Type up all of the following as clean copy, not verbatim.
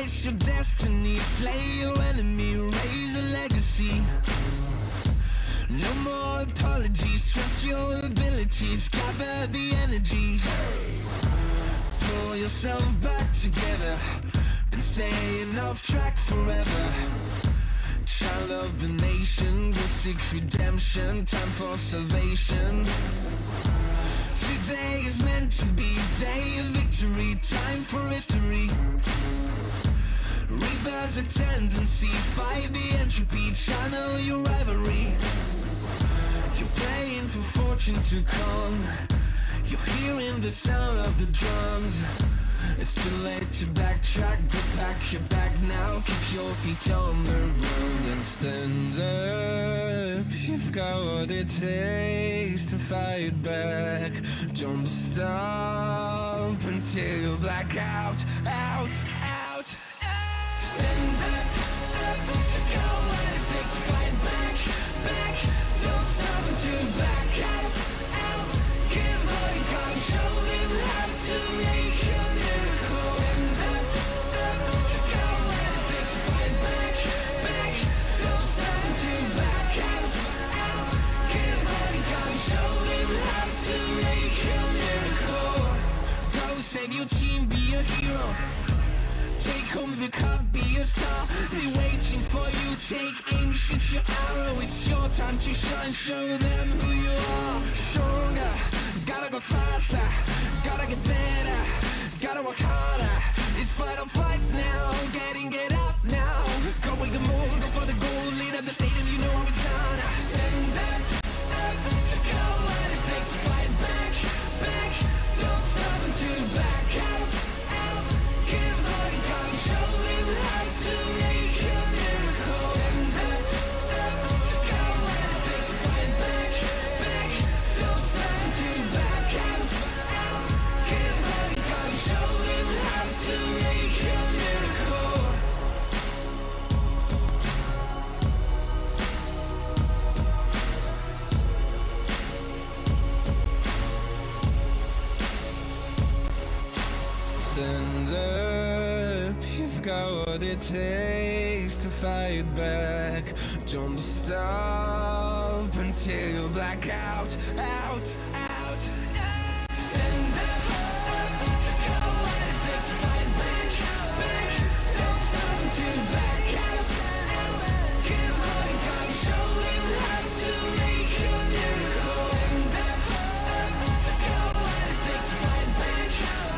Face your destiny, slay your enemy, raise a legacy. No more apologies, trust your abilities, gather the energy. Pull yourself back together, been staying off track forever. Child of the nation, go seek redemption, time for salvation. Today is meant to be day of victory, time for history. Rebirth a tendency, fight the entropy, channel your rivalry. You're praying for fortune to come, you're hearing the sound of the drums. It's too late to backtrack, get back your back now. Keep your feet on the ground and stand up. You've got what it takes to fight back. Don't stop until you black out, out, out. Stand up, up. You've got what it takes to fight back, back. Don't stop until you black out, out. Give all you got and show them how to make a miracle. Stand up, up. You've got what it takes to fight back, back. Don't stop until you black out, out. Give all you got and show them how to make a miracle. Go save your team, be a hero. Take home the cup, be a star. They're waiting for you, take aim, shoot your arrow. It's your time to shine, show them who you are. Stronger, gotta go faster, gotta get better, gotta work harder. It's fight or flight now, get up now. Go with the move, go for the goal, lead up the stadium, you know how it's done. Stand up, up, you've got what it takes to fight back, back. Don't stop until you back out, out. Give all you got and show them how to make a miracle. Stand up, up, you've got what it takes to fight back, back. Don't stop until you back out, out. Give all you got and show them how to make a miracle. Stand up, you've got what it takes to fight back. Don't stop until you black out, out, out. Stand up, up, you've got what it takes to fight back, back. Don't stop until you black out, out. Give all you got and show them how to make a miracle. Stand up, up, you've got what it takes to fight back,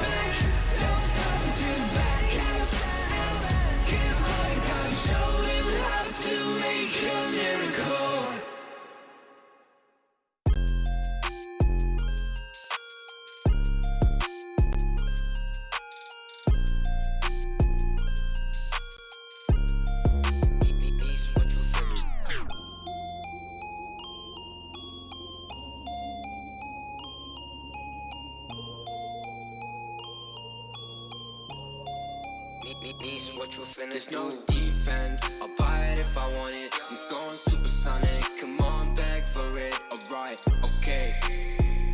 back. Don't stop until you back out, out. Give all you got and show them how to make a miracle. What you finna There's no defense, I'll buy it if I want it. I'm going supersonic, come on, beg for it. Alright, okay,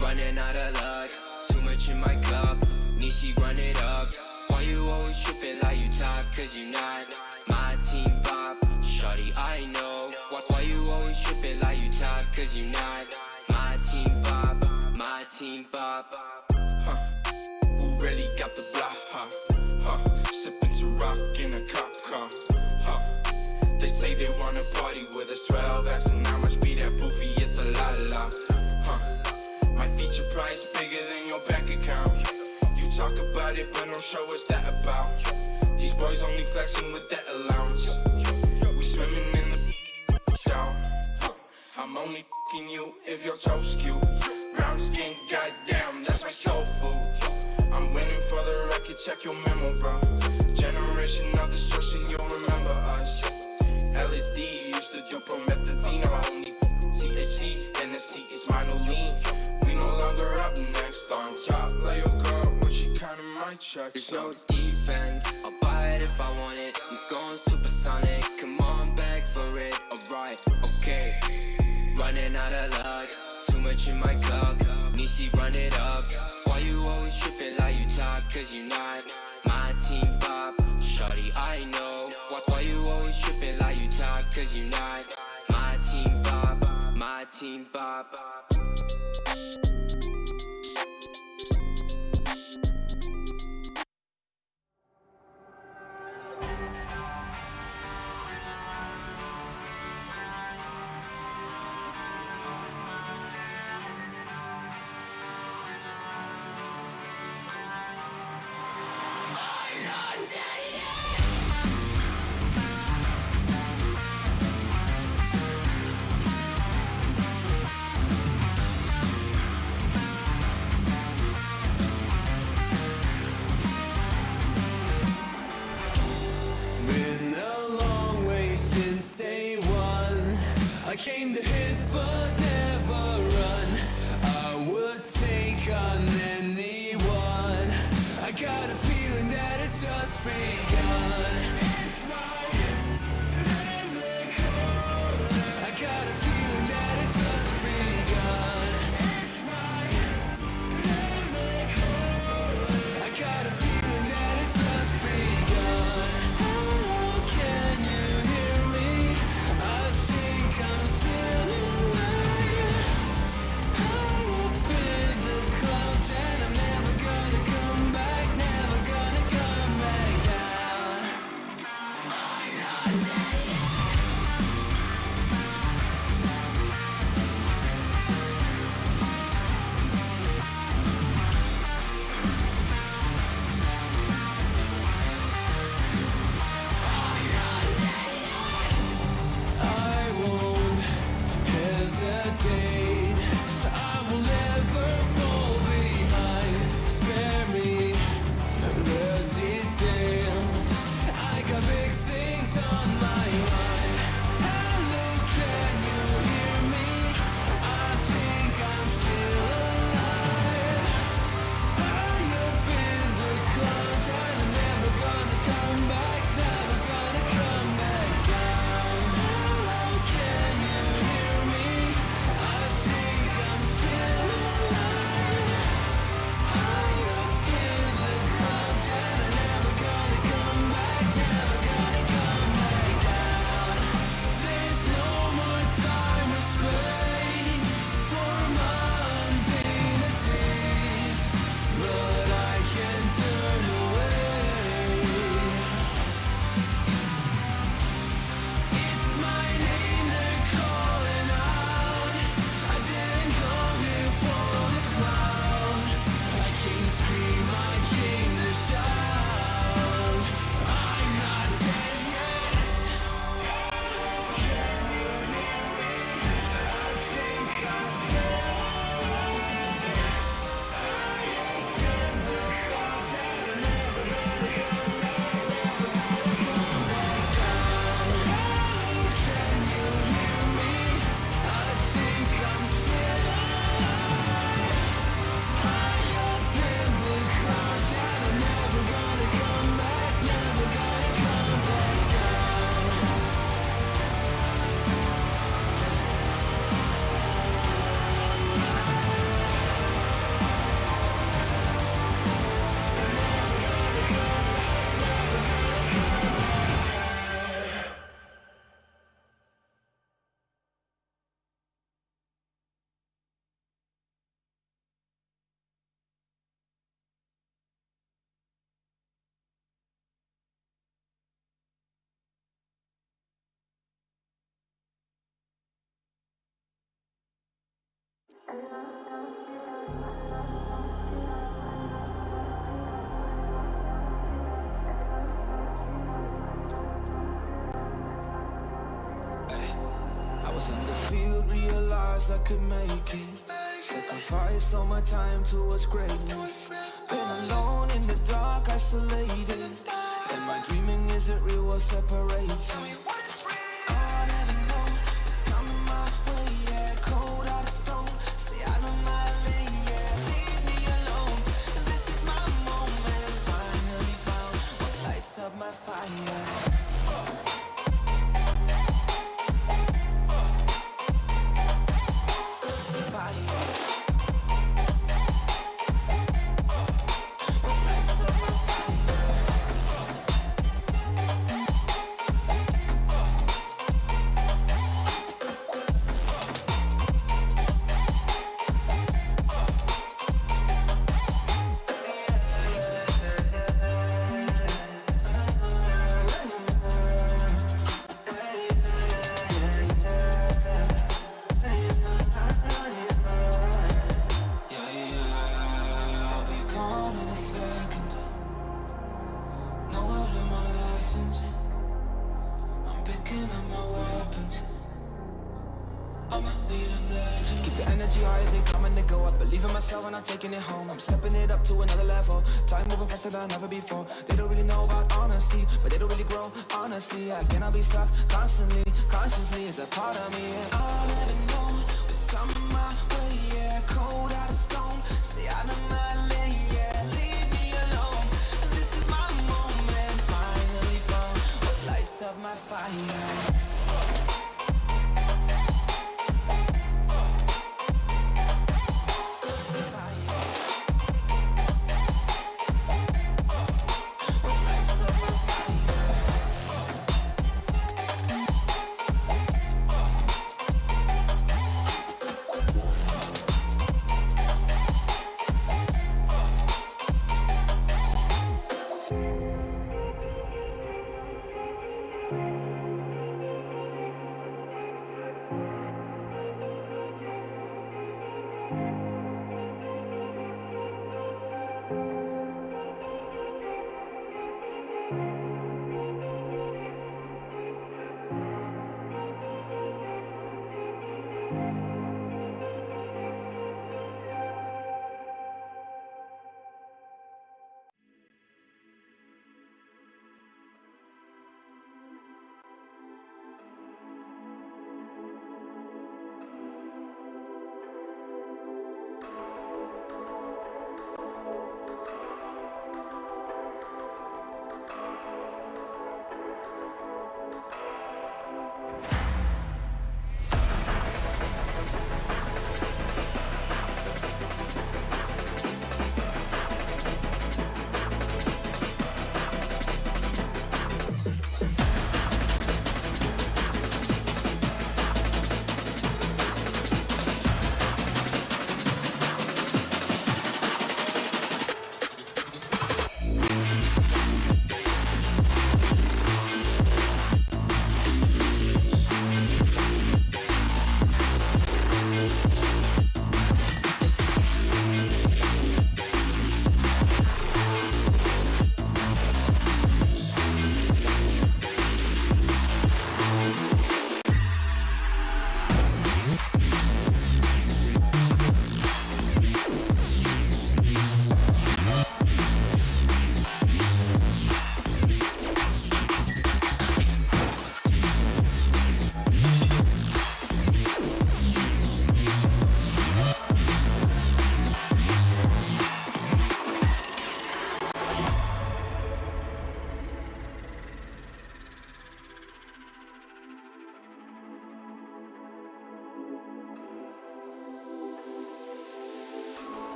running out of luck, too much in my cup, Nishi run it up. Why you always tripping like you top, cause you not my team pop. Shawty, I know, why you always tripping like you top, cause you not my team pop, my team pop. Who really got the block, sipping to rock in a cop car, They say they wanna party with us, 12 asking how much be that poofy, it's a la. My feature price bigger than your bank account. You talk about it, but don't show us that about. These boys only flexing with that allowance. We swimming in the shower. I'm only f***ing you if your toes cute. Brown skin, goddamn, that's my soul food. I'm winning for the record, check your memo, bro. Generation of destruction, you'll remember us. LSD used to do promethazine, only THC, NSC is minor lean. We no longer up next, on top like your girl when she counting my checks. There's no defense, I'll buy it if I want it. I'm going supersonic, come on, beg for it. Alright, okay, running out of luck, too much in my cup, Nishi run it up. Why you always tripping like you top, cause you not my team pop. Shawty, I know. Why you always tripping like you top? Cause you not my team Bob, my team Bob. Been a long way since day one. I came to hit but never run. I would take on anyone. I got a feeling that it's just begun. It's my I got a feeling that it's just begun. It's my I got a feeling that it's just begun. Can you hear me? I think I'm still alive. High up in the clouds and I'm never gonna come back, never gonna come back down. I'm not dead yet. I won't hesitate. I will never fall behind. Spare me the details. I got big things on my mind. Hello, can you hear me? I think I'm still alive. High up in the clouds and I'm never gonna come back, never gonna come back down. Hello, can you hear me? I think I'm still alive. High up in the clouds and I'm never gonna come back, never gonna come back down. There's no more time or space for mundane days, but I can't turn away. It's my name they're calling out. I didn't come here for the crowd. I came to scream, I came to shout. I'm not dead yet. I think I'm still Can you hear me? I think I'm still alive. High up in the clouds and I'm never gonna come back, never gonna come back down. I was in the field, realized I could make it. Sacrificed all my time towards greatness. Been alone in the dark, isolated. And my dreaming isn't real, what separates me. I never know it's coming my way, yeah. Cold out of stone, stay out of my lane, yeah. Leave me alone, this is my moment. Finally found what lights up my fire. Keep the energy high as they come and they go. I believe in myself and I'm taking it home. I'm stepping it up to another level. Time moving faster than ever before. They don't really know about honesty, but they don't really grow honestly. I cannot be stopped constantly. Consciously is a part of me. And I'll never know what's coming my way. Yeah, cold out of stone. Stay out of my lane. Yeah, leave me alone. This is my moment. Finally found what lights up my fire.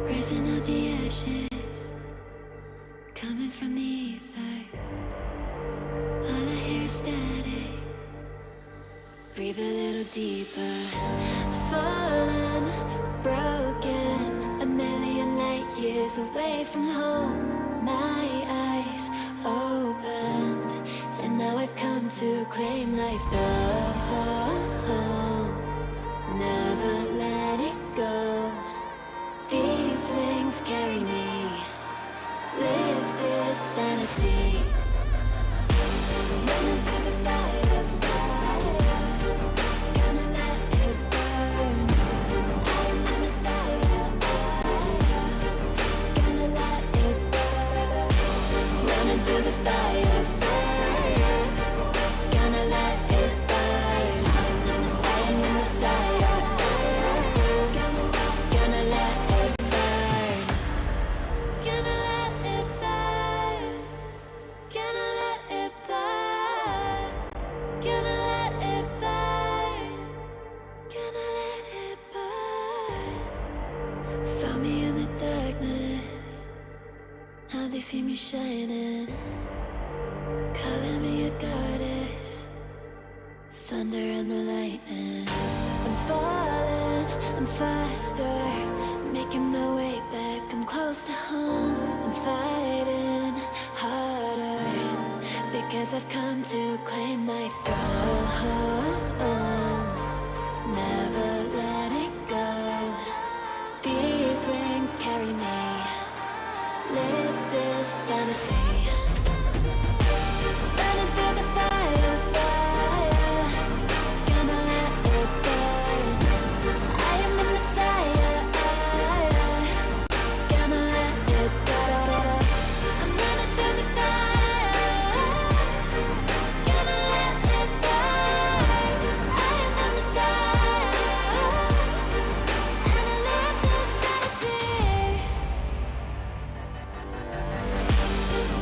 Rising out the ashes, coming from the ether. All I hear is static, breathe a little deeper. Fallen, broken, a million light years away from home. My eyes opened, and now I've come to claim life. Oh, never let it go. These wings carry me. Live this fantasy. Running through the fire, fire. Gonna let it burn. I am the Messiah. Gonna let it burn. Running through the fire, fire. Gonna let it burn. I am the Messiah, Gonna let it burn. Gonna let it burn. Gonna let it burn. Gonna let it burn. Gonna let it burn. Found me in the darkness. Now they see me shining. Calling me a goddess. Thunder and the lightning. I'm falling, I'm faster. Making my way back, I'm close to home. I'm fighting harder because I've come to claim my throne. Never let it go. These wings carry me. Live this fantasy. Running through the fire, fire. Gonna let it burn. I am the Messiah. Gonna let it burn. I'm running through the fire. Gonna let it burn. I am the Messiah. And I love this fantasy.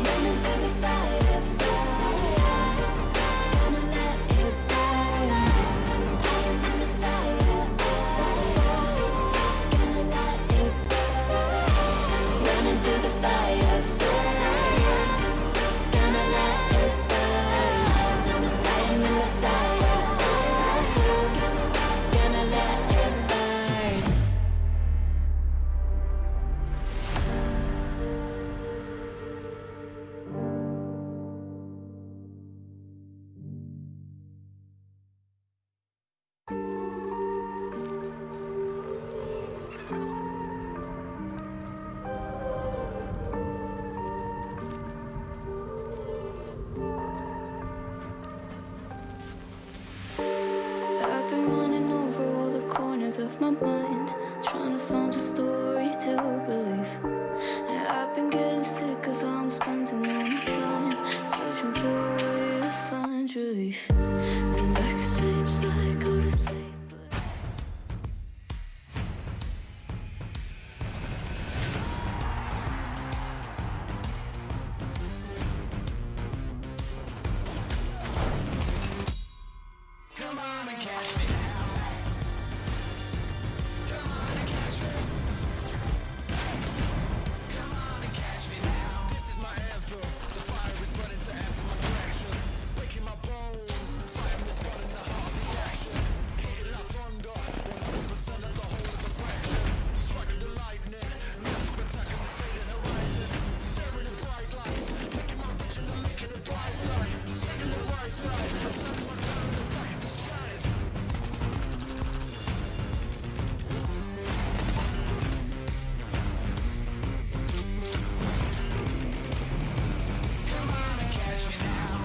Running through the fire, fire. Gonna let it burn. I am the Messiah. Gonna let it burn. Running through the fire, fire. Gonna let it burn. I am the Messiah. Gonna let it burn. I've been running over all the corners of my mind, trying to find a story to believe. And I've been getting sick of how I'm spending all my time, searching for a way to find relief. And backstage, I go to sleep. Come on and catch me now. Come on and catch me. Come on and catch me now. This is my anthem. The fire is burning to answer my direction. Waking my bones. Fire is burning the heart of the action. Hitting like thunder. 100% of the whole of the fraction. Striking the lightning. Massive attack on the fading horizon. Staring at bright lights. Taking my vision and making it bright side. Taking the right side. I'm setting my gun in the back of the giants. Come on and catch me now.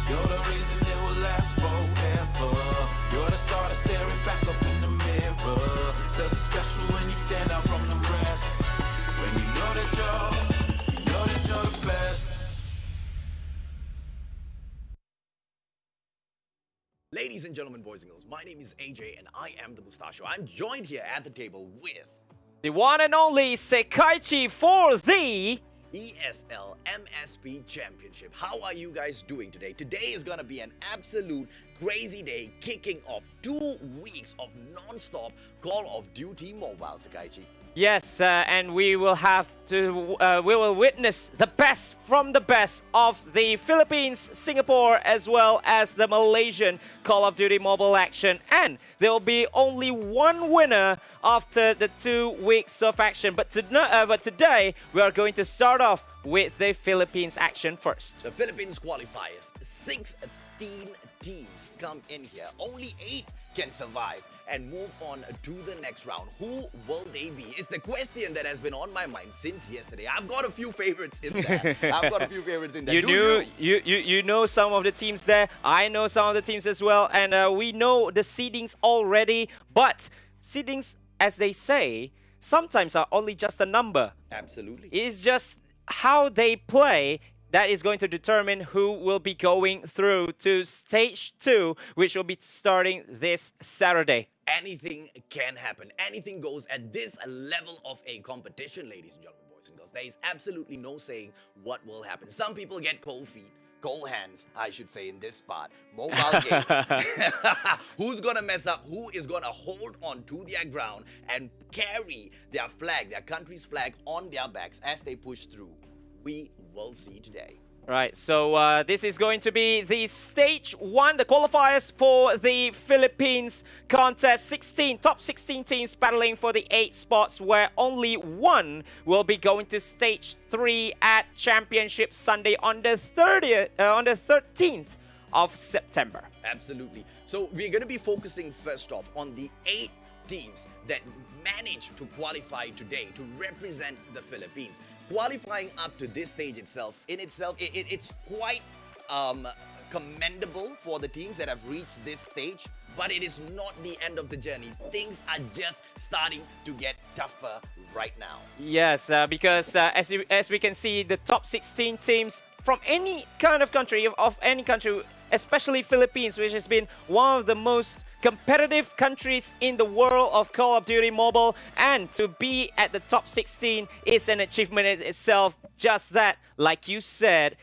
You're the reason it will last forever. You're the starter staring back up in the mirror. Does it special when you stand out from the rest? When you know that you're the best. Ladies and gentlemen, boys and girls, my name is AJ and I am the Mustachio. I'm joined here at the table with the one and only Sekaichi for the ESL MSP Championship. How are you guys doing today? Today is gonna be an absolute crazy day, kicking off 2 weeks of non-stop Call of Duty Mobile, Sakaichi. Yes, and we will witness the best from the best of the Philippines, Singapore, as well as the Malaysian Call of Duty mobile action. And there will be only one winner after the 2 weeks of action. But today, we are going to start off with the Philippines action first. The Philippines qualifiers, 16 teams come in here. Only 8 can survive and move on to the next round. Who will they be? Is the question that has been on my mind since yesterday. I've got a few favorites in there. You know some of the teams there. I know some of the teams as well. And we know the seedings already. But seedings, as they say, sometimes are only just a number. Absolutely. It's just how they play that is going to determine who will be going through to stage 2, which will be starting this Saturday. Anything can happen. Anything goes at this level of a competition, ladies and gentlemen, boys and girls. There is absolutely no saying what will happen. Some people get cold feet, cold hands, I should say, in this part. Mobile games. Who's gonna mess up? Who is gonna hold on to their ground and carry their flag, their country's flag, on their backs as they push through? We will see today. Right, so this is going to be the stage 1, the qualifiers for the Philippines contest. Top 16 teams battling for the 8 spots, where only 1 will be going to stage 3 at Championship Sunday on the 13th of September. Absolutely. So we're going to be focusing first off on the 8 teams that managed to qualify today to represent the Philippines. Qualifying up to this stage itself, it's quite commendable for the teams that have reached this stage, but it is not the end of the journey. Things are just starting to get tougher right now. Yes, because as we can see, the top 16 teams from any kind of country, of any country, especially Philippines, which has been one of the most competitive countries in the world of Call of Duty Mobile, and to be at the top 16 is an achievement in itself. Just that, like you said,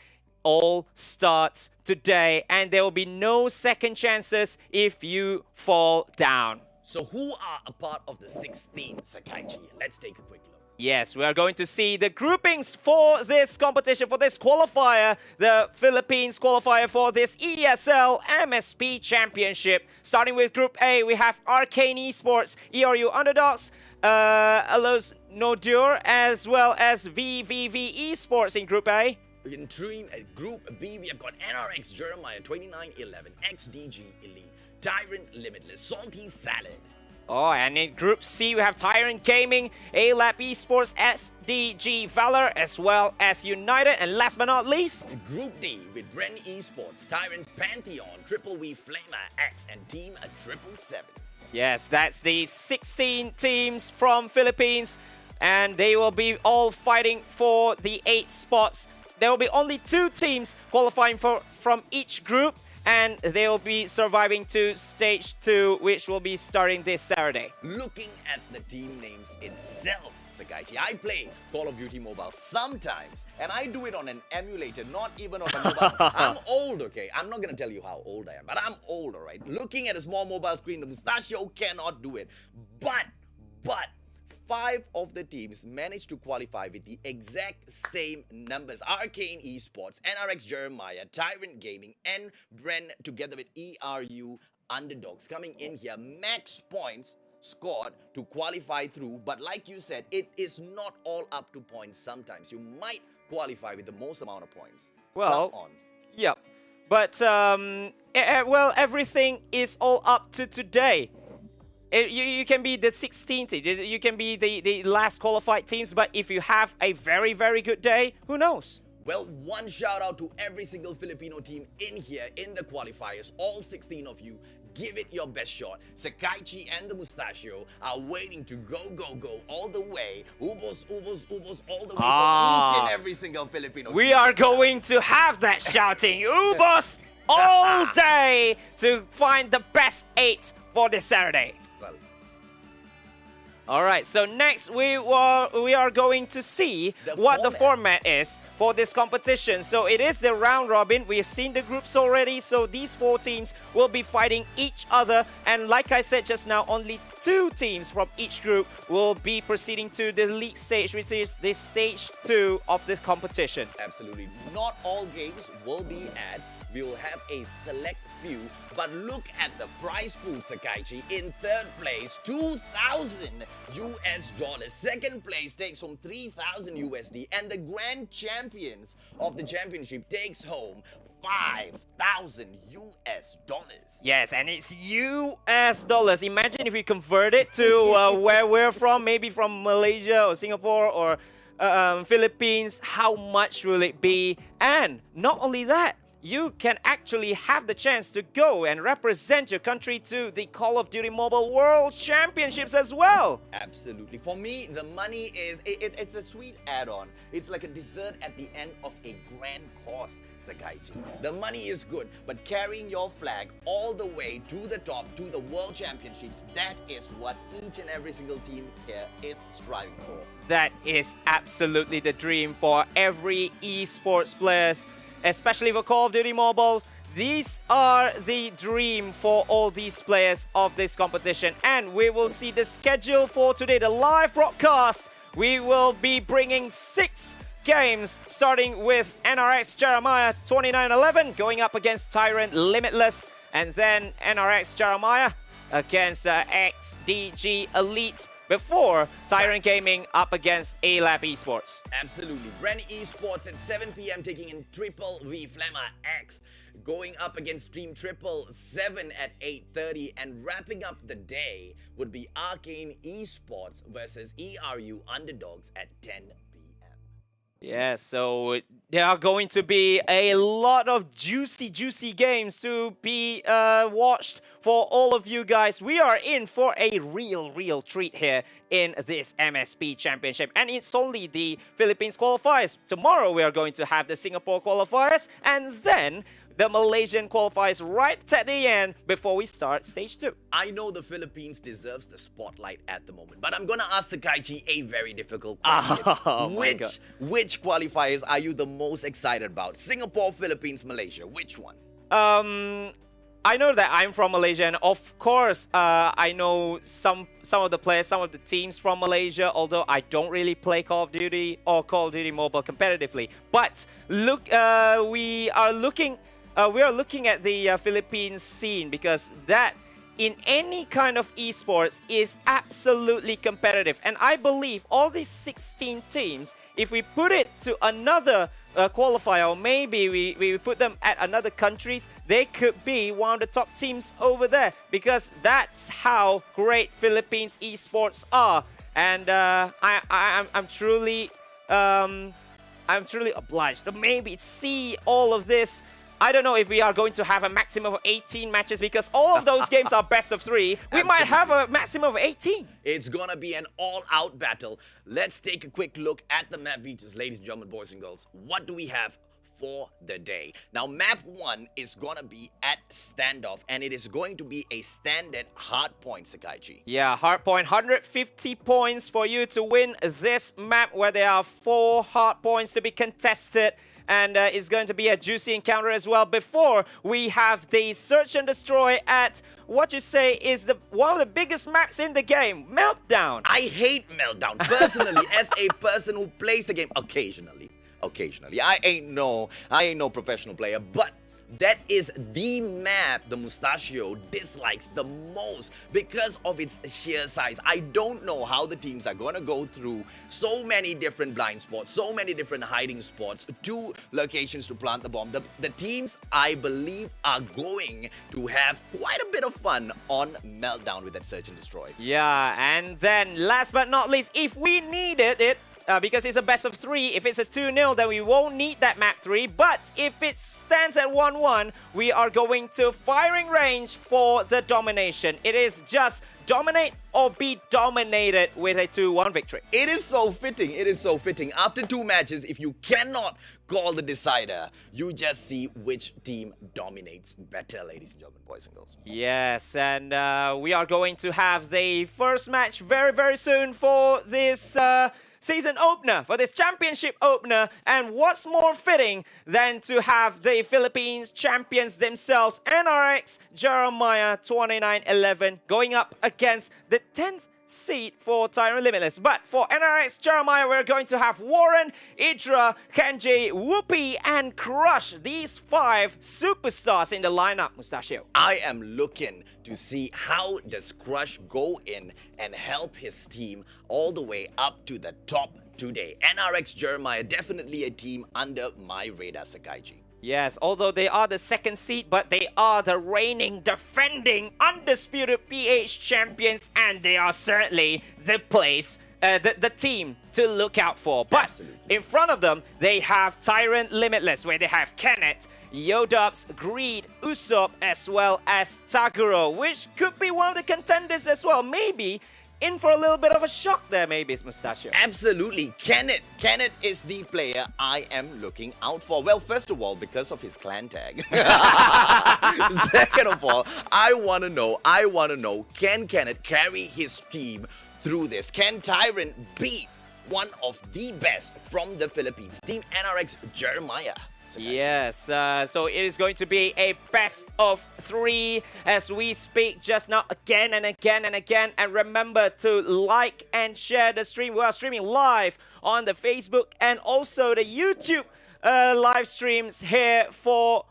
all starts today, and there will be no second chances if you fall down. So who are a part of the 16, Sakaichi? Let's take a quick look. Yes, we are going to see the groupings for this competition, for this qualifier, the Philippines qualifier for this ESL MSP Championship. Starting with Group A, we have Arcane Esports, ERU Underdogs, Alos Nodur, as well as VVV Esports in Group A. In Group B, we have got NRX Jeremiah 2911, XDG Elite, Tyrant Limitless, Salty Salad. Oh, and in Group C, we have Tyrant Gaming, A-Lab Esports, SDG Valor, as well as United. And last but not least, Group D with Ren Esports, Tyrant Pantheon, Triple W Flamer X, and Team 777. Yes, that's the 16 teams from Philippines, and they will be all fighting for the 8 spots. There will be only 2 teams qualifying from each group, and they will be surviving to stage 2, which will be starting this Saturday. Looking at the team names itself, Sakaichi, I play Call of Duty Mobile sometimes, and I do it on an emulator, not even on a mobile. I'm old, okay? I'm not gonna tell you how old I am, but I'm old, all right? Looking at a small mobile screen, the Mustachio cannot do it. But 5 of the teams managed to qualify with the exact same numbers. Arcane Esports, NRX Jeremiah, Tyrant Gaming, and Bren together with ERU Underdogs coming in here. Max points scored to qualify through, but like you said, it is not all up to points. Sometimes you might qualify with the most amount of points. Well, yeah, but well, everything is all up to today. You can be the 16th, you can be the last qualified teams, but if you have a very, very good day, who knows? Well, one shout out to every single Filipino team in here in the qualifiers, all 16 of you. Give it your best shot. Sakaichi and the Mustachio are waiting to go all the way. Ubos, all the way for each and every single Filipino team. We are going to have that shouting, Ubos, all day to find the best 8 for this Saturday. All right, so next we are going to see what the format is for this competition. So it is the round robin. We have seen the groups already. So these 4 teams will be fighting each other. And like I said just now, only 2 teams from each group will be proceeding to the league stage, which is the stage 2 of this competition. Absolutely. Not all games will be at. We will have a select few, but look at the prize pool, Sakaichi. In 3rd place, 2,000 US dollars. 2nd place takes home 3,000 USD, and the grand champions of the championship takes home 5,000 US dollars. Yes, and it's US dollars. Imagine if we convert it to where we're from, maybe from Malaysia or Singapore or Philippines. How much will it be? And not only that, you can actually have the chance to go and represent your country to the Call of Duty Mobile World Championships as well. Absolutely. For me, the money is, it's a sweet add-on. It's like a dessert at the end of a grand course, Sakaichi. The money is good, but carrying your flag all the way to the top, to the World Championships, that is what each and every single team here is striving for. That is absolutely the dream for every esports players, especially for Call of Duty Mobiles. These are the dream for all these players of this competition. And we will see the schedule for today, the live broadcast. We will be bringing 6 games, starting with NRX Jeremiah 2911 going up against Tyrant Limitless, and then NRX Jeremiah against XDG Elite, before Tyrant Gaming up against A-Lab Esports. Absolutely. Brand Esports at 7 p.m. taking in Triple V Flemmer X, going up against Team 777 at 8:30, and wrapping up the day would be Arcane Esports versus ERU Underdogs at 10 p.m. Yeah, so there are going to be a lot of juicy games to be watched for all of you guys. We are in for a real treat here in this MSP Championship. And it's only the Philippines qualifiers. Tomorrow we are going to have the Singapore qualifiers, and then the Malaysian qualifiers right at the end before we start stage 2. I know the Philippines deserves the spotlight at the moment, but I'm gonna ask Sakaichi a very difficult question. Which qualifiers are you the most excited about? Singapore, Philippines, Malaysia, which one? I know that I'm from Malaysia, and of course, I know some of the players, some of the teams from Malaysia, although I don't really play Call of Duty or Call of Duty Mobile competitively. But look, we are looking at the Philippines scene, because that in any kind of esports is absolutely competitive. And I believe all these 16 teams, if we put it to another qualifier, or maybe we put them at another countries, they could be one of the top teams over there, because that's how great Philippines esports are. And I'm truly obliged to maybe see all of this. I don't know if we are going to have a maximum of 18 matches, because all of those games are best of 3. We might have a maximum of 18. It's gonna be an all-out battle. Let's take a quick look at the map features, ladies and gentlemen, boys and girls. What do we have for the day? Now, map 1 is gonna be at standoff, and it is going to be a standard hard point, Sakaichi. Yeah, hard point, 150 points for you to win this map, where there are 4 hard points to be contested. And it's going to be a juicy encounter as well, before we have the Search and Destroy at what you say is one of the biggest maps in the game, Meltdown. I hate Meltdown, personally, as a person who plays the game occasionally. I ain't no professional player, but that is the map the Mustachio dislikes the most because of its sheer size. I don't know how the teams are going to go through so many different blind spots, so many different hiding spots, 2 locations to plant the bomb. The teams, I believe, are going to have quite a bit of fun on Meltdown with that Search and Destroy. Yeah, and then last but not least, if we needed it, because it's a best of 3. If it's a 2-0, then we won't need that map 3. But if it stands at 1-1, we are going to firing range for the domination. It is just dominate or be dominated with a 2-1 victory. It is so fitting. It is so fitting. After 2 matches, if you cannot call the decider, you just see which team dominates better, ladies and gentlemen, boys and girls. Yes, and we are going to have the first match very, very soon for this season opener, for this championship opener. And what's more fitting than to have the Philippines champions themselves, NRX Jeremiah 2911, going up against the 10th seed for Tyrant Limitless. But for NRX Jeremiah, we're going to have Warren, Idra, Kenji, Whoopi, and Crush. These 5 superstars in the lineup, Mustachio. I am looking to see how does Crush go in and help his team all the way up to the top today. NRX Jeremiah, definitely a team under my radar, Sakaichi. Yes, although they are the 2nd seed, but they are the reigning, defending, undisputed PH champions, and they are certainly the team to look out for. But Absolutely. in front of them, they have Tyrant Limitless, where they have Kenneth, Yodubs, Greed, Usopp, as well as Taguro, which could be one of the contenders as well. Maybe in for a little bit of a shock there, maybe, it's Mustachio. Absolutely. Kenneth is the player I am looking out for. Well, first of all, because of his clan tag. Second of all, I want to know, can Kenneth carry his team through this? Can Tyrant beat one of the best from the Philippines, Team NRX Jeremiah? Yes, so it is going to be a best of 3 as we speak just now, again and again and again. And remember to like and share the stream. We are streaming live on the Facebook and also the YouTube live streams here for,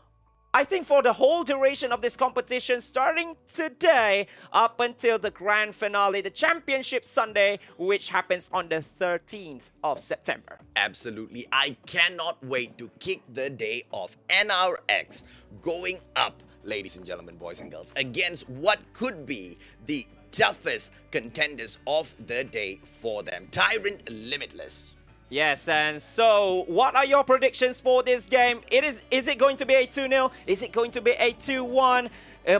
I think, for the whole duration of this competition, starting today up until the grand finale, the Championship Sunday, which happens on the 13th of September. Absolutely. I cannot wait to kick the day off. NRX going up, ladies and gentlemen, boys and girls, against what could be the toughest contenders of the day for them. Tyrant Limitless. Yes, and so what are your predictions for this game? Is it going to be a 2-0? Is it going to be a 2-1?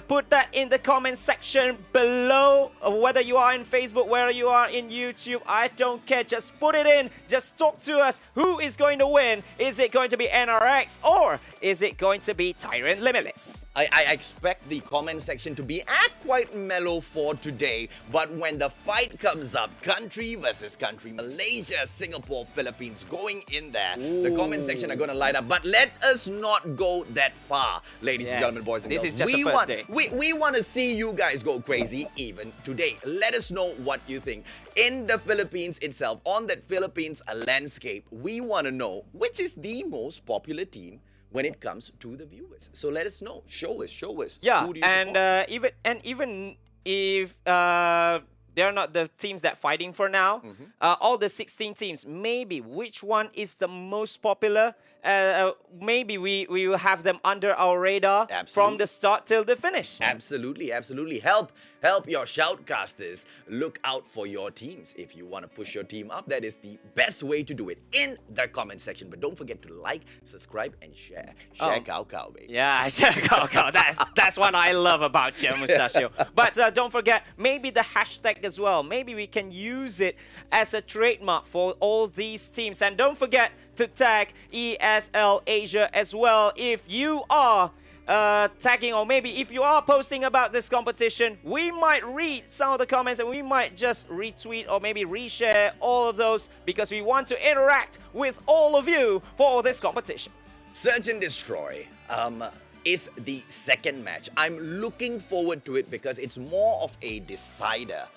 Put that in the comment section below, whether you are in Facebook, whether you are in YouTube, I don't care. Just put it in. Just talk to us. Who is going to win? Is it going to be NRX or is it going to be Tyrant Limitless? I expect the comment section to be quite mellow for today, but when the fight comes up, country versus country, Malaysia, Singapore, Philippines, going in there, the comment section are going to light up. But let us not go that far, ladies and gentlemen, boys and girls. This is just the first day. We want to see you guys go crazy even today. Let us know what you think. In the Philippines itself, on that Philippines landscape, we want to know which is the most popular team when it comes to the viewers. So let us know. Show us. Yeah, Who do you support? even if they're not the teams that fighting for now, all the 16 teams, maybe which one is the most popular? Maybe we will have them under our radar from the start till the finish. Absolutely. Help your shoutcasters look out for your teams. If you want to push your team up, that is the best way to do it in the comment section. But don't forget to like, subscribe, and share. Share cow, baby. Yeah, share cow. That's what I love about you, Mustachio. But don't forget, maybe the hashtag as well. Maybe we can use it as a trademark for all these teams. And don't forget to tag ESL Asia as well if you are tagging, or maybe if you are posting about this competition. We might read some of the comments and we might just retweet or maybe reshare all of those because we want to interact with all of you for this competition. Search and Destroy is the second match. I'm looking forward to it because it's more of a decider.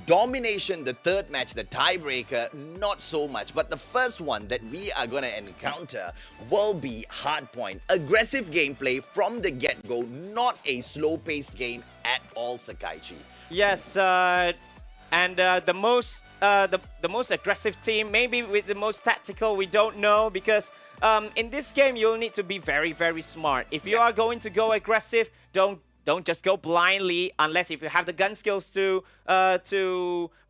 Domination, the third match, the tiebreaker, not so much. But the first one that we are going to encounter will be Hardpoint. Aggressive gameplay from the get-go, not a slow-paced game at all, Sakaichi. Yes, and the most aggressive team, maybe with the most tactical, we don't know, because in this game you'll need to be very, very smart. If you are going to go aggressive, don't just go blindly unless if you have the gun skills to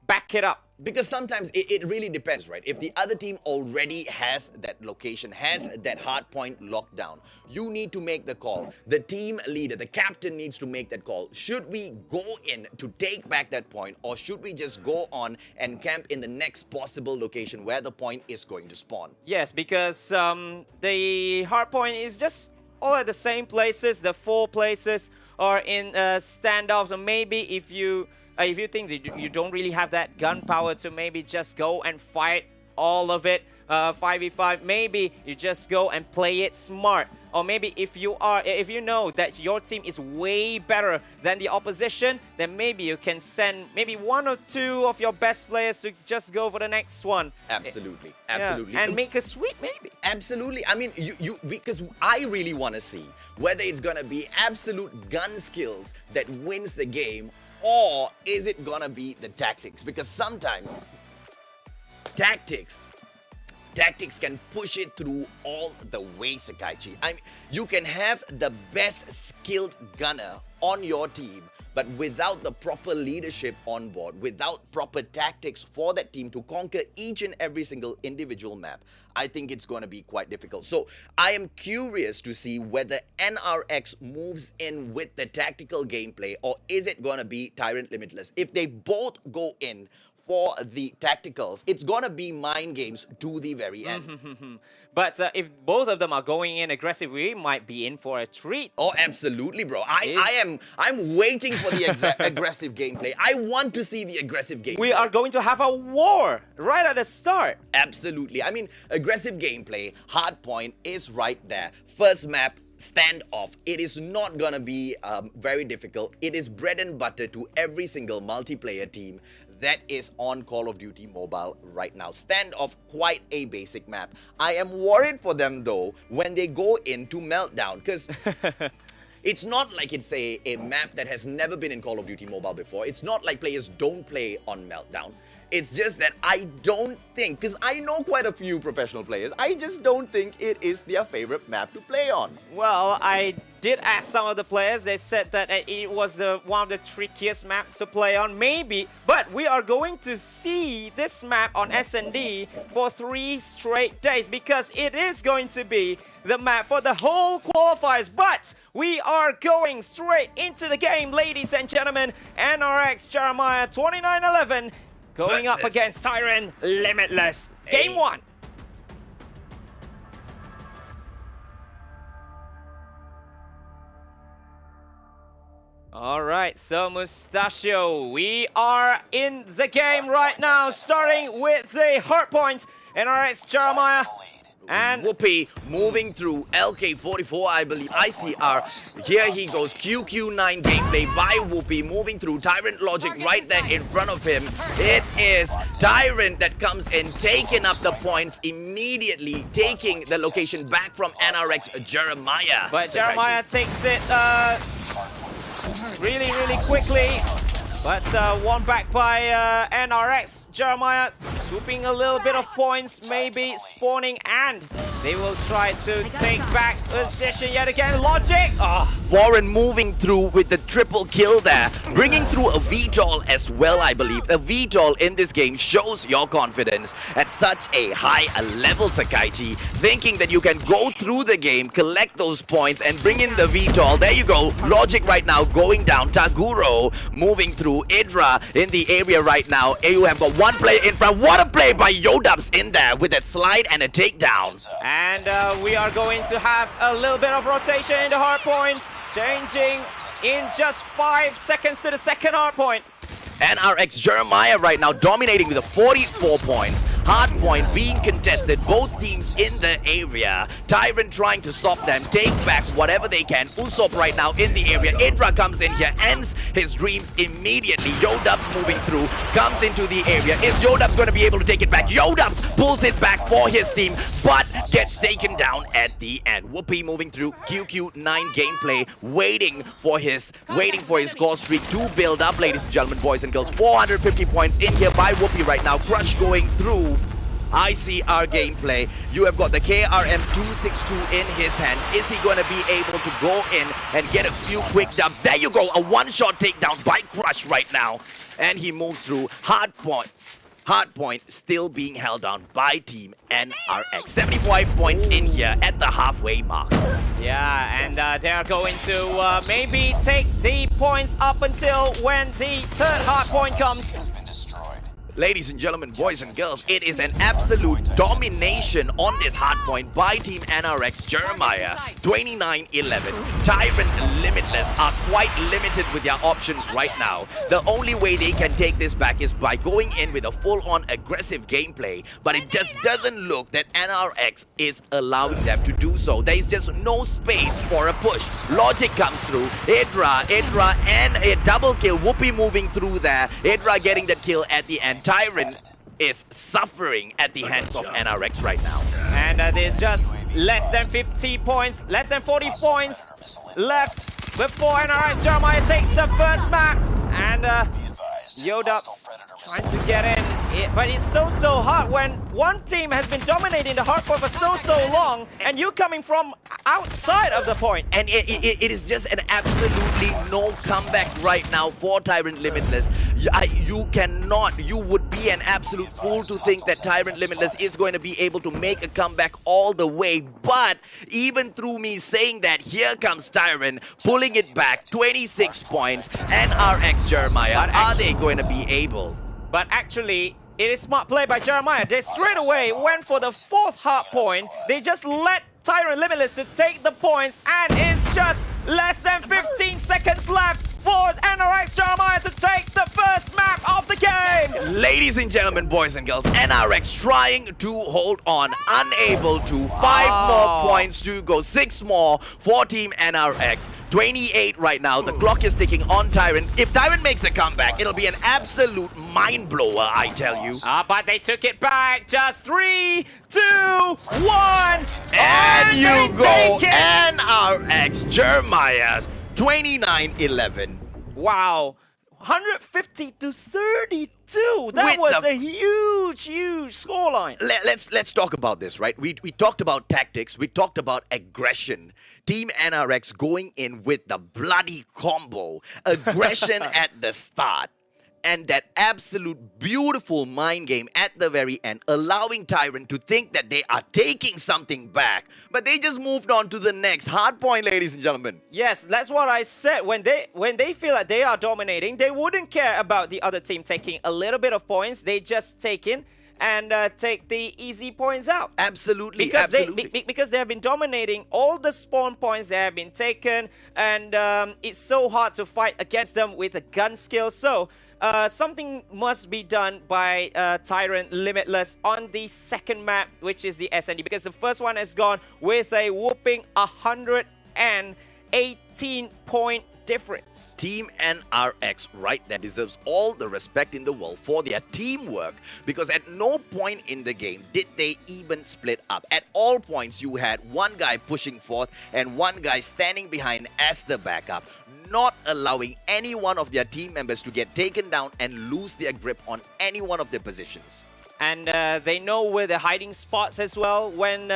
back it up. Because sometimes it really depends, right? If the other team already has that location, has that hard point locked down, you need to make the call. The team leader, the captain needs to make that call. Should we go in to take back that point, or should we just go on and camp in the next possible location where the point is going to spawn? Yes, because the hard point is just all at the same places. The 4 places are in standoffs, or maybe if you think that you don't really have that gunpowder to maybe just go and fight all of it 5v5, maybe you just go and play it smart. Or maybe if you know that your team is way better than the opposition, then maybe you can send maybe 1 or 2 of your best players to just go for the next one. Absolutely, Yeah, absolutely. and make a sweep maybe. Absolutely. I mean, because I really want to see whether it's going to be absolute gun skills that wins the game, or is it going to be the tactics? Because sometimes tactics can push it through all the way, Sakaichi. I mean, you can have the best skilled gunner on your team, but without the proper leadership on board, without proper tactics for that team to conquer each and every single individual map, I think it's going to be quite difficult. So I am curious to see whether NRX moves in with the tactical gameplay, or is it going to be Tyrant Limitless? If they both go in for the tacticals, it's gonna be mind games to the very end. But if both of them are going in aggressive, we might be in for a treat. Oh, absolutely, bro. I'm waiting for the aggressive gameplay. I want to see the aggressive gameplay. We are going to have a war right at the start. Absolutely. I mean, aggressive gameplay, hardpoint is right there. First map, standoff. It is not gonna be very difficult. It is bread and butter to every single multiplayer team that is on Call of Duty Mobile right now. Standoff, quite a basic map. I am worried for them though when they go into Meltdown, because it's not like it's a map that has never been in Call of Duty Mobile before. It's not like players don't play on Meltdown. It's just that I don't think, because I know quite a few professional players, I just don't think it is their favorite map to play on. Well, I did ask some of the players. They said that it was one of the trickiest maps to play on, maybe. But we are going to see this map on S&D for 3 straight days, because it is going to be the map for the whole qualifiers. But we are going straight into the game, ladies and gentlemen. NRX Jeremiah 2911 going up against Tyrant Limitless. Game 1. All right, so Mustachio, we are in the game right now, starting with the hardpoint. NRX Jeremiah and Whoopi moving through LK44, I believe, ICR. Here he goes, QQ9 gameplay by Whoopi, moving through Tyrant Logic right there in front of him. It is Tyrant that comes in, taking up the points immediately, taking the location back from NRX Jeremiah. But Jeremiah takes it really quickly. But one back by NRX. Jeremiah swooping a little bit of points, maybe spawning, and they will try to take back position yet again. Logic! Warren moving through with the triple kill there, bringing through a VTOL as well, I believe. The VTOL in this game shows your confidence at such a high level, Sakaichi. Thinking that you can go through the game, collect those points, and bring in the VTOL. There you go. Logic right now going down. Taguro moving through. Idra in the area right now. AU have got one player in front. What a play by Yodubs in there with that slide and a takedown. And we are going to have a little bit of rotation in the hardpoint. Changing in just 5 seconds to the second hardpoint. NRX Jeremiah right now dominating with the 44 points. Hardpoint being contested, both teams in the area. Tyrant trying to stop them, take back whatever they can. Usopp right now in the area. Idra comes in here, ends his dreams immediately. Yodubs moving through, comes into the area. Is Yodubs going to be able to take it back? Yodubs pulls it back for his team, but gets taken down at the end. Whoopi moving through QQ9 gameplay, waiting for his score streak to build up, ladies and gentlemen, boys and girls. 450 points in here by Whoopi right now. Crush going through ICR gameplay. You have got the KRM 262 in his hands. Is he going to be able to go in and get a few quick dubs? There you go, a one-shot takedown by Crush right now. And he moves through hardpoint. Hardpoint still being held down by Team NRX. 75 points in here at the halfway mark. Yeah, and they're going to maybe take the points up until when the third hard point comes. Ladies and gentlemen, boys and girls, it is an absolute domination on this hardpoint by Team NRX Jeremiah. 29-11. Tyrant Limitless are quite limited with their options right now. The only way they can take this back is by going in with a full-on aggressive gameplay, but it just doesn't look that NRX is allowing them to do so. There is just no space for a push. Logic comes through. Idra, and a double kill. Whoopi moving through there. Idra getting that kill at the end. Tyrant is suffering at the hands of NRX right now. And there's just less than 50 points, less than 40 points left before NRX Jeremiah takes the first map. And Yodup's trying to get in, but it's so hard when one team has been dominating the hardpoint for so long, and you coming from outside of the point. And it is just an absolutely no comeback right now for Tyrant Limitless. You would be an absolute fool to think that Tyrant Limitless is going to be able to make a comeback all the way. But even through me saying that, here comes Tyrant pulling it back, 26 points. NRX Jeremiah, are they going to be able? But actually, it is smart play by Jeremiah. They straight away went for the fourth hard point. They just let Tyrant Limitless to take the points, and it's just less than 15 seconds left for NRX Jeremiah to take the first map of the game. Ladies and gentlemen, boys and girls, NRX trying to hold on, unable to. 5 more points to go, 6 more for Team NRX. 28 right now, the clock is ticking on Tyrant. If Tyrant makes a comeback, it'll be an absolute mind blower, I tell you. But they took it back, just 3, 2, 1, and you they go, take it. NRX Jeremiah. 29-11. Wow, 150 to 32. That was a huge scoreline. Let's talk about this, right? We talked about tactics. We talked about aggression. Team NRX going in with the bloody combo. Aggression at the start. And that absolute beautiful mind game at the very end, allowing Tyrant to think that they are taking something back. But they just moved on to the next hard point, ladies and gentlemen. Yes, that's what I said. When they feel like they are dominating, they wouldn't care about the other team taking a little bit of points. They just take in and take the easy points out. Absolutely, because they have been dominating all the spawn points that have been taken, and it's so hard to fight against them with a gun skill. So something must be done by Tyrant Limitless on the second map, which is the SND, because the first one has gone with a whooping 118 point difference. Team NRX, right, that deserves all the respect in the world for their teamwork, because at no point in the game did they even split up. At all points you had one guy pushing forth and one guy standing behind as the backup, not allowing any one of their team members to get taken down and lose their grip on any one of their positions. And they know where the hiding spots as well. When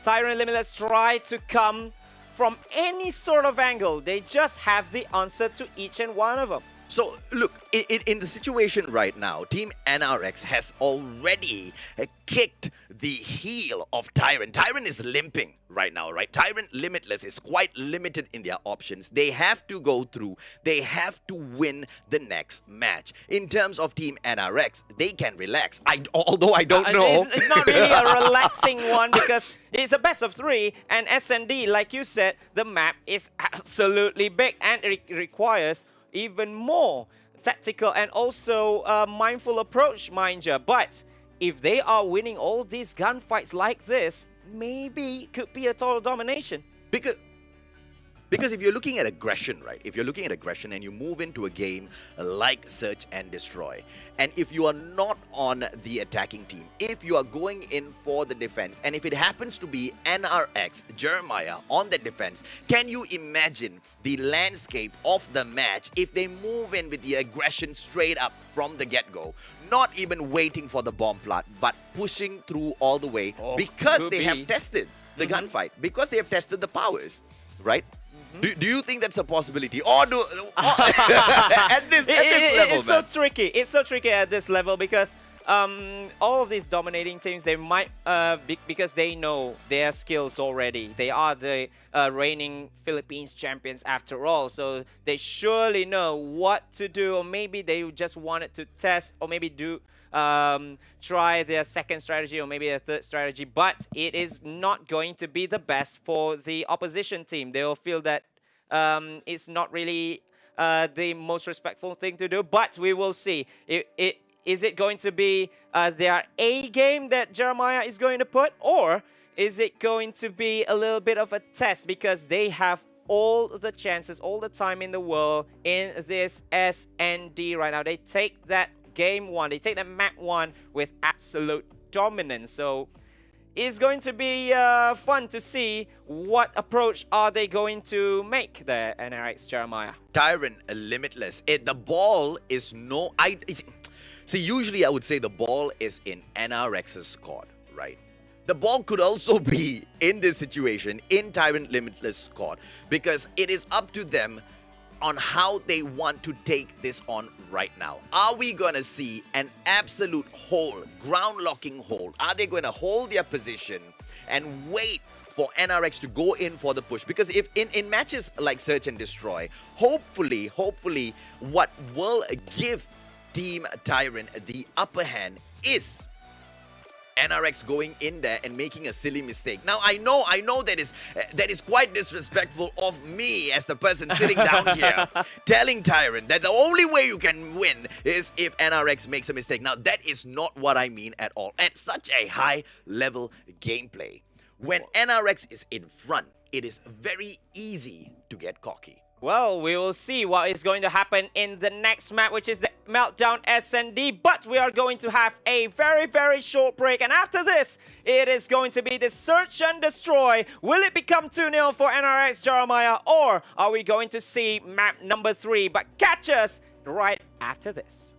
Tyrant Limitless try to come from any sort of angle, they just have the answer to each and one of them. So, look, in the situation right now, Team NRX has already kicked the heel of Tyrant. Tyrant is limping right now, right? Tyrant Limitless is quite limited in their options. They have to go through. They have to win the next match. In terms of Team NRX, they can relax. Although I don't know. It's not really a relaxing one, because it's a best of 3, and SND, like you said, the map is absolutely big, and it requires even more tactical and also mindful approach, mind you. But if they are winning all these gunfights like this, maybe it could be a total domination. Because if you're looking at aggression, right? If you're looking at aggression and you move into a game like Search and Destroy, and if you are not on the attacking team, if you are going in for the defense, and if it happens to be NRX Jeremiah on the defense, can you imagine the landscape of the match if they move in with the aggression straight up from the get-go? Not even waiting for the bomb plot, but pushing through all the way, because they have tested the gunfight, because they have tested the powers, right? Do you think that's a possibility? Or at this level, it's so tricky. It's so tricky at this level, because all of these dominating teams, they might, because they know their skills already. They are the reigning Philippines champions after all. So they surely know what to do, or maybe they just wanted to test, or maybe do try their second strategy, or maybe a third strategy. But it is not going to be the best for the opposition team. They'll feel that it's not really the most respectful thing to do. But we will see. Is it going to be their A game that Jeremiah is going to put, or is it going to be a little bit of a test, because they have all the chances, all the time in the world in this SND right now. They take that game one, they take that map one with absolute dominance. So it's going to be fun to see what approach are they going to make there, NRX Jeremiah. Tyrant, limitless. The ball is no... See, usually I would say the ball is in NRX's court, right? The ball could also be, in this situation, in Tyrant Limitless court, because it is up to them on how they want to take this on right now. Are we going to see an absolute hold, ground-locking hold? Are they going to hold their position and wait for NRX to go in for the push? Because if in matches like Search and Destroy, hopefully, what will give Team Tyrant the upper hand is NRX going in there and making a silly mistake. Now, I know that is quite disrespectful of me as the person sitting down here telling Tyrant that the only way you can win is if NRX makes a mistake. Now, that is not what I mean at all. At such a high level gameplay, when NRX is in front, it is very easy to get cocky. Well, we will see what is going to happen in the next map, which is the Meltdown SND. But we are going to have a very, very short break. And after this, it is going to be the Search and Destroy. Will it become 2-0 for NRX Jeremiah? Or are we going to see map number 3? But catch us right after this.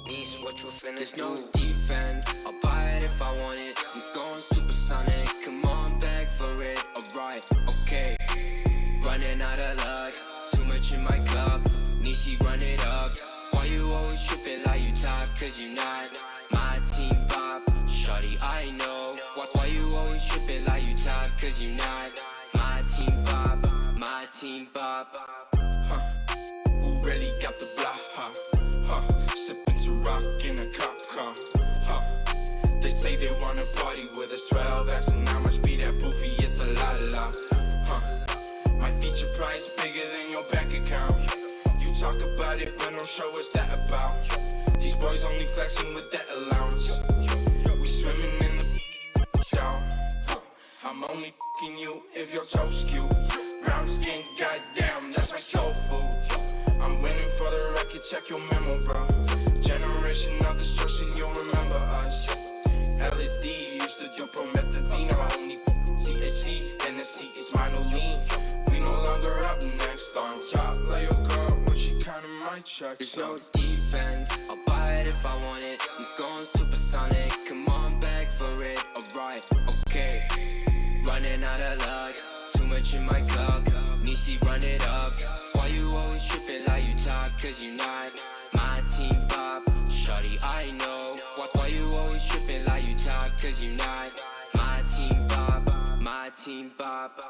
Niece, what you finna do? No defense, I'll buy it if I want it. I'm going supersonic, come on, beg for it. Alright, okay, running out of luck. Too much in my cup, Nishi run it up. Why you always tripping like you top? Cause you not my team pop. Shawty, I know. Why you always tripping like you top? Cause you not my team pop. My team pop. Who really got the block, Sipping to rock in a cop car, They say they wanna party with us, 12 asking how much be that poofy, it's a la, My feature price bigger than your bank account. You talk about it, but don't show us that about. These boys only flexing with that allowance. We swimming in the shower. I'm only f***ing you if your toes cute. Brown skin, goddamn, that's my soul food. I'm winning for the record, check your memo, bro. Generation of destruction, you'll remember us. LSD used to do promethazine. I only THC, NSC is lean. We no longer up next on top. Like your girl when she counting my checks. There's no defense, I'll buy it bite if I want it. I'm going supersonic, come on back for it. Alright, okay. Running out of luck, too much in my cup. Nishi, run it up. Why you always tripping like you top? Cause you not my team pop. Shorty, I know. Why you always tripping like you top? Cause you not my team pop. My team pop.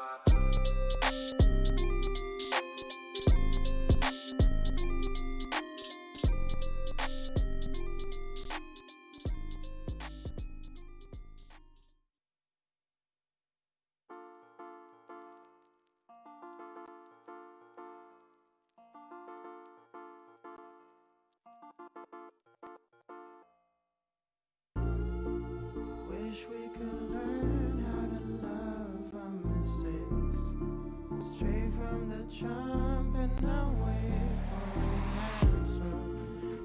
Wish we could learn how to love our mistakes. Straight from the jump and now wait for an answer.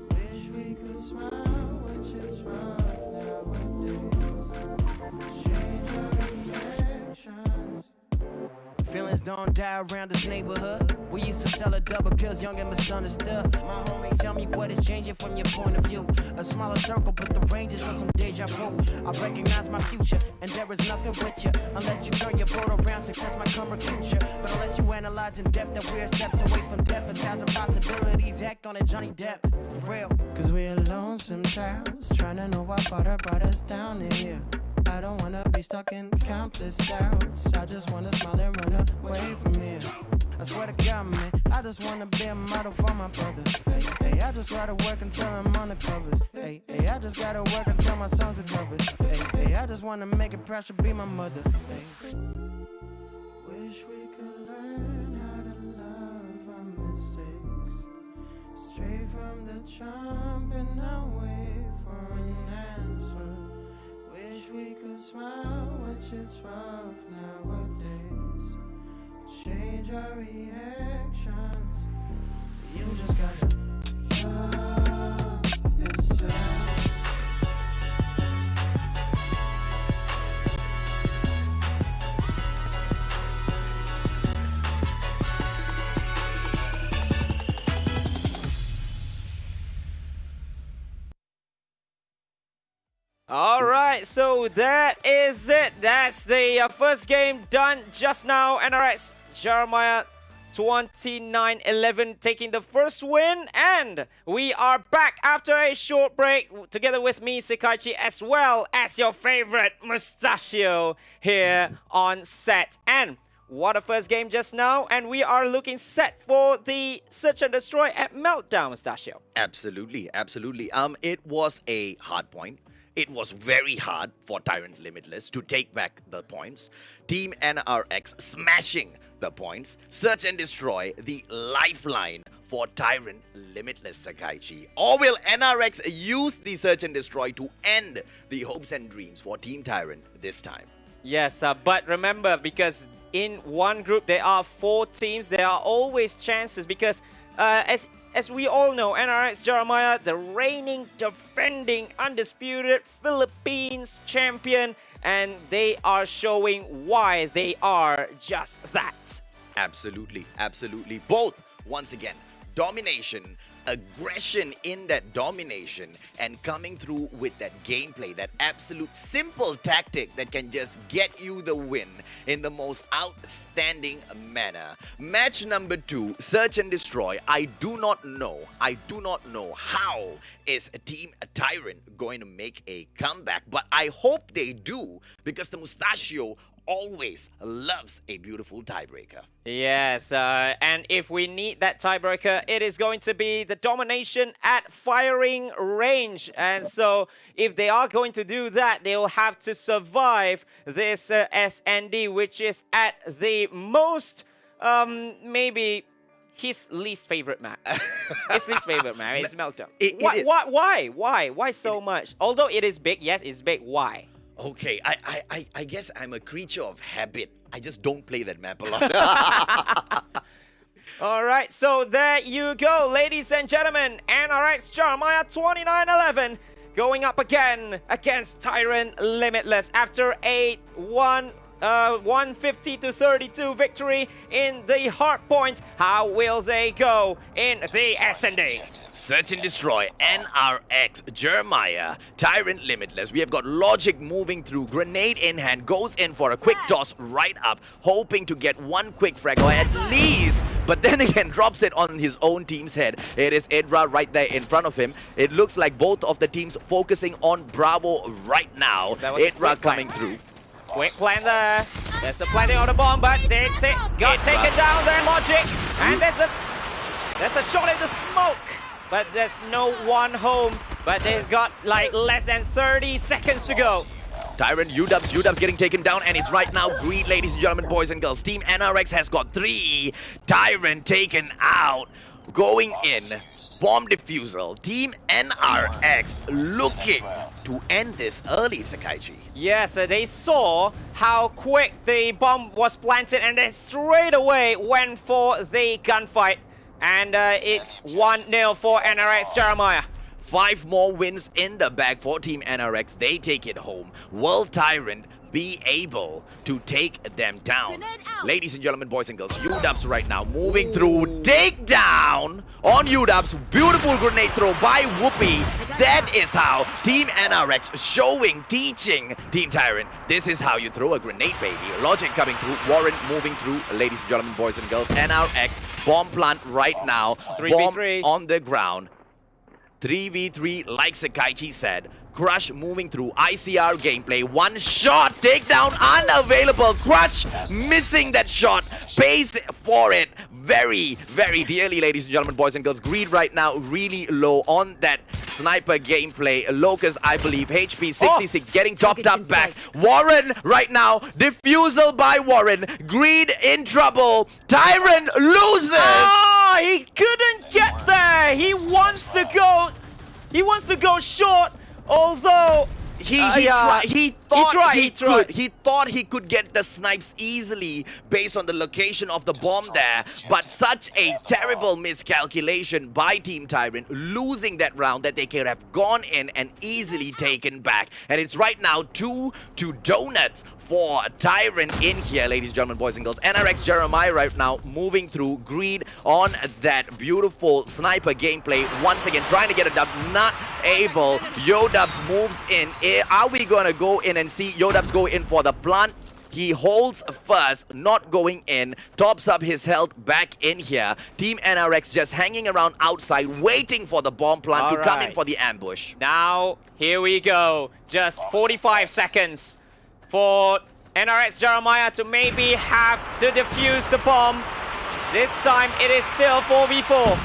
Wish we could smile, which is rough nowadays. Change our reactions. Feelings don't die around this neighborhood. We used to sell a double pills, young and misunderstood. My homie tell me what is changing from your point of view. A smaller circle, but the range is on some deja vu. I recognize my future, and there is nothing with you. Unless you turn your boat around, success might come recruit you. But unless you analyze in depth that we're steps away from death, 1,000 possibilities, act on it, Johnny Depp. For real. Cause we're alone sometimes, trying to know what brought us down here. I don't wanna be stuck in countless doubts. I just wanna smile and run away from here. I swear to God, man, I just wanna be a model for my brother. Hey, hey, I just gotta work until I'm on the covers. Hey, hey, I just gotta work until my songs are covered. Hey, hey, I just wanna make it proud to be my mother. Hey. Wish we could learn how to love our mistakes. Straight from the jump and now wait for an answer. Wish we could smile, which is rough nowadays. Change our reactions. You just gotta love yourself. All right, so that is it. That's the first game done just now. NRX Jeremiah 29-11 taking the first win, and we are back after a short break together with me, Sekaichi, as well as your favorite Mustachio here on set. And what a first game just now, and we are looking set for the Search and Destroy at Meltdown, Mustachio. Absolutely, absolutely. It was a hard point. It was very hard for Tyrant Limitless to take back the points. Team NRX smashing the points. Search and Destroy, the lifeline for Tyrant Limitless, Sakaichi. Or will NRX use the Search and Destroy to end the hopes and dreams for Team Tyrant this time? Yes, but remember, because in one group there are 4 teams, there are always chances because as we all know, NRX Jeremiah, the reigning, defending, undisputed Philippines champion, and they are showing why they are just that. Absolutely, absolutely. Both, once again, domination, aggression in that domination, and coming through with that gameplay, that absolute simple tactic that can just get you the win in the most outstanding manner. Match number 2, Search and Destroy. I do not know how is Team Tyrant going to make a comeback, but I hope they do, because the Mustachio always loves a beautiful tiebreaker. Yes, and if we need that tiebreaker, it is going to be the domination at firing range. And so if they are going to do that, they will have to survive this SND, which is at the most, maybe his least favorite map. His least favorite map is Meltdown. Why so much? Although it is big, yes, it's big. Why? Okay, I guess I'm a creature of habit. I just don't play that map a lot. All right, so there you go, ladies and gentlemen. NRX Jeremiah 29-11 going up again against Tyrant Limitless after a 150-32 victory in the hard point. How will they go in the S&D? Search and Destroy, NRX, Jeremiah, Tyrant Limitless. We have got Logic moving through, grenade in hand, goes in for a quick toss right up, hoping to get one quick frag or at least, but then again drops it on his own team's head. It is Edra right there in front of him. It looks like both of the teams focusing on Bravo right now. Edra coming through. Quick plan there. There's a planting on the bomb, but got taken down there, Logic. And there's a shot in the smoke. But there's no one home. But they've got like less than 30 seconds to go. Tyrant, UW's getting taken down, and it's right now Greed, ladies and gentlemen, boys and girls. Team NRX has got 3. Tyrant taken out. Going in. Bomb defusal. Team NRX looking to end this early, Sakaichi. Yes, they saw how quick the bomb was planted and they straight away went for the gunfight. And it's 1-0 for NRX Jeremiah. 5 more wins in the bag for Team NRX. They take it home. Will Tyrant be able to take them down? Ladies and gentlemen, boys and girls, UW's right now moving through. Takedown on UW's. Beautiful grenade throw by Whoopi. That is how Team NRX showing, teaching Team Tyrant. This is how you throw a grenade, baby. Logic coming through. Warren moving through. Ladies and gentlemen, boys and girls, NRX bomb plant right now. 3v3 bomb on the ground. 3v3 like Sakaichi said. Crush moving through. ICR gameplay. One shot. Takedown unavailable. Crush missing that shot. Pays for it very, very dearly, ladies and gentlemen, boys and girls. Greed right now really low on that sniper gameplay. Locus, I believe. HP 66 getting topped up back. Warren right now. Defusal by Warren. Greed in trouble. Tyrant loses. Ah, he couldn't get there. He wants to go short. Although he thought he could get the snipes easily based on the location of the bomb there, but such a terrible miscalculation by Team Tyrant, losing that round that they could have gone in and easily taken back. And it's right now 2 to donuts for Tyrant in here, ladies and gentlemen, boys and girls. NRX Jeremiah right now moving through. Greed on that beautiful sniper gameplay. Once again, trying to get a dub, not able. Yodubs moves in. Are we going to go in and see Yodubs go in for the plant? He holds first, not going in. Tops up his health back in here. Team NRX just hanging around outside, waiting for the bomb plant to come in for the ambush. Now, here we go. Just 45 seconds for NRX Jeremiah to maybe have to defuse the bomb. This time it is still 4v4.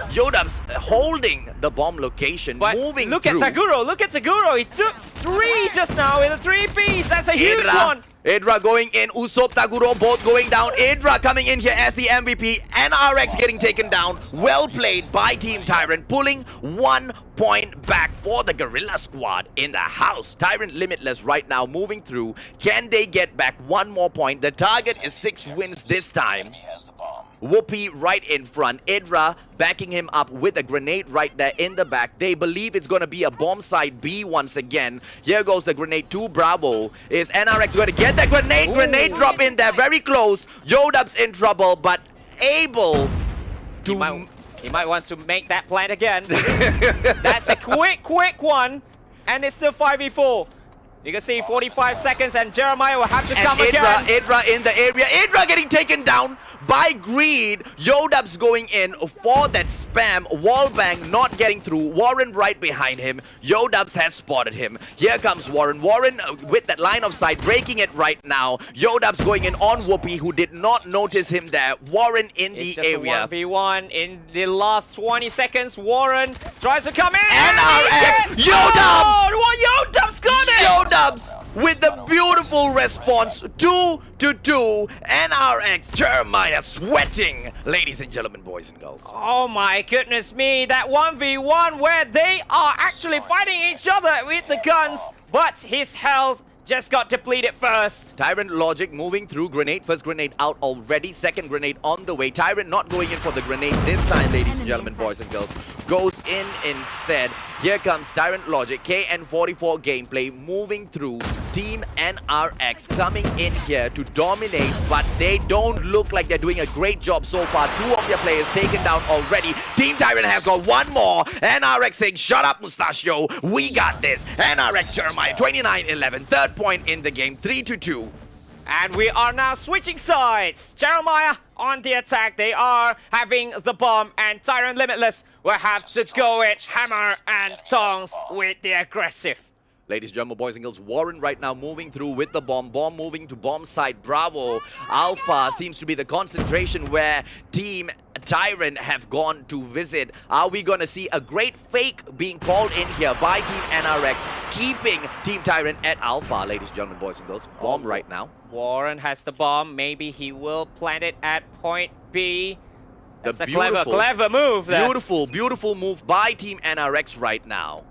Yodub's holding the bomb location, but moving look through. At Taguro, he took 3 just now in a 3-piece. That's a huge one. Edra going in, Usopp, Taguro both going down. Edra coming in here as the MVP. NRX getting taken down. Well played by Team Tyrant, pulling 1 point back for the Gorilla Squad in the house. Tyrant Limitless right now moving through. Can they get back 1 more point? The target is 6 wins this time. Whoopi right in front. Edra backing him up with a grenade right there in the back. They believe it's going to be a bomb side B once again. Here goes the grenade to Bravo. Is NRX going to get the grenade? Grenade drop in there. Very close. Yodub's in trouble, but able to... He might want to make that plant again. That's a quick one. And it's still 5v4. You can see 45 seconds and Jeremiah will have to come again. Edra in the area. Edra getting taken down by Greed. Yodub's going in for that spam. Wallbang not getting through. Warren right behind him. Yodub's has spotted him. Here comes Warren. Warren with that line of sight, breaking it right now. Yodub's going in on Whoopi, who did not notice him there. Warren in the area. 1v1 in the last 20 seconds. Warren tries to come in. NRX! Yodub's! Yodub's got it! Yodub's with the beautiful response. 2 to 2. NRX Jeremiah sweating, ladies and gentlemen, boys and girls. Oh my goodness me, that 1v1 where they are actually fighting each other with the guns, but his health just got depleted first. Tyrant Logic moving through. Grenade. First grenade out already. Second grenade on the way. Tyrant not going in for the grenade this time, ladies and gentlemen, boys and girls. Goes in instead. Here comes Tyrant Logic. KN44 gameplay moving through. Team NRX coming in here to dominate, but they don't look like they're doing a great job so far. 2 of their players taken down already. Team Tyrant has got 1 more. NRX saying, shut up, Mustachio. We got this. NRX Jeremiah, 29-11. 3rd point in the game, 3-2. And we are now switching sides. Jeremiah on the attack. They are having the bomb, and Tyrant Limitless will have to go it hammer and tongs with the aggressive. Ladies and gentlemen, boys and girls, Warren right now moving through with the bomb. Bomb moving to bomb side. Bravo. Alpha seems to be the concentration where Team Tyrant have gone to visit. Are we going to see a great fake being called in here by Team NRX, keeping Team Tyrant at Alpha, ladies and gentlemen, boys and girls? Bomb right now. Warren has the bomb. Maybe he will plant it at point B. That's a beautiful, clever move there. Beautiful move by Team NRX right now.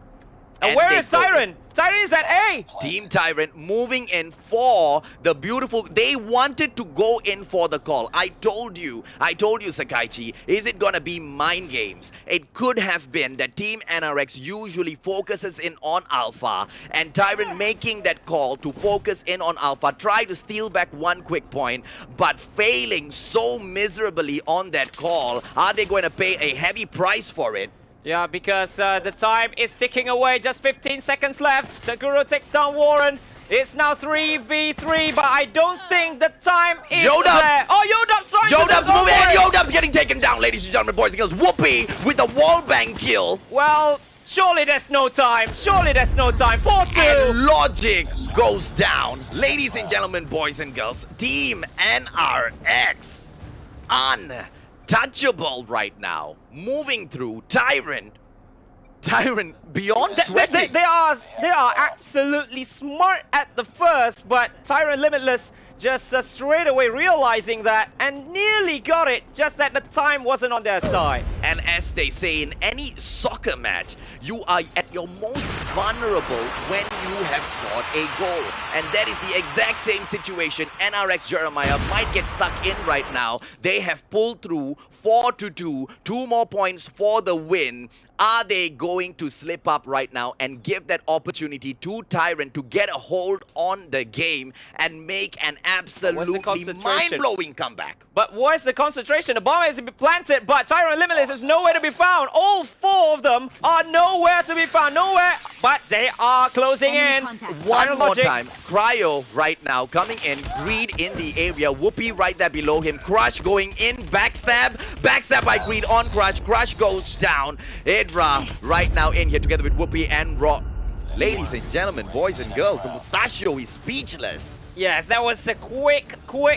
And where is Tyrant? Tyrant is at A! Team Tyrant moving in for the beautiful... They wanted to go in for the call. I told you, Sakaichi, is it gonna be mind games? It could have been that Team NRX usually focuses in on Alpha, and Tyrant making that call to focus in on Alpha, try to steal back 1 quick point, but failing so miserably on that call. Are they going to pay a heavy price for it? Yeah, because the time is ticking away. Just 15 seconds left. Taguro takes down Warren. It's now 3v3, but I don't think the time is there. Oh, Yodub's trying to Yodub's moving, and Yodub's getting taken down, ladies and gentlemen, boys and girls. Whoopi with the wallbang kill. Well, surely there's no time. 4-2. And Logic goes down. Ladies and gentlemen, boys and girls, Team NRX untouchable right now. Moving through Tyrant beyond sweating. They are absolutely smart at the first, but Tyrant Limitless just straight away realizing that and nearly got it, just that the time wasn't on their side. And as they say in any soccer match, you are at your most vulnerable when you have scored a goal. And that is the exact same situation NRX Jeremiah might get stuck in right now. They have pulled through 4-2, 2 more points for the win. Are they going to slip up right now and give that opportunity to Tyrant to get a hold on the game and make an absolutely mind-blowing comeback? But where's the concentration? The bomb has been planted, but Tyrant Limitless is nowhere to be found. All 4 of them are nowhere to be found. Nowhere, but they are closing in. One more time. Cryo right now coming in. Greed in the area. Whoopi right there below him. Crush going in. Backstab. Backstab by Greed on Crush. Crush goes down. Idra right now in here together with Whoopi and Raw. Ladies and gentlemen, boys and girls, the Mustachio is speechless. Yes, that was a quick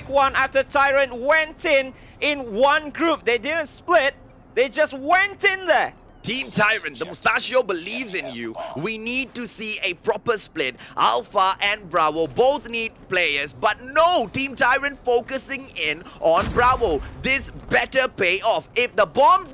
one after Tyrant went in one group. They didn't split. They just went in there. Team Tyrant, the Mustachio believes in you. We need to see a proper split. Alpha and Bravo both need players, but no, Team Tyrant focusing in on Bravo. This better pay off. If the bomb,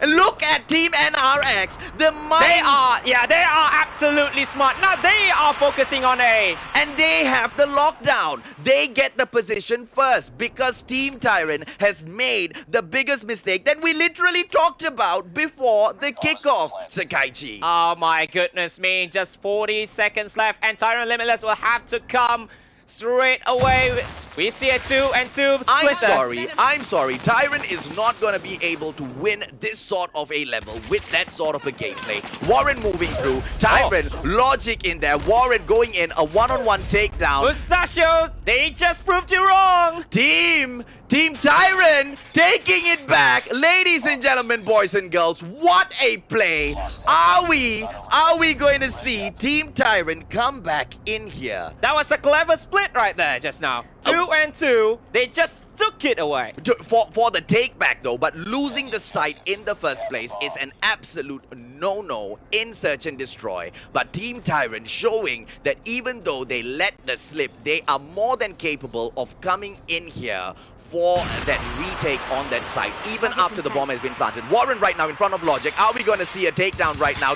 look at Team NRX. They are absolutely smart. Now they are focusing on A. And they have the lockdown. They get the position first because Team Tyrant has made the biggest mistake that we literally talked about before the kickoff, Sakaichi. Oh my goodness me. Just 40 seconds left and Tyrant Limitless will have to come straight away. We see a 2-2 split. I'm sorry. Tyrant is not going to be able to win this sort of a level with that sort of a gameplay. Warren moving through. Tyrant, Logic in there. Warren going in, a one-on-one takedown. Mustachio, they just proved you wrong. Team Tyrant taking it back. Ladies and gentlemen, boys and girls, what a play. Are we going to see Team Tyrant come back in here? That was a clever split right there just now. 2-2, they just took it away. For the take back though, but losing the site in the first place is an absolute no-no in Search and Destroy. But Team Tyrant showing that even though they let the slip, they are more than capable of coming in here for that retake on that site, even after the bomb has been planted. Warren right now in front of Logic. Are we going to see a takedown right now?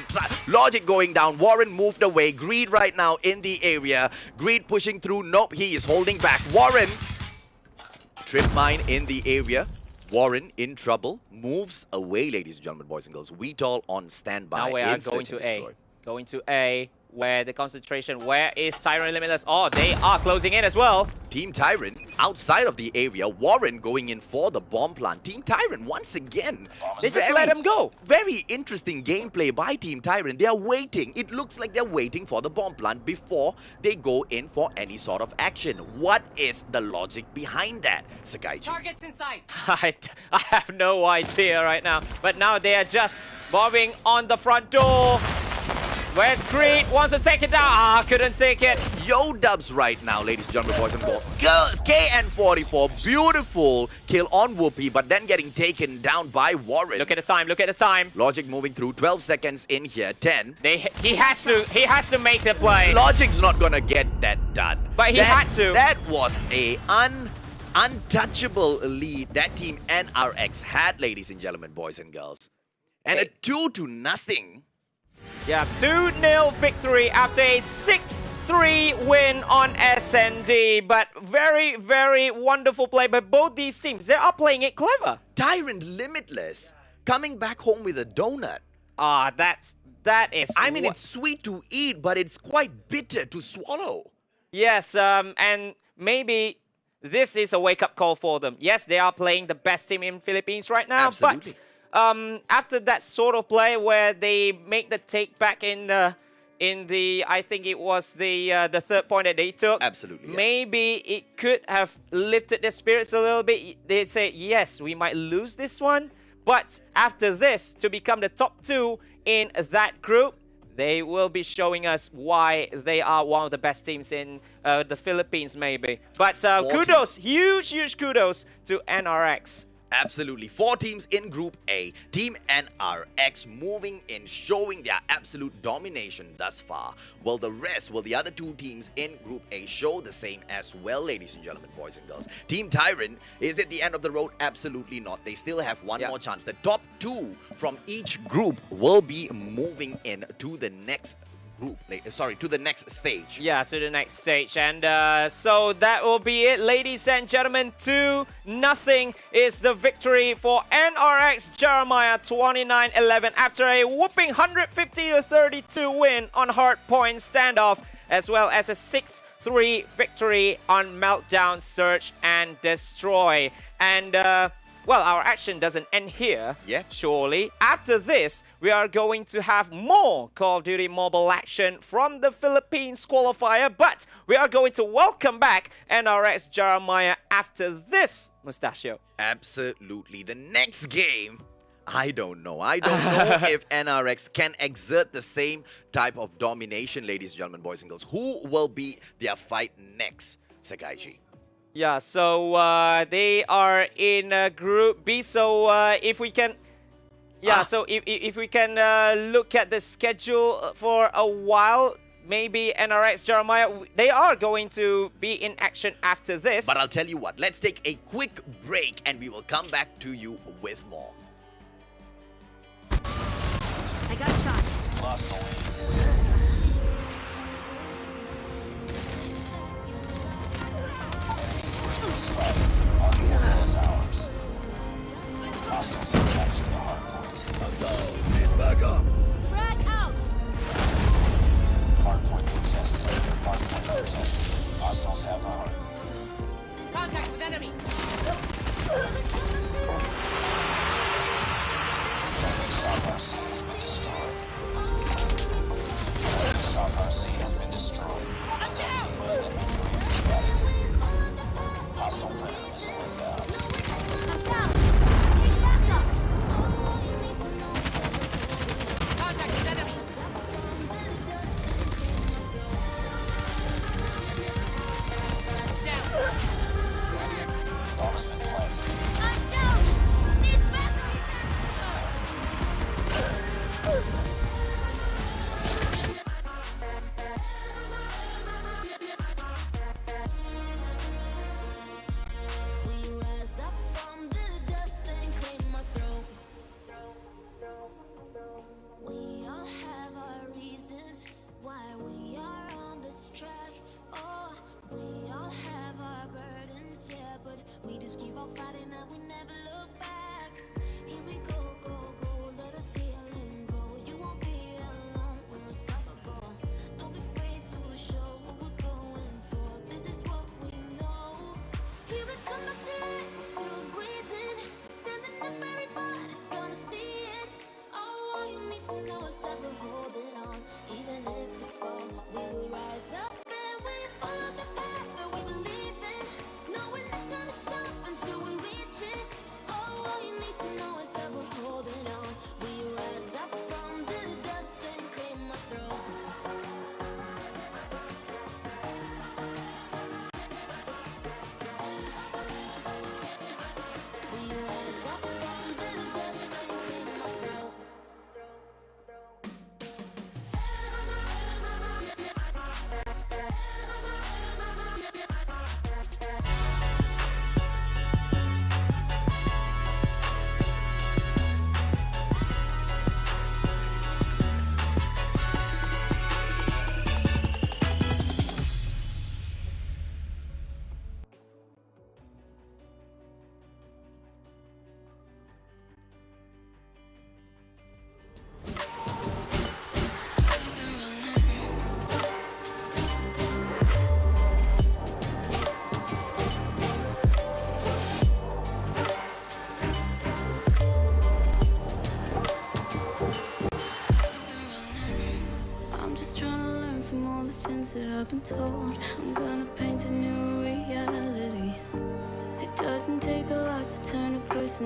Logic going down. Warren moved away. Greed right now in the area. Greed pushing through. Nope, he is holding back. Warren. Trip mine in the area. Warren in trouble. Moves away, ladies and gentlemen, boys and girls. Weetall on standby. Now we are going to A. Going to A. Where the concentration? Where is Tyrant Limitless? Oh, they are closing in as well. Team Tyrant outside of the area. Warren going in for the bomb plant. Team Tyrant once again. They just let him go. Very interesting gameplay by Team Tyrant. They are waiting. It looks like they're waiting for the bomb plant before they go in for any sort of action. What is the logic behind that, Sakaichi? Targets in sight. I have no idea right now. But now they are just bombing on the front door. Where Creed wants to take it down. Ah, couldn't take it. Yo dubs right now, ladies and gentlemen, boys and girls. KN44, beautiful kill on Whoopi, but then getting taken down by Warren. Look at the time, look at the time. Logic moving through, 12 seconds in here, 10. He has to make the play. Logic's not gonna get that done. But he had to. That was a untouchable lead that Team NRX had, ladies and gentlemen, boys and girls. And a 2-0. Yeah, 2-0 victory after a 6-3 win on SND. But very, very wonderful play by both these teams. They are playing it clever. Tyrant Limitless coming back home with a donut. Ah, that is. I mean, it's sweet to eat, but it's quite bitter to swallow. Yes, and maybe this is a wake-up call for them. Yes, they are playing the best team in Philippines right now. Absolutely. But after that sort of play where they make the take back in the I think it was the third point that they took. Absolutely. Yeah. Maybe it could have lifted their spirits a little bit. They say, yes, we might lose this one, but after this, to become the top 2 in that group, they will be showing us why they are one of the best teams in the Philippines, maybe. But kudos, huge kudos to NRX. Absolutely. 4 teams in Group A. Team NRX moving in, showing their absolute domination thus far. Will the other 2 teams in Group A show the same as well, ladies and gentlemen, boys and girls? Team Tyrant is at the end of the road? Absolutely not. They still have one more chance. The top 2 from each group will be moving in to the next to the next stage. Yeah, to the next stage. And so that will be it, ladies and gentlemen. 2-0 is the victory for NRX Jeremiah 29-11 after a whooping 150-32 win on Hardpoint Standoff, as well as a 6-3 victory on Meltdown, Search and Destroy. And well, our action doesn't end here, surely. After this, we are going to have more Call of Duty Mobile action from the Philippines Qualifier, but we are going to welcome back NRX Jeremiah after this, Mustachio. Absolutely. The next game, I don't know. I don't know if NRX can exert the same type of domination, ladies and gentlemen, boys and girls. Who will be their fight next, Sakaichi? Yeah, so they are in Group B. So if we can, so if we can look at the schedule for a while, maybe NRX Jeremiah, they are going to be in action after this. But I'll tell you what, let's take a quick break and we will come back to you with more. I got shot. Lost only. As ours. Hostiles have captured the hard point. Back up. Frag out. Hard point contested. Hard point contested. Hostiles have the hard. Contact with enemy. South RC has been destroyed. South RC has been destroyed. Hostile predator missile inbound. I'm down. Contact with enemy. Down. Bomb has been planted. I'm down. Need backup. We rise up from the dust and claim our throne. We all have our reasons why we are on this track. Oh, we all have our burdens, yeah, but we just keep on fighting and we never look back. Here we go, go, go, let us heal and grow. You won't be alone, we're unstoppable. Don't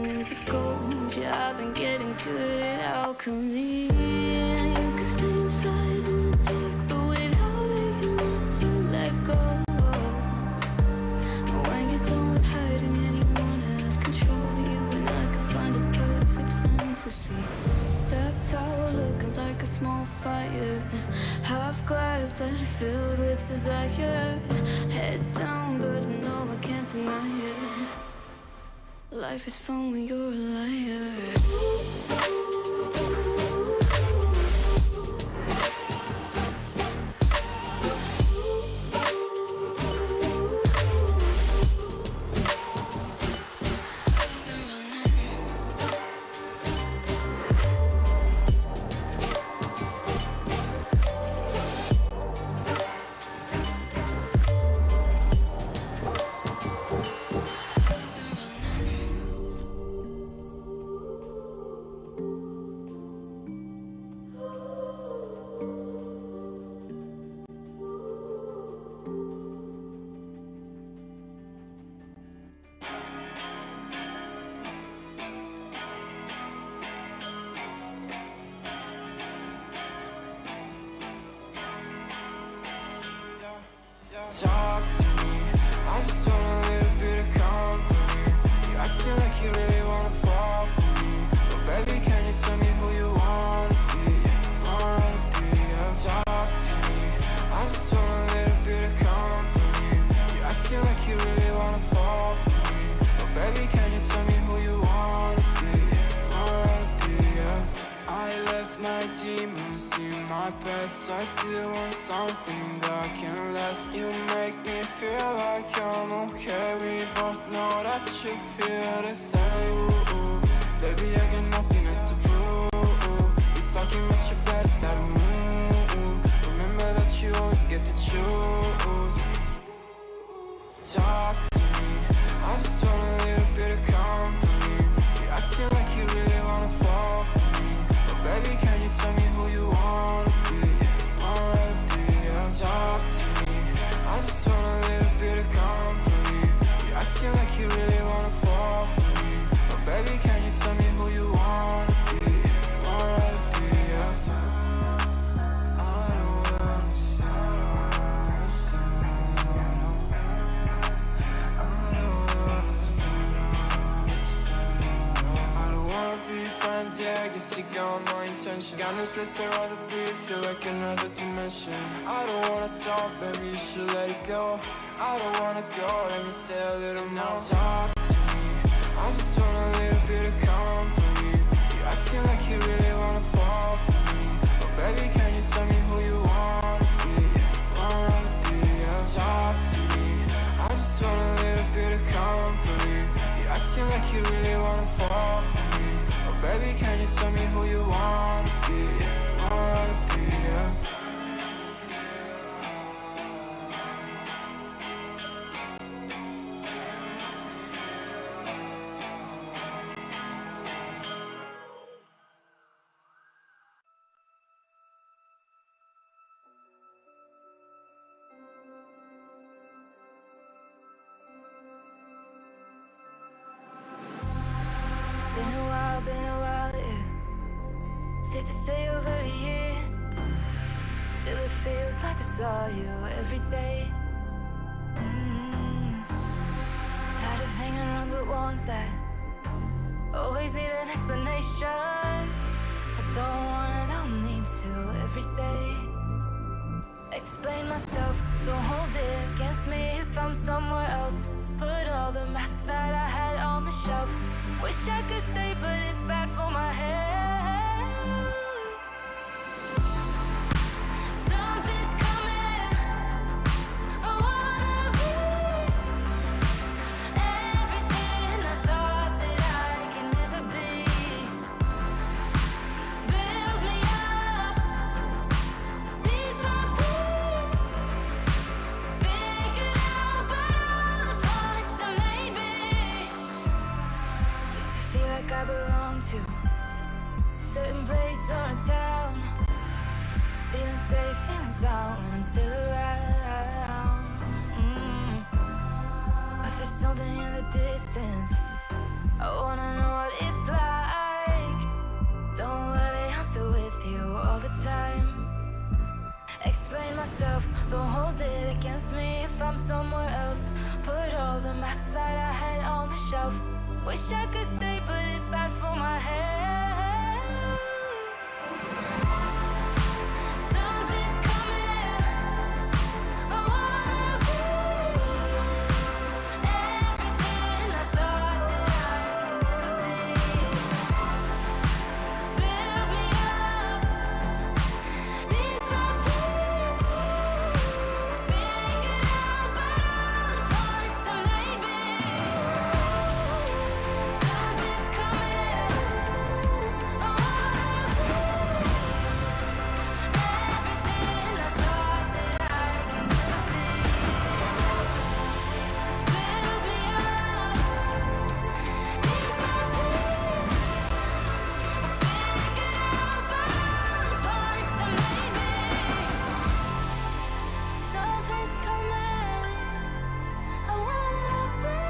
into gold. Yeah, I've been getting good at alchemy. And you can stay inside in the dark, but without it, you never let go. And when you're done with hiding and you wanna have control, you and I can find a perfect fantasy. Stepped out looking like a small fire, half glass that filled with desire. Head down, but no, I can't deny it. Life is fun when you're a liar. Talk to me, I just want a little bit of company. You acting like you really wanna fall for me, but baby, can you tell me who you wanna be? Talk to me, I just want a little bit of company. You acting like you really wanna fall for me, but baby, can you tell me who you wanna be? I left my demons in my past. I still want something that can last. You make me feel like I'm okay. We both know that you feel the same. Ooh, baby, I got nothing else to prove. You talking about your best out of move. Remember that you always get to choose. Talk to me, I just want a little bit of company. You acting like you really wanna fall for me, but baby, can you tell me who you wanna be? Talk to me, I just want a little bit of company. You acting like you really wanna fall for me, but baby, can you tell me who you wanna be? Yeah, I guess you got my intention. Got no place I'd rather be, feel like another dimension. I don't wanna talk, baby, you should let it go. I don't wanna go, let me stay a little more. Talk to me, I just want a little bit of company. You acting like you really wanna fall for me, but baby, can you tell me who you wanna be? Talk to me, I just want a little bit of company. You acting like you really wanna fall for me, but baby, can you tell me who you wanna be? Been a while, yeah. Safe to say over a year. Still it feels like I saw you every day. Tired of hanging around the ones that always need an explanation. I don't need to every day. Explain myself, don't hold it against me if I'm somewhere else. Put all the masks that I had on the shelf. Wish I could stay, but it's bad for my head. Something's coming. I wanna be everything I thought that I could never be. Build me up, piece by piece. Figured out by all the parts that made me. Used to feel like I belong to a certain place or a town. Feeling safe, feeling sound when I'm still around. But there's something in the distance I wanna know what it's like. Don't worry, I'm still with you all the time. Explain myself, don't hold it against me if I'm somewhere else. Put all the masks that I had on the shelf. Wish I could stay, but it's bad for my head. Something's coming. I wanna be everything I thought that I could be. Build me up, piece by piece. Figure out by all the parts that made me. Something's coming. I wanna be everything I thought that I could be. Build me up, piece by piece. Figure out by all the parts that made me. Something's coming. I wanna be.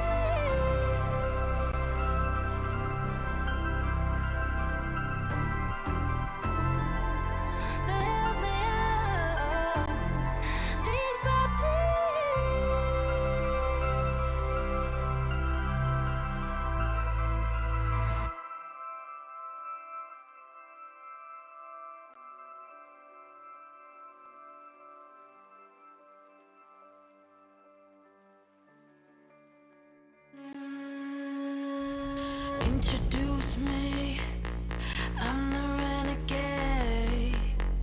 Build me up, piece by piece. Introduce me, I'm the renegade.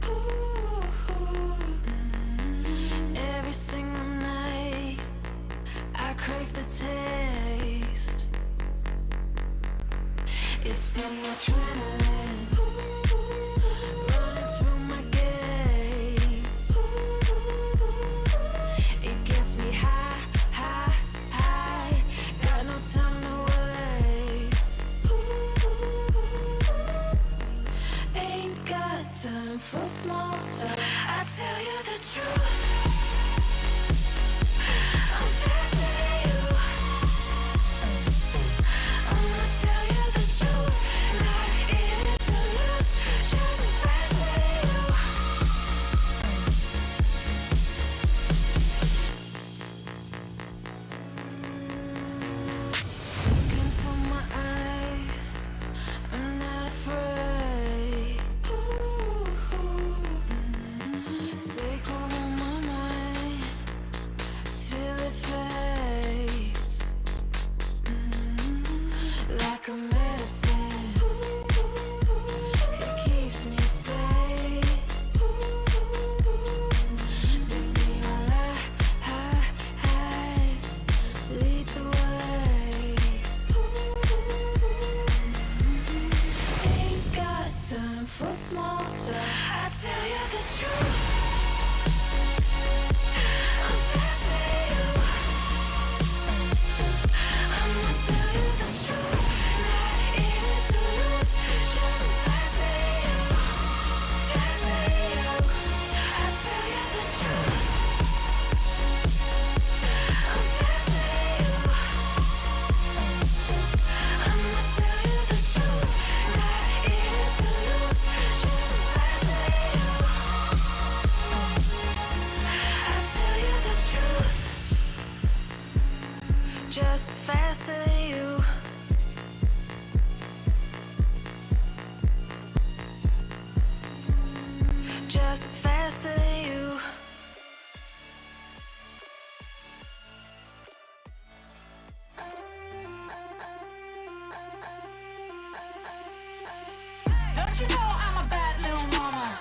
Ooh, every single night, I crave the taste. It's the adrenaline running through my gait. It gets me high, high, high. Got no time to waste. Ain't got time for small talk. I tell you the truth. I'm faster than you. I'ma tell you the truth. Not in it to lose. Just faster than you. Look into my eyes. I'm not afraid. Take over my mind till it fades. Like a medicine, it keeps me safe. This neon lights lead the way. Ain't got time for small talk. I tell you the truth. I'm faster than you. I'ma tell you the truth. Not in it to lose. Just faster than you. Faster than you. I tell you the truth. I'm faster than you. I'ma tell you the truth. Not in it to lose. Just faster than you. I tell you the truth. Just faster than you. Just faster than you. Don't you know I'm a bad little mama?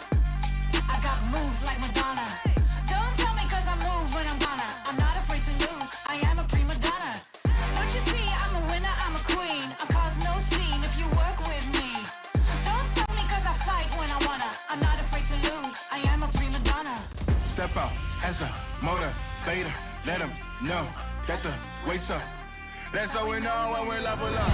I got moves like Madonna. Don't tell me 'cause I move when I'm gonna. I'm not afraid to lose. I am a prima donna. Don't you see I'm a winner, I'm a queen. I cause no scene if you work with me. Don't stop me 'cause I fight when I wanna. I'm not afraid to lose. I am a prima donna. Step out as a motivator. Let them know that the weight's up. That's how we know when we level up.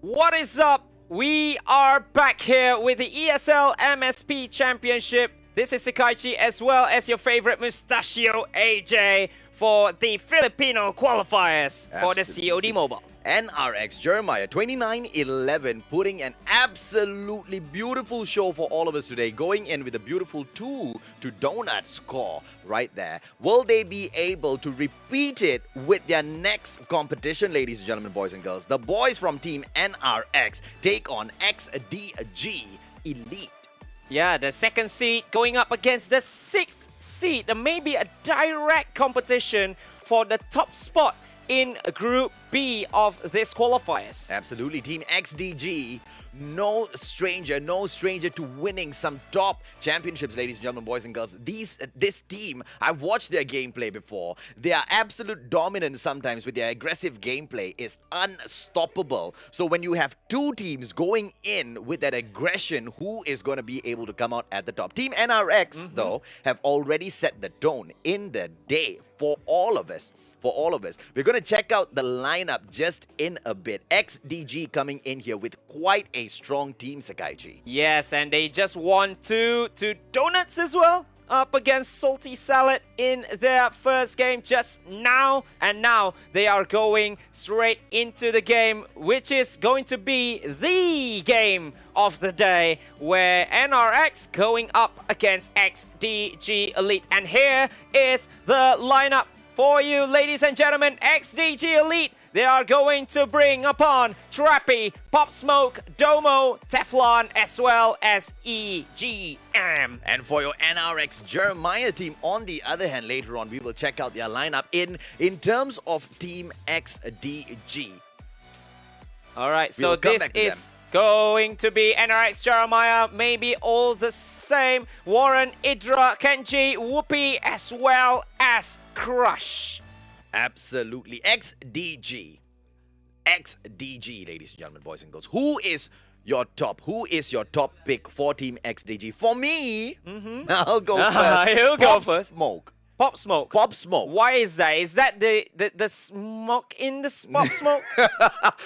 What is up? We are back here with the ESL MSP Championship. This is Sakaichi as well as your favorite Mustachio AJ for the Filipino qualifiers for the COD Mobile. NRX Jeremiah 29-11 putting an absolutely beautiful show for all of us today, going in with a beautiful 2-to-donut score right there. Will they be able to repeat it with their next competition, ladies and gentlemen, boys and girls? The boys from Team NRX take on XDG Elite. Yeah, the second seed going up against the sixth seed. Maybe a direct competition for the top spot in Group B of this qualifiers. Absolutely. Team XDG, no stranger to winning some top championships, ladies and gentlemen, boys and girls. This team, I've watched their gameplay before. Their absolute dominance sometimes with their aggressive gameplay is unstoppable. So when you have two teams going in with that aggression, who is going to be able to come out at the top? Team NRX, though, have already set the tone in the day for all of us. We're going to check out the lineup just in a bit. XDG coming in here with quite a strong team, Sakaichi. Yes, and they just won two donuts as well up against Salty Salad in their first game just now. And now they are going straight into the game, which is going to be the game of the day, where NRX going up against XDG Elite. And here is the lineup for you, ladies and gentlemen. XDG Elite, they are going to bring upon Trappy, Pop Smoke, Domo, Teflon, as well as EGM. And for your NRX Jeremiah team, on the other hand, later on, we will check out their lineup in terms of Team XDG. All right, so this is going to be NRX Jeremiah, maybe all the same. Warren, Idra, Kenji, Whoopi, as well as Crush. Absolutely. XDG, ladies and gentlemen, boys and girls. Who is your top pick for Team XDG? For me, I'll go first. He'll go first. Smoke. Pop Smoke. Pop Smoke. Why is that? Is that the smoke in the Pop Smoke?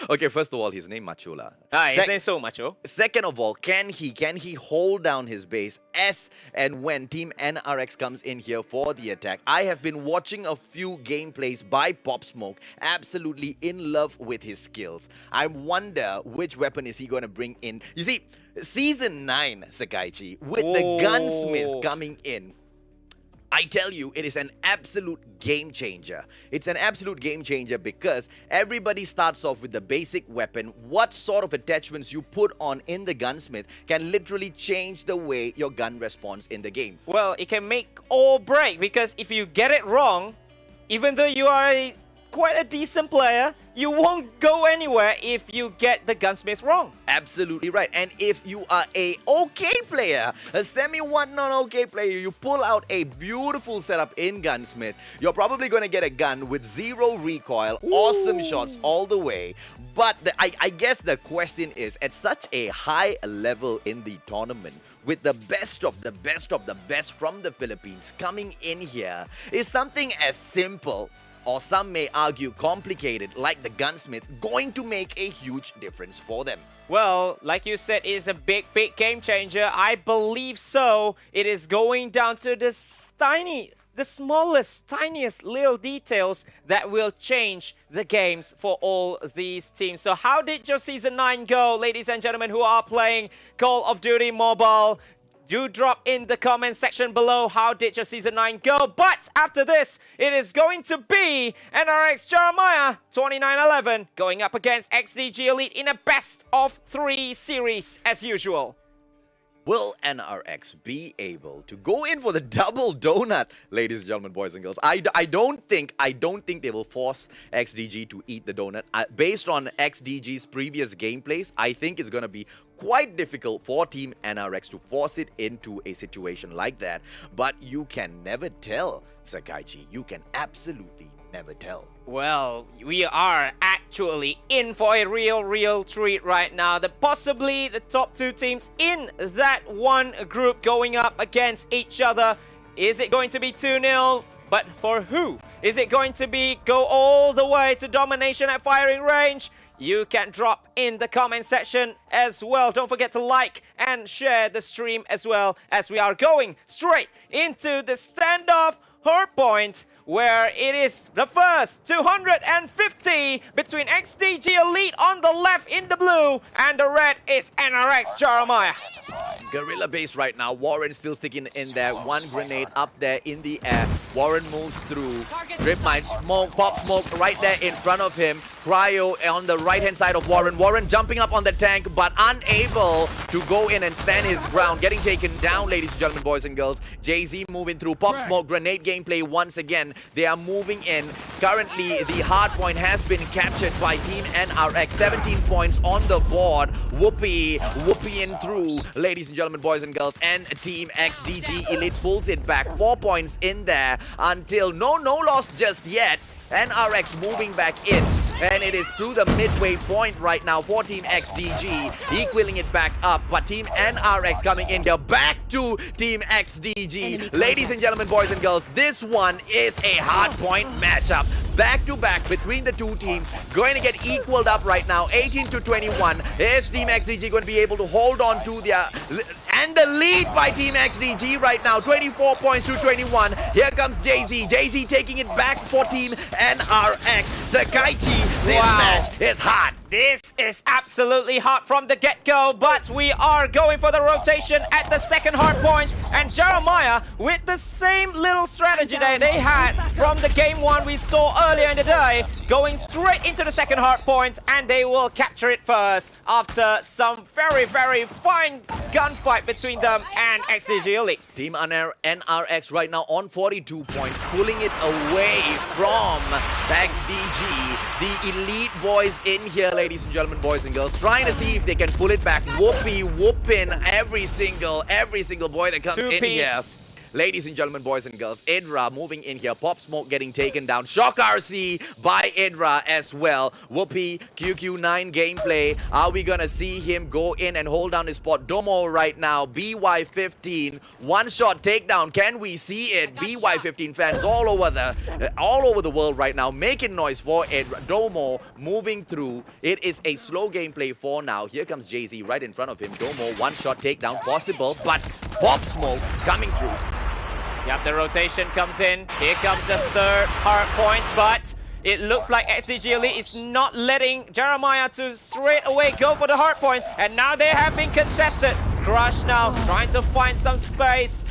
Okay, first of all, his name Machula. His name so macho. Second of all, can he hold down his base as and when Team NRX comes in here for the attack? I have been watching a few gameplays by Pop Smoke, absolutely in love with his skills. I wonder which weapon is he going to bring in. You see, Season 9, Sakaichi, with the Gunsmith coming in, I tell you, it is an absolute game changer. It's an absolute game changer because everybody starts off with the basic weapon. What sort of attachments you put on in the gunsmith can literally change the way your gun responds in the game. Well, it can make or break, because if you get it wrong, even though you are quite a decent player, you won't go anywhere if you get the gunsmith wrong. Absolutely right. And if you are a okay player, a semi-1 non-okay player, you pull out a beautiful setup in gunsmith, you're probably going to get a gun with 0 recoil, awesome shots all the way. But I guess the question is, at such a high level in the tournament, with the best of the best from the Philippines coming in here, is something as simple, or some may argue complicated, like the gunsmith, going to make a huge difference for them? Well, like you said, it is a big game changer. I believe so. It is going down to the smallest, tiniest little details that will change the games for all these teams. So how did your Season 9 go, ladies and gentlemen who are playing Call of Duty Mobile? Do drop in the comment section below how did your Season 9 go. But after this, it is going to be NRX Jeremiah 29-11 going up against XDG Elite in a best of 3 series as usual. Will NRX be able to go in for the double donut, ladies and gentlemen, boys and girls? I don't think they will force XDG to eat the donut. Based on XDG's previous gameplays, I think it's going to be quite difficult for Team NRX to force it into a situation like that. But you can never tell, Sakaichi. You can absolutely never tell. Well, we are actually in for a real treat right now. Possibly the top 2 teams in that one group going up against each other. Is it going to be 2-0? But for who? Is it going to be go all the way to domination at firing range? you can drop in the comment section as well. Don't forget to like and share the stream as well, as we are going straight into the standoff hardpoint, where it is the first 250 between XDG Elite on the left in the blue, and the red is NRX Jeremiah. Guerrilla base right now. Warren still sticking in there. One grenade up there in the air. Warren moves through. Drip mine, smoke, pop smoke right there in front of him. Cryo on the right hand side of Warren. Warren jumping up on the tank, but unable to go in and stand his ground. Getting taken down, ladies and gentlemen, boys and girls. Jay-Z moving through. Pop smoke, grenade gameplay once again. They are moving in. Currently, the hard point has been captured by Team NRX. 17 points on the board. Whoopi in through, ladies and gentlemen, boys and girls. And Team XDG Elite pulls it back. 4 points in there until no loss just yet. NRX moving back in, and it is through the midway point right now for Team XDG, equaling it back up, but Team NRX coming in here, back to Team XDG. Ladies and gentlemen, boys and girls, this one is a hard point matchup, back to back between the two teams, going to get equaled up right now, 18 to 21. Is Team XDG going to be able to hold on to their, and the lead by Team XDG right now, 24 points to 21. Here comes Jay-Z. Jay-Z taking it back for Team NRX. Sakaichi, this match is hot. This is absolutely hot from the get-go, but we are going for the rotation at the second hard point, and Jeremiah with the same little strategy that they had from the game one we saw earlier in the day, going straight into the second hard point, and they will capture it first after some very fine gunfight between them and XDG Elite. Team NRX right now on 42 points, pulling it away from XDG. The Elite boys in here, ladies and gentlemen, boys and girls, trying to see if they can pull it back. Whooping every single boy that comes in here. Ladies and gentlemen, boys and girls, Idra moving in here. Pop Smoke getting taken down. Shock RC by Idra as well. Whoopi, QQ9 gameplay. Are we gonna see him go in and hold down his spot? Domo right now. BY15. One shot takedown. Can we see it? BY15 fans all over the world right now making noise for Idra. Domo moving through. It is a slow gameplay for now. Here comes Jay-Z right in front of him. Domo, one shot takedown possible, but Pop Smoke coming through. Yep, the rotation comes in. Here comes the third hard point, but it looks like XDG Elite is not letting Jeremiah to straight away go for the hard point, and now they have been contested. Crush now trying to find some space,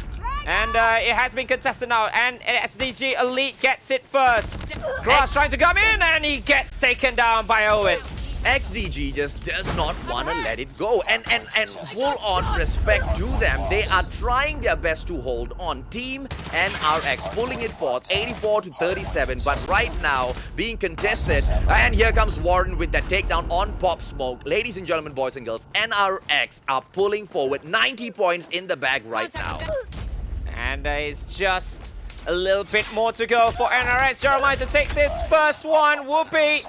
and it has been contested now, and XDG Elite gets it first. Crush trying to come in, and he gets taken down by Owen. XDG just does not want to let it go, and full on respect to them. They are trying their best to hold on. Team NRX pulling it forth, 84 to 37, but right now being contested, and here comes Warren with that takedown on Pop Smoke. Ladies and gentlemen, boys and girls, NRX are pulling forward, 90 points in the bag right now. And it's just a little bit more to go for NRX Jeremiah to take this first one. Whoopi.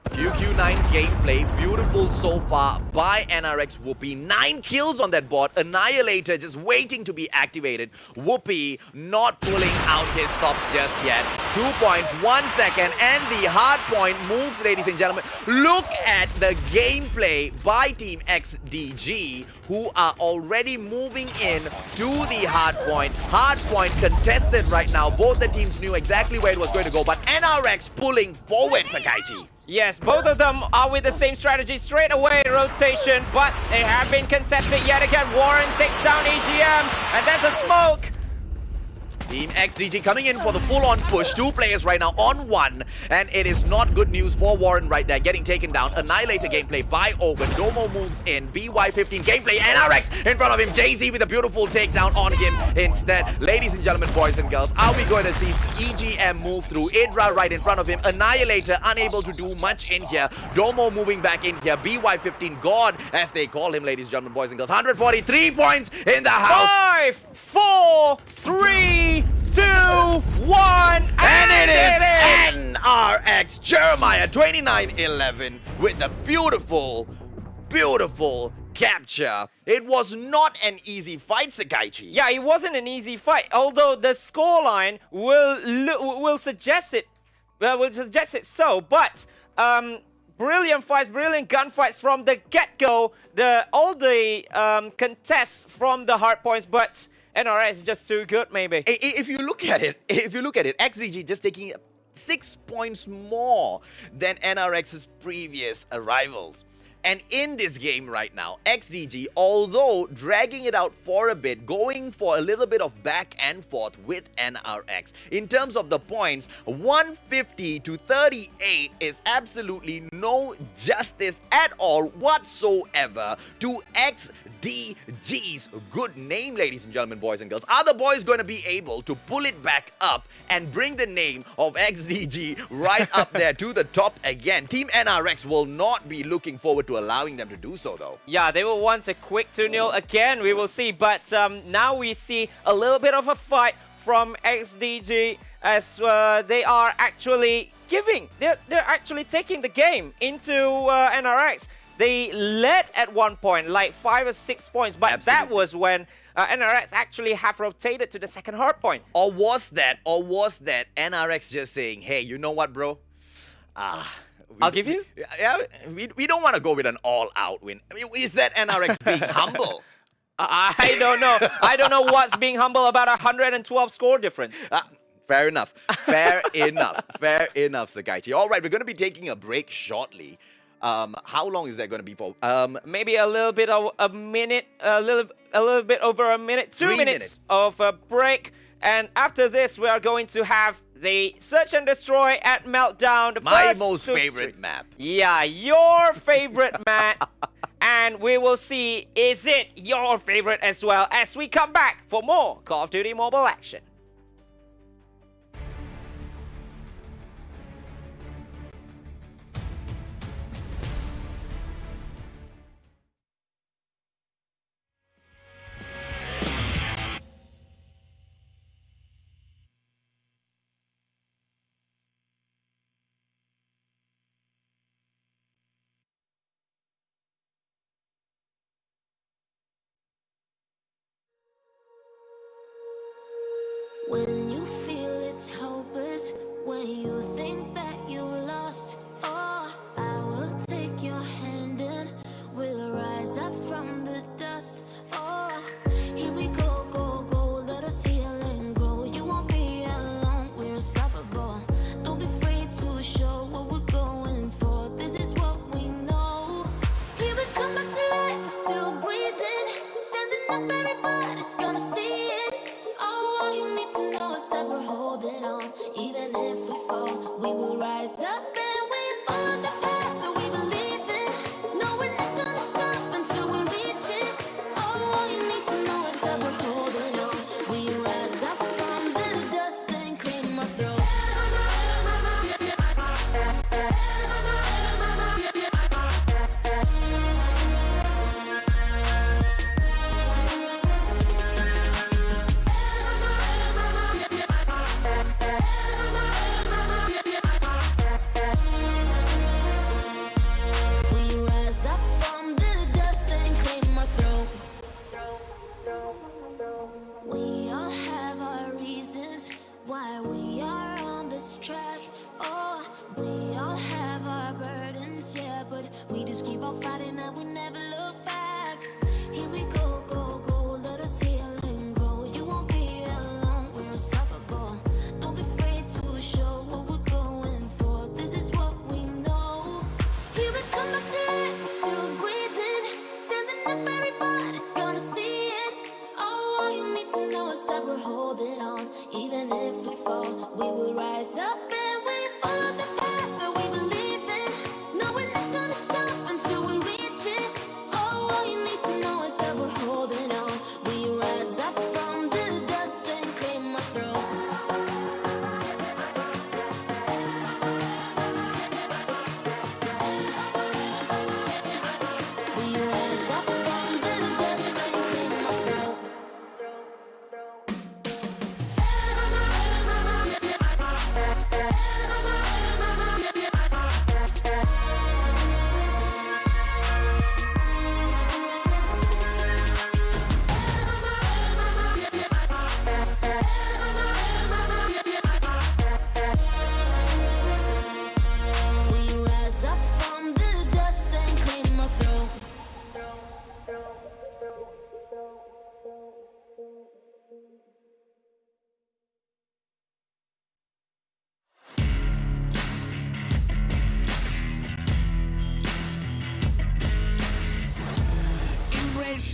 QQ9 gameplay, beautiful so far by NRX Whoopi. 9 kills on that board. Annihilator just waiting to be activated. Whoopi not pulling out his stops just yet. 2 points, 1 second, and the hard point moves, ladies and gentlemen. Look at the gameplay by Team XDG, who are already moving in to the hard point. Hard point contested right now. Both the teams knew exactly where it was going to go, but NRX pulling forward, Sakaichi. Yes, both of them are with the same strategy, straight away rotation, but they have been contested yet again. Warren takes down EGM, and there's a smoke. Team XDG coming in for the full-on push. 2 players right now on 1, and it is not good news for Warren right there, getting taken down. Annihilator gameplay by Owen. Domo moves in. BY15 gameplay. NRX in front of him. Jay-Z with a beautiful takedown on him instead. Ladies and gentlemen, boys and girls, are we going to see EGM move through? Idra right in front of him. Annihilator unable to do much in here. Domo moving back in here. BY15 God, as they call him, ladies and gentlemen, boys and girls. 143 points in the house. 5, 4, 3, 2, 1, and it is NRX Jeremiah 29-11 with the beautiful capture. It was not an easy fight, Sakaichi. Yeah, it wasn't an easy fight, although the scoreline will suggest it. Will suggest it so, but brilliant fights, brilliant gunfights from the get-go. All the contests from the hard points, but NRX is just too good, maybe. If you look at it, XDG just taking 6 points more than NRX's previous rivals. And in this game right now, XDG, although dragging it out for a bit, going for a little bit of back and forth with NRX. In terms of the points, 150 to 38 is absolutely no justice at all whatsoever to XDG's good name, ladies and gentlemen, boys and girls. Are the boys going to be able to pull it back up and bring the name of XDG right up there to the top again? Team NRX will not be looking forward to allowing them to do so, though. Yeah, they will want a quick 2-0 again, we will see. But now we see a little bit of a fight from XDG as they are actually they're actually taking the game into NRX. They led at one point, like 5 or 6 points, but Absolutely. that was when NRX actually have rotated to the second hard point. Or was that NRX just saying, hey, you know what, bro? I'll give you? Yeah, we don't want to go with an all-out win. I mean, is that NRX being humble? I don't know. I don't know what's being humble about 112 score difference. Fair enough. Fair enough, Sakaichi. All right, we're going to be taking a break shortly. How long is that going to be for? Maybe a little bit of a minute, a little bit over a minute, 2 minutes of a break. And after this, we are going to have the Search and Destroy at Meltdown. My most favorite map. Yeah, your favorite map. And we will see, is it your favorite as well, as we come back for more Call of Duty Mobile action. When you feel it's hopeless, when you think that you lost, oh, I will take your hand and we'll rise up from the dust. Oh, here we go, go, go, let us heal and grow. You won't be alone, we're unstoppable. Don't be afraid to show what we're going for. This is what we know. Here we come back to life, we're still breathing. Standing up, everybody's gonna see it. Oh, all you need to know is that we're holding on. Even if we fall, we will rise up and we follow the path that we believe in. No, we're not gonna stop until we reach it. Oh, all you need to know is that we're holding on. We rise up from the dust and clean my throat.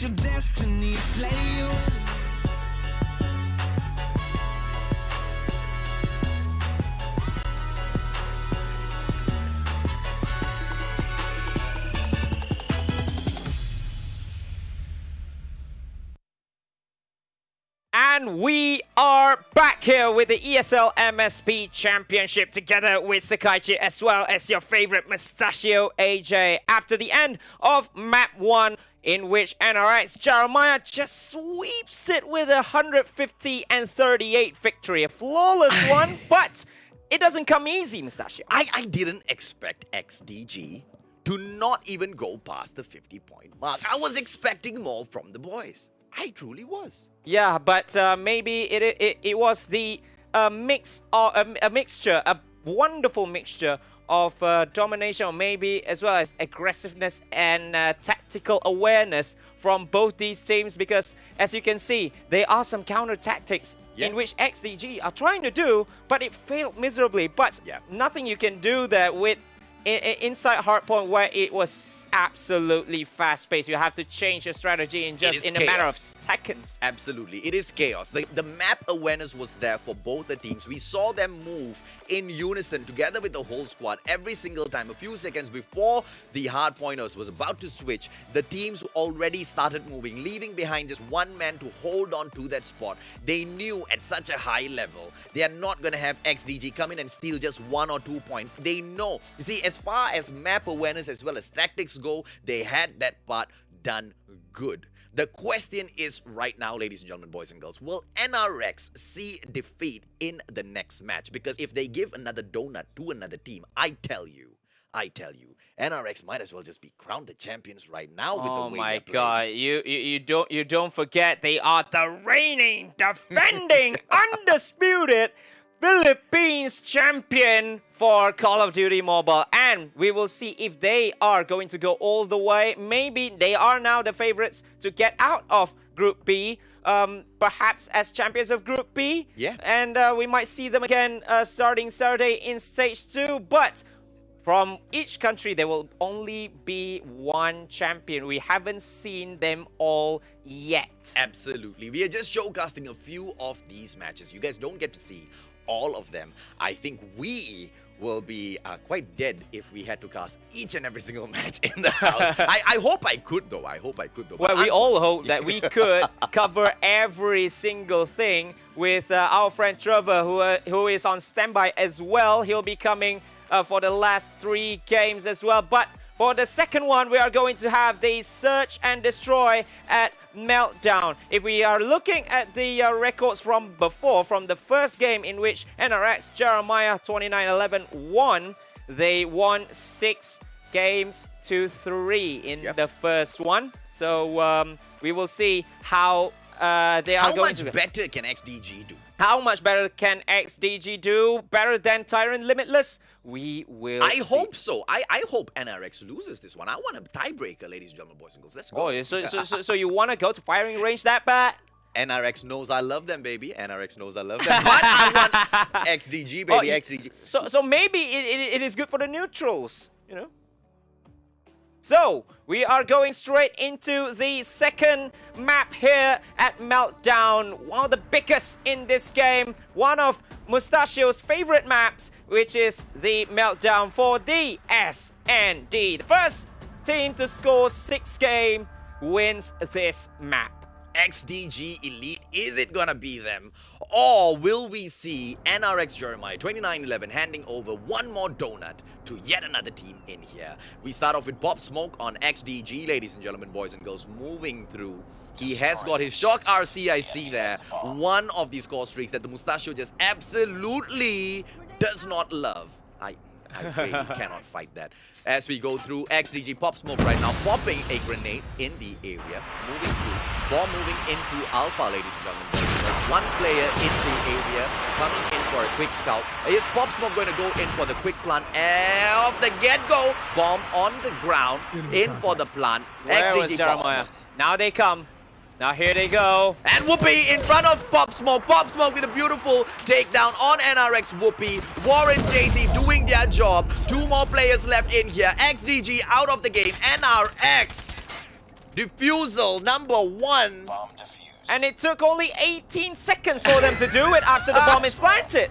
it's your destiny, slay you. And we are back here with the ESL MSP Championship together with Sakaichi as well as your favorite Mustachio AJ. After the end of map 1, in which NRX Jeremiah just sweeps it with a 150-38 victory. A flawless one, but it doesn't come easy, Mustachio. I didn't expect XDG to not even go past the 50-point mark. I was expecting more from the boys. I truly was. Yeah, but maybe it was the mix or a mixture, a wonderful mixture of domination, or maybe as well as aggressiveness and tactical awareness from both these teams. Because as you can see, there are some counter tactics in which XDG are trying to do, but it failed miserably. But nothing you can do there with inside hardpoint, where it was absolutely fast-paced. You have to change your strategy in a matter of seconds. Absolutely, it is chaos. The map awareness was there for both the teams. We saw them move in unison together with the whole squad every single time. A few seconds before the hardpointers was about to switch, the teams already started moving, leaving behind just one man to hold on to that spot. They knew at such a high level they are not going to have XDG come in and steal just 1 or 2 points. They know. You see, as far as map awareness as well as tactics go, they had that part done good. The question is right now, ladies and gentlemen, boys and girls, will NRX see defeat in the next match? Because if they give another donut to another team, I tell you, NRX might as well just be crowned the champions right now with the way Oh my they're god, you don't forget they are the reigning, defending, undisputed Philippines champion for Call of Duty Mobile, and we will see if they are going to go all the way. Maybe they are now the favorites to get out of Group B, perhaps as champions of Group B. Yeah. And we might see them again starting Saturday in Stage 2, but from each country, there will only be one champion. We haven't seen them all yet. Absolutely. We are just showcasting a few of these matches. You guys don't get to see all of them. I think we will be quite dead if we had to cast each and every single match in the house. I hope I could though. Well, we all hope that we could cover every single thing with our friend Trevor, who is on standby as well. He'll be coming for the last 3 games as well. But for the second one, we are going to have the Search and Destroy at Meltdown. If we are looking at the records from before, from the first game in which NRX Jeremiah 2911 won, they won 6 games to 3 in the first one. So we will see how they are going to... How much better can XDG do? How much better can XDG do? Better than Tyrant Limitless? We will I see. hope so. I hope NRX loses this one. I want a tiebreaker, ladies and gentlemen, boys and girls. Let's go. Oh, so you want to go to firing range that bad? NRX knows I love them, baby. NRX knows I love them. But I want XDG, baby. XDG. So maybe it is good for the neutrals, you know? So, we are going straight into the second map here at Meltdown. One of the biggest in this game. One of Mustachio's favorite maps, which is the Meltdown for the SND. The first team to score 6 games wins this map. XDG Elite, is it gonna be them? Or will we see NRX Jeremiah 2911 handing over one more donut to yet another team in here? We start off with Pop Smoke on XDG, ladies and gentlemen, boys and girls, moving through. He has got his Shock RCIC there. One of these score streaks that the Mustachio just absolutely does not love. I really cannot fight that. As we go through, XDG Pop Smoke right now, popping a grenade in the area, moving through. Bomb moving into Alpha, ladies and gentlemen. There's one player in the area coming in for a quick scout. Is Pop Smoke going to go in for the quick plant? Off the get-go, bomb on the ground, in for the plant. Where was XDG Jeremiah? Now they come. Now here they go. And Whoopi in front of Pop Smoke. Pop Smoke with a beautiful takedown on NRX Whoopi. Warren JC doing their job. 2 more players left in here. XDG out of the game. NRX Defusal number 1. Bomb defused. And it took only 18 seconds for them to do it after the bomb is planted.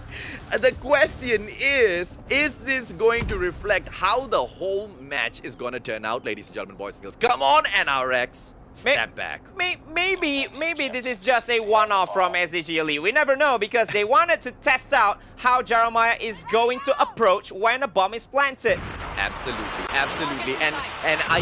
The question is this going to reflect how the whole match is going to turn out, ladies and gentlemen, boys and girls? Come on, NRX. Step back. Maybe this is just a one-off from SDG Elite. We never know, because they wanted to test out how Jeremiah is going to approach when a bomb is planted. Absolutely. And I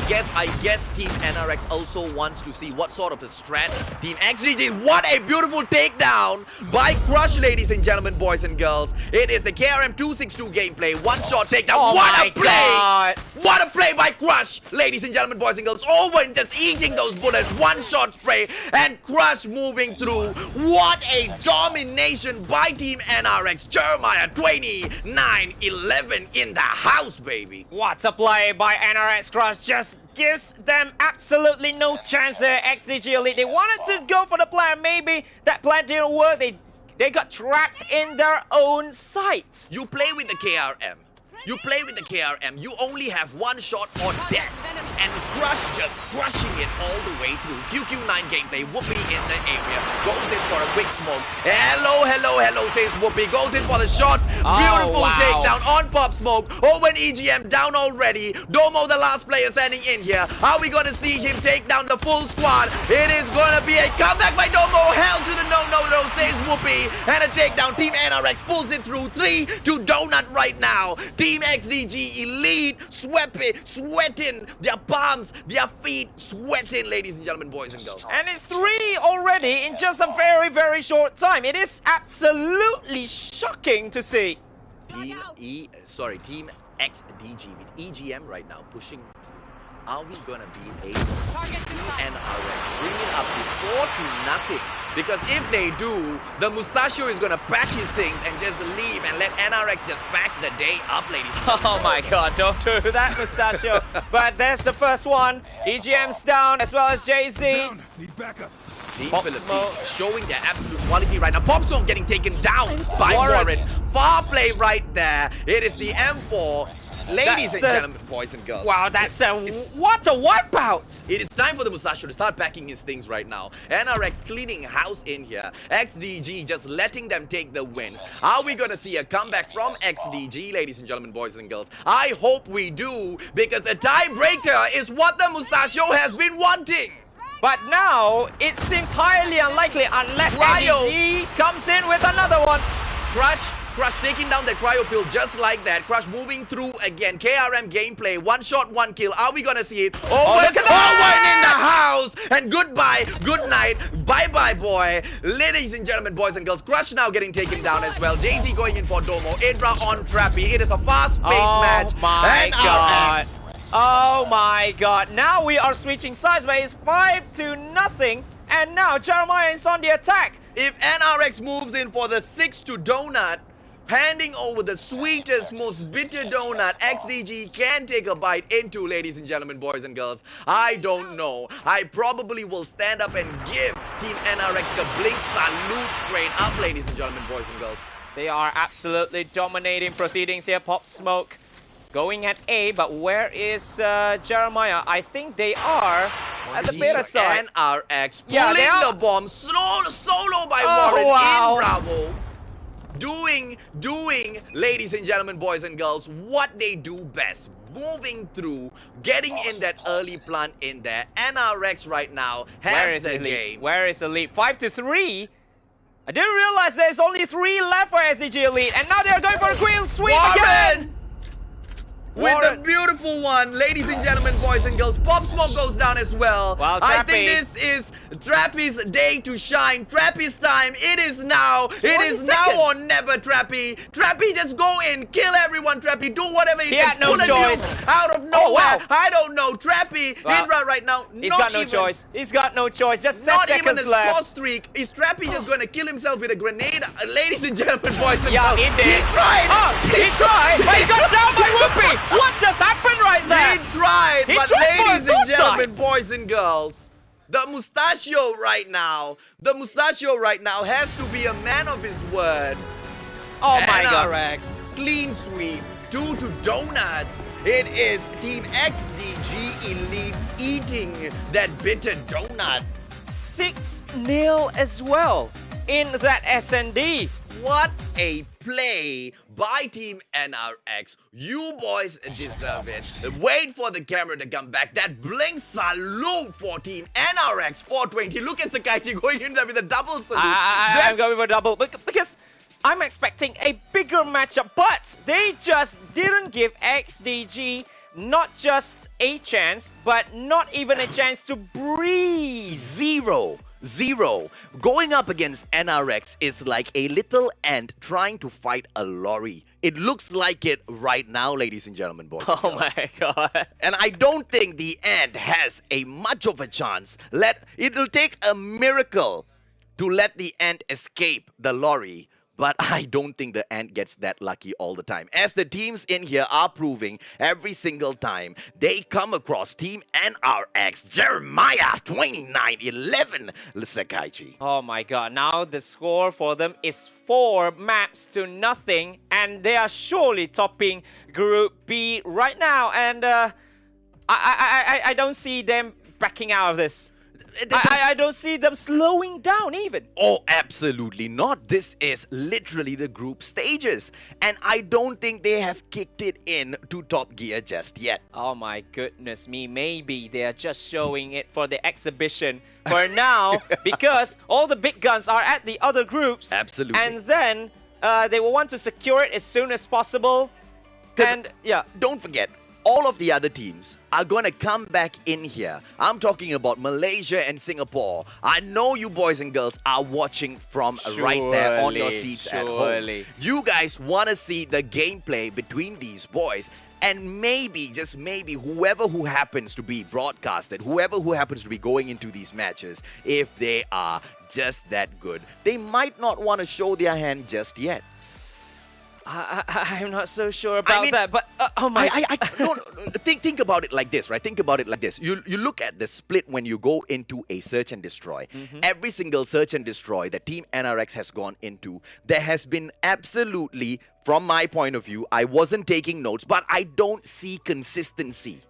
guess Team NRX also wants to see what sort of a strat Team XDG. What a beautiful takedown by Crush, ladies and gentlemen, boys and girls. It is the KRM 262 gameplay. One-shot takedown. Oh what a play! God. What a play by Crush, ladies and gentlemen, boys and girls. Owen just eating those bullets. One-shot spray and Crush moving through. What a domination by Team NRX. Jeremiah 29-11 in the house, baby. What a play by NRX. Crush just gives them absolutely no chance there. XDG Elite, they wanted to go for the plan. Maybe that plan didn't work. They got trapped in their own sight. You play with the KRM. You only have one shot or death. And Crush just crushing it all the way through. QQ9 gameplay. Whoopi in the area. Goes in for a quick smoke. Hello, says Whoopi. Goes in for the shot. Beautiful takedown on Pop Smoke. Owen EGM down already. Domo, the last player standing in here. Are we going to see him take down the full squad? It is going to be a comeback by Domo. Hell to the no, says Whoopi. And a takedown. Team NRX pulls it through. 3 to Donut right now. Team XDG Elite sweating their palms, their feet sweating, ladies and gentlemen, boys and girls. And it's 3 already in just a very, very short time. It is absolutely shocking to see. Team XDG with EGM right now pushing through. Are we gonna be able to see NRX bring it up to 4-0? Because if they do, the Mustachio is gonna pack his things and just leave and let NRX just pack the day up, ladies and gentlemen. Oh my god, don't do that, Mustachio. But there's the first one. EGM's down, as well as Jay-Z. Need backup. Team Pop Philippines Smoke showing their absolute quality right now. Pop Smoke getting taken down by Warren. Far play right there. It is the M4. Ladies and gentlemen, boys and girls. Wow, what a wipeout! It is time for the Mustachio to start packing his things right now. NRX cleaning house in here. XDG just letting them take the wins. Are we gonna see a comeback from XDG, ladies and gentlemen, boys and girls? I hope we do, because a tiebreaker is what the Mustachio has been wanting. But now, it seems highly unlikely unless XDG comes in with another one. Crush taking down that cryo pill just like that. Crush moving through again. KRM gameplay. 1 shot, 1 kill. Are we gonna see it? Owen in the house. And goodbye, good night, bye-bye, boy. Ladies and gentlemen, boys and girls, Crush now getting taken down as well. Jay-Z going in for Domo. Idra on Trappy. It is a fast-paced match. My god. Oh my god. Now we are switching sides, but it's 5-0. And now Jeremiah is on the attack. If NRX moves in for the 6 to Donut, handing over the sweetest, most bitter donut XDG can take a bite into, ladies and gentlemen, boys and girls. I don't know. I probably will stand up and give Team NRX the blink salute straight up, ladies and gentlemen, boys and girls. They are absolutely dominating proceedings here. Pop Smoke going at A, but where is Jeremiah? I think they are at the beta side. NRX pulling the bomb solo by Warren in Bravo. Doing, ladies and gentlemen, boys and girls, what they do best. Moving through, getting in that early plant in there. NRX right now has the game. Where is Elite? 5-3. I didn't realize there's only 3 left for SDG Elite, and now they're going for a quick sweep again. With the beautiful one, ladies and gentlemen, boys and girls. Pop Smoke goes down as well. Wow, I think this is Trappy's day to shine. Trappy's time. It is now. It is now or never, Trappy. Trappy, just go in. Kill everyone, Trappy. Do whatever you can. He had no choice. Out of nowhere. I don't know. Trappy, Hydra right now. He's got no choice. He's got no choice. Just 10 not seconds even a left. score streak. Is Trappy just going to kill himself with a grenade? Ladies and gentlemen, boys and girls. He did. He tried. He tried. But he got down by Whoopi. What just happened right there? He tried, but ladies and gentlemen, boys and girls, the Mustachio right now has to be a man of his word. Oh my god. NRX, clean sweep, 2 to donuts. It is Team XDG Elite eating that bitter donut. 6-0 as well in that SND. What a play by Team NRX. You boys deserve it. Wait for the camera to come back. That blink salute for Team NRX 420. Look at Sakaichi going in there with a double salute. I'm going for double because I'm expecting a bigger matchup, but they just didn't give XDG not just a chance, but not even a chance to breathe. Zero. Going up against NRX is like a little ant trying to fight a lorry. It looks like it right now, ladies and gentlemen, boys and Oh girls. my god. And I don't think the ant has a much of a chance. It'll take a miracle to let the ant escape the lorry. But I don't think the ant gets that lucky all the time. As the teams in here are proving every single time they come across Team NRX, Jeremiah 29-11, Sakaichi. Oh my god, now the score for them is 4 maps to nothing, and they are surely topping Group B right now, and I don't see them backing out of this. I don't see them slowing down even. Oh, absolutely not. This is literally the group stages. And I don't think they have kicked it in to top gear just yet. Oh my goodness me, maybe they are just showing it for the exhibition for now because all the big guns are at the other groups. Absolutely. And then they will want to secure it as soon as possible. And yeah. Don't forget, all of the other teams are going to come back in here. I'm talking about Malaysia and Singapore. I know you boys and girls are watching from right there on your seats at home. You guys want to see the gameplay between these boys. And maybe, just maybe, whoever who happens to be broadcasted, whoever who happens to be going into these matches, if they are just that good, they might not want to show their hand just yet. I'm not so sure about that, but oh my... No, think about it like this, right? Think about it like this. You look at the split when you go into a search and destroy. Every single search and destroy that Team NRX has gone into, there has been absolutely, from my point of view, I wasn't taking notes, but I don't see consistency.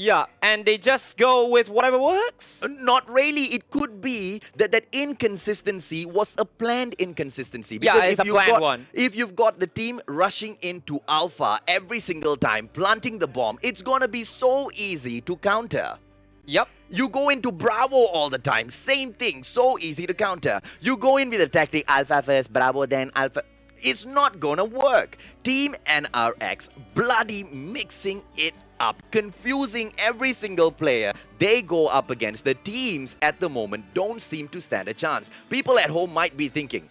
Yeah, and they just go with whatever works? Not really. It could be that inconsistency was a planned inconsistency. Because yeah, it's a planned one. If you've got the team rushing into Alpha every single time, planting the bomb, it's going to be so easy to counter. Yep. You go into Bravo all the time. Same thing. So easy to counter. You go in with a tactic, Alpha first, Bravo then Alpha. It's not gonna work. Team NRX bloody mixing it up, confusing every single player they go up against. The teams at the moment don't seem to stand a chance. People at home might be thinking,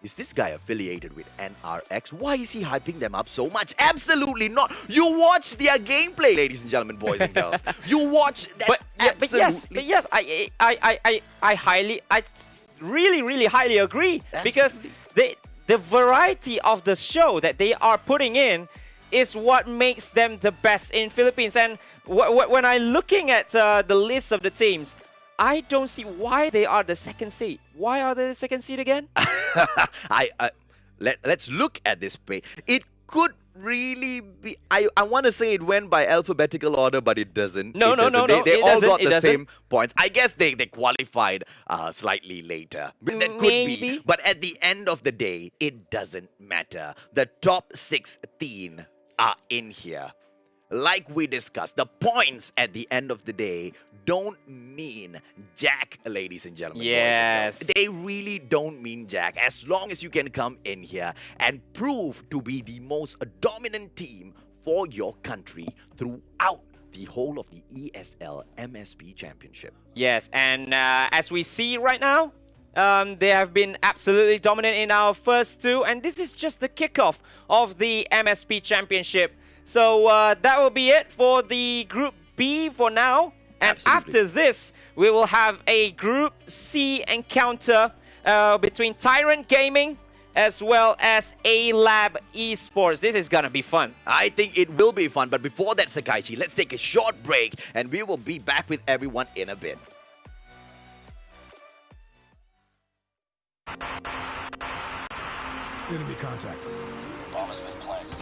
is this guy affiliated with NRX? Why is he hyping them up so much? Absolutely not. You watch their gameplay, ladies and gentlemen, boys and girls. You watch that. But yes, I really highly agree. Because the variety of the show that they are putting in is what makes them the best in Philippines. And when I'm looking at the list of the teams, I don't see why they are the second seed. Why are they the second seed again? Let's look at this play. It could really be... I want to say it went by alphabetical order, but it doesn't. No. They all got the same points. I guess they qualified slightly later. That could be. But at the end of the day, it doesn't matter. The top 16 are in here. Like we discussed, the points at the end of the day don't mean jack, ladies and gentlemen. Yes. Boys and girls. They really don't mean jack. As long as you can come in here and prove to be the most dominant team for your country throughout the whole of the ESL MSP Championship. Yes, and as we see right now, they have been absolutely dominant in our first two, and this is just the kickoff of the MSP Championship. So that will be it for the Group B for now. And after this, we will have a Group C encounter between Tyrant Gaming as well as A-Lab Esports. This is gonna be fun. I think it will be fun, but before that, Sakaichi, let's take a short break and we will be back with everyone in a bit. Enemy contact. Bomb has been planted.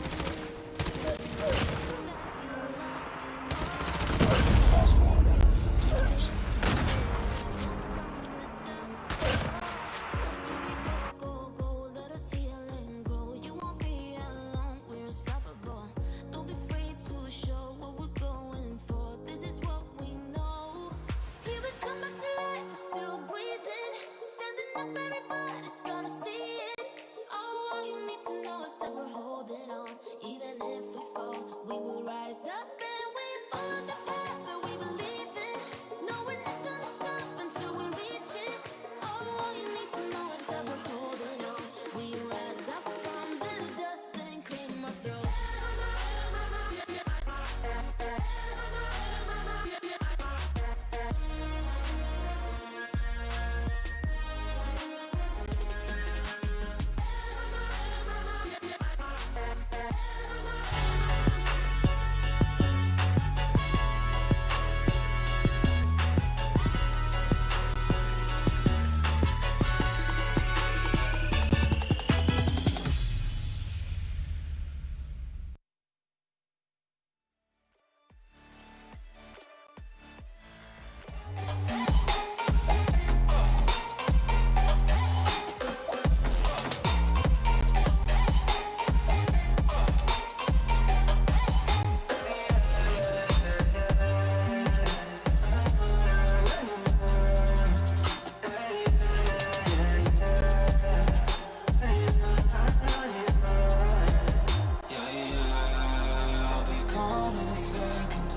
call in a second.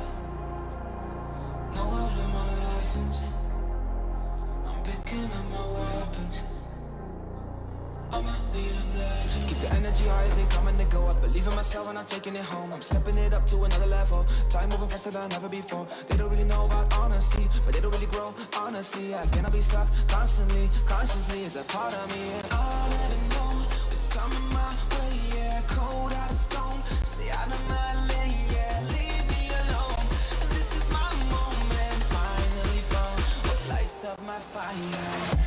No, I've learned my lessons. I'm picking up my weapons. I'ma be a legend. Keep the energy high as they coming to go up. Believe in myself and I'm taking it home. I'm stepping it up to another level. Time moving faster than ever before. They don't really know about honesty, but they don't really grow. Honestly, I cannot be stuck constantly. Consciously is a part of me. And I already know it's coming my way. Yeah, cold out of stone. Stay out of my lane. Yeah, leave me alone. This is my moment. Finally found what lights up my fire.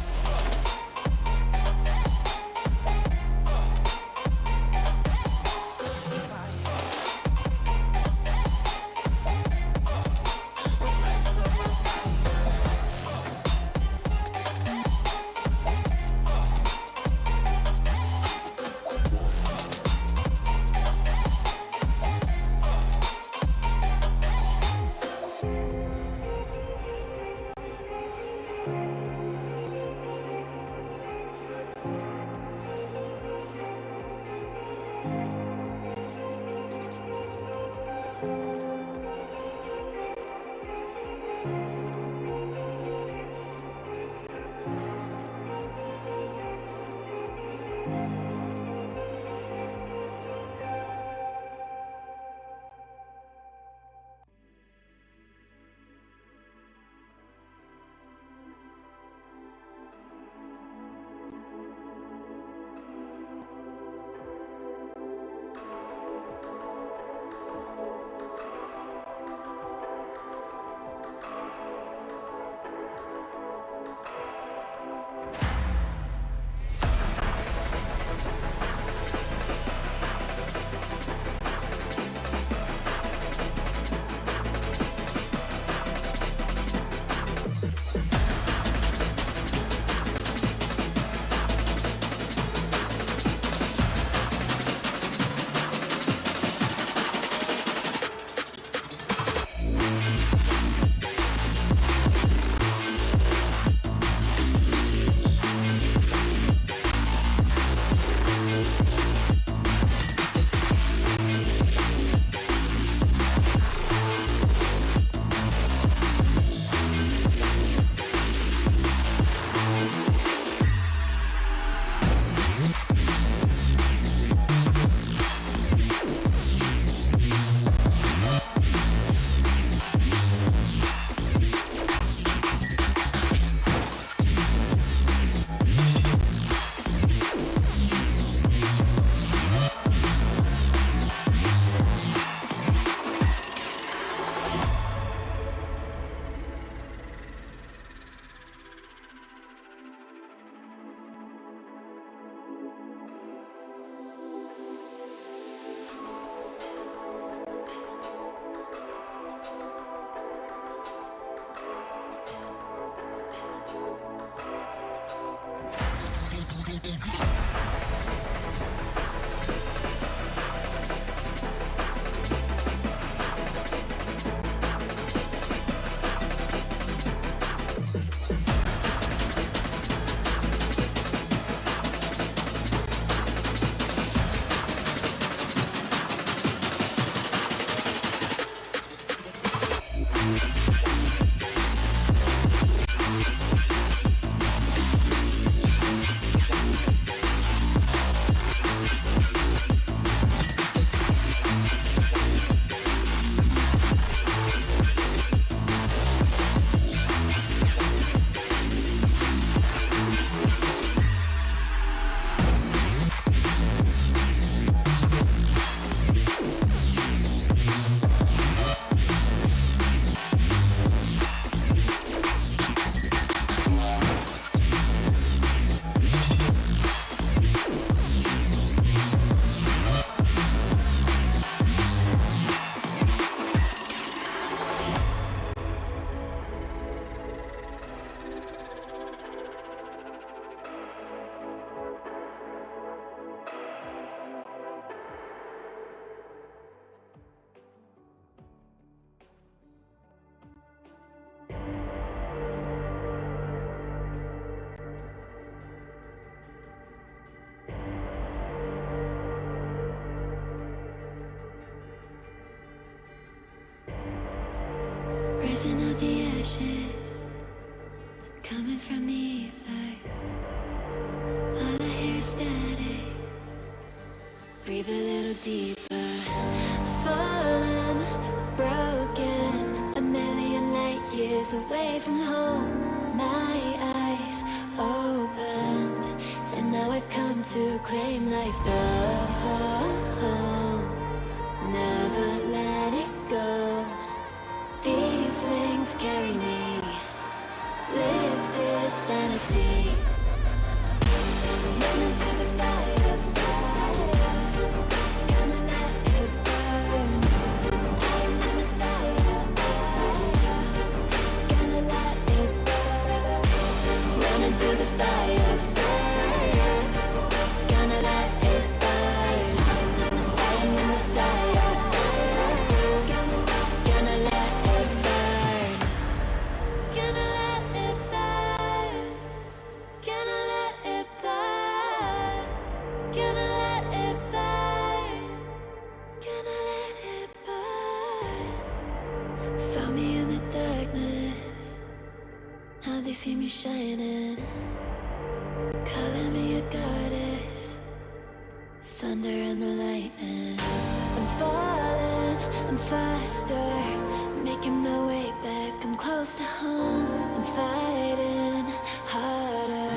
flashes coming from the ether. All I hear is static. Breathe a little deeper. Fallen, broken, a million light years away from home. My eyes opened, and now I've come to claim life. Oh, never let it go. These wings carry me. Live this fantasy. Running through the fire, fire. Gonna let it burn. I am the Messiah. Gonna let it burn. Running through the fire, fire. Gonna let it burn. I am the Messiah. Gonna let it burn. Gonna let it burn. Gonna let it burn. Gonna let it burn. Gonna let it burn. Found me in the darkness. Now they see me shining. Calling me a goddess. Thunder and the lightning. I'm falling, I'm faster. Making my way back, I'm close to home. I'm fighting harder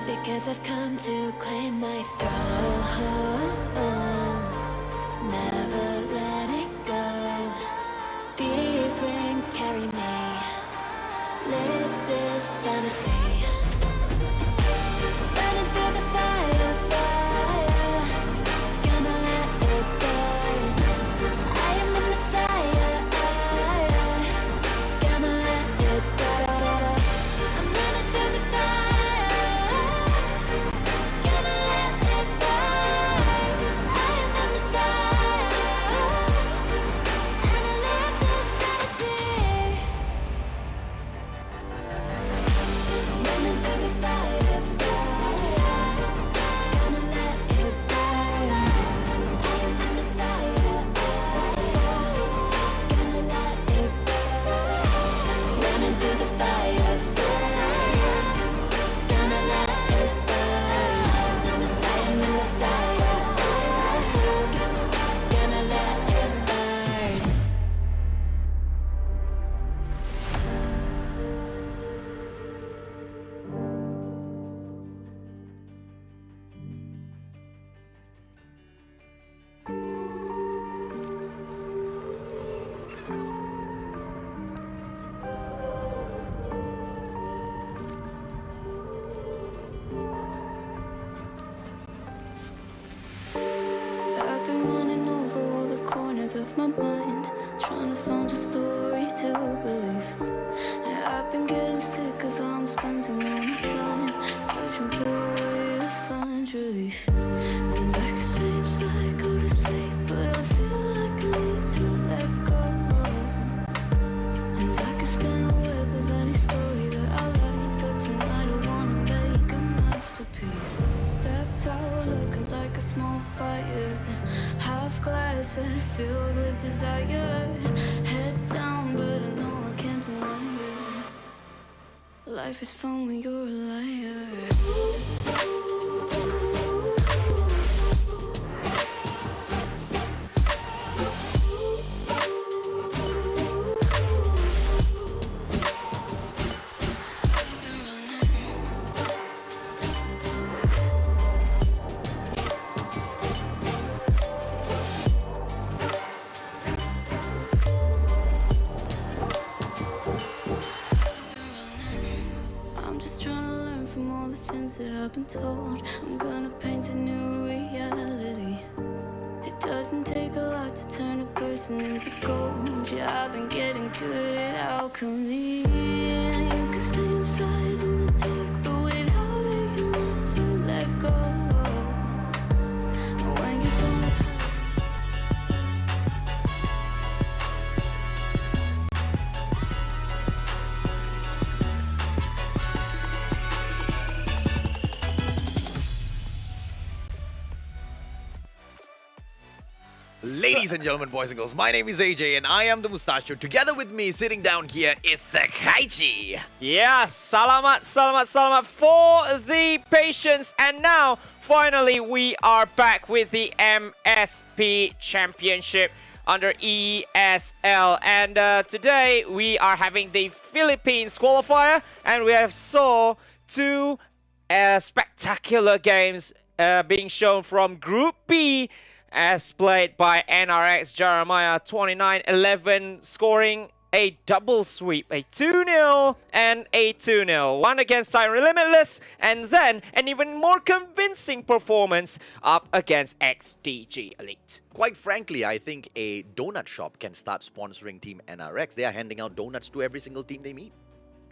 because I've come to claim my throne. Never let it go. These wings carry me. Live this fantasy. Running through the fire, fire. Gonna let it burn. I am the Messiah. Gonna let it burn. I'm running through the fire. Gonna let it burn. I am the Messiah. And I live this fantasy. Running through the fire, fire. Gonna let it burn. I am the Messiah. Gonna let it burn. Running through the fire, fire. Gonna let it burn. I am the Messiah. Gonna let it burn. I've been running over all the corners of my mind, trying to find a story to believe. And I've been getting sick of how I'm spending all my time, searching for a way to find relief. And I can stay inside, go to sleep, but I feel like I need to let go. And I can spin a web of any story that I like, but tonight I wanna make a masterpiece. Stepped out looking like a small fire, half glass and filled with desire. Head down, but I know I can't deny it. Life is fun when you're a liar. I'm just trying to learn from all the things that I've been told. I'm gonna paint a new reality. It doesn't take a lot to turn a person into gold. Yeah, I've been getting good at alchemy. And you can stay inside in the dark, but without it, you never let go. And when you don't Ladies Ladies and gentlemen, boys and girls, my name is AJ and I am the Mustachio. Together with me, sitting down here, is Sakaichi. Yeah, salamat for the patience. And now, finally, we are back with the MSP Championship under ESL. And today, we are having the Philippines Qualifier. And we have saw two spectacular games being shown from Group B, as played by NRX Jeremiah 29-11, scoring a double sweep, a 2-0 and a 2-0. One against Tyrant Limitless, and then an even more convincing performance up against XDG Elite. Quite frankly, I think a donut shop can start sponsoring Team NRX. They are handing out donuts to every single team they meet.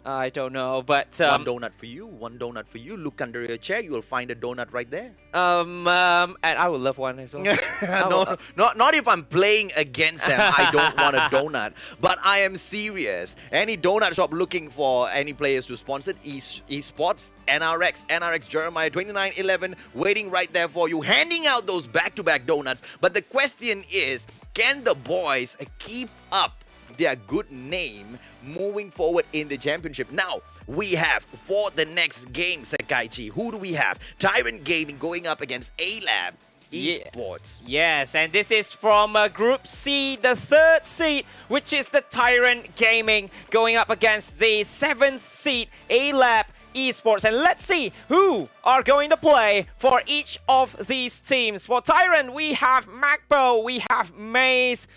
I don't know, but one donut for you, one donut for you. Look under your chair, you will find a donut right there. And I would love one as well. Not if I'm playing against them. I don't want a donut. But I am serious. Any donut shop looking for any players to sponsor esports, NRX Jeremiah 29-11, waiting right there for you, handing out those back-to-back donuts. But the question is, can the boys keep up their good name moving forward in the championship? Now, we have for the next game, Sakaichi, who do we have? Tyrant Gaming going up against A-Lab Esports. Yes, and this is from Group C, the third seed, which is the Tyrant Gaming going up against the 7th seed, A-Lab Esports. And let's see who are going to play for each of these teams. For Tyrant, we have Macbo, we have Maze,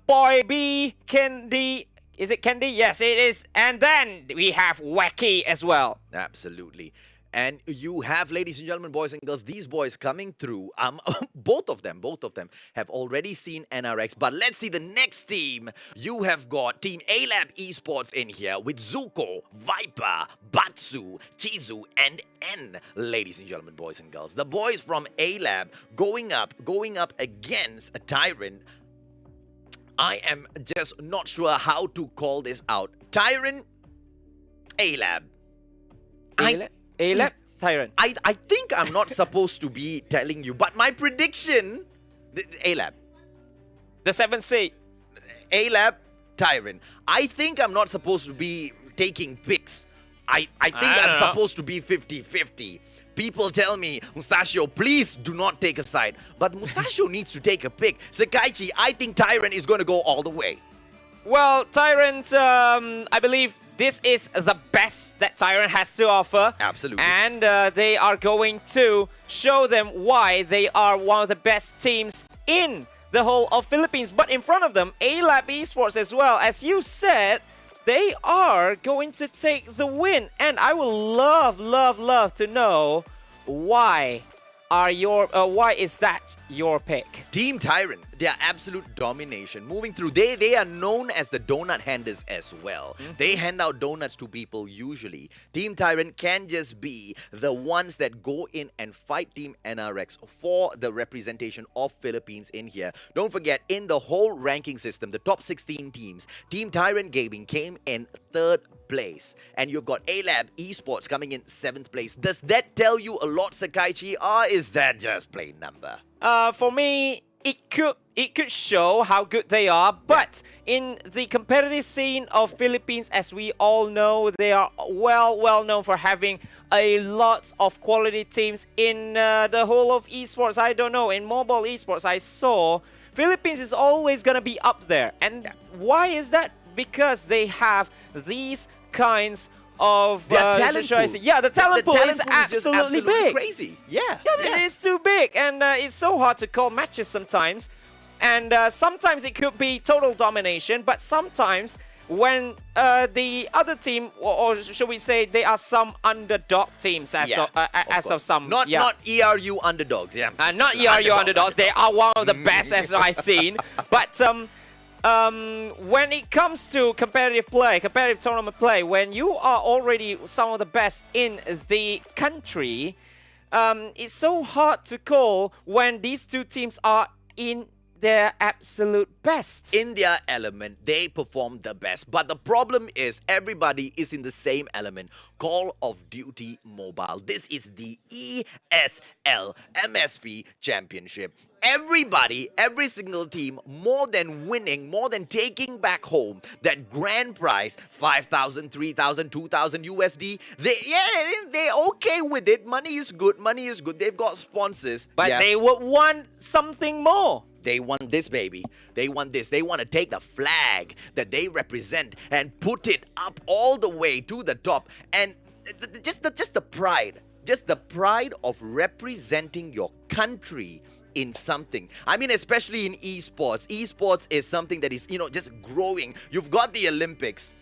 Boy B, Kendi. Is it Kendi? Yes, it is. And then we have Wacky as well. Absolutely. And you have, ladies and gentlemen, boys and girls, these boys coming through. Both of them have already seen NRX. But let's see the next team. You have got Team A-Lab Esports in here with Zuko, Viper, Batsu, Chizu, and N. Ladies and gentlemen, boys and girls, the boys from A-Lab going up against a Tyrant. I am just not sure how to call this out. Tyrant, A-Lab. A-Lab, Tyrant. I think I'm not supposed to be telling you, but my prediction, A-Lab. The 7th seed. A-Lab, Tyrant. I think I'm not supposed to be taking picks. I think I'm supposed to be 50-50. People tell me, Mustachio, please do not take a side. But Mustachio needs to take a pick. Sakaichi, I think Tyrant is going to go all the way. Well, Tyrant, I believe this is the best that Tyrant has to offer. Absolutely. And they are going to show them why they are one of the best teams in the whole of Philippines. But in front of them, A-Lab Esports as well. As you said, they are going to take the win. And I would love to know why is that your pick? Team Tyrant, their absolute domination. Moving through, they are known as the donut handers as well. They hand out donuts to people usually. Team Tyrant can just be the ones that go in and fight Team NRX for the representation of Philippines in here. Don't forget, in the whole ranking system, the top 16 teams, Team Tyrant Gaming came in 3rd place. And you've got A-Lab Esports coming in 7th place. Does that tell you a lot, Sakaichi, or is that just plain number? For me, it could show how good they are, but in the competitive scene of Philippines, as we all know, they are well known for having a lot of quality teams in the whole of esports. I don't know, in mobile esports, I saw Philippines is always gonna be up there. And why is that? Because they have these kinds of talent pool. Yeah, the talent pool is absolutely big. Crazy. Yeah, it is too big, and it's so hard to call matches sometimes. And sometimes it could be total domination, but sometimes when the other team, or should we say, they are some underdog teams of some. Not ERU underdogs, yeah. Not ERU underdogs. They are one of the best as I've seen. But when it comes to competitive tournament play, when you are already some of the best in the country, it's so hard to call when these two teams are in their absolute best. In their element, they perform the best. But the problem is everybody is in the same element. Call of Duty Mobile. This is the ESL MSP Championship. everybody, every single team, more than winning, more than taking back home that grand prize, 5,000, 3,000, 2,000 USD, they're okay with it. Money is good, money is good. They've got sponsors. But Yeah. they would want something more. They want this, baby. They want this. They want to take the flag that they represent and put it up all the way to the top. And just the pride. Just the pride of representing your country in something. I mean, especially in esports. Esports is something that is, just growing. You've got the Olympics.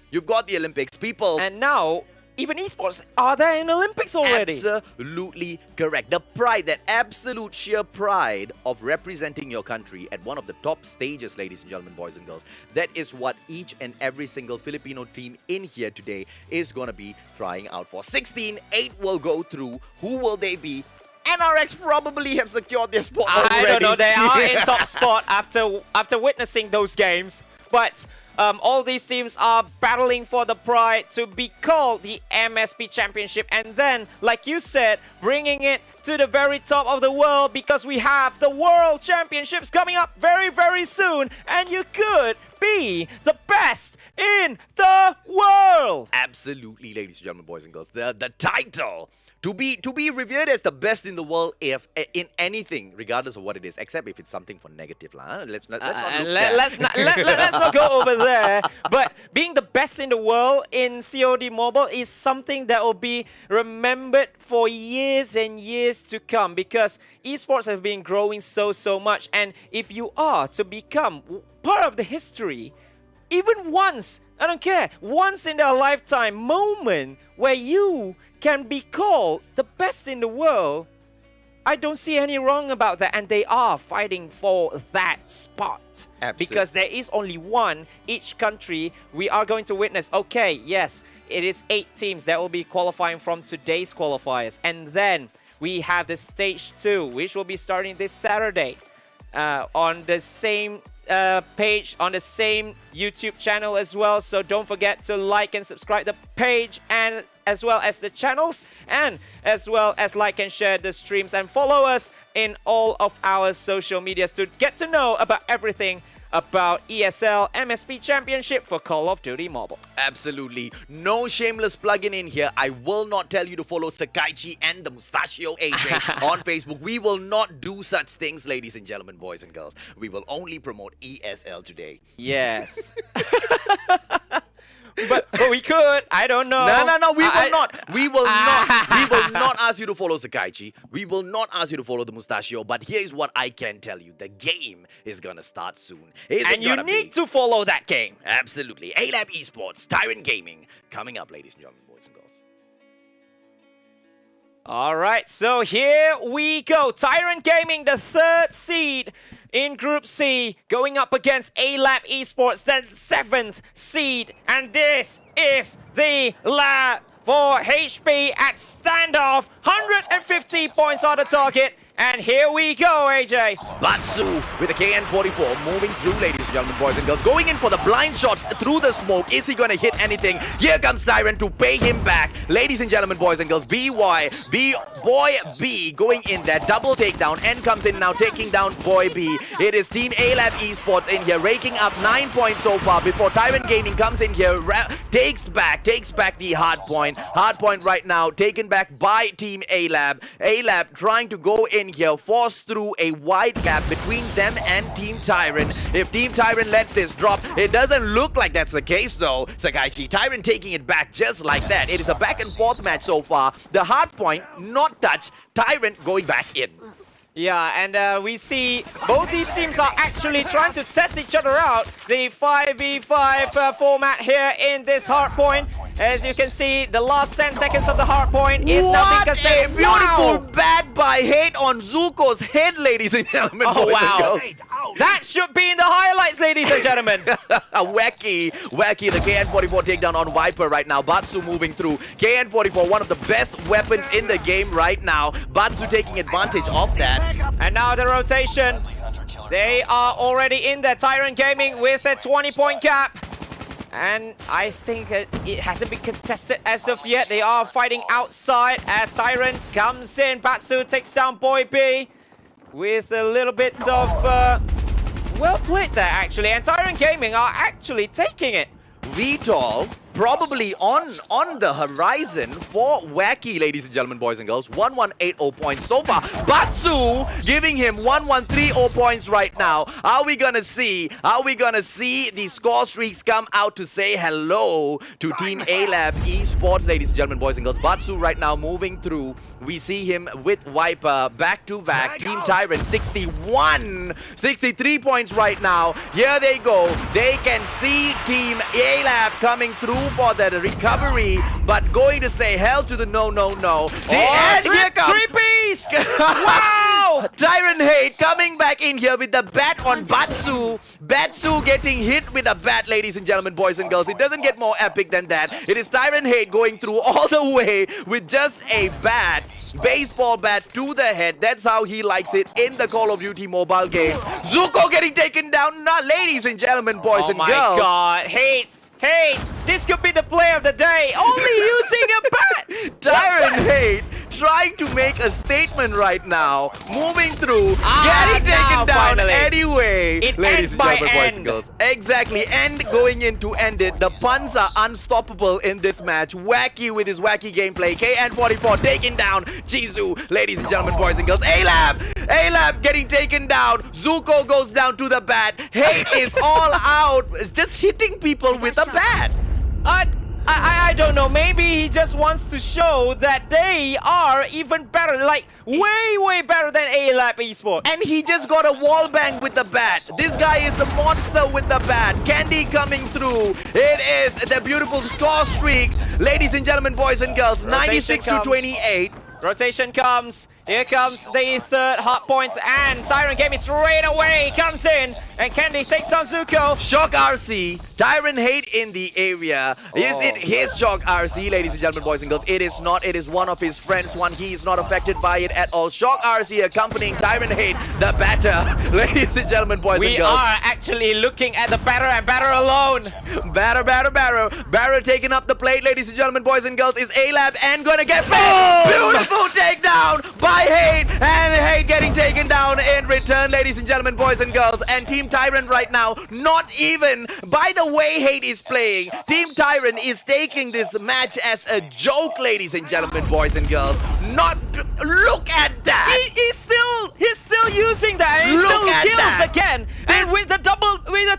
People... And now, even esports are there in Olympics already. Absolutely correct. The pride, that absolute sheer pride of representing your country at one of the top stages, ladies and gentlemen, boys and girls. That is what each and every single Filipino team in here today is going to be trying out for. 16, 8 will go through. Who will they be? NRX probably have secured their spot already. I don't know. They are in top spot after witnessing those games. But all these teams are battling for the pride to be called the MSP Championship. And then, like you said, bringing it to the very top of the world, because we have the World Championships coming up very, very soon. And you could be the best in the world. Absolutely, ladies and gentlemen, boys and girls. The title to be revered as the best in the world, if in anything, regardless of what it is, except if it's something for negative, lah. Let's not look there. Let's not go over there. But being the best in the world in COD Mobile is something that will be remembered for years and years to come, because esports have been growing so much. And if you are to become part of the history, even once, I don't care, once in their lifetime moment where you can be called the best in the world, I don't see any wrong about that. And they are fighting for that spot. Absolutely. Because there is only one each country we are going to witness. Okay, yes, it is 8 teams that will be qualifying from today's qualifiers. And then we have the stage 2, which will be starting this Saturday on the same page, on the same YouTube channel as well. So don't forget to like and subscribe the page, and as well as the channels, and as well as like and share the streams, and follow us in all of our social medias to get to know about everything about ESL MSP Championship for Call of Duty Mobile. Absolutely. No shameless plug-in in here. I will not tell you to follow Sakaichi and the Mustachio AJ on Facebook. We will not do such things, ladies and gentlemen, boys and girls. We will only promote ESL today. Yes. But we could. I don't know. No. We will not. We will not ask you to follow Sakaichi. We will not ask you to follow the Mustachio. But here's what I can tell you: the game is gonna start soon. And you need to follow that game. Absolutely. A-Lab Esports, Tyrant Gaming, coming up, ladies and gentlemen, boys and girls. All right, so here we go. Tyrant Gaming, the 3rd seed in Group C, going up against A-Lab Esports, the 7th seed. And this is the lab for HP at standoff. 150 points on the target. And here we go, AJ. Batsu with the KN-44 moving through, ladies and gentlemen, boys and girls. Going in for the blind shots through the smoke. Is he going to hit anything? Here comes Tyrant to pay him back. Ladies and gentlemen, boys and girls, Boy B going in there. Double takedown. N comes in now, taking down Boy B. It is Team A-Lab Esports in here, raking up 9 points so far before Tyrant Gaming comes in here, takes back the hard point. Hard point right now taken back by Team A-Lab. A-Lab trying to go in here, force through a wide gap between them and Team Tyrant. If Team Tyrant lets this drop, it doesn't look like that's the case though. Sakaichi, Tyrant taking it back just like that. It is a back and forth match so far. The hard point not touched, Tyrant going back in. Yeah, and we see both these teams are actually trying to test each other out. The 5v5 format here in this hard point. As you can see, the last 10 seconds of the hard point is now being contested. What a beautiful bat by hate on Zuko's head, ladies and gentlemen. Oh, boys wow. and girls. That should be in the highlights, ladies and gentlemen. Wacky, the KN-44 takedown on Viper right now. Batsu moving through. KN-44, one of the best weapons in the game right now. Batsu taking advantage of that. And now the rotation. They are already in there. Tyrant Gaming with a 20-point gap. And I think it hasn't been contested as of yet. They are fighting outside as Tyrant comes in. Batsu takes down Boy B. with a little bit of well played there actually, and Tyrant Gaming are actually taking it. VTOL probably on the horizon for Wacky, ladies and gentlemen, boys and girls. 1180 points so far. Batsu giving him 1130 points right now. Are we gonna see the score streaks come out to say hello to Team A-Lab Esports, ladies and gentlemen, boys and girls? Batsu right now moving through. We see him with Viper back to back. Team Tyrant 63 points right now. Here they go. They can see Team A-Lab coming through for the recovery, but going to say hell to the no. And here comes Three-piece! Wow! Tyrant Hate coming back in here with the bat on Batsu. Batsu getting hit with a bat, ladies and gentlemen, boys and girls. It doesn't get more epic than that. It is Tyrant Hate going through all the way with just a bat. Baseball bat to the head. That's how he likes it in the Call of Duty mobile games. Zuko getting taken down. Now, ladies and gentlemen, boys and girls. Oh my god, Hate! This could be the play of the day. Only using a bat! Tyrant Hate trying to make a statement right now. Moving through, getting taken down finally. Anyway. It ladies ends and by gentlemen, boys end. and girls. Exactly. End going in to end it. The puns are unstoppable in this match. Wacky with his wacky gameplay. KN44 taking down Chizu. Ladies and gentlemen, boys and girls. A-Lab getting taken down. Zuko goes down to the bat. Hate is all out. Just hitting people with a bat. I don't know. Maybe he just wants to show that they are even better, like way better than A-Lab Esports. And he just got a wall bang with the bat. This guy is a monster with the bat. Candy coming through. It is the beautiful score streak. Ladies and gentlemen, boys and girls, 96 to 28. Rotation comes. Here comes the third hot points, and Tyrant Gaming straight away comes in, and Candy takes on Zuko. Shock RC, Tyrant Hate in the area. Is it his Shock RC, ladies and gentlemen, boys and girls? It is not. It is one of his friends. He is not affected by it at all. Shock RC accompanying Tyrant Hate, the batter. Ladies and gentlemen, boys and girls. We are actually looking at the batter and batter alone. Batter. Batter taking up the plate, ladies and gentlemen, boys and girls. Is A-Lab and gonna get boom! Beautiful takedown by Hate, and Hate getting taken down in return, ladies and gentlemen, boys and girls. And Team Tyrant right now, not even by the way Hate is playing, Team Tyrant is taking this match as a joke, ladies and gentlemen, boys and girls. Not look at that. He's still using that. And he Look still at kills that. again. And with the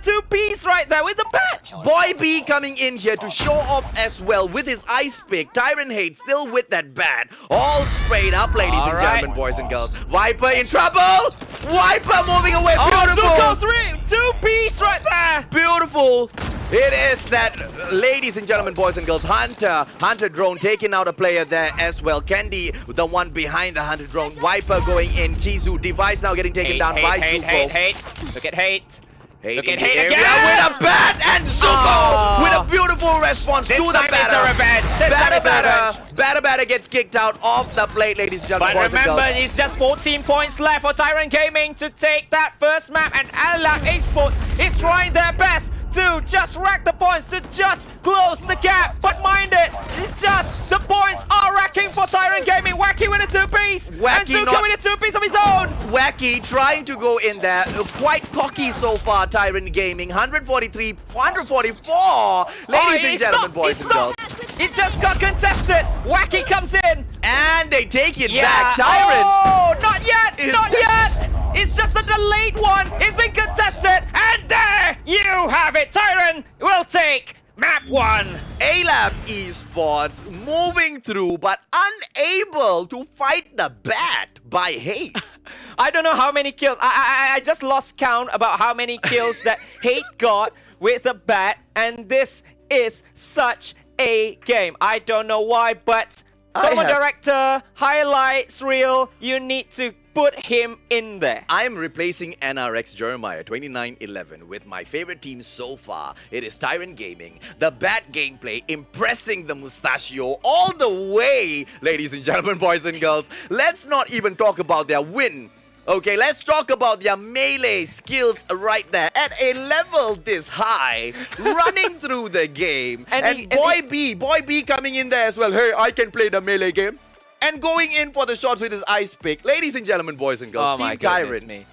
two-piece right there with the bat. Boy B coming in here to show off as well with his ice pick. Tyrant Hate still with that bat. All sprayed up, ladies and gentlemen, boys and girls. Viper in trouble. Viper moving away. Beautiful. Oh, Zuko two-piece right there. Beautiful. It is that, ladies and gentlemen, boys and girls, Hunter drone taking out a player there as well. Candy, the one behind the Hunter drone. Viper going in. Chizu, device now getting taken down by Zuko. Hate. Look at Hate. Look at Hate Area again. with a bat, and Zuko with a beautiful response This to the time it's a batter. revenge. This time it's a revenge. Batter gets kicked out of the plate, ladies and gentlemen, But boys and remember, girls. it's just 14 points left for Tyrant Gaming to take that first map, and A-Lab Esports is trying their best to just rack the points, to just close the gap. But mind it, it's just the points are racking for Tyrant Gaming. Wacky with a two-piece, and Zuko with a two-piece of his own. Wacky trying to go in there, quite cocky so far, Tyrant Gaming. 143, 144. Ladies and gentlemen, boys and girls. It just got contested. Wacky comes in. And they take it back. Tyrant. Oh, not yet. Not yet. It's just a delayed one. It's been contested. And there you have it. Tyrant will take map 1. A-Lab Esports moving through but unable to fight the bat by Hate. I don't know how many kills. I just lost count about how many kills that Hate got with the bat. And this is such a game. I don't know why, but tournament director, highlights reel, you need to put him in there. I am replacing NRX Jeremiah 2911 with my favorite team so far. It is Tyrant Gaming. The bat gameplay impressing the mustachio all the way, ladies and gentlemen, boys and girls. Let's not even talk about their win. Okay, let's talk about their melee skills right there. At a level this high, running through the game. And Boy B coming in there as well. Hey, I can play the melee game. and going in for the shots with his ice pick. Ladies and gentlemen, boys and girls, Oh my Team goodness Tyrant. me.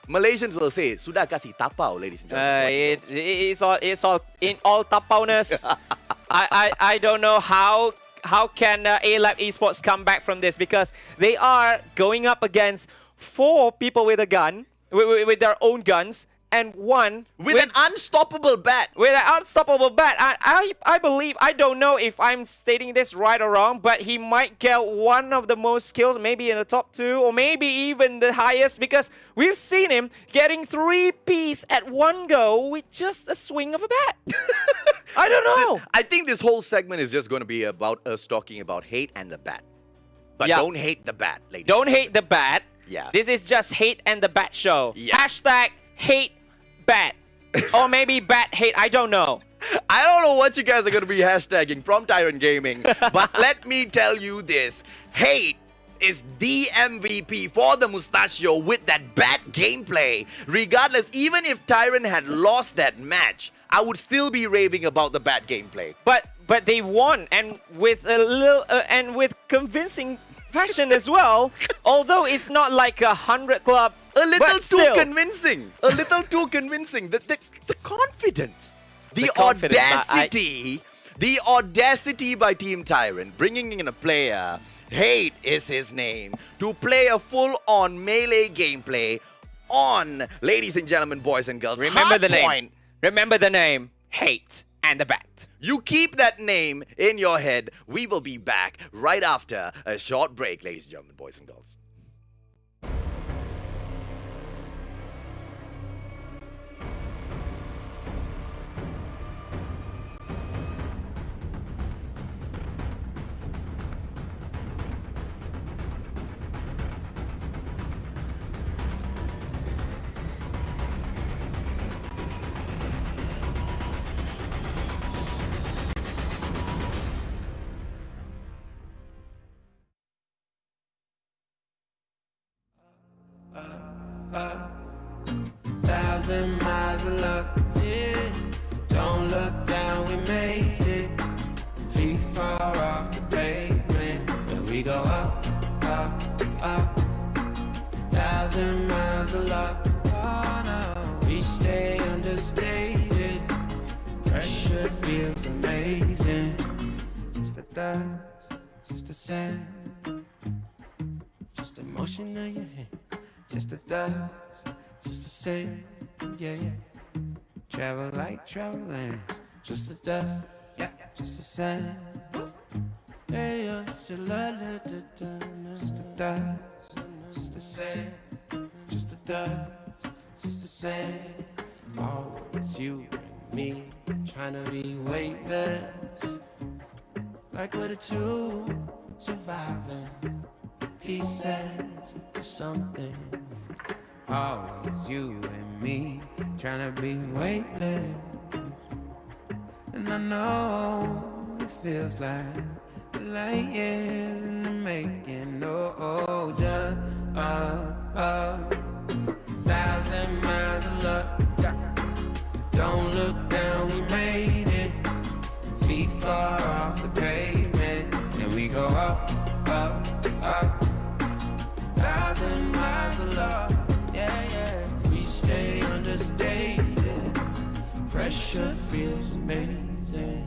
Malaysians will say, sudah kasih tapau, ladies and gentlemen. Boys and girls. It's all in all tapawness. I don't know how can A-Lab Esports come back from this, because they are going up against 4 people with a gun, with their own guns, and 1 With an unstoppable bat. with an unstoppable bat. I believe, I don't know if I'm stating this right or wrong, but he might get one of the most kills, maybe in the top 2, or maybe even the highest, because we've seen him getting 3 piece at one go with just a swing of a bat. I don't know. I think this whole segment is just going to be about us talking about hate and the bat. But Yeah. don't hate the bat, ladies. Don't hate the bat. Yeah. This is just hate and the bat show. Yeah. Hashtag hate bat. Or maybe bat hate, I don't know. I don't know what you guys are going to be hashtagging from Tyrant Gaming, but let me tell you this. Hate is the MVP for the Mustachio with that bad gameplay. Regardless, even if Tyrant had lost that match, I would still be raving about the bad gameplay. But they won, and with a little and with convincing fashion as well. Although it's not like 100 club, A little but too still. convincing. A little too convincing. The confidence. The confidence, audacity. The audacity by Team Tyrant, bringing in a player, Hate is his name, to play a full-on melee gameplay on, ladies and gentlemen, boys and girls, Remember the name. Hardpoint. Remember the name. Hate and the bat. You keep that name in your head. We will be back right after a short break, ladies and gentlemen, boys and girls. Thousand miles of luck, yeah. Don't look down, we made it. Feet far off the pavement, but we go up, up, up. Thousand miles of luck, oh no. We stay understated. Pressure feels amazing. Just the dust, just the sand, just the motion of your hand. Just the dust, just the same, yeah, yeah. Travel like traveling, just the dust, yeah, just the same. Hey, yeah, just the dust, just the same, just the dust, just the same. Always you and me, trying to be weightless, like we're the two surviving pieces of something. Always you and me, trying to be weightless. And I know it feels like light years in the making. Oh, thousand miles of luck. Don't look down, we made it. Feet far off the pavement, and we go up, up, up. Thousand miles of love, yeah, yeah. We stay understated. Pressure feels amazing.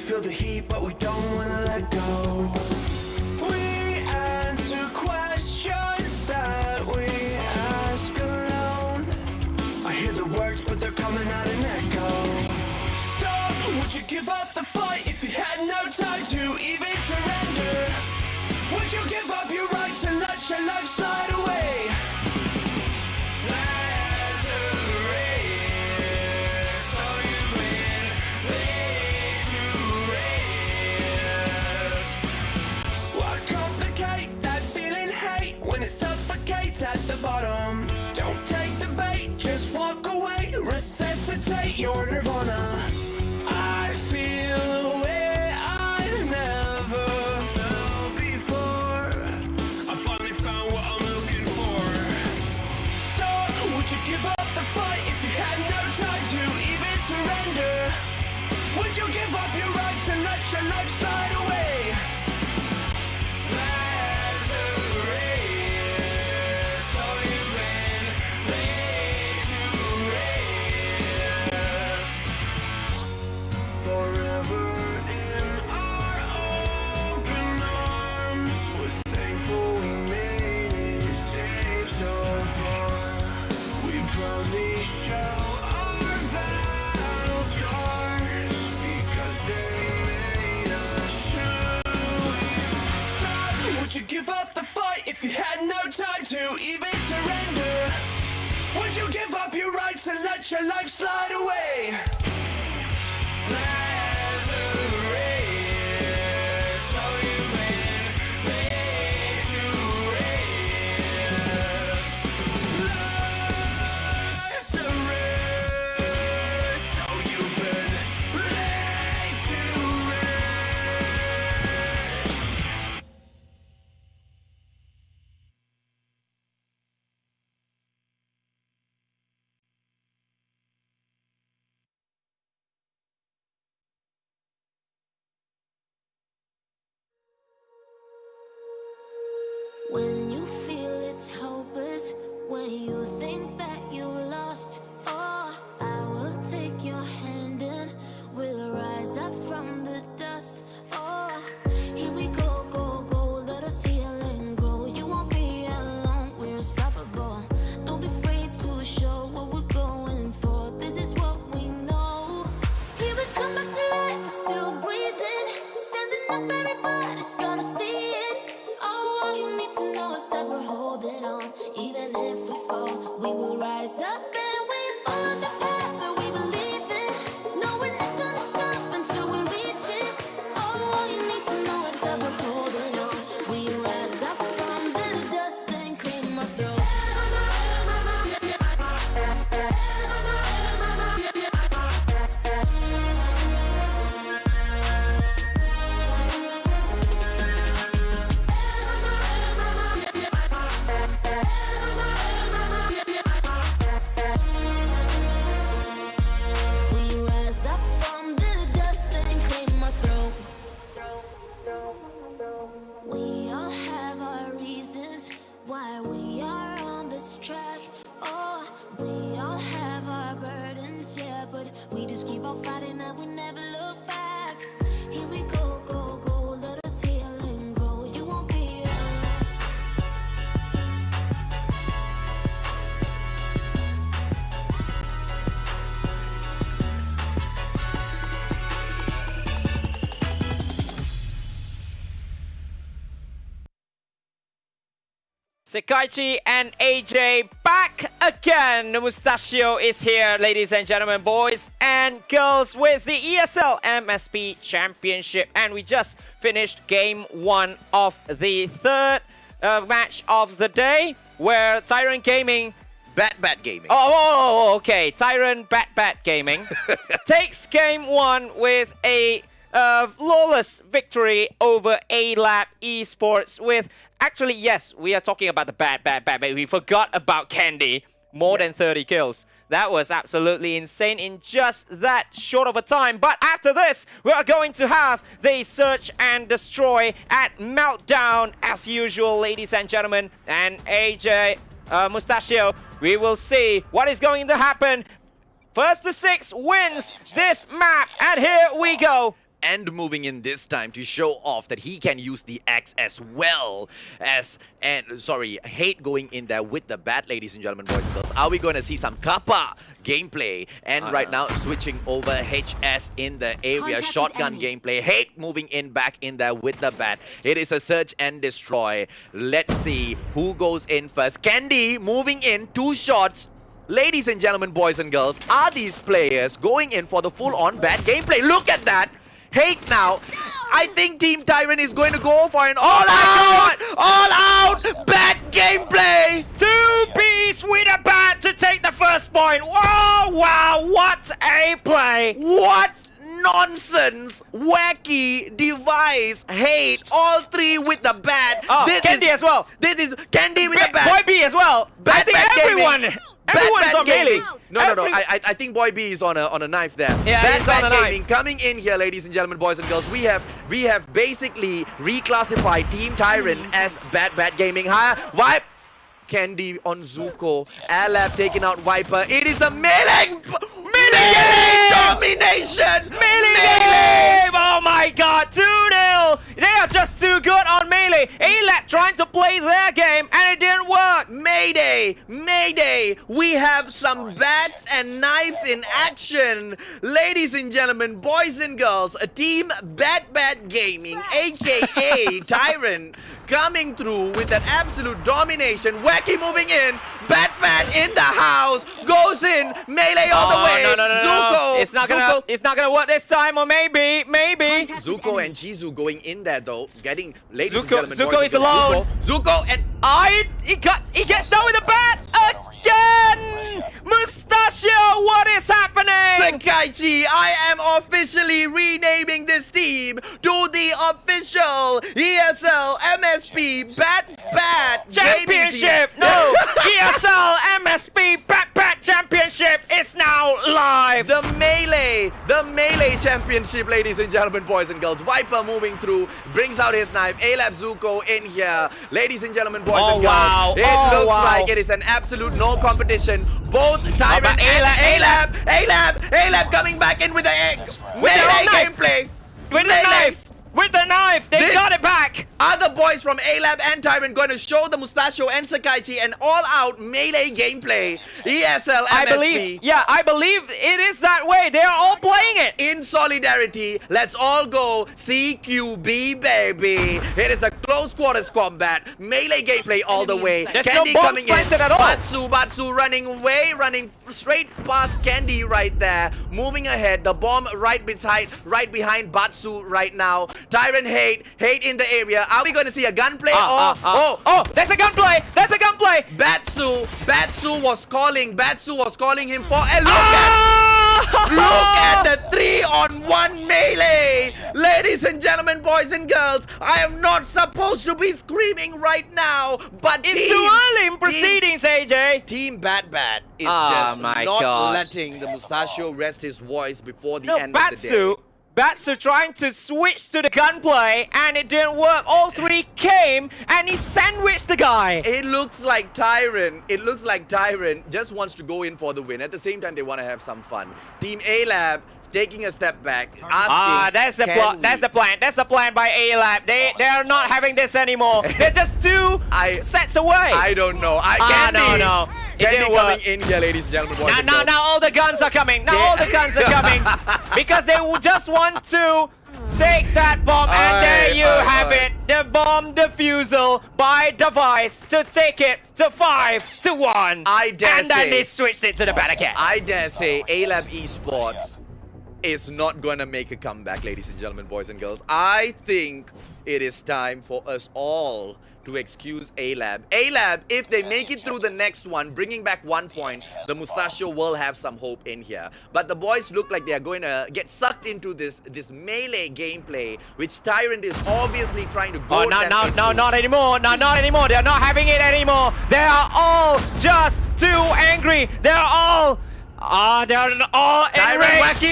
Feel the heat, but we don't wanna let go. We answer questions that we ask alone. I hear the words, but they're coming out in echo. Stop, would you give up the fight if you had no time to even surrender? Would you give up your right? If you had no time to even surrender, would you give up your rights and let your life slide away? There's a race, so you've been made to race. There's a race, so you've been made to race. When you feel it's hopeless, when you think that you lost, oh, I will take your hand and we'll rise up from the dust. Oh, here we go, go, go, let us heal and grow. You won't be alone, we're unstoppable. Don't be afraid to show what we're going for. This is what we know. Here we come back to life, we're still breathing. Standing up, everybody's gonna see it. Oh, all you need to know is that we're holding on. Even if we fall, we will rise up and we follow the path that we believe in. No, we're not gonna stop until we reach it. Oh, all you need to know is that we're holding on. We rise up from the dust and clean our throat. We rise up from the dust and claim our throne. We all have our reasons why we are on this track. Oh, we all have our burdens, yeah, but we just keep on fighting and we never look back. Here we go, go, go, let us heal and grow. You won't be alone. Sekaichi and AJ back again. The Mustachio is here, ladies and gentlemen, boys and girls, with the ESL MSP Championship. And we just finished game 1 of the third match of the day, where Tyrant Gaming... Bat Gaming. Oh, okay. Tyrant Bat Gaming takes game 1 with a flawless victory over A-Lab Esports with... Actually, yes, we are talking about the bat. We forgot about Candy. More than 30 kills. That was absolutely insane in just that short of a time. But after this, we are going to have the Search and Destroy at Meltdown as usual, ladies and gentlemen. And AJ, Mustachio, we will see what is going to happen. First to 6 wins this map. And here we go. And moving in this time to show off that he can use the axe as well as, Hate going in there with the bat, ladies and gentlemen, boys and girls. Are we going to see some Kappa gameplay? And right now, switching over HS in the area, shotgun gameplay. Hate moving in back in there with the bat. It is a Search and Destroy. Let's see who goes in first. Candy moving in, 2 shots. Ladies and gentlemen, boys and girls, are these players going in for the full-on bat gameplay? Look at that! Hate now. I think Team Tyrant is going to go for an all-out bat gameplay. 2-piece with a bat to take the first point. Whoa, wow, what a play. What nonsense, wacky device, Hate, all 3 with the bat. Oh, Candy as well. This is Candy with the bat. Boy B as well. I think everyone. Everyone is on melee. No. I think Boy B is on a knife there. Yeah, he's on a Gaming knife. coming in here, ladies and gentlemen, boys and girls. We have basically reclassified Team Tyrant as Bat Gaming. Vibe. Candy on Zuko. Alab taking out Viper. It is the melee domination. Melee game! Oh my god, 2-0. They are just too good on melee. A-Lab trying to play their game and it didn't work. Mayday! Mayday! We have some bats and knives in action! Ladies and gentlemen, boys and girls, a team Bat Gaming, aka Tyrant, coming through with an absolute domination. Wacky moving in, Bat in the house, goes in, melee all the way. No. Zuko! It's not gonna work this time, or maybe. Zuko and Chizu going in there though, getting ladies and Zuko- gentlemen. Zuko boys and is girls, alone. Zuko and He gets down with a bat again. Mustachio, what is happening? Sakaichi, I am officially renaming this team to the official ESL MSP Bat Championship. Gaming team. No, ESL MSP Bat Championship is now live. The melee championship, ladies and gentlemen, boys and girls. Viper moving through, brings out his knife. A-Lab Zuko in here, ladies and gentlemen, boys and girls. Wow. It looks like it is an absolute no competition. Both Tyrant and A-Lab coming back in with the melee gameplay. With the knife, they This- got it back. Other boys from A-Lab and Tyrant going to show the Mustachio and Sakaichi an all-out melee gameplay. ESL MSP. I believe it is that way. They are all playing it. In solidarity, let's all go CQB, baby. It is the close quarters combat, melee gameplay all the way. There's Candy no bomb coming in. planted at all. Batsu running away, running straight past Candy right there. Moving ahead, the bomb right behind Batsu right now. Tyrant hate in the area. Are we going to see a gunplay? Oh, there's a gunplay. Batsu was calling him for a look at the 3-on-1 melee. Ladies and gentlemen, boys and girls, I am not supposed to be screaming right now, but It's too early in proceedings, AJ. Team Bat is Oh just my not gosh. letting the Mustachio rest his voice before the end of the day. Batsu trying to switch to the gunplay and it didn't work. All three came and he sandwiched the guy. It looks like Tyrant just wants to go in for the win. At the same time, they want to have some fun. Team A-Lab taking a step back, asking, that's the plan by A-Lab. They are not having this anymore. They're just two sets away. I don't know. No. It Candy didn't coming work. in here, ladies and gentlemen, boys and girls. Now all the guns are coming. Because they just want to take that bomb. And there you have it. The bomb defusal by Device to take it to 5-1. I dare And then say- they switched it to the bat again. I dare say A-Lab Esports is not going to make a comeback, ladies and gentlemen, boys and girls. I think it is time for us all to excuse A-Lab. A-Lab, if they make it through the next one, bringing back 1 point, the Mustachio will have some hope in here. But the boys look like they are going to get sucked into this melee gameplay, which Tyrant is obviously trying to go Not anymore. Not anymore. They're not having it anymore. They are all just too angry. They're all Tyrant enraged.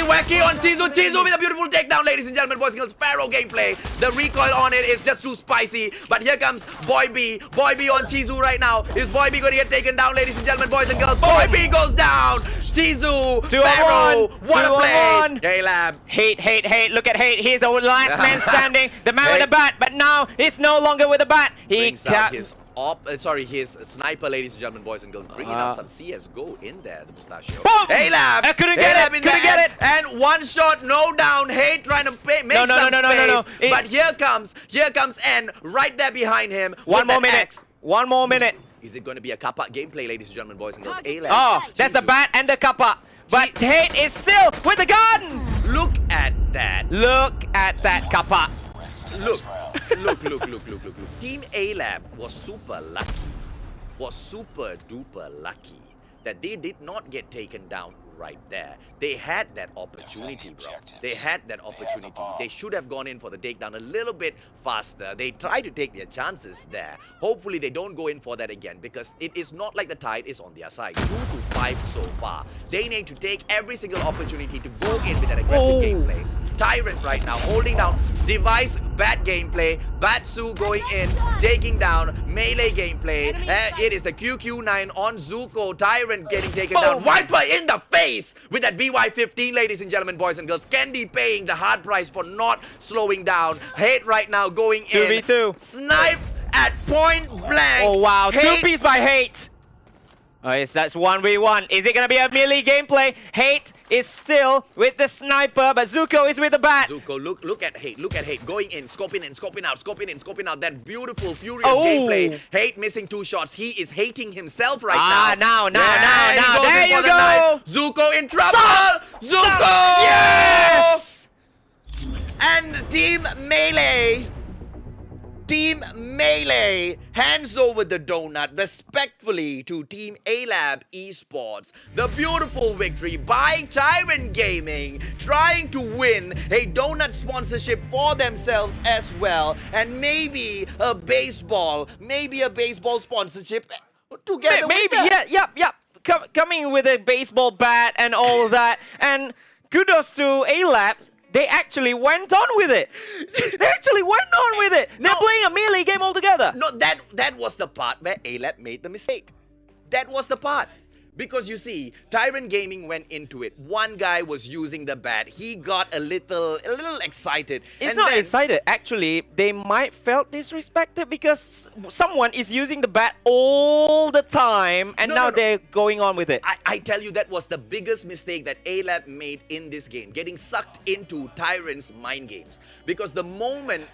wacky on Chizu with a beautiful takedown, ladies and gentlemen, boys and girls. Pharaoh gameplay. The recoil on it is just too spicy. But here comes Boy B on Chizu right now. Is Boy B going to get taken down, ladies and gentlemen, boys and girls? Boy B goes down. Chizu, Pharaoh, what a play. A-Lab. Hate. Look at Hate. He's the last man standing. The man with the bat. But now he's no longer with the bat. Brings out his sniper, ladies and gentlemen, boys and girls, bringing out some CSGO in there, the Mustachio. Boom! A-Lab! I couldn't get it. And one shot, no down. Hate trying to make some space. But here comes N right there behind him. One more minute. Is it going to be a Kappa gameplay, ladies and gentlemen, boys and girls? A-Lab. Oh, that's the bat and the kappa. But Hate is still with the gun. Look at that. Look at that kappa. Look. Team A-Lab was super duper lucky that they did not get taken down right there. They had that opportunity, bro. They had that opportunity. They should have gone in for the takedown a little bit faster. They tried to take their chances there. Hopefully they don't go in for that again, because it is not like the tide is on their side. 2-5 so far. They need to take every single opportunity to go in with that aggressive gameplay. Tyrant right now holding down. Device, bad gameplay. Batsu going in, taking down. Melee gameplay. It is the QQ9 on Zuko. Tyrant getting taken down. Viper in the face with that BY-15, ladies and gentlemen, boys and girls. Candy paying the hard price for not slowing down. Hate right now going in. 2v2. Snipe. at point blank. Oh wow, Hate- two-piece by Hate. Oh, yes, that's 1v1. Is it gonna be a melee gameplay? Hate is still with the sniper, but Zuko is with the bat. Zuko, look at Hate. Look at Hate. Going in, scoping out, scoping in, scoping out. That beautiful, furious Oh. gameplay. Hate missing 2 shots. He is hating himself right now. now. Now. He goes There in for you the go. knife. Zuko in trouble. Zuko! Yes! And Team Melee hands over the donut respectfully to Team A-Lab Esports. The beautiful victory by Tyrant Gaming, trying to win a donut sponsorship for themselves as well, and maybe a baseball sponsorship together. Maybe, with that. yep. Coming with a baseball bat and all of that. And kudos to A-Lab. They actually went on with it. They're playing a melee game altogether. No, that was the part where A-Lab made the mistake. That was the part. Because you see, Tyrant Gaming went into it. One guy was using the bat. He got a little excited. It's and not then, excited. Actually, they might felt disrespected because someone is using the bat all the time, and now they're going on with it. I tell you, that was the biggest mistake that A-Lab made in this game, getting sucked into Tyrant's mind games. Because the moment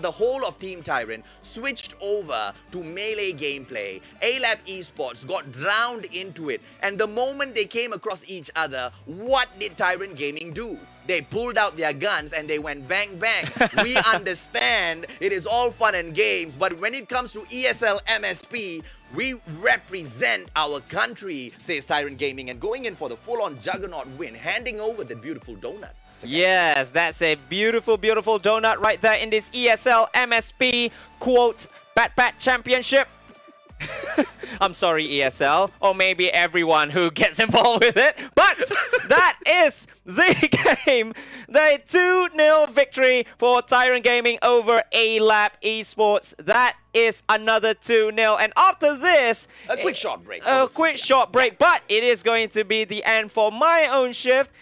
the whole of Team Tyrant switched over to melee gameplay, A-Lab Esports got drowned into it. And the moment they came across each other, what did Tyrant Gaming do? They pulled out their guns and they went bang bang. We understand it is all fun and games, but when it comes to ESL MSP, we represent our country, says Tyrant Gaming, and going in for the full-on juggernaut win, handing over the beautiful donut. Yes, that's a beautiful, beautiful donut right there in this ESL MSP quote Bat Championship. I'm sorry, ESL, or maybe everyone who gets involved with it, but that is the game. The 2-0 victory for Tyrant Gaming over A-Lab Esports. That is another 2-0, and after this, a quick short break. But it is going to be the end for my own shift.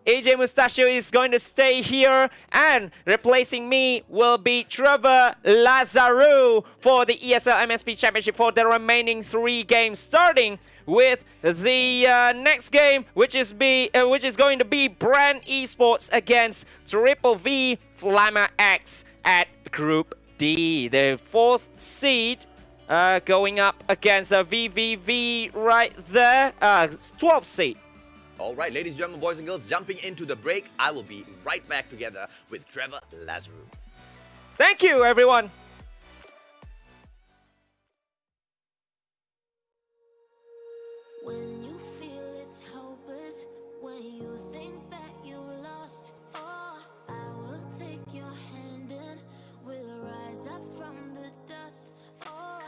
AJ Mustachio is going to stay here, and replacing me will be Trevor Lazarou for the ESL MSP Championship for the remaining 3 games, starting with the next game, which is going to be Brand Esports against Triple V Flammer X at Group D, the 4th seed. Going up against the VVV right there, 12th seed. All right, ladies and gentlemen, boys and girls, jumping into the break, I will be right back together with Trevor Lazarou. Thank you, everyone. When you feel it's hopeless, when you think that you lost, oh, I will take your hand and we'll rise up from the dust. Oh,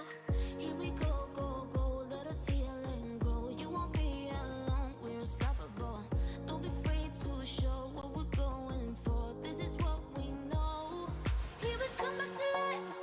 here we go, go, go, let us heal and grow. You won't be alone, we're unstoppable. Don't be afraid to show what we're going for. This is what we know. Here we come back to life.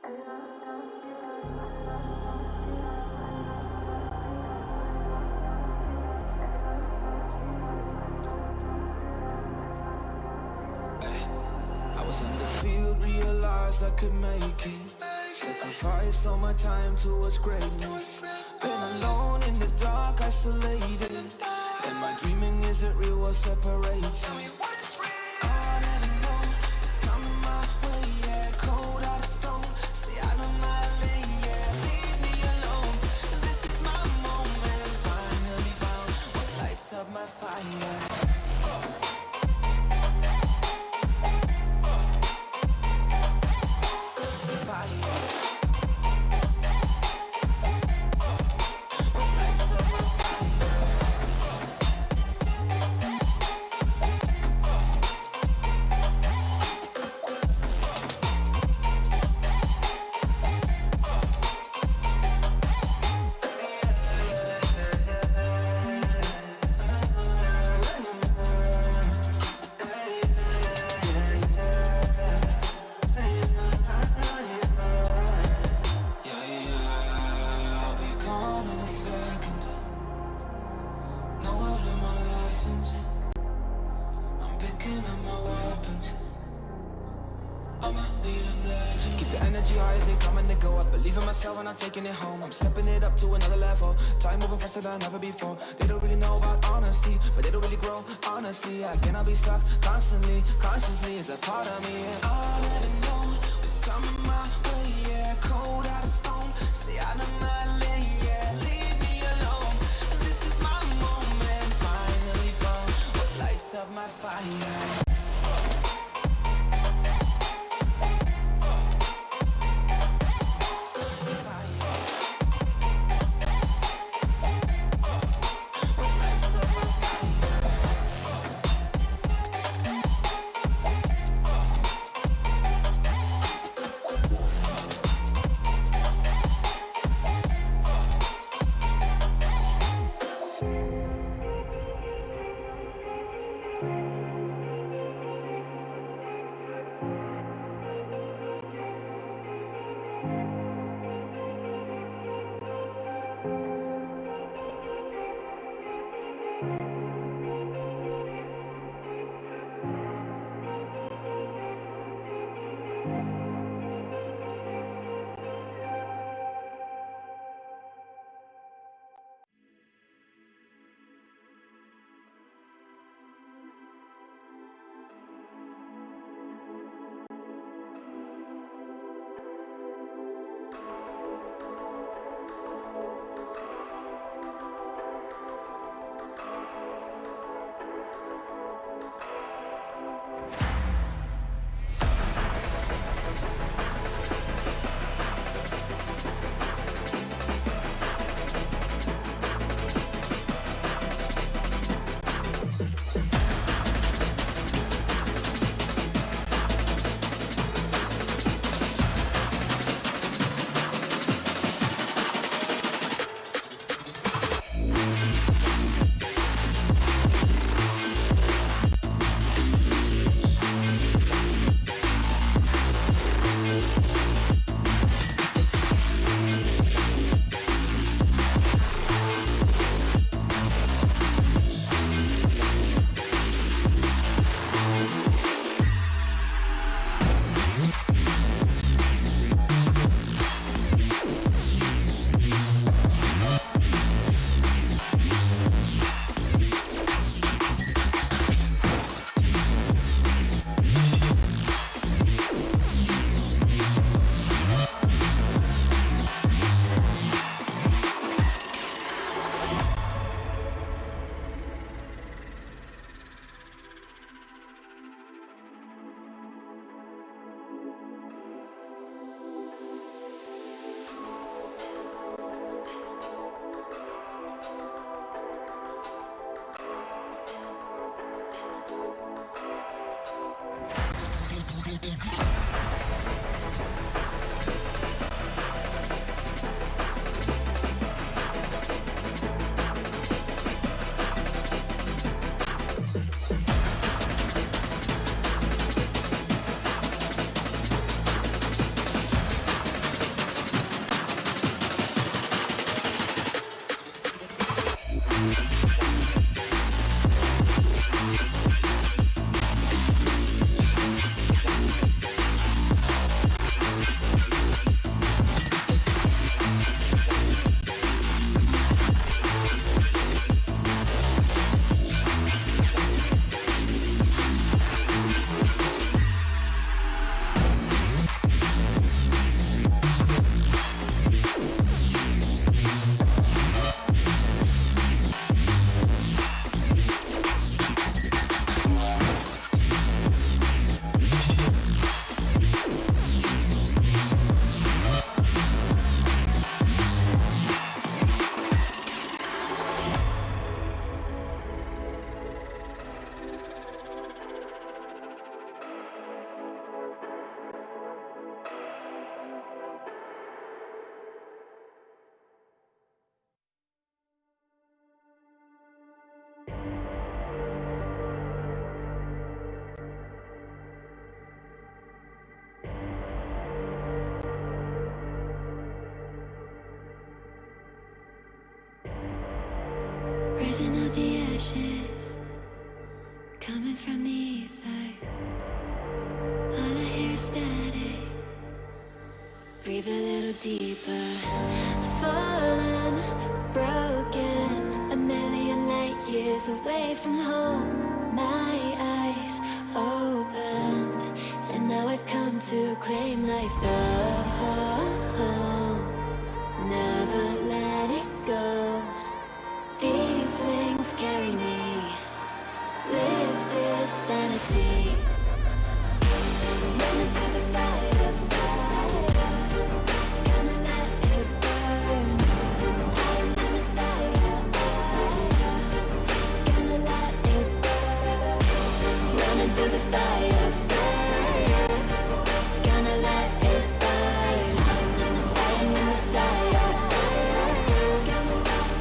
I was in the field, realized I could make it. Sacrificed all my time towards greatness. Been alone in the dark, isolated. And my dreaming isn't real, what separates me. I never know it's coming my way, yeah. Cold out of stone, stay out of my lane, yeah. Leave me alone, this is my moment. Finally found what lights up my fire. Keep the energy high as they coming to go up. Believe in myself and I'm taking it home. I'm stepping it up to another level. Time moving faster than ever before. They don't really know about honesty, but they don't really grow. Honestly, I cannot be stuck constantly. Consciously is a part of me. And I'll never know what's coming my way. Yeah, cold out of stone, stay out of my lane. Yeah, leave me alone. This is my moment. Finally found what lights up my fire. Falling from the ether, all I hear is static. Breathe a little deeper. Fallen, broken, a million light years away from home. My eyes opened, and now I've come to claim life. Oh, never let it go. These wings carry me. Live this fantasy. Running through the fire, gonna let it burn. I am the Messiah, gonna let it burn. Running through the fire, gonna let it burn. I'm the Messiah,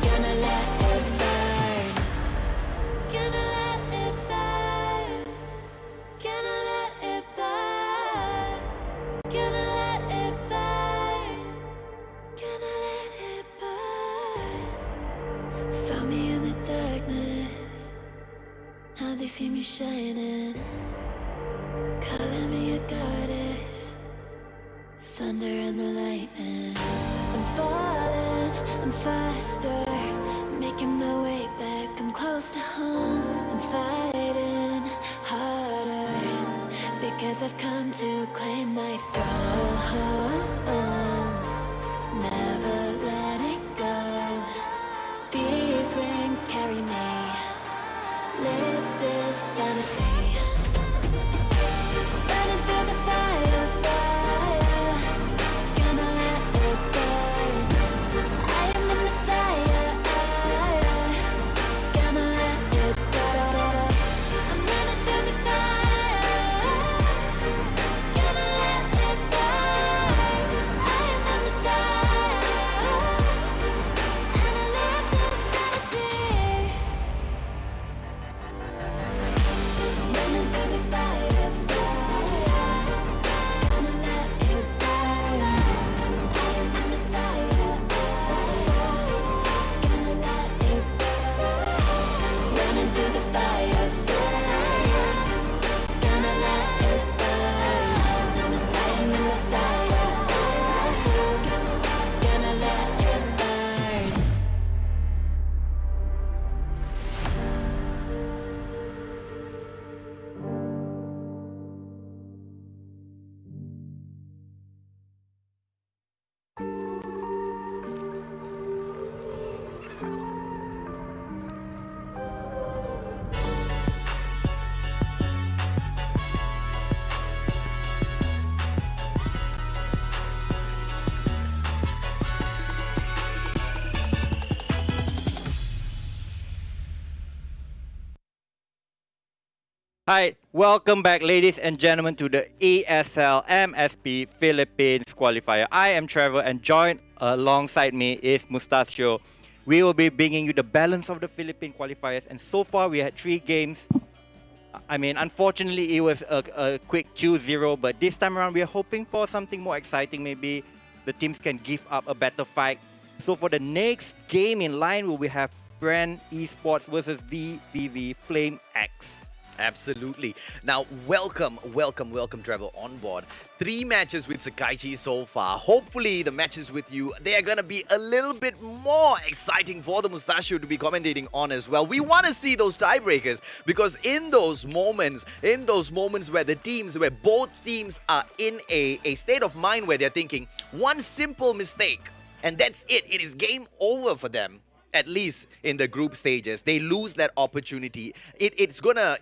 gonna let it burn. Gonna let it burn. Gonna let it burn. Gonna let it burn. Gonna let it burn. Found me in the darkness. Now they see me shining. Calling me a goddess. Thunder and the lightning. I'm falling, I'm faster. Making my way back, I'm close to home. I'm fighting harder because I've come to claim my throne. Never let it go. These wings carry me. Live this fantasy. Running through the fire, gonna let it burn. I am the Messiah, gonna let it burn. I'm running through the fire, gonna let it burn. I am the Messiah, and I live this fantasy. Running through the fire, gonna let it burn. I am the Messiah, gonna let it burn. Running through the fire, gonna let it burn. I am the Messiah, gonna let it burn. Hi, welcome back, ladies and gentlemen, to the ESL MSP Philippines Qualifier. I am Trevor, and joined alongside me is Mustacio. We will be bringing you the balance of the Philippine qualifiers, and so far we had 3 games. I mean, unfortunately, it was a quick 2-0, but this time around we are hoping for something more exciting. Maybe the teams can give up a better fight. So for the next game in line, we will have Brand Esports versus VVV Flame X. Absolutely. Now, welcome, Trevor, on board. 3 matches with Sakaichi so far. Hopefully, the matches with you, they are going to be a little bit more exciting for the Mustachio to be commentating on as well. We want to see those tiebreakers, because in those moments where both teams are in a state of mind where they're thinking one simple mistake, and that's it. It is game over for them. At least in the group stages, they lose that opportunity. It's gonna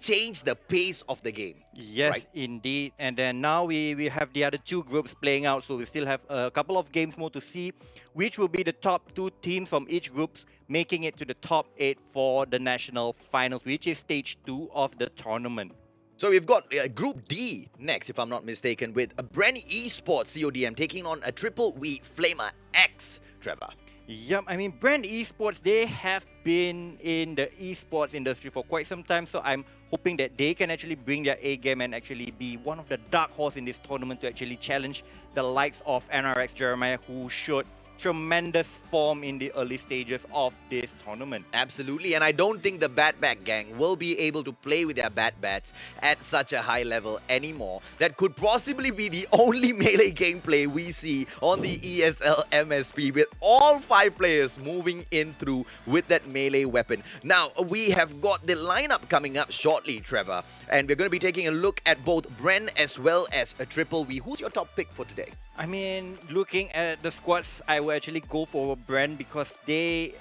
change the pace of the game. Yes, right? Indeed. And then now we have the other 2 groups playing out, so we still have a couple of games more to see, which will be the top 2 teams from each group making it to the top 8 for the national finals, which is stage 2 of the tournament. So we've got Group D next, if I'm not mistaken, with a Brand Esports CODM taking on a Triple V Flamer X, Trevor. Yep, I mean, Brand Esports, they have been in the esports industry for quite some time, so I'm hoping that they can actually bring their A game and actually be one of the dark horse in this tournament to actually challenge the likes of NRX Jeremiah, who showed tremendous form in the early stages of this tournament. Absolutely, and I don't think the Batback gang will be able to play with their Bat-Bats at such a high level anymore. That could possibly be the only melee gameplay we see on the ESL MSP, with all 5 players moving in through with that melee weapon. Now, we have got the lineup coming up shortly, Trevor, and we're going to be taking a look at both Bren as well as a Triple V. Who's your top pick for today? I mean, looking at the squads, I would actually go for Brand because they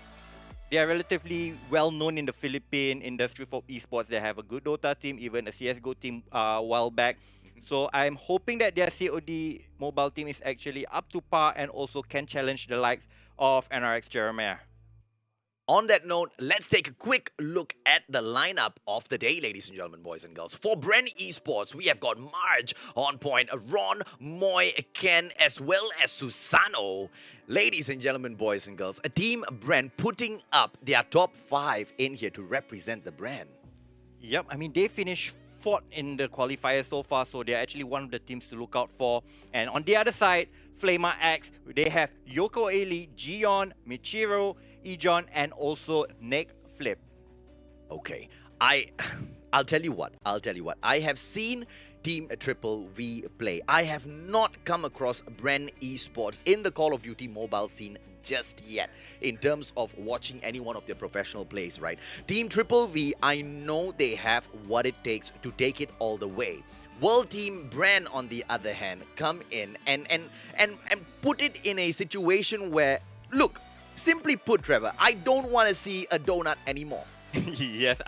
are relatively well known in the Philippine industry for esports. They have a good Dota team, even a CSGO team a while back. So I'm hoping that their COD mobile team is actually up to par and also can challenge the likes of NRX Jeremiah. On that note, let's take a quick look at the lineup of the day, ladies and gentlemen, boys and girls. For Bren Esports, we have got Marge on point, Ron, Moy, Ken, as well as Susano. Ladies and gentlemen, boys and girls, a team Bren putting up their top 5 in here to represent the brand. Yep, I mean, they finished 4th in the qualifiers so far, so they're actually one of the teams to look out for. And on the other side, Flamer X, they have Yoko Eli, Gion, Michiro, Ejon, and also Nick Flip. Okay, I'll tell you what. I have seen Team Triple V play. I have not come across Bren Esports in the Call of Duty mobile scene just yet in terms of watching any one of their professional plays, right? Team Triple V, I know they have what it takes to take it all the way. World Team Bren, on the other hand, come in and put it in a situation where, look, simply put, Trevor, I don't want to see a donut anymore. Yes,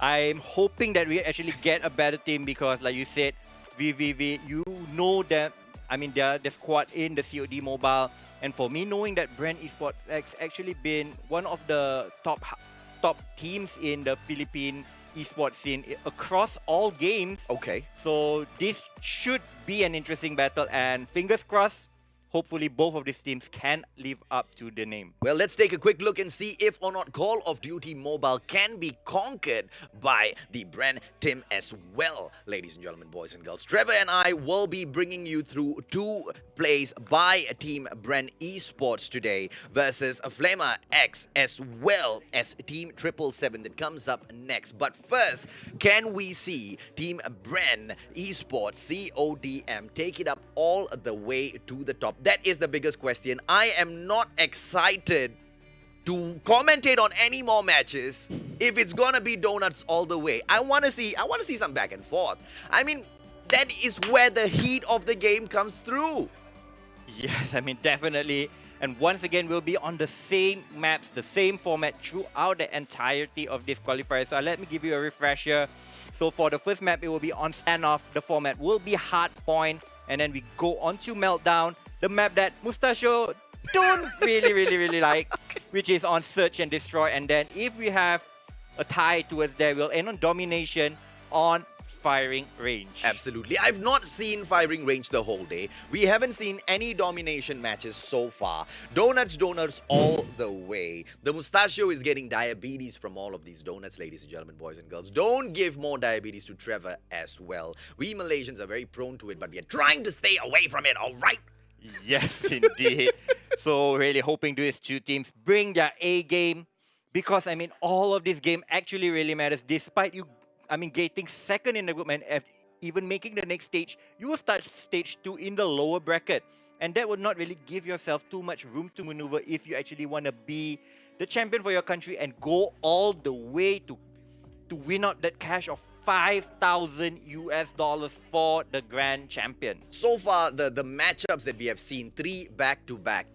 I'm hoping that we actually get a better team because, like you said, VVV, you know that, I mean, they're the squad in the COD mobile. And for me, knowing that Brand Esports has actually been one of the top teams in the Philippine esports scene across all games. Okay. So this should be an interesting battle, and fingers crossed, hopefully both of these teams can live up to the name. Well, let's take a quick look and see if or not Call of Duty Mobile can be conquered by the Bren team as well, ladies and gentlemen, boys and girls. Trevor and I will be bringing you through 2 plays by Team Bren Esports today versus Flamer X as well as Team 777 that comes up next. But first, can we see Team Bren Esports CODM take it up all the way to the top? That is the biggest question. I am not excited to commentate on any more matches if it's gonna be donuts all the way. I wanna see some back and forth. I mean, that is where the heat of the game comes through. Yes, I mean, definitely. And once again, we'll be on the same maps, the same format throughout the entirety of this qualifier. So let me give you a refresher. So for the first map, it will be on standoff. The format will be hardpoint. And then we go on to Meltdown, the map that Mustachio don't really like, which is on Search and Destroy. And then if we have a tie towards there, we'll end on Domination on Firing Range. Absolutely. I've not seen Firing Range the whole day. We haven't seen any domination matches so far. Donuts all the way. The Mustachio is getting diabetes from all of these donuts, ladies and gentlemen, boys and girls. Don't give more diabetes to Trevor as well. We Malaysians are very prone to it, but we are trying to stay away from it, all right? Yes, indeed. So really hoping these 2 teams bring their A game, because, I mean, all of this game actually really matters. Despite you, I mean, getting second in the group and even making the next stage, you will start stage 2 in the lower bracket. And that would not really give yourself too much room to maneuver if you actually want to be the champion for your country and go all the way to win out that cash of $5,000 for the grand champion. So far, the matchups that we have seen, 3 back-to-back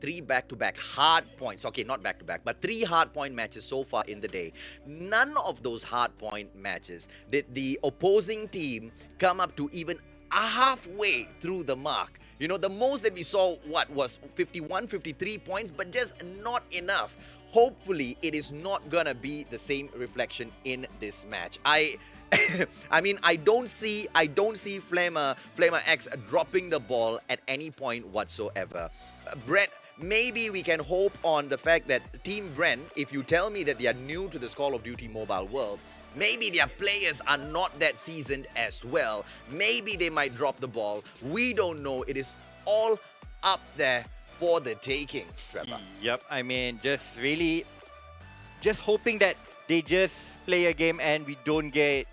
hard points. Okay, not back-to-back, but 3 hard point matches so far in the day. None of those hard point matches did the opposing team come up to even halfway through the mark. You know, the most that we saw, was 51, 53 points, but just not enough. Hopefully, it is not gonna be the same reflection in this match. I mean, I don't see Flamer X dropping the ball at any point whatsoever. Brent, maybe we can hope on the fact that Team Bren, if you tell me that they are new to this Call of Duty mobile world, maybe their players are not that seasoned as well. Maybe they might drop the ball. We don't know. It is all up there for the taking, Trevor. Yep, I mean, just really, just hoping that they just play a game and we don't get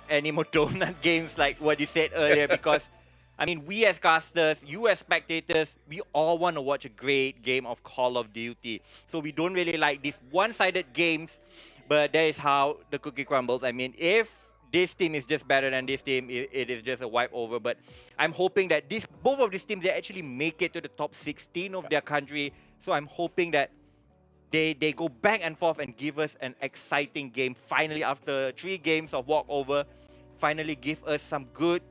any more donut games like what you said earlier because, I mean, we as casters, you as spectators, we all want to watch a great game of Call of Duty. So we don't really like these one-sided games, but that is how the cookie crumbles. I mean, if this team is just better than this team, it is just a wipe over. But I'm hoping that both of these teams, they actually make it to the top 16 of their country. So I'm hoping that they go back and forth and give us an exciting game. Finally, after 3 games of walkover, finally give us some good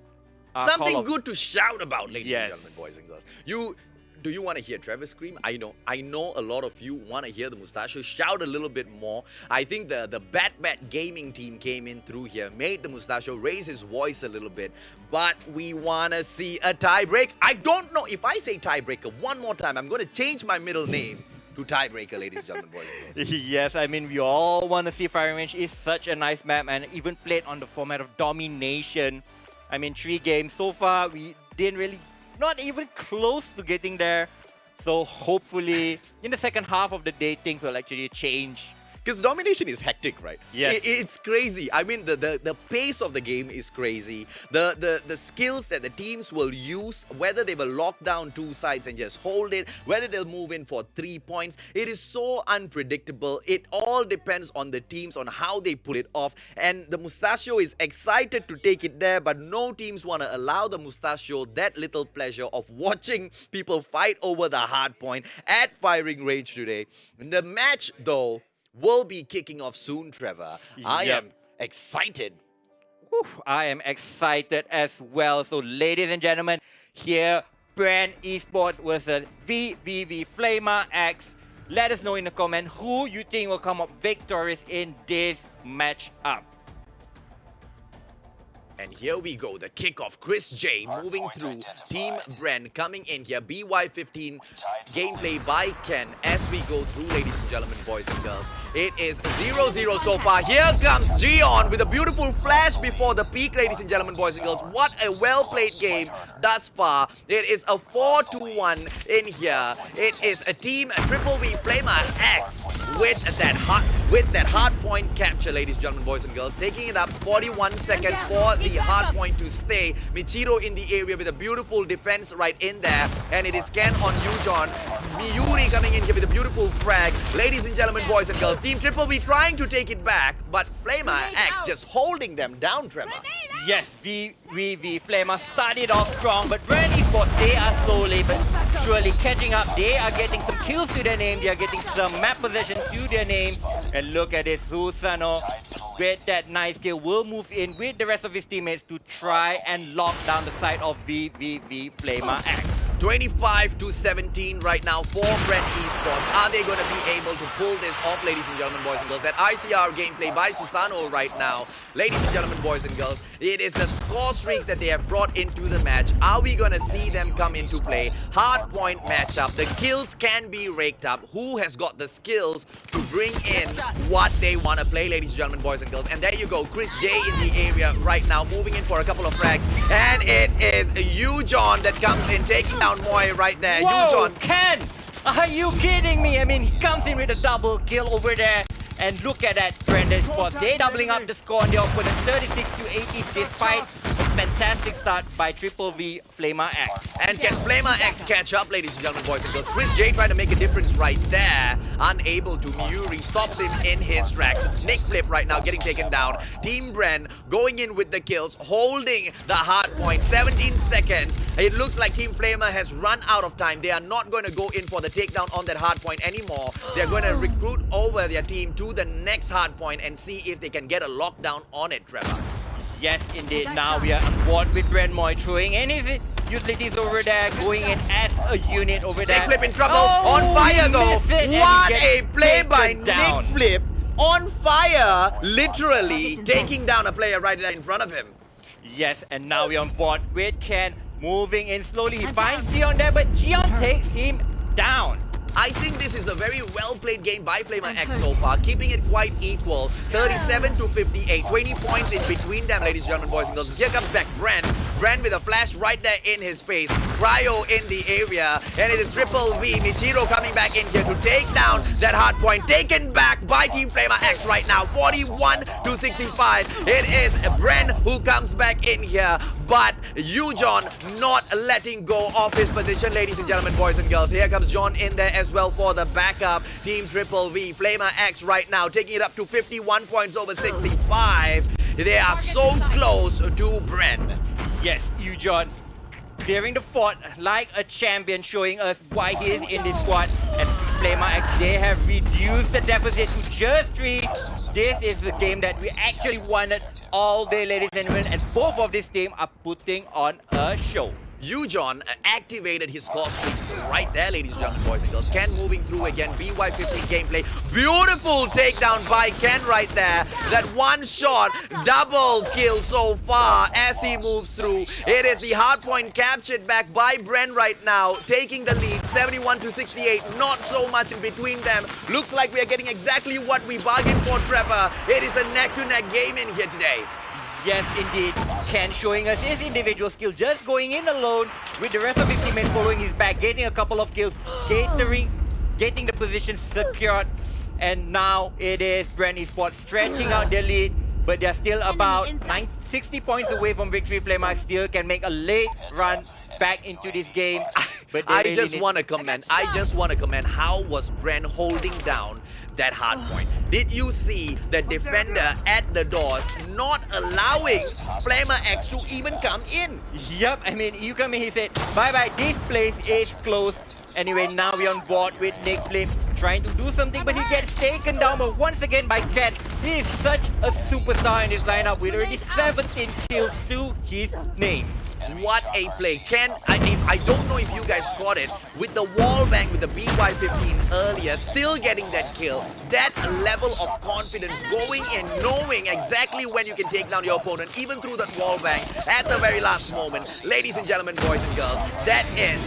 something good to shout about, ladies and Yes. gentlemen, boys and girls. Do you want to hear Trevor scream? I know a lot of you want to hear the Mustachio shout a little bit more. I think the Bat Gaming team came in through here, made the Mustachio raise his voice a little bit, but we want to see a tiebreak. I don't know if I say tiebreaker one more time, I'm going to change my middle name to tiebreaker, ladies and gentlemen, boys and girls. Yes, I mean, we all want to see Firing Range is such a nice map and even played on the format of domination. I mean, 3 games so far, we didn't really, not even close to getting there. So hopefully, in the second half of the day, things will actually change. Because domination is hectic, right? Yes. It's crazy. I mean, the pace of the game is crazy. The skills that the teams will use, whether they will lock down 2 sides and just hold it, whether they'll move in for 3 points, it is so unpredictable. It all depends on the teams, on how they pull it off. And the Mustachio is excited to take it there, but no teams want to allow the Mustachio that little pleasure of watching people fight over the hard point at Firing Range today. The match, though, will be kicking off soon, Trevor. I Yep. am excited. Whew, I am excited as well. So, ladies and gentlemen, here, Brand Esports versus VVV Flamer X. Let us know in the comment who you think will come up victorious in this matchup. And here we go, the kickoff. Chris J moving through. Team Bren coming in here. BY15 gameplay by Ken as we go through, ladies and gentlemen, boys and girls. It is 0-0 so far. Here comes Gion with a beautiful flash before the peak, ladies and gentlemen, boys and girls. What a well-played game thus far. It is a 4-1 in here. It is a team Triple V Flamer X with that hard point capture, ladies and gentlemen, boys and girls. Taking it up 41 seconds for the hard point to stay. Michiro in the area with a beautiful defense right in there. And it is Ken on Yujon. Miyuri coming in here with a beautiful frag. Ladies and gentlemen, boys and girls, Team Triple V trying to take it back, but Flamer X just holding them down, Trevor. Yes, VVV Flamer started off strong, but Brand Esports, they are slowly but surely catching up. They are getting some kills to their name. They are getting some map possession to their name. And look at this, Susano with that nice kill will move in with the rest of his teammates to try and lock down the side of VVV Flamer X. 25-17 right now for Brent Esports. Are they going to be able to pull this off, ladies and gentlemen, boys and girls? That ICR gameplay by Susano right now. Ladies and gentlemen, boys and girls, it is the score streaks that they have brought into the match. Are we going to see them come into play? Hard point matchup. The kills can be raked up. Who has got the skills to bring in what they want to play, ladies and gentlemen, boys and girls? And there you go, Chris J in the area right now, moving in for a couple of frags. And it is Yujon that comes in, taking down Moy right there. Whoa, Yujon. Ken! Are you kidding me? I mean, he comes in with a double kill over there. And look at that, Brandon Sports. They're doubling up the score on the opponent, 36-80, despite a fantastic start by Triple V Flamer X. And can Flamer X catch up, ladies and gentlemen, boys and girls? Chris J trying to make a difference right there. Unable to. Miuri stops him in his tracks. Nick Flip right now getting taken down. Team Bren going in with the kills, holding the hard point. 17 seconds. It looks like Team Flamer has run out of time. They are not going to go in for the takedown on that hard point anymore. They're going to recruit over their team to the next hard point and see if they can get a lockdown on it, Trevor. Yes, indeed. Now we are on board with Brent Moy throwing in his utilities over there, going in as a unit over there. Nick Flip in trouble. On fire though. What a play by down. Nick Flip. On fire. Literally taking down a player right there in front of him. Yes, and now we're on board with Ken moving in slowly. He finds Gion there, but Gion takes him down. I think this is a very well-played game by Flamer X so far, keeping it quite equal. 37 to 58, 20 points in between them, ladies and gentlemen, boys and girls. Here comes back Bren. Bren with a flash right there in his face. Cryo in the area, and it is Triple V. Michiro coming back in here to take down that hard point. Taken back by Team Flamer X right now, 41 to 65. It is Bren who comes back in here, but John not letting go of his position, ladies and gentlemen, boys and girls. Here comes John in there as well for the backup. Team Triple V, Flamer X right now taking it up to 51 points over 65. They are so close to Bren. Yes, John clearing the fort like a champion, showing us why he is in this squad. And Flamer X, they have reduced the deficit to just 3. This is the game that we actually wanted all day, ladies and gentlemen, and both of this team are putting on a show. John activated his core streaks right there, ladies and gentlemen, boys and girls. Ken moving through again, BY15 gameplay. Beautiful takedown by Ken right there. That one shot, double kill so far as he moves through. It is the hard point captured back by Bren right now, taking the lead, 71 to 68. Not so much in between them. Looks like we are getting exactly what we bargained for, Trevor. It is a neck-to-neck game in here today. Yes, indeed. Ken showing us his individual skill, just going in alone with the rest of his teammates following his back, getting a couple of kills, getting the position secured. And now it is Bren Esports stretching out their lead, but they're still about 60 points away from victory. Flamer still can make a late run back into this game. But I just want to comment how was Bren holding down that hard point? Did you see the defender at the doors not allowing Flamer X to even come in? Yep, I mean, you come in, he said, bye-bye, this place is closed. Anyway, now we're on board with Nick Flip, trying to do something, but he gets taken down but once again by Ken. He is such a superstar in this lineup with already 17 kills to his name. What a play. Ken, I don't know if you guys caught it, with the wall bang with the BY15 earlier, still getting that kill. That level of confidence going in, knowing exactly when you can take down your opponent, even through that wall bang at the very last moment. Ladies and gentlemen, boys and girls, that is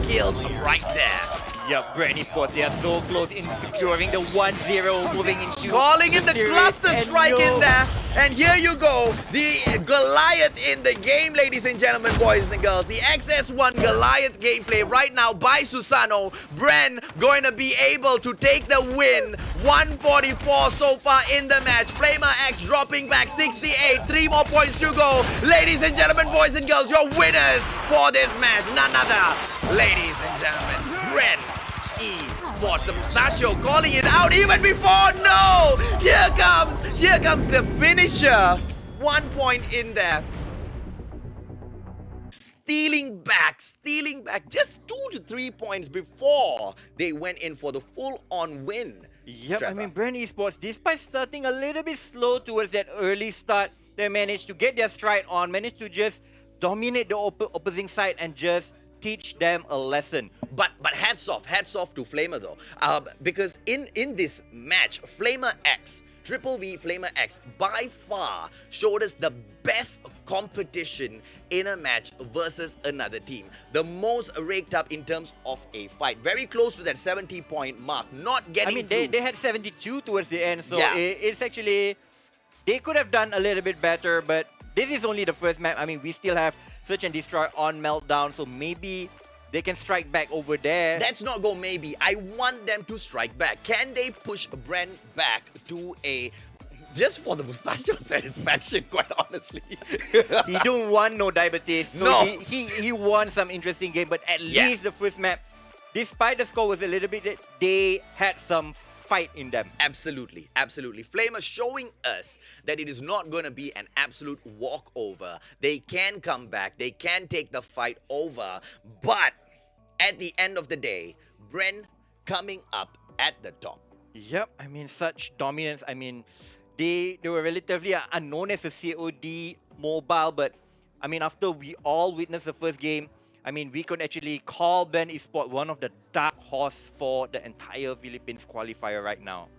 skills right there. Yep, Bren Esports, they are so close in securing the 1-0, moving into calling in the series. cluster strike in there. And here you go, the Goliath in the game, ladies and gentlemen, boys and girls. The XS1 Goliath gameplay right now by Susano. Bren going to be able to take the win. 144 so far in the match. Flamer X dropping back 68. 3 more points to go. Ladies and gentlemen, boys and girls, your winners for this match. None other, ladies and gentlemen, Bren Esports, the Mustachio calling it out even before. No! Here comes the finisher. 1 point in there. Stealing back just 2 to 3 points before they went in for the full-on win. Yep, Trevor. I mean, Bren Esports, despite starting a little bit slow towards that early start, they managed to get their stride on, managed to just dominate the opposing side and just teach them a lesson. But hats off to Flamer though, because in this match, Flamer X, Triple V Flamer X, by far showed us the best competition in a match versus another team. The most raked up in terms of a fight. Very close to that 70-point mark, not getting I mean, through. they had 72 towards the end, so Yeah. it's actually, they could have done a little bit better, but this is only the first map. I mean, we still have Search and Destroy on Meltdown, so maybe they can strike back over there. Let's not go maybe. I want them to strike back. Can they push Bren back to a... just for the Mustachio satisfaction, quite honestly. He don't want no diabetes, so No. he won some interesting game, but at least the first map, despite the score was a little bit, they had some fight in them. Absolutely. Flamer showing us that it is not going to be an absolute walkover. They can come back. They can take the fight over. But at the end of the day, Bren coming up at the top. Yep, I mean, such dominance. I mean, they were relatively unknown as a COD mobile, but I mean, after we all witnessed the first game, I mean, we could actually call Bren Esports one of the dark horse for the entire Philippines qualifier right now.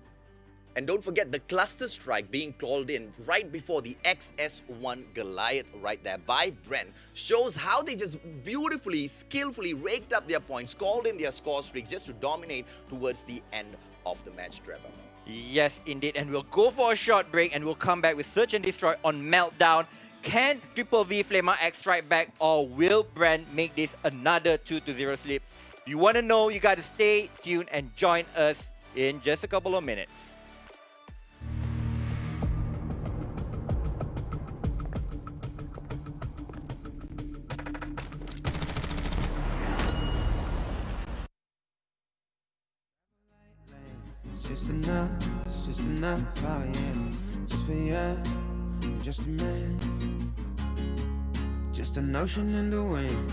And don't forget the cluster strike being called in right before the XS1 Goliath right there by Bren shows how they just beautifully, skillfully raked up their points, called in their score streaks just to dominate towards the end of the match, Trevor. Yes, indeed. And we'll go for a short break and we'll come back with Search and Destroy on Meltdown. Can Triple V Flamer X strike back, or will Brand make this another 2-0 slip? If you want to know, you got to stay tuned and join us in just a couple of minutes. It's just enough, oh yeah. Just for you, I'm just a man. Just an ocean in the wind.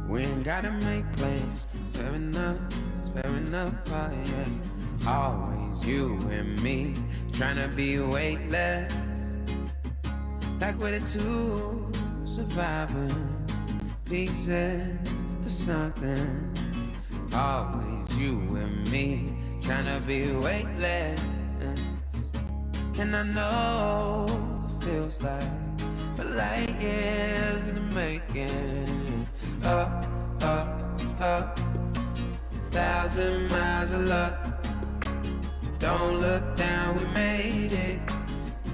We ain't gotta make plans. Fair enough, it's fair enough, oh yeah. Always you and me, tryna be weightless. Like we're the two surviving pieces of something. Always you and me, tryna be weightless. And I know it feels like a light years in the making. Up, up, up, 1,000 miles of luck. Don't look down, we made it.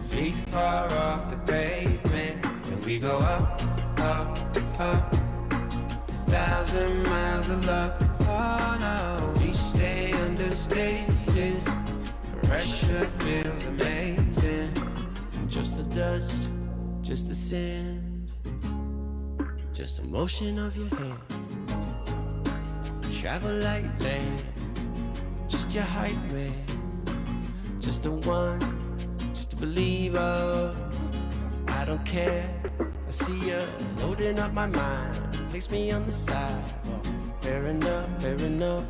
Feet far off the pavement. And we go up, up, up, 1,000 miles of luck. Oh no, we stay understated. Pressure feels amazing. Just the dust, just the sand, just the motion of your hand. Travel like land, just your hype man. Just the one, just a believer. I don't care, I see you loading up my mind. Place me on the side. Fair enough,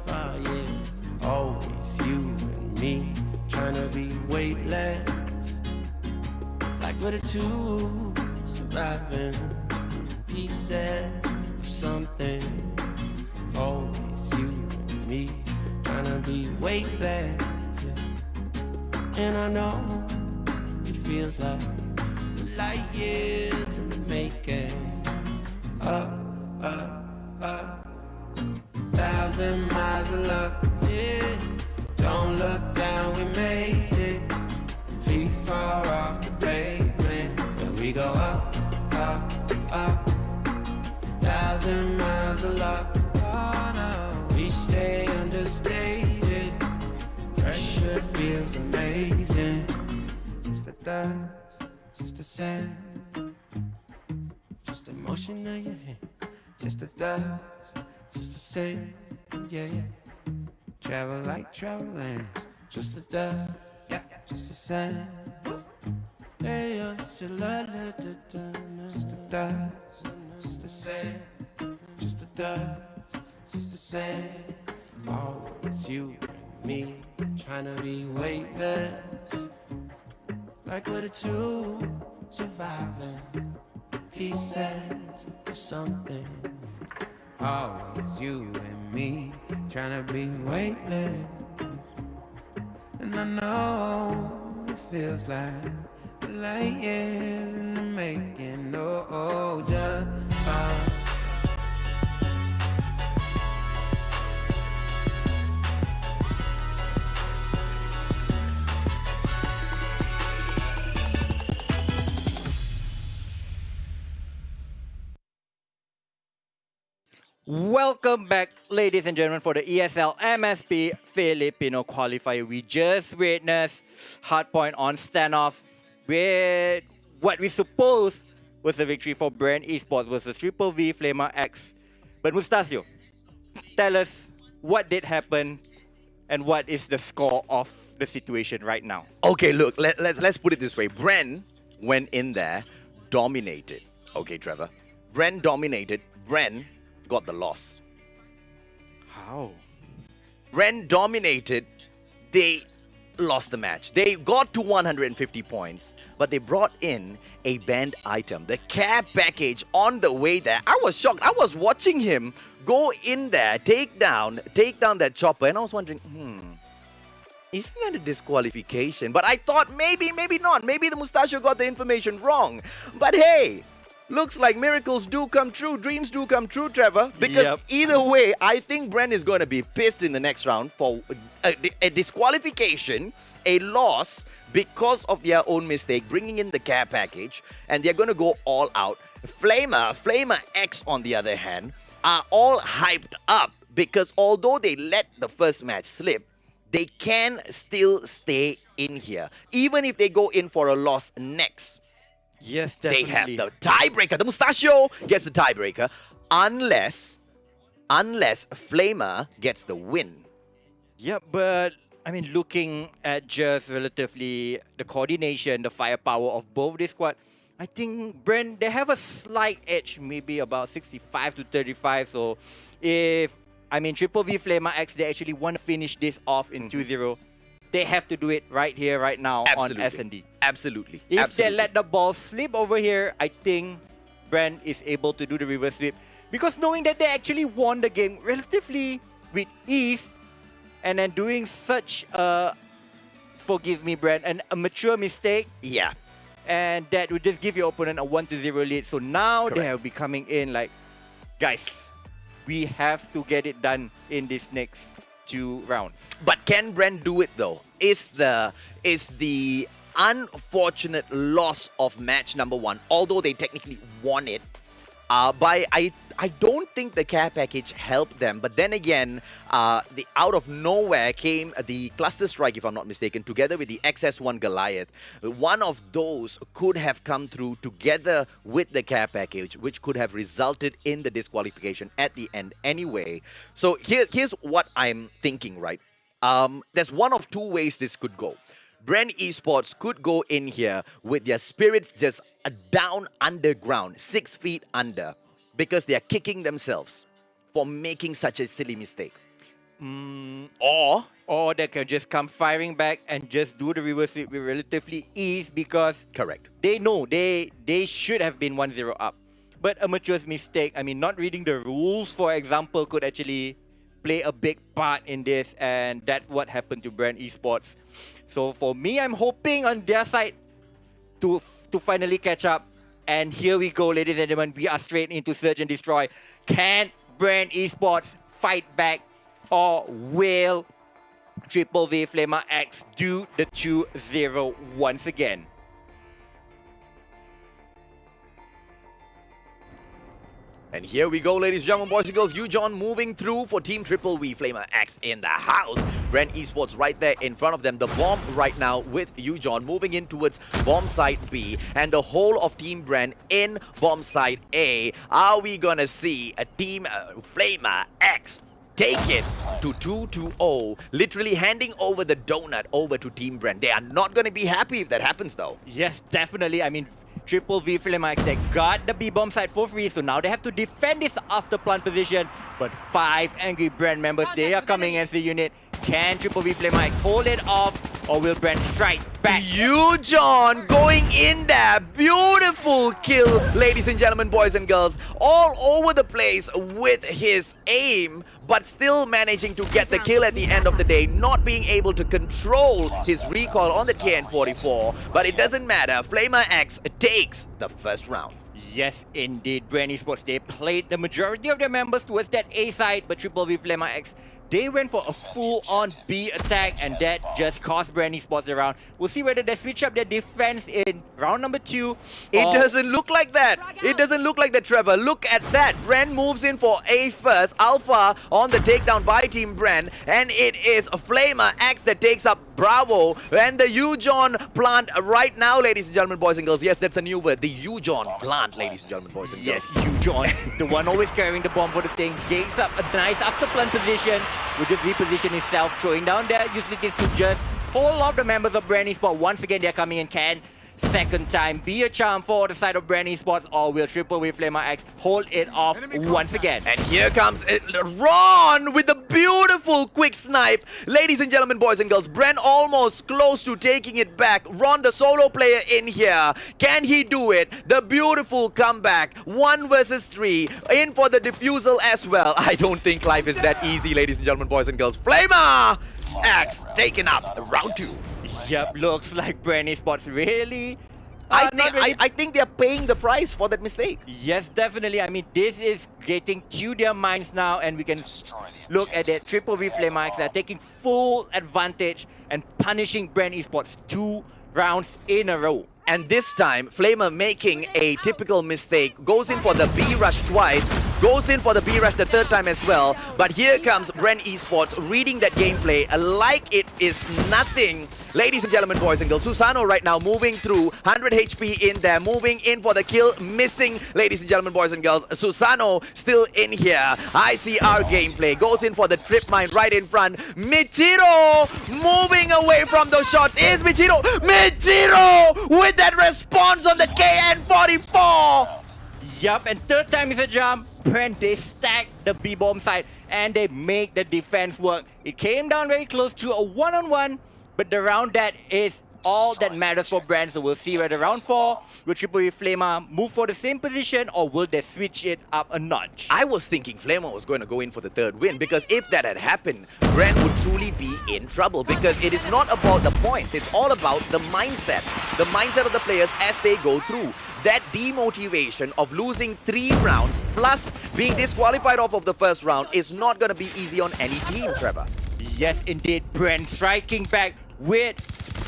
oh yeah. Always you and me, tryna be weightless. Like we're the two surviving pieces of something. Always you and me, tryna be weightless, yeah. And I know it feels like light years in the making. Up, up, up, 1,000 miles of luck, yeah. Don't look down, we made it. Feet far off the pavement. When we go up, up, up, 1,000 miles of luck. Oh no, we stay understated. Pressure feels amazing. Just the dust, just the sand, just the motion of your hand. Just the dust, just the sand, yeah, yeah. Travel like traveling. Just the dust, yeah, just the sand. Hey, just the dust, just the sand. Just the dust, just the sand. Always you and me, tryna be weightless. Like we're the two surviving pieces of something. Always you and me, tryna be weightless. And I know it feels like light years in the making. Oh, just Welcome back, ladies and gentlemen, for the ESL MSP Filipino Qualifier. We just witnessed hardpoint on standoff with what we suppose was a victory for Brand Esports versus Triple V Flamer X. But Mustasio, tell us what did happen and what is the score of the situation right now. Okay, look, let's put it this way. Bren went in there, dominated. Okay, Trevor. Bren dominated. Bren got the loss. How? Bren dominated. They lost the match. They got to 150 points, but they brought in a banned item, the care package, on the way there. I was shocked. I was watching him go in there, take down that chopper, and I was wondering, isn't that a disqualification? But I thought maybe not. Maybe the Mustachio got the information wrong. But hey, looks like miracles do come true. Dreams do come true, Trevor. Because either way, I think Brent is going to be pissed in the next round for a disqualification, a loss because of their own mistake, bringing in the care package, and they're going to go all out. Flamer X, on the other hand, are all hyped up because although they let the first match slip, they can still stay in here. Even if they go in for a loss next, Yes, they definitely. have the tiebreaker. The Mustachio gets the tiebreaker unless Flamer gets the win. Yeah, but I mean, looking at just relatively the coordination, the firepower of both this squad, I think Brent, they have a slight edge, maybe about 65 to 35. So if, I mean, Triple V Flamer X, they actually want to finish this off in 2-0, they have to do it right here, right now on S&D. Absolutely. If they let the ball slip over here, I think Brent is able to do the reverse sweep. Because knowing that they actually won the game relatively with ease, and then doing such a, forgive me, Brent, a mature mistake. Yeah. And that would just give your opponent a 1-0 lead. So now Correct. they will be coming in like, guys, we have to get it done in this next 2 rounds. But can Brent do it though? Is the unfortunate loss of match number 1, although they technically won it, I don't think the care package helped them. But then again, the out of nowhere came the cluster strike, if I'm not mistaken, together with the XS1 Goliath. One of those could have come through together with the care package, which could have resulted in the disqualification at the end anyway. So here's what I'm thinking, right? There's one of 2 ways this could go. Brent Esports could go in here with their spirits just down underground, 6 feet under, because they are kicking themselves for making such a silly mistake. Or they can just come firing back and just do the reverse sweep with relatively ease because Correct. they know they should have been 1-0 up. But a mature mistake, I mean, not reading the rules, for example, could actually play a big part in this, and that's what happened to Brent Esports. So for me, I'm hoping on their side to finally catch up. And here we go, ladies and gentlemen. We are straight into Search and Destroy. Can Brent Esports fight back, or will Triple V Flamer X do the 2-0 once again? And here we go, ladies and gentlemen, boys and girls. John moving through for Team Triple V Flamer X in the house. Brent Esports right there in front of them. The bomb right now with John moving in towards bomb site B. And the whole of Team Brent in bomb site A. Are we going to see a Team Flamer X take it to 2-0, literally handing over the donut over to Team Brent? They are not going to be happy if that happens, though. Yes, definitely. I mean, Triple V Flamer X, they got the B-bomb site for free, so now they have to defend this after plant position. But 5 angry Brent members, they are coming as a unit. Can Triple V Flamer X hold it off, or will Brent strike back? John going in there. Beautiful kill, ladies and gentlemen, boys and girls. All over the place with his aim, but still managing to get the kill at the end of the day, not being able to control his recoil on the KN-44. But it doesn't matter. Flamer X takes the first round. Yes, indeed. Brent Esports, they played the majority of their members towards that A side, but Triple V Flamer X, they went for a full-on B attack, and that just cost Brent Esports a round. We'll see whether they switch up their defense in round number 2. It doesn't look like that. It doesn't look like that, Trevor. Look at that. Brent moves in for A first. Alpha on the takedown by Team Brent. And it is Flamer X that takes up Bravo. And the John plant right now, ladies and gentlemen, boys and girls. Yes, that's a new word. The John plant, ladies and gentlemen, boys and girls. Yes, John, the one always carrying the bomb for the thing, gains up a nice after plant position. Will just reposition himself, throwing down there utilities to just hold off the members of Brent Esports. Once again, they're coming in. Can second time be a charm for the side of Brent Esports, or will Triple V Flamer X hold it off once again? And here comes Ron with the beautiful quick snipe. Ladies and gentlemen, boys and girls, Brent almost close to taking it back. Ron, the solo player in here. Can he do it? The beautiful comeback. 1 versus 3. In for the defusal as well. I don't think life is that easy, ladies and gentlemen, boys and girls. Flamer X taken up. Round 2. Yep, looks like Brand Esports really. I think they're paying the price for that mistake. Yes, definitely. I mean, this is getting to their minds now, and we can look at that Triple V Flamax. They're taking full advantage and punishing Brand Esports 2 rounds in a row. And this time, Flamer making a typical mistake, goes in for the B rush twice, goes in for the B rush the third time as well. But here comes Bren Esports reading that gameplay like it is nothing. Ladies and gentlemen, boys and girls, Susano right now moving through, 100 HP in there, moving in for the kill, missing. Ladies and gentlemen, boys and girls, Susano still in here. ICR gameplay, goes in for the trip mine right in front. Michiro moving away from those shots. Is Michiro? Michiro with that response on the KN44. Yup, and third time is a jump. Brand, they stack the B-bomb side and they make the defense work. It came down very close to a one-on-one, but the round that is all that matters for Brand. So we'll see whether round 4 will Triple V Flamer move for the same position or will they switch it up a notch? I was thinking Flamer was going to go in for the third win, because if that had happened, Brand would truly be in trouble, because it is not about the points, it's all about the mindset of the players as they go through. That demotivation of losing 3 rounds plus being disqualified off of the first round is not going to be easy on any team, Trevor. Yes, indeed. Brand striking back with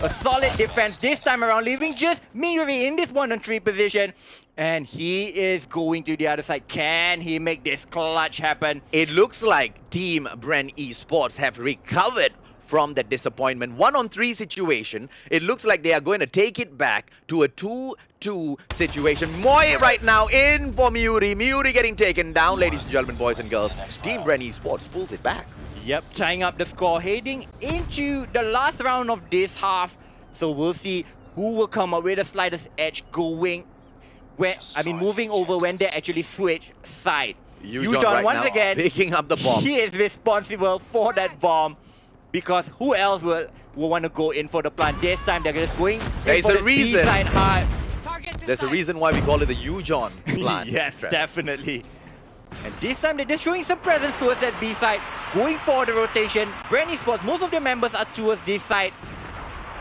a solid defense this time around, leaving just Miyuri in this 1-on-3 position. And he is going to the other side. Can he make this clutch happen? It looks like Team Bren Esports have recovered from that disappointment. 1-on-3 situation. It looks like they are going to take it back to a 2-2 situation. Moy right now in for Miuri. Miuri getting taken down, ladies and gentlemen, boys and girls. Team Bren Esports pulls it back. Yep, tying up the score, heading into the last round of this half. So we'll see who will come up with the slightest edge moving over when they actually switch side. Yujon Yujon right once now again picking up the bomb. He is responsible for that bomb, because who else will want to go in for the plant? This time they're just going There's for a the reason. B-side hard. There's a reason why we call it the Yujon plant. Yes, Trevor. definitely. And this time they're just showing some presence towards that B side, going for the rotation. Brand Esports, most of their members are towards this side.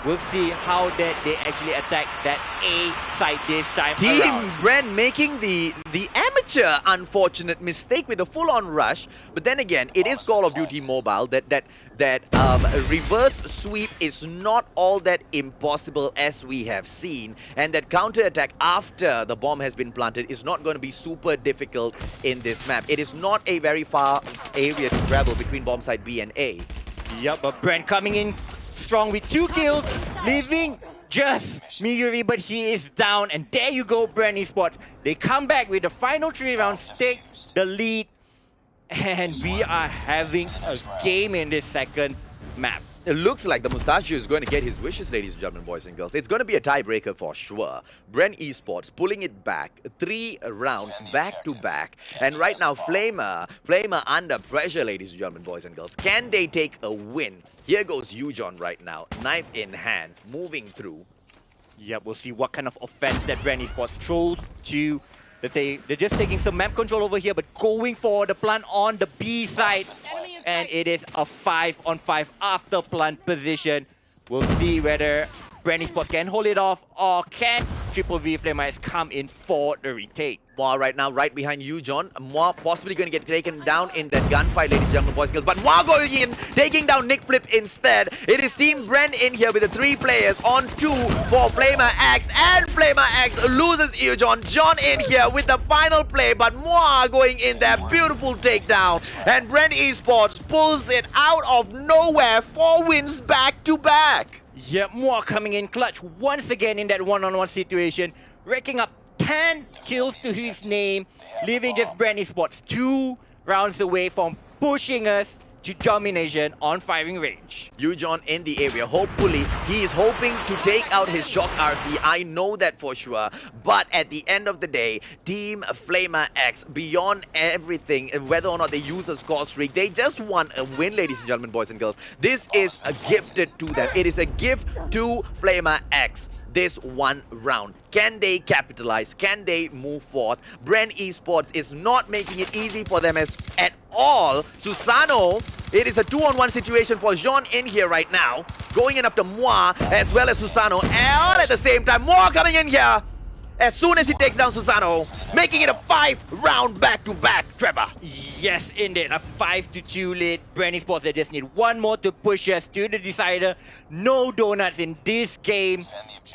We'll see how that they actually attack that A side this time Team around. Bren making the amateur unfortunate mistake with a full-on rush, but then again, it is Call of Duty Mobile. That reverse sweep is not all that impossible as we have seen, and that counter attack after the bomb has been planted is not going to be super difficult in this map. It is not a very far area to travel between bomb site B and A. Yep, but Brand coming in strong with 2 kills, leaving just Miyuri, but he is down. And there you go, Brand Esports. They come back with the final 3 rounds, take the lead, and we are having a game in this second map. It looks like the Mustachio is going to get his wishes, ladies and gentlemen, boys and girls. It's going to be a tiebreaker for sure. Bren Esports pulling it back, 3 rounds back to back. And right now, Flamer under pressure, ladies and gentlemen, boys and girls. Can they take a win? Here goes Yujon right now, knife in hand, moving through. Yep, we'll see what kind of offense that Brand Esports throws to. They're just taking some map control over here, but going for the plant on the B side. And it is a 5-on-5 after plant position. We'll see whether Brand Esports can hold it off, or can Triple V Flamers come in for the retake. Moa right now, right behind you, John. Moa possibly going to get taken down in that gunfight, ladies and gentlemen, boys and girls. But Moa going in, taking down Nick Flip instead. It is Team Bren in here with the 3 players on 2 for Flamer X. And Flamer X loses Eojon. John in here with the final play, but Moa going in there. Beautiful takedown. And Bren Esports pulls it out of nowhere. 4 wins back to back. Yep, Moa coming in clutch once again in that 1-on-1 situation, racking up 10 kills to his name, leaving just Brand Esports 2 rounds away from pushing us to domination on firing range. Yujon in the area. Hopefully, he is hoping to take out his Shock RC. I know that for sure. But at the end of the day, Team Flamer X, beyond everything, whether or not they use a score streak, they just want a win, ladies and gentlemen, boys and girls. This is a gifted to them. It is a gift to Flamer X. this one round. Can they capitalize? Can they move forth? Bren Esports is not making it easy for them at all. Susano, it is a 2-on-1 situation for Jean in here right now. Going in after Moi as well as Susano. And at the same time, Moi coming in here. As soon as he takes down Susano, making it a 5-round back-to-back, Trevor. Yes, indeed. A 5-2 lead. Bren Esports, they just need one more to push us to the decider. No donuts in this game.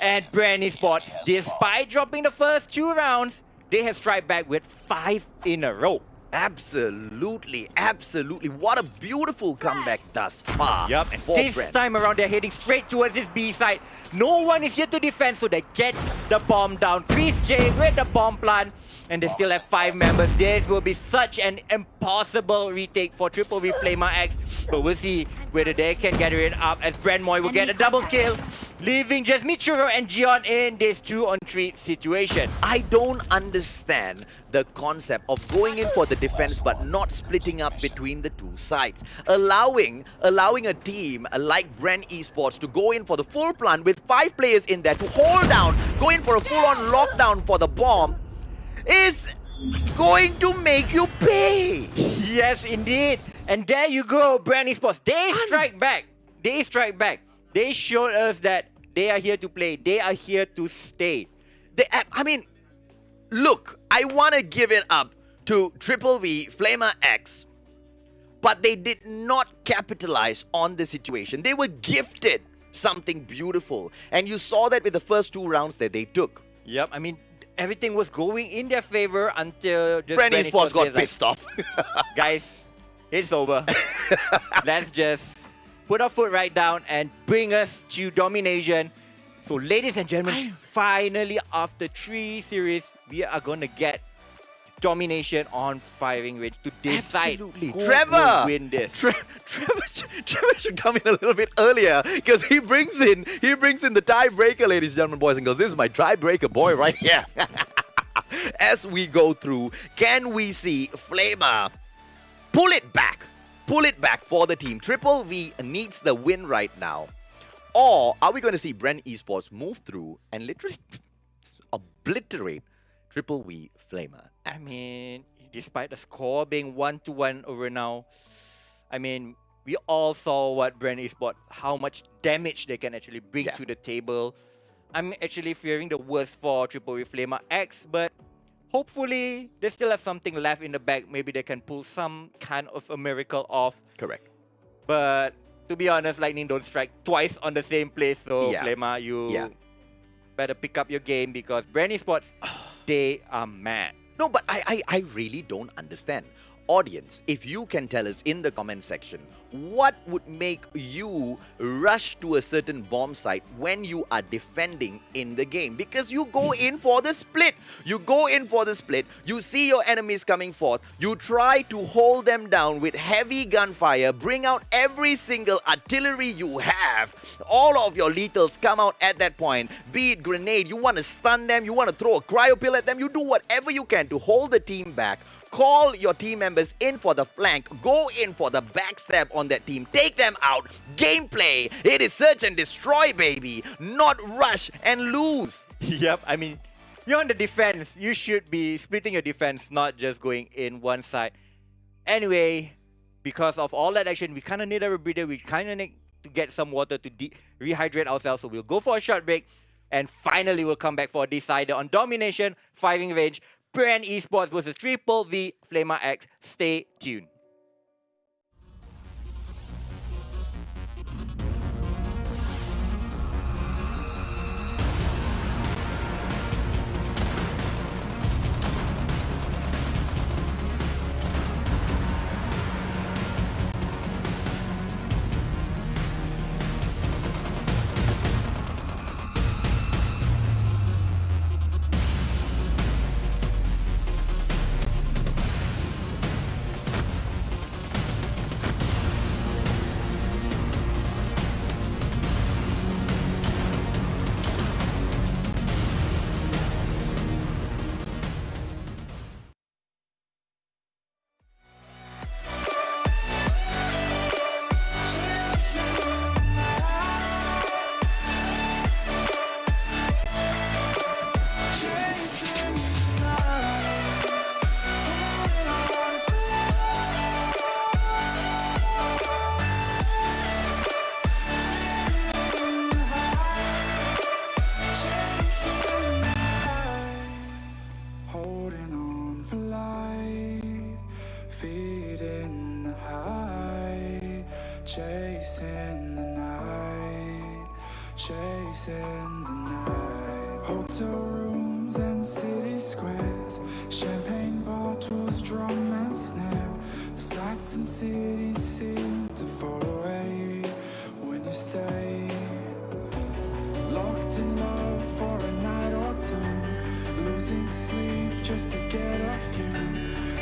And Bren Esports, despite dropping the first 2 rounds, they have strike back with 5 in a row. Absolutely, absolutely. What a beautiful comeback thus far. Yep, and this time around they're heading straight towards this B side. No one is here to defend, so they get the bomb down. Chris J with the bomb plant, and they still have 5 members. This will be such an impossible retake for Triple V Flamer X, but we'll see whether they can gather it up as Brandmoy will get a double kill, leaving just Michiro and Gion in this 2-on-3 situation. I don't understand the concept of going in for the defense but not splitting up between the 2 sides. Allowing a team like Bren Esports to go in for the full plant with 5 players in there to hold down, go in for a full-on lockdown for the bomb is going to make you pay. Yes, indeed. And there you go, Bren Esports. They strike back. They strike back. They showed us that they are here to play. They are here to stay. I mean, look, I want to give it up to Triple V Flamer X, but they did not capitalize on the situation. They were gifted something beautiful, and you saw that with the first 2 rounds that they took. Yep, I mean, everything was going in their favor until just Bren Esports got pissed off. Guys, it's over. Let's just put our foot right down and bring us to domination. So, ladies and gentlemen, finally, after 3 series, we are going to get domination on firing range to decide who will win this. Trevor should come in a little bit earlier because he brings in the tiebreaker, ladies and gentlemen, boys and girls. This is my tiebreaker boy right here. As we go through, can we see Flamer pull it back for the team? Triple V needs the win right now. Or are we going to see Bren Esports move through and literally obliterate Triple V Flamer X? I mean, despite the score being 1-1 over now, I mean, we all saw what Bren Esports, how much damage they can actually bring to the table. I'm actually fearing the worst for Triple V Flamer X, but hopefully they still have something left in the bag. Maybe they can pull some kind of a miracle off. Correct. But to be honest, lightning don't strike twice on the same place. So Flamer, you better pick up your game because Bren Esports, they are mad. No, but I really don't understand. Audience, if you can tell us in the comment section, what would make you rush to a certain bomb site when you are defending in the game? Because you go in for the split. You see your enemies coming forth. You try to hold them down with heavy gunfire. Bring out every single artillery you have. All of your lethals come out at that point. Be it grenade, you want to stun them, you want to throw a cryo pill at them. You do whatever you can to hold the team back. Call your team members in for the flank. Go in for the backstab on that team. Take them out. Gameplay. It is search and destroy, baby. Not rush and lose. Yep, I mean, you're on the defense. You should be splitting your defense, not just going in one side. Anyway, because of all that action, we kind of need a breather. We kind of need to get some water to rehydrate ourselves. So we'll go for a short break. And finally, we'll come back for a decider on domination, firing range, Bren Esports versus Triple V Flamer X. Stay tuned. in city squares, champagne bottles, drum and snare. The sights and cities seem to fall away when you stay. Locked in love for a night or two, losing sleep just to get a few.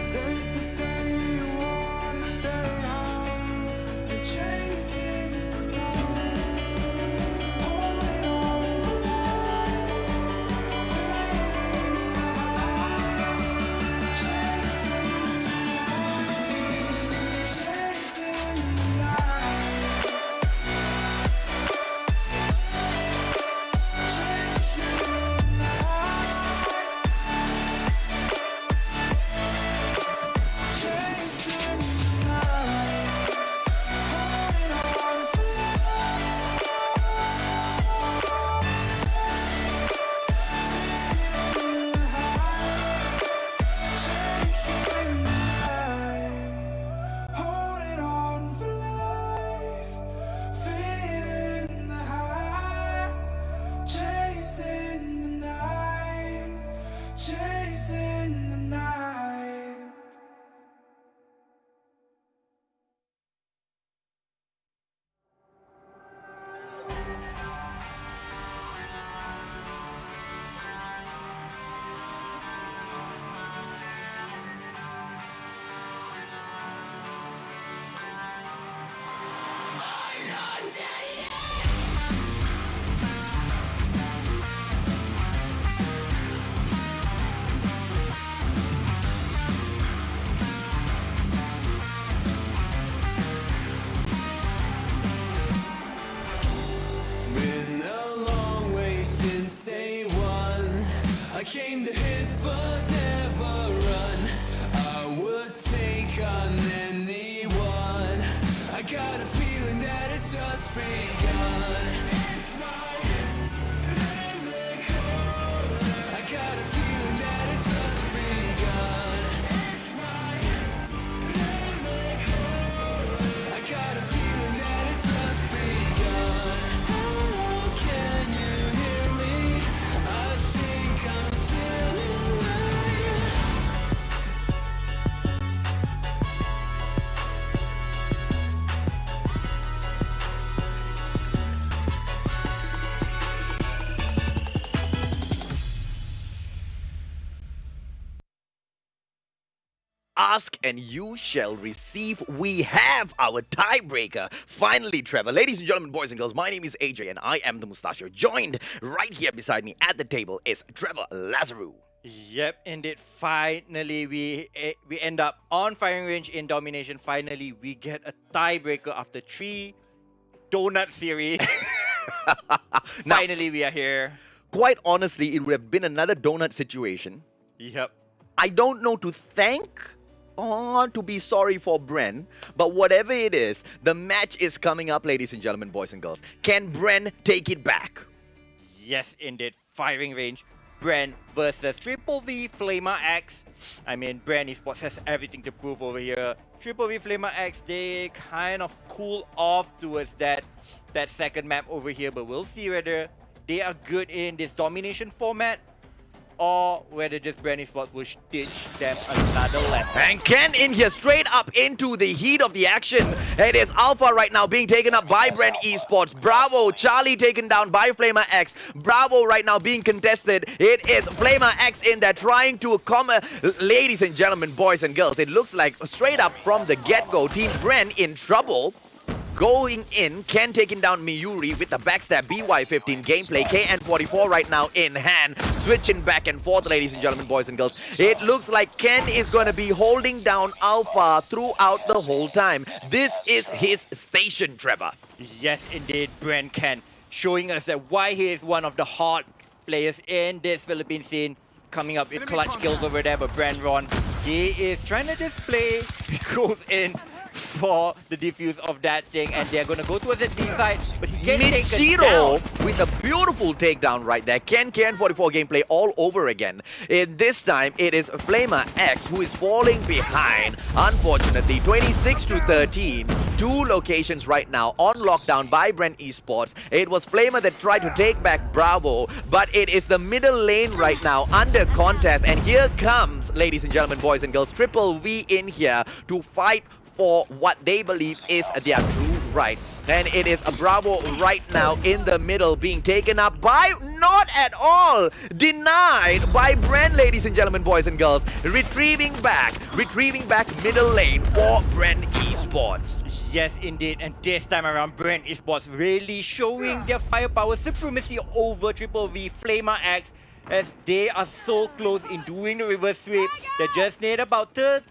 Day to day you wanna stay out, you're chasing the light, holding on for life, fading the high, chasing the night, chasing the Been a long way since day one. I came to hit but never run. I would take on anyone. I got a feeling that it's just begun. It's my I got a feeling that it's just begun. It's my I got a feeling that it's just begun. Can you hear me? I think I'm still alive. Ask and you shall receive. We have our tiebreaker. Finally, Trevor. Ladies and gentlemen, boys and girls, my name is AJ and I am the Mustachio. Joined right here beside me at the table is Trevor Lazaru. Yep, indeed. Finally, we end up on firing range in domination. Finally, we get a tiebreaker after 3 donut series. Finally, we are here. Quite honestly, it would have been another donut situation. Yep. I don't know to thank or to be sorry for Bren, but whatever it is, the match is coming up, ladies and gentlemen, boys and girls. Can Bren take it back? Yes, indeed. Firing range. Bren versus Triple V Flamer X. I mean, Bren Esports has everything to prove over here. Triple V Flamer X, they kind of cool off towards that second map over here, but we'll see whether they are good in this domination format or whether just Bren Esports will teach them another lesson. And Ken in here straight up into the heat of the action. It is Alpha right now being taken up by Bren Esports. Bravo, Charlie taken down by Flamer X. Bravo right now being contested. It is Flamer X in there trying to come. Ladies and gentlemen, boys and girls, it looks like straight up from the get-go, Team Bren in trouble. Going in, Ken taking down Miyuri with the backstab BY15 gameplay. KN44 right now in hand. Switching back and forth, ladies and gentlemen, boys and girls. It looks like Ken is going to be holding down Alpha throughout the whole time. This is his station, Trevor. Yes, indeed, Bren Ken. Showing us that why he is one of the hot players in this Philippine scene. Coming up with clutch kills over there, but Bren Ron, he is trying to just play. He goes in for the defuse of that thing, and they're gonna go towards the B side, but he gets taken Michiro down. with a beautiful takedown right there. KN44 gameplay all over again. In this time, it is Flamer X who is falling behind. Unfortunately, 26 to 13. Two locations right now on lockdown by Brent Esports. It was Flamer that tried to take back Bravo, but it is the middle lane right now under contest. And here comes, ladies and gentlemen, boys and girls, Triple V in here to fight for what they believe is their true right. And it is a Bravo right now in the middle being taken up by, not at all, denied by Brent, ladies and gentlemen, boys and girls. Retrieving back middle lane for Brent Esports. Yes, indeed. And this time around, Brent Esports really showing their firepower supremacy over Triple V Flamer X, as they are so close in doing the reverse sweep. They just need about 30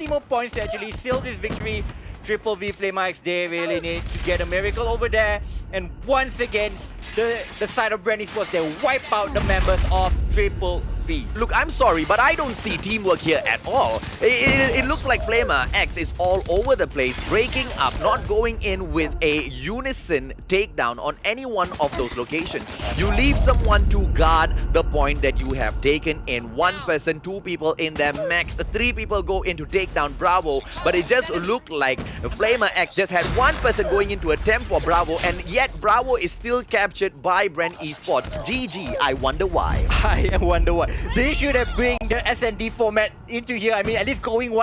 more points to actually seal this victory. Triple V Flamer X, they really need to get a miracle over there. And once again, the side of Brent Esports, they wipe out the members of Triple V. Look, I'm sorry, but I don't see teamwork here at all. It looks like Flamer X is all over the place, breaking up, not going in with a unison takedown on any one of those locations. You leave someone to guard the point that you have taken in. One person, two people in there, max 3 people go in to take down Bravo, but it just looked like Flamer X just had one person going in to attempt for Bravo, and yet Bravo is still captured by Brent Esports. GG, I wonder why. I wonder why. They should have bring the SND format into here. I mean, at least going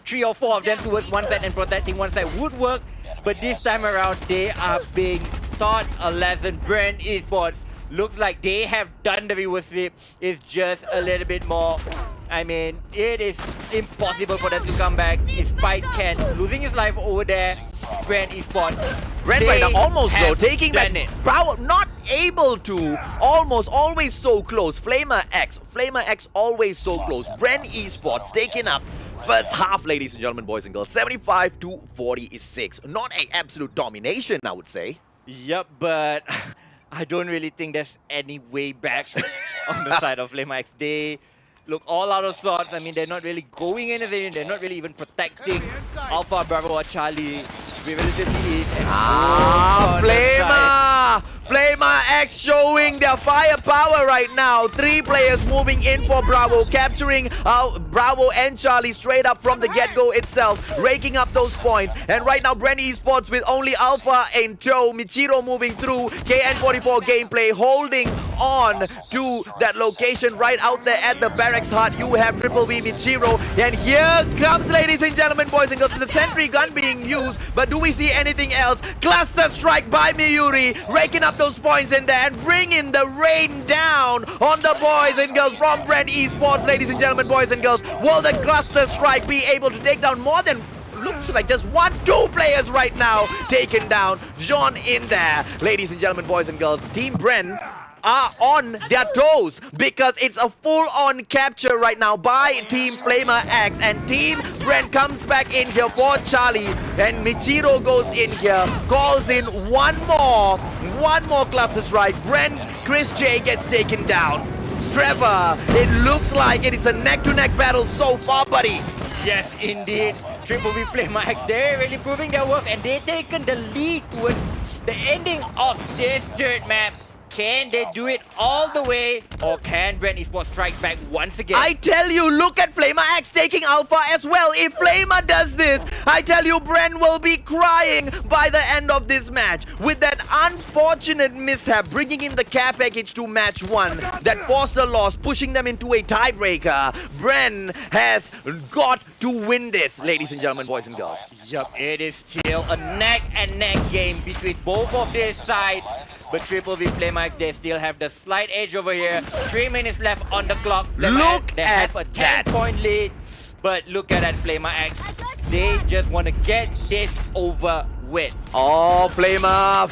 3 or 4 of them towards one side and protecting one side would work. But this time around, they are being taught a lesson. Brent Esports looks like they have done the reverse sweep. It's just a little bit more. I mean, it is impossible for them to come back despite Ken losing his life over there. Brent Esports. Brent right now almost though, taking back Bravo, not able to, almost, always so close. Flamer X always so close. Brent Esports taking up first half, ladies and gentlemen, boys and girls, 75 to 46. Not an absolute domination, I would say. Yep, but I don't really think there's any way back on the side of Flamer X. They look all out of sorts. I mean, they're not really going anything. They're not really even protecting Alpha, Bravo, or Charlie. Relatively easy. Flamer X showing their firepower right now. 3 players moving in for Bravo, capturing Bravo and Charlie straight up from the get-go itself, raking up those points. And right now, Brent Esports with only Alpha in tow. Michiro moving through. KN44 gameplay holding on to that location right out there at the barracks hut. You have Triple V Michiro. And here comes, ladies and gentlemen, boys and girls, the sentry gun being used. But do we see anything else? Cluster strike by Miyuri, raking up those points in there and bringing the rain down on the boys and girls from Brent Esports, ladies and gentlemen, boys and girls. Will the cluster strike be able to take down more than, looks like just 2 players right now taken down? Jean in there, ladies and gentlemen, boys and girls. Team Brent are on their toes because it's a full-on capture right now by Team Flamer X, and Team Brent comes back in here for Charlie, and Michiro goes in here, calls in one more cluster strike. Brent, Chris J gets taken down. Trevor, it looks like it is a neck-to-neck battle so far, buddy. Yes, indeed. Triple V Flamer X, they're really proving their worth, and they've taken the lead towards the ending of this third map. Can they do it all the way, or can Brent Esports strike back once again? I tell you, look at Flamer X taking Alpha as well. If Flamer does this, I tell you, Brent will be crying by the end of this match. With that unfortunate mishap, bringing in the care package to match 1, that forced a loss, pushing them into a tiebreaker. Brent has got to win this, ladies and gentlemen, boys and girls. Yup, it is still a neck-and-neck game between both of their sides. But Triple V Flamer X, they still have the slight edge over here. 3 minutes left on the clock. They have a 10-point lead. But look at that Flamer X. They just want to get this over with. Oh, Flamer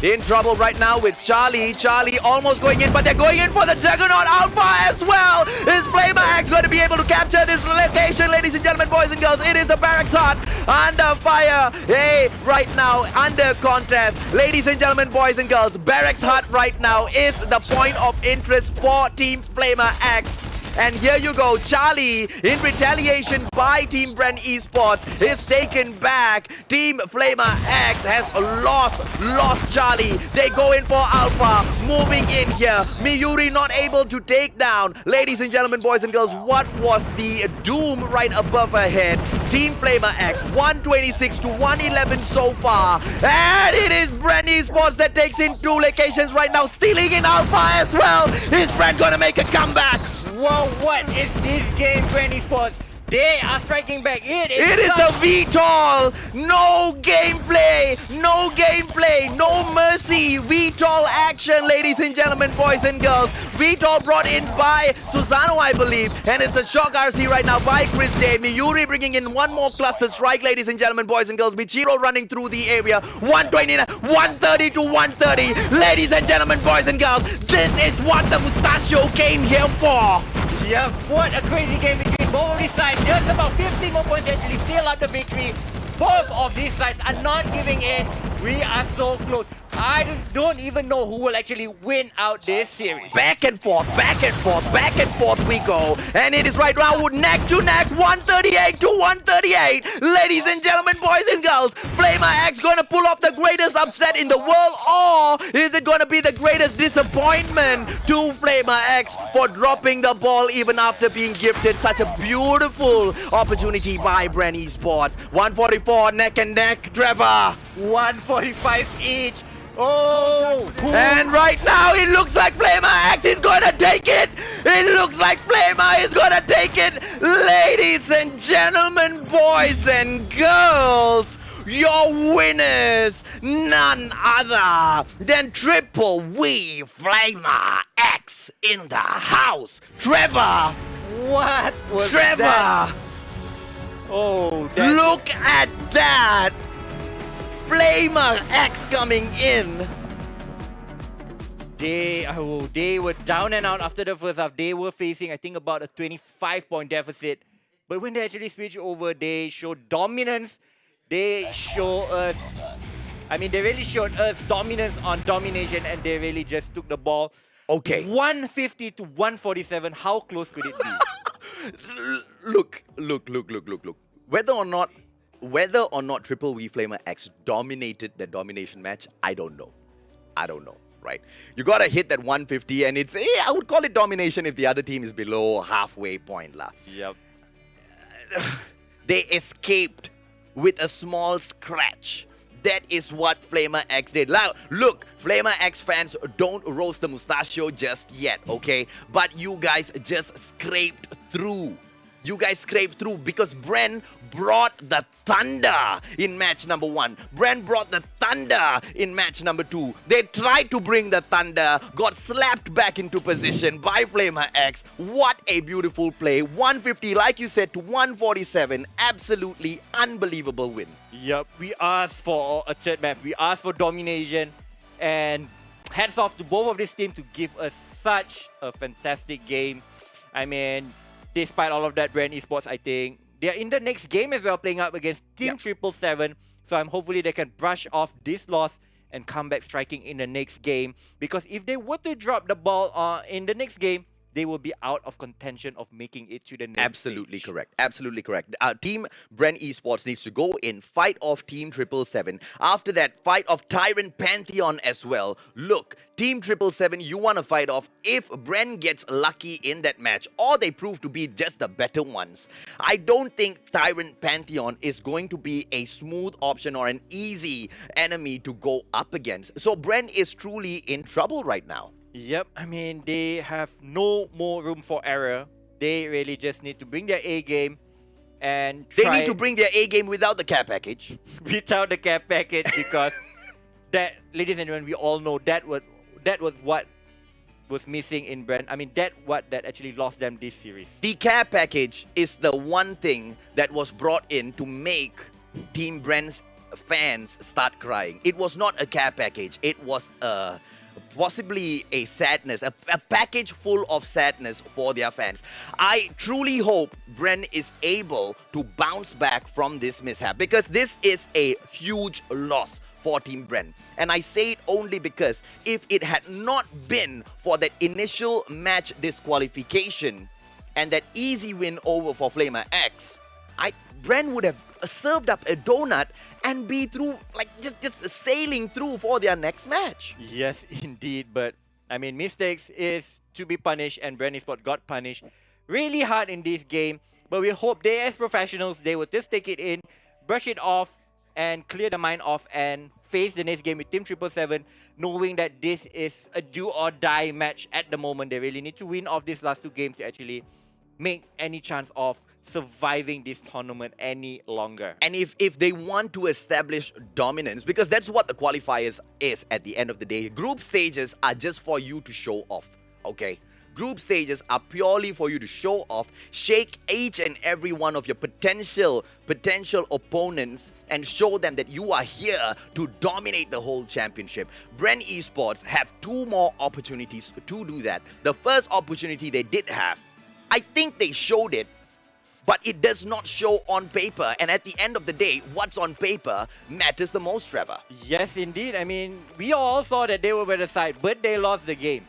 in trouble right now with Charlie. Charlie almost going in, but they're going in for the Juggernaut Alpha as well. Is Flamer X going to be able to capture this location, ladies and gentlemen, boys and girls? It is the barracks hut under fire. Hey, right now under contest, ladies and gentlemen, boys and girls. Barracks hut right now is the point of interest for Team Flamer X. And here you go, Charlie, in retaliation by Team Bren Esports, is taken back. Team Flamer X has lost Charlie. They go in for Alpha, moving in here. Miyuri not able to take down. Ladies and gentlemen, boys and girls, what was the doom right above her head? Team Flamer X, 126 to 111 so far. And it is Bren Esports that takes in 2 locations right now, stealing in Alpha as well. Is Bren gonna make a comeback? Whoa, what is this game, Brandy Sports? They are striking back. It is the VTOL. No gameplay. No gameplay. No mercy. VTOL action, ladies and gentlemen, boys and girls. VTOL brought in by Susano, I believe. And it's a shock RC right now by Chris J. Miyuri bringing in one more cluster strike, ladies and gentlemen, boys and girls. Michiro running through the area. 129, 130 to 130. Ladies and gentlemen, boys and girls, this is what the Mustachio came here for. Yep, what a crazy game between both of these sides. Just about 15 more points to actually seal up the victory. Both of these sides are not giving in. We are so close. I don't even know who will actually win out this series. Back and forth, back and forth, back and forth we go. And it is right now neck to neck, 138 to 138. Ladies and gentlemen, boys and girls, Flamer X going to pull off the greatest upset in the world, or is it going to be the greatest disappointment to Flamer X for dropping the ball even after being gifted such a beautiful opportunity by Bren Esports? 144 neck and neck, Trevor. 145 each. Oh! And right now it looks like Flamer X is gonna take it! It looks like Flamer is gonna take it! Ladies and gentlemen, boys and girls, your winners, none other than Triple V Flamer X in the house. Trevor! What was Trevor! that? Oh, look at that! Flamer X coming in. They were down and out after the first half. They were facing, I think, about a 25-point deficit. But when they actually switch over, they showed dominance. They show us, they really showed us dominance on domination, and they really just took the ball. Okay. 150 to 147. How close could it be? Look. Whether or not Triple V Flamer X dominated the domination match, I don't know, right? You gotta hit that 150, and it's, I would call it domination if the other team is below halfway point lah. Yep. They escaped with a small scratch. That is what Flamer X did. Look, Flamer X fans, don't roast the Mustachio just yet, okay? But you guys just scraped through. You guys scraped through because Bren brought the thunder in match number 1. Bren brought the thunder in match number 2. They tried to bring the thunder, got slapped back into position by Flamer X. What a beautiful play. 150, like you said, to 147. Absolutely unbelievable win. Yep, we asked for a third match. We asked for domination. And hats off to both of these teams to give us such a fantastic game. Despite all of that, Bren Esports, I think, they're in the next game as well, playing up against Team 777. So hopefully they can brush off this loss and come back striking in the next game. Because if they were to drop the ball in the next game, they will be out of contention of making it to the next Absolutely stage. correct. Absolutely correct. Team Bren Esports needs to go in, fight off Team 777. After that, fight off Tyrant Pantheon as well. Look, Team 777, you want to fight off if Bren gets lucky in that match, or they prove to be just the better ones. I don't think Tyrant Pantheon is going to be a smooth option or an easy enemy to go up against. So Bren is truly in trouble right now. Yep, they have no more room for error. They really just need to bring their A game and They need to bring their A game without the care package. without the cap package, because that, ladies and gentlemen, we all know that was what was missing in Bren. That actually lost them this series. The care package is the one thing that was brought in to make Team Bren's fans start crying. It was not a care package. It was possibly a sadness, a package full of sadness for their fans. I truly hope Bren is able to bounce back from this mishap, because this is a huge loss for Team Bren. And I say it only because if it had not been for that initial match disqualification, and that easy win over for Flamer X, Bren would have served up a donut and be through, like just sailing through for their next match. Yes, indeed. But I mean, mistakes is to be punished, and Bren Esports got punished really hard in this game. But we hope they, as professionals, they will just take it in, brush it off, and clear the mind off and face the next game with Team 777, knowing that this is a do or die match at the moment. They really need to win off these last two games to actually make any chance of surviving this tournament any longer. And if they want to establish dominance, because that's what the qualifiers is at the end of the day, group stages are just for you to show off, okay? Group stages are purely for you to show off, shake each and every one of your potential opponents and show them that you are here to dominate the whole championship. Bren Esports have two more opportunities to do that. The first opportunity they did have, I think they showed it, but it does not show on paper. And at the end of the day, what's on paper matters the most, Trevor. Yes, indeed. I mean, we all saw that they were better side, but they lost the game.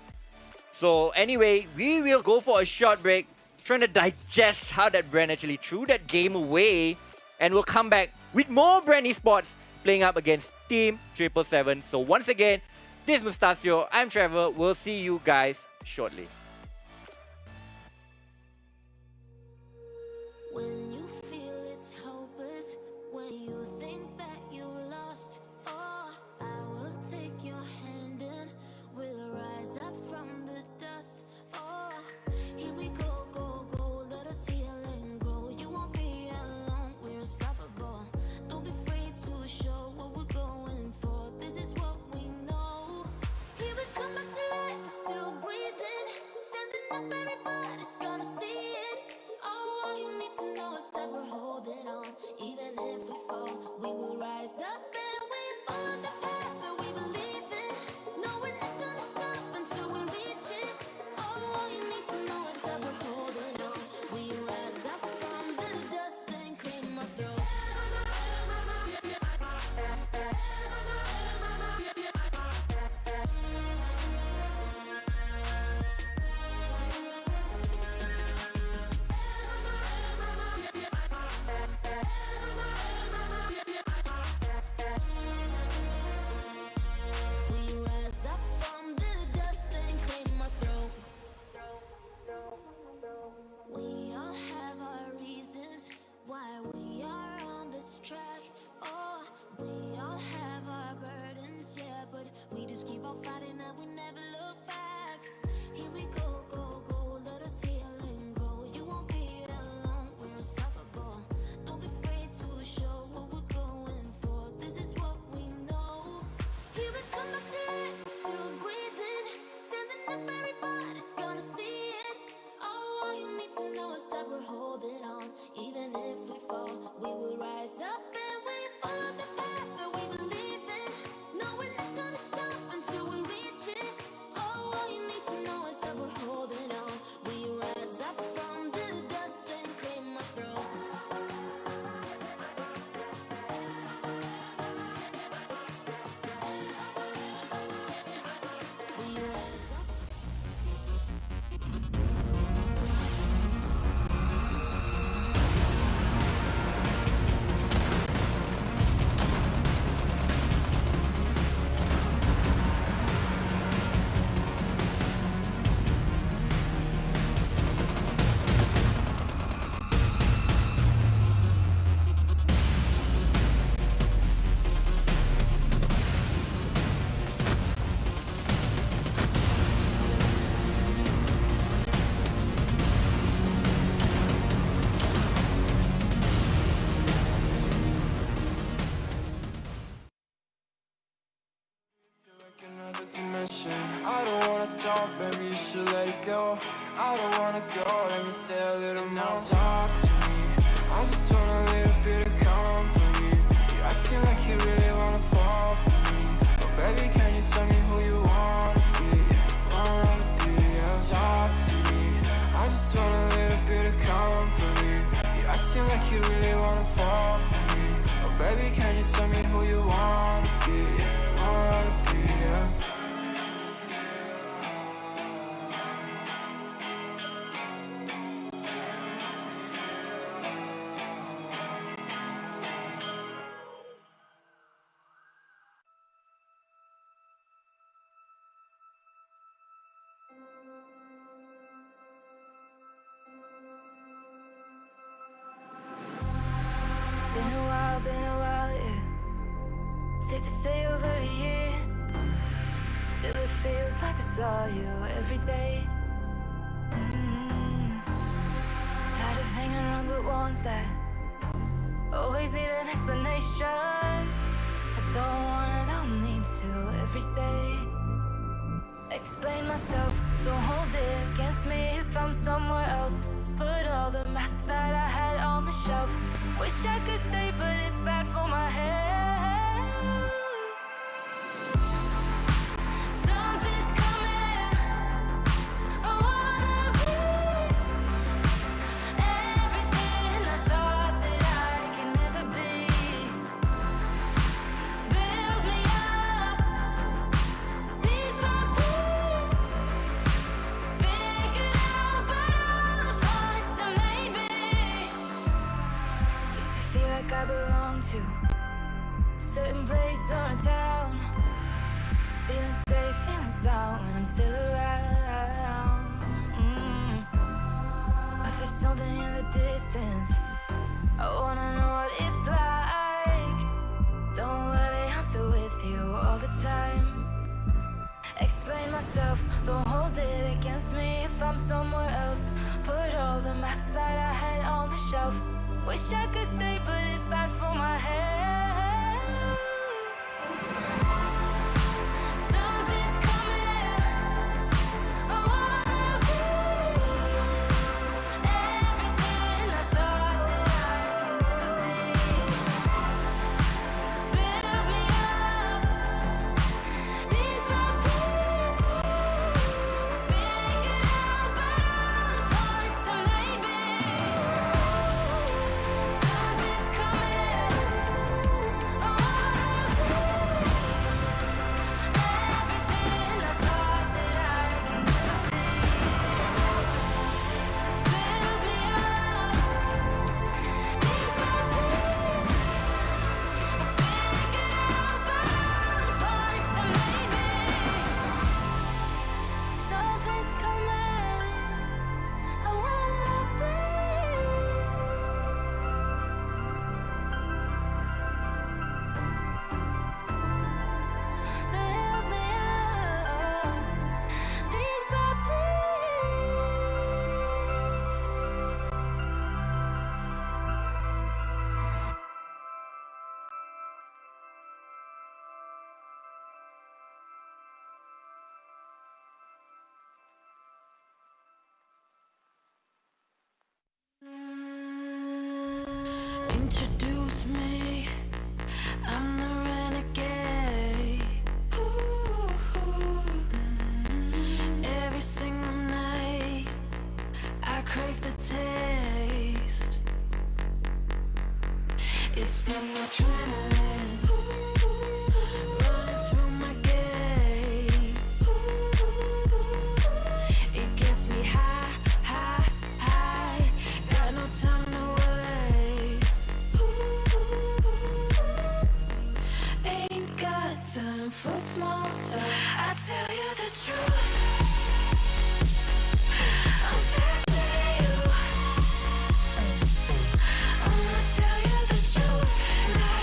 So anyway, we will go for a short break, trying to digest how that Bren actually threw that game away, and we'll come back with more Bren Esports playing up against Team 777. So once again, this is Mustacio, I'm Trevor, we'll see you guys shortly. When you feel it's hopeless, when you think that you lost, oh, I will take your hand and we'll rise up from the dust. Oh, here we go, go, go, let us heal and grow. You won't be alone, we're unstoppable. Don't be afraid to show what we're going for. This is what we know. Here we come back to life, we're still breathing. Standing up, everybody's gonna see it. Oh, all you need to know is that we're holding on. Even if we fall, we will rise up and we follow the path that we believe in. No, we're not gonna stop until we reach it. Oh, all you need to know is that we're holding on. We rise up from the dust and clean our throat. We rise up from the dust and claim our throne. We all have our reasons why we are on this track. Oh, we all have our burdens, yeah, but we just keep on fighting and we never look back. Here we go, go, go, let us heal and grow. You won't be alone, we're unstoppable. Don't be afraid to show what we're going for. This is what we know. Here we come back to life, we're still breathing. Standing up, everybody's gonna see it. Oh, all you need to know is that we're holding on. Even if we fall, we will rise up and we follow the path that we believe in. No, we're not gonna stop until we reach it. Oh, all you need to know is that we're holding on. We rise up from the dust and claim our throne. We rise up. Like another dimension. I don't wanna talk, baby, you should let it go. I don't wanna go, let me stay a little more. Talk to me, I just want a little bit of company. You acting like you really wanna fall for me. Oh baby, can you tell me who you wanna be? Yeah. Talk to me, I just want a little bit of company. You acting like you really wanna fall for me. Oh baby, can you tell me who you wanna be? Yeah. been a while, yeah. Safe to say over a year. Still it feels like I saw you every day. Tired of hanging around the ones that always need an explanation. I don't need to every day. Explain myself, don't hold it against me if I'm somewhere else. Put all the masks that I had on the shelf. Wish I could stay, but it's bad for my head. Something's coming. I wanna be everything I thought that I could never be. Build me up, piece by piece. Figured out by all the parts that made me. Used to feel like I belonged to a certain place or a town. Feeling safe, feeling sound when I'm still around. But there's something in the distance. I wanna know what it's like. Don't worry, I'm still with you all the time. Explain myself, don't hold it against me if I'm somewhere else. Put all the masks that I had on the shelf. Wish I could stay, but it's bad for my head. Something's coming. I wanna be everything I thought that I could never be. Build me up, piece by piece. Figured out by all the parts that made me. Something's coming. I wanna be everything I thought that I could never be. Build me up, piece by piece. Figured out by all the parts that made me. Something's coming. I wanna be. Build me up, piece by piece. Introduce me, I'm the renegade. Every single night, I crave the taste. It's the adrenaline running through my gait. It gets me high, high, high. Got no time to waste. Ain't got time for small talk. I tell you the truth. I'm fascinated you. I'ma tell you the truth. Not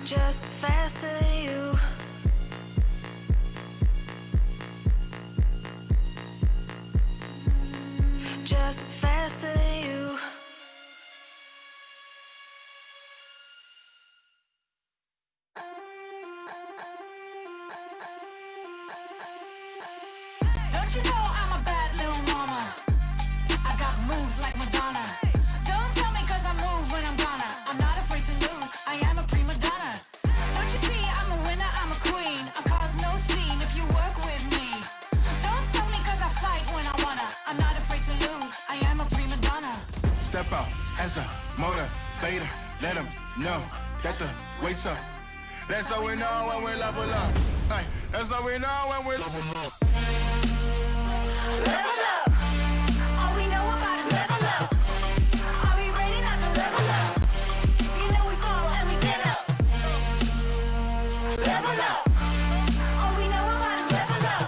just faster than you. Just faster than you. Don't you know I'm a bad little mama? I got moves like Madonna. Don't tell me cause I move when I'm gonna. I'm not afraid to lose, I am a prima donna. Don't you see I'm a winner, I'm a queen. I cause no scene if you work with me. Don't stop me cause I fight when I wanna. I'm not afraid to lose, I am a prima donna. Step out as a motivator. Let them know that the weight's up. That's how we know when we level up. Hey, that's how we know when we level up. Level up. All we know about is level up. Are we ready not to level up? You know we fall and we get up. Level up. All we know about is level up.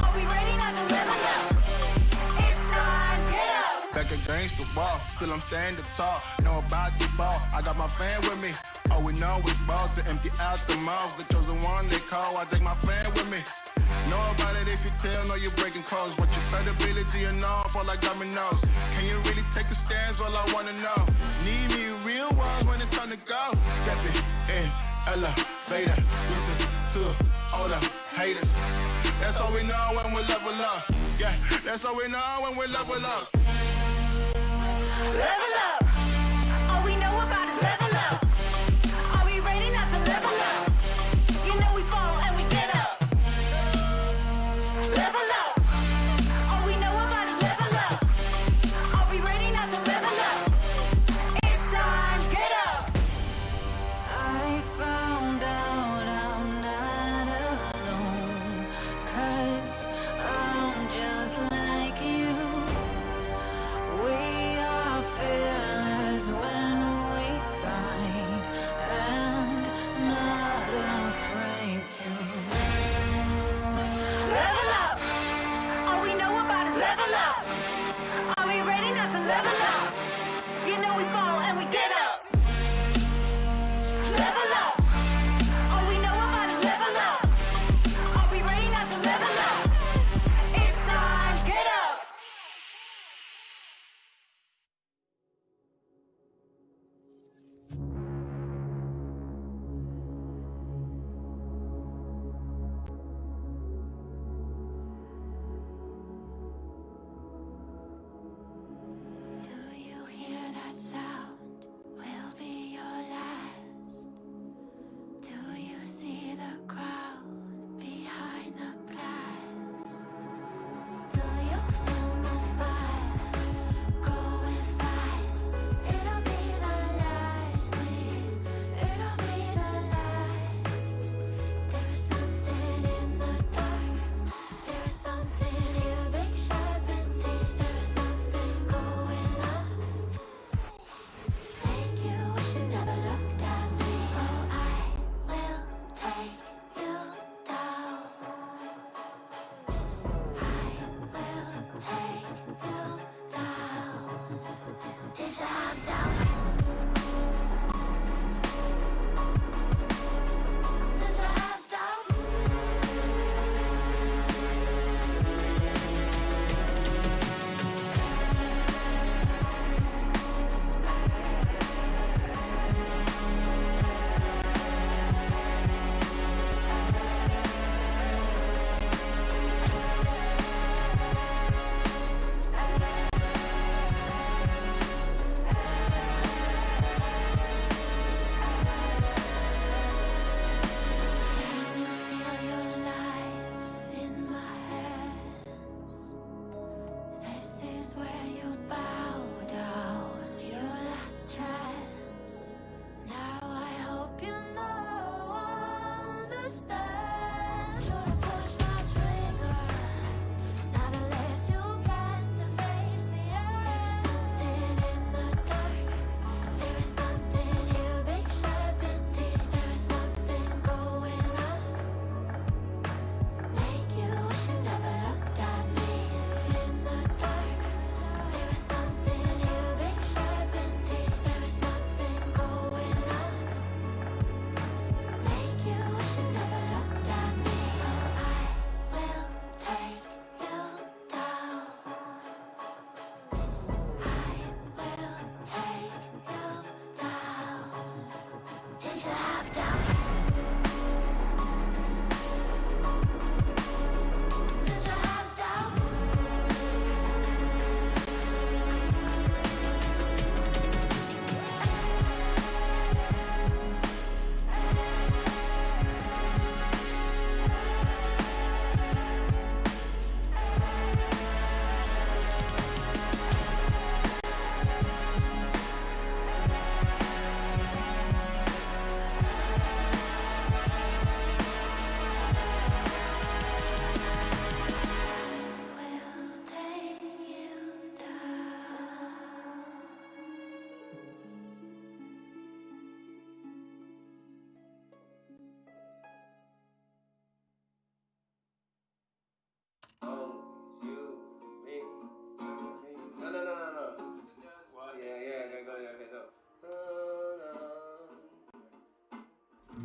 Are we ready not to level up? It's time, get up. Back against the wall, still I'm standing tall. Know about the ball, I got my fan with me. All we know is ball to empty out the mouths. The chosen one they call, I take my fan with me. Know about it if you tell, know you're breaking codes. What your credibility and all fall like dominoes. Can you really take a stance? All I wanna know. Need me real ones when it's time to go. Stepping in, elevator. This is to all the haters. That's all we know when we level up. Yeah, that's all we know when we level up. Level up. All we know about is level up. Are we ready not to level up? You know we fall and we get up. Level up. All we know about is level up. Are we ready not to level up? It's time, get up. I found out I'm not alone, 'cause I'm just like you. We are fearless.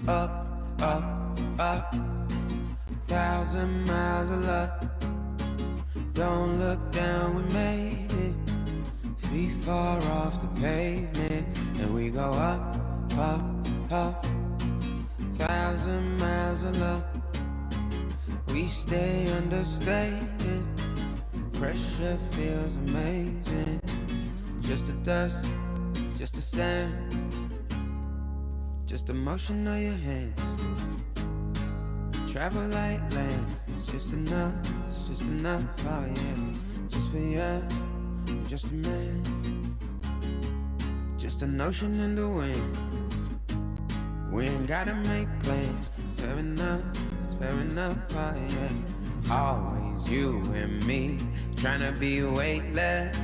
Up, up, up. 1,000 miles of luck. Don't look down, we made it. Feet far off the pavement, and we go up, up, up. 1,000 miles of luck. We stay understated. Pressure feels amazing. Just the dust, just the sand, just the motion of your hands. Travel like lands, it's just enough, oh yeah. Just for you, just a man. Just an ocean in the wind. We ain't gotta make plans. Fair enough, it's fair enough, oh yeah. Always you and me, tryna be weightless.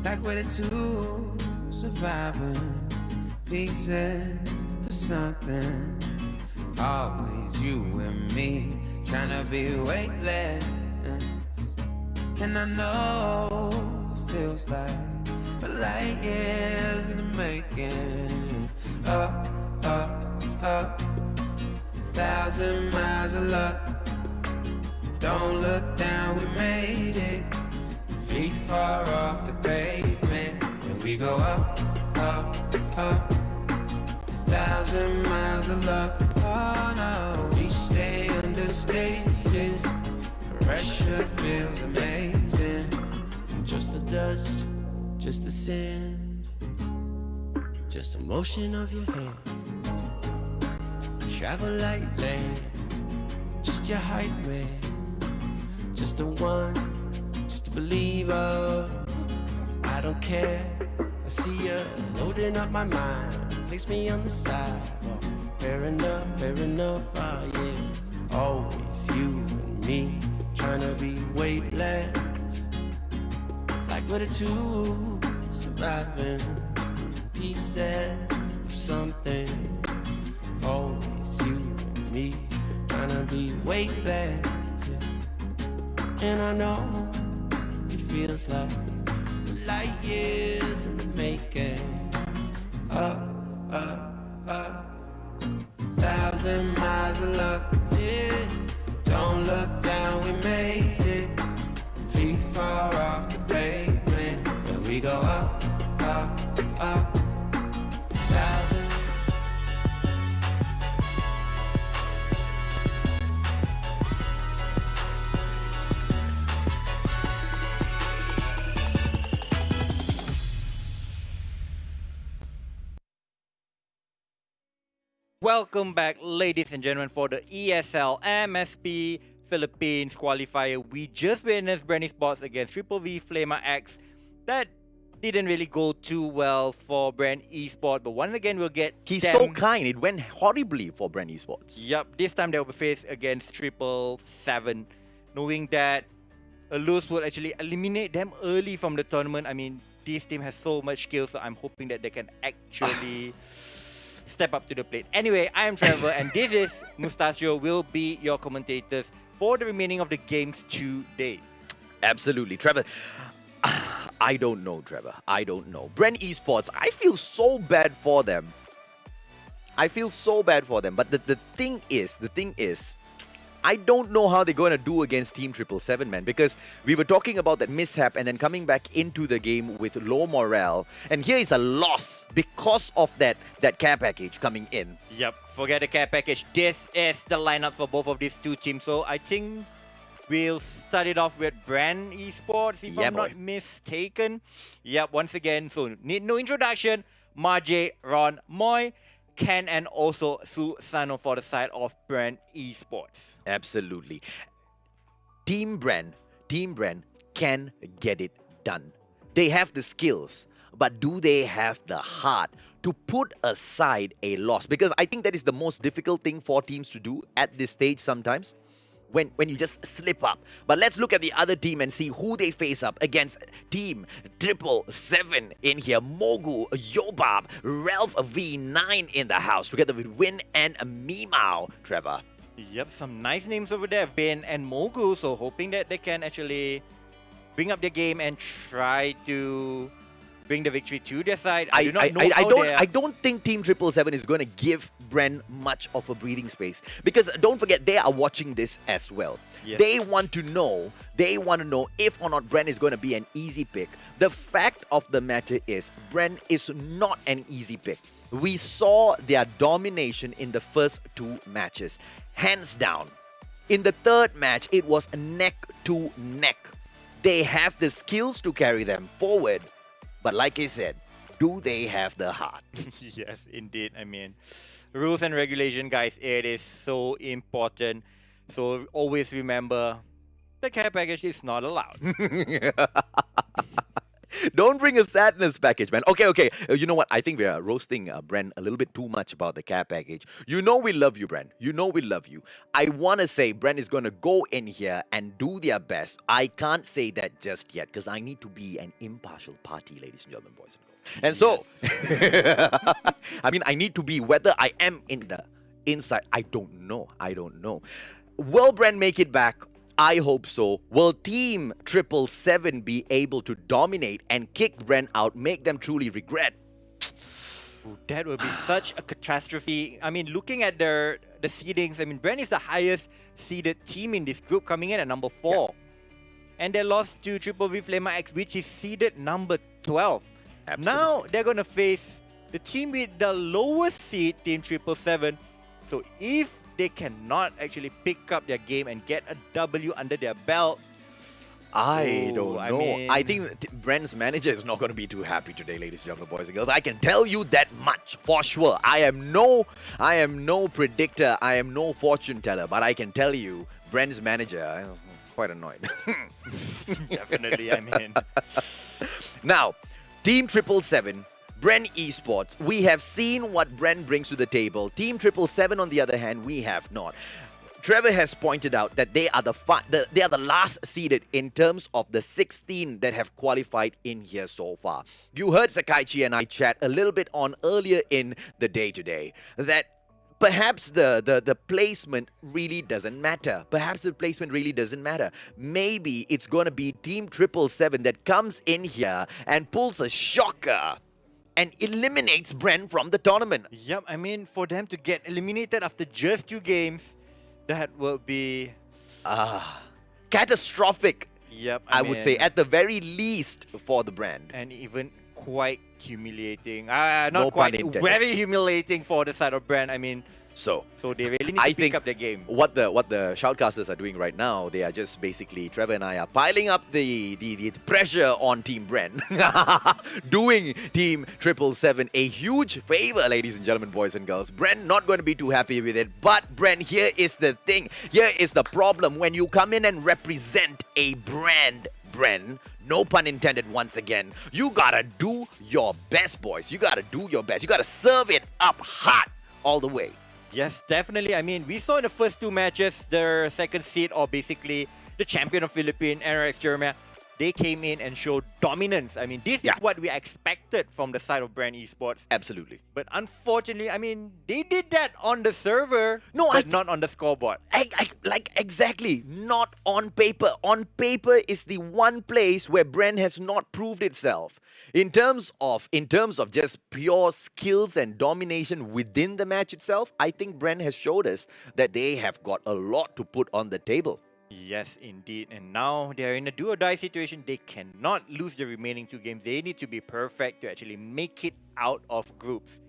Like we're the two surviving pieces of something. Always you and me, tryna be weightless. And I know it feels like a light years in the making. Up, up, up. 1,000 miles of luck. Don't look down, we made it. Feet far off the pavement, and we go up, up, up. 1,000 miles of luck. Oh no, we stay understated. Pressure feels amazing. Just the dust, just the sand, just the motion of your hand. Travel like land, just your hype man. Just the one, just a believer. I don't care, I see you loading up my mind. Place me on the sidewalk. Fair enough, oh yeah. Always you and me, tryna be weightless. Like we're the two surviving pieces of something. Always you and me, tryna be weightless. And I know it feels like light years in the making. Up, up, up. 1,000 miles of luck, yeah. Don't look down, we made it. Feet far off the pavement, and we go up, up, up. 1,000. Welcome back, ladies and gentlemen, for the ESL MSP Philippines Qualifier. We just witnessed Brand Esports against Triple V Flamer X. That didn't really go too well for Brand Esports, but once again we'll get He's them. so kind. It went horribly for Brand Esports. Yup, this time they will be faced against 777, knowing that a lose will actually eliminate them early from the tournament. I mean, this team has so much skill, so I'm hoping that they can actually step up to the plate. Anyway, I am Trevor, and this is Mustachio will be your commentators for the remaining of the games today. Absolutely, Trevor. I don't know, Trevor. I don't know. Brand Esports, I feel so bad for them. But the thing is, I don't know how they're going to do against Team 777, man, because we were talking about that mishap and then coming back into the game with low morale. And here is a loss because of that care package coming in. Yep, forget the care package. This is the lineup for both of these two teams. So I think we'll start it off with Brand Esports, if I'm not mistaken. Yep, once again, so need no introduction. Marjay, Ron, Moy, Ken, and also Susano for the side of Brand Esports. Absolutely. Team Brand can get it done. They have the skills, but do they have the heart to put aside a loss? Because I think that is the most difficult thing for teams to do at this stage sometimes. When you just slip up. But let's look at the other team and see who they face up against. Team 777 in here. Mogu, Yobab, Ralph V9 in the house together with Win and Mimao. Trevor. Yep, some nice names over there, Vin and Mogu. So hoping that they can actually bring up their game and try to bring the victory to their side. I do not know I how don't they are. I don't think Team 777 is going to give Bren much of a breathing space, because don't forget they are watching this as well. Yes. They want to know if or not Bren is going to be an easy pick. The fact of the matter is Bren is not an easy pick. We saw their domination in the first 2 matches, hands down. In the third match, it was neck to neck. They have the skills to carry them forward, but like I said, do they have the heart? Yes, indeed. I mean, rules and regulation, guys, it is so important. So always remember, the care package is not allowed. Don't bring a sadness package, man. Okay. You know what? I think we are roasting Bren a little bit too much about the care package. You know we love you, Bren. You know we love you. I want to say Bren is going to go in here and do their best. I can't say that just yet because I need to be an impartial party, ladies and gentlemen, boys and girls. And so, I mean, I need to be, whether I am in the inside, I don't know. Will Bren make it back? I hope so. Will Team 777 be able to dominate and kick Bren out, make them truly regret? Ooh, that would be such a catastrophe. I mean, looking at the seedings, I mean, Bren is the highest seeded team in this group, coming in at number 4. Yeah. And they lost to Triple V Flame X, which is seeded number 12. Absolutely. Now they're going to face the team with the lowest seed, Team 777. So if they cannot actually pick up their game and get a W under their belt, I don't know. I mean, I think Bren's manager is not going to be too happy today, ladies and gentlemen, boys and girls. I can tell you that much for sure. I am no predictor. I am no fortune teller, but I can tell you, Bren's manager is quite annoyed. Definitely, I mean. Now, Team 777, Bren Esports, we have seen what Bren brings to the table. Team 777, on the other hand, we have not. Trevor has pointed out that they are the last seeded in terms of the 16 that have qualified in here so far. You heard Sakaichi and I chat a little bit on earlier in the day today that perhaps the placement really doesn't matter. Maybe it's going to be Team 777 that comes in here and pulls a shocker and eliminates Bren from the tournament. Yep, I mean, for them to get eliminated after just 2 games, that will be catastrophic. Yep, I would say, at the very least, for the brand. And even quite humiliating. No Not pun quite, intended. very humiliating for the side of Brand. I mean, so they really need to pick up their game. What the shoutcasters are doing right now, they are just basically, Trevor and I are piling up the pressure on Team Bren, doing Team 777 a huge favor, ladies and gentlemen, boys and girls. Bren not going to be too happy with it, but Bren, here is the thing, here is the problem. When you come in and represent a brand, Bren, no pun intended once again, you gotta do your best, boys. You gotta do your best. You gotta serve it up hot all the way. Yes, definitely. I mean, we saw in the first 2 matches, the second seed, or basically the champion of Philippines, NRX Jeremiah, they came in and showed dominance. I mean, this is what we expected from the side of Brand Esports. Absolutely. But unfortunately, I mean, they did that on the server, but not on the scoreboard. Exactly. Not on paper. On paper is the one place where Bren has not proved itself. In terms of just pure skills and domination within the match itself, I think Bren has showed us that they have got a lot to put on the table. Yes, indeed. And now they're in a do-or-die situation. They cannot lose the remaining 2 games. They need to be perfect to actually make it out of groups.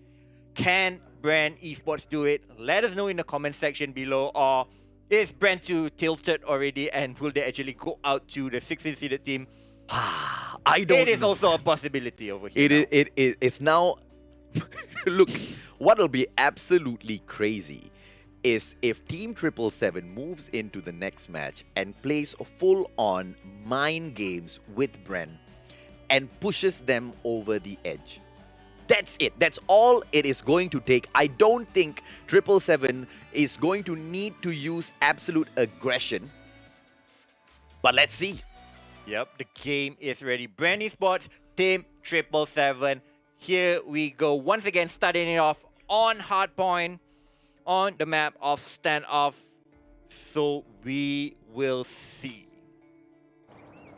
Can Brand Esports do it? Let us know in the comment section below. Or is Brand 2 tilted already? And will they actually go out to the 16-seeded team? I don't It is know. also a possibility over here. It's now... Look, what will be absolutely crazy is if Team 777 moves into the next match and plays full-on mind games with Bren and pushes them over the edge. That's it. That's all it is going to take. I don't think 777 is going to need to use absolute aggression. But let's see. Yep, the game is ready. Brand Esports, Team 777. Here we go. Once again, starting it off on hardpoint on the map of standoff. So we will see.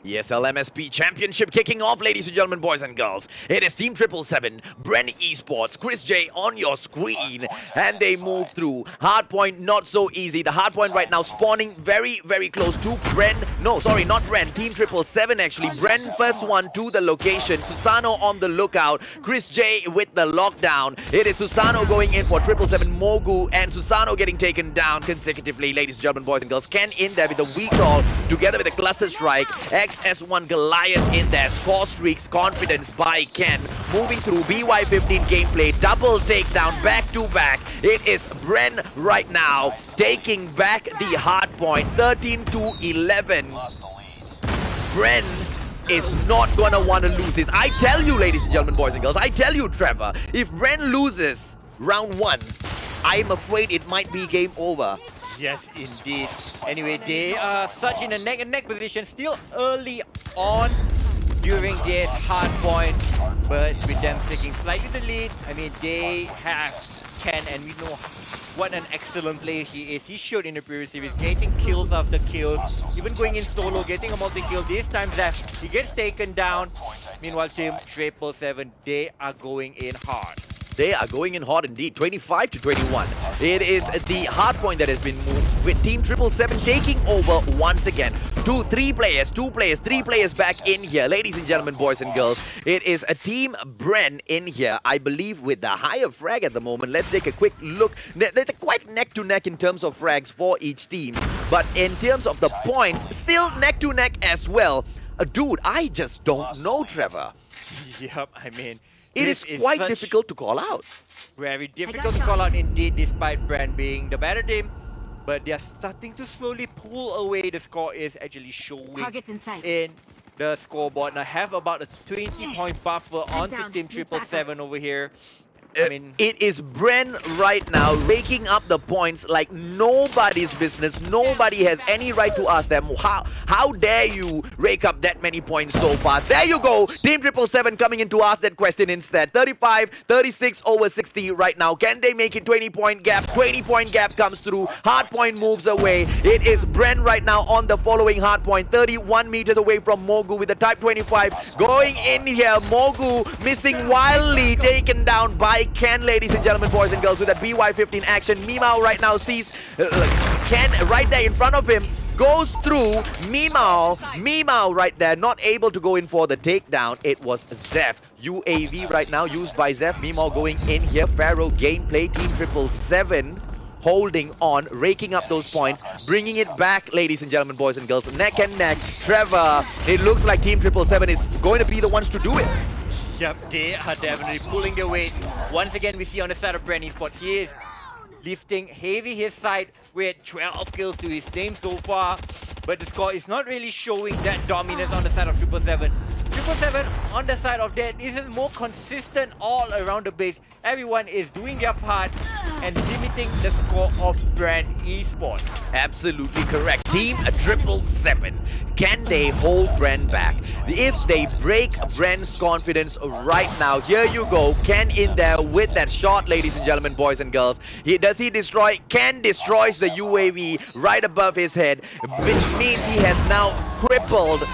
ESL MSP Championship kicking off, ladies and gentlemen, boys and girls. It is Team 777, Bren Esports, Chris J on your screen, and they move through. Hardpoint not so easy. The hardpoint right now spawning very, very close to Bren. No, sorry, not Bren. Team 777 actually. Bren first one to the location. Susano on the lookout. Chris J with the lockdown. It is Susano going in for 777 Mogu, and Susano getting taken down consecutively, ladies and gentlemen, boys and girls. Ken in there with a weak call together with a cluster strike. XS1 Goliath in there. Score streaks, confidence by Ken. Moving through BY15 gameplay. Double takedown back to back. It is Bren right now taking back the hard point. 13-11. Bren is not gonna want to lose this. I tell you, ladies and gentlemen, boys and girls, I tell you, Trevor, if Bren loses round 1, I'm afraid it might be game over. Yes, indeed. Anyway, they are such in a neck-and-neck position, still early on during this hard point, but with them taking slightly the lead, I mean, they have Ken, and we know what an excellent player he is. He showed in the previous series, getting kills after kills, even going in solo, getting a multi-kill. This time, Zeph, he gets taken down. Meanwhile, Team 777, they are going in hard. They are going in hard indeed, 25-21. It is the hard point that has been moved with Team 777 taking over once again. 2 players, 3 players back in here. Ladies and gentlemen, boys and girls, it is a Team Bren in here, I believe, with the higher frag at the moment. Let's take a quick look. They're quite neck to neck in terms of frags for each team, but in terms of the points, still neck to neck as well. Dude, I just don't know, Trevor. Yep, I mean, it is quite difficult to call out. Very difficult to call out indeed, despite Bren being the better team. But they are starting to slowly pull away. The score is actually showing in the scoreboard. Now have about a 20-point buffer onto Team 777 over here. I mean, it is Bren right now raking up the points like nobody's business. Nobody has any right to ask them, how dare you rake up that many points so fast? There you go. Team 777 coming in to ask that question instead. 35-36 over 60 right now. Can they make it 20-point gap? 20-point gap comes through. Hardpoint moves away. It is Bren right now on the following hardpoint. 31 meters away from Mogu with the Type 25 going in here. Mogu missing wildly, taken down by Ken, ladies and gentlemen, boys and girls, with that BY15 action. Mimao right now sees Ken right there in front of him. Goes through Mimao right there, not able to go in for the takedown. It was Zeph. UAV right now used by Zeph. Mimao going in here. Pharaoh gameplay. Team 777 holding on, raking up those points, bringing it back, ladies and gentlemen, boys and girls. Neck and neck. Trevor, it looks like Team 777 is going to be the ones to do it. Yep, they are definitely pulling their weight. Once again, we see on the side of Bren Esports, he is lifting heavy his side with 12 kills to his name so far. But the score is not really showing that dominance on the side of 777. 777 on the side of that is more consistent all around the base. Everyone is doing their part and limiting the score of Bren Esports. Absolutely correct. Team 777. Can they hold Bren back? If they break Bren's confidence right now, here you go. Ken in there with that shot, ladies and gentlemen, boys and girls. Does he destroy? Ken destroys the UAV right above his head, which means he has now crippled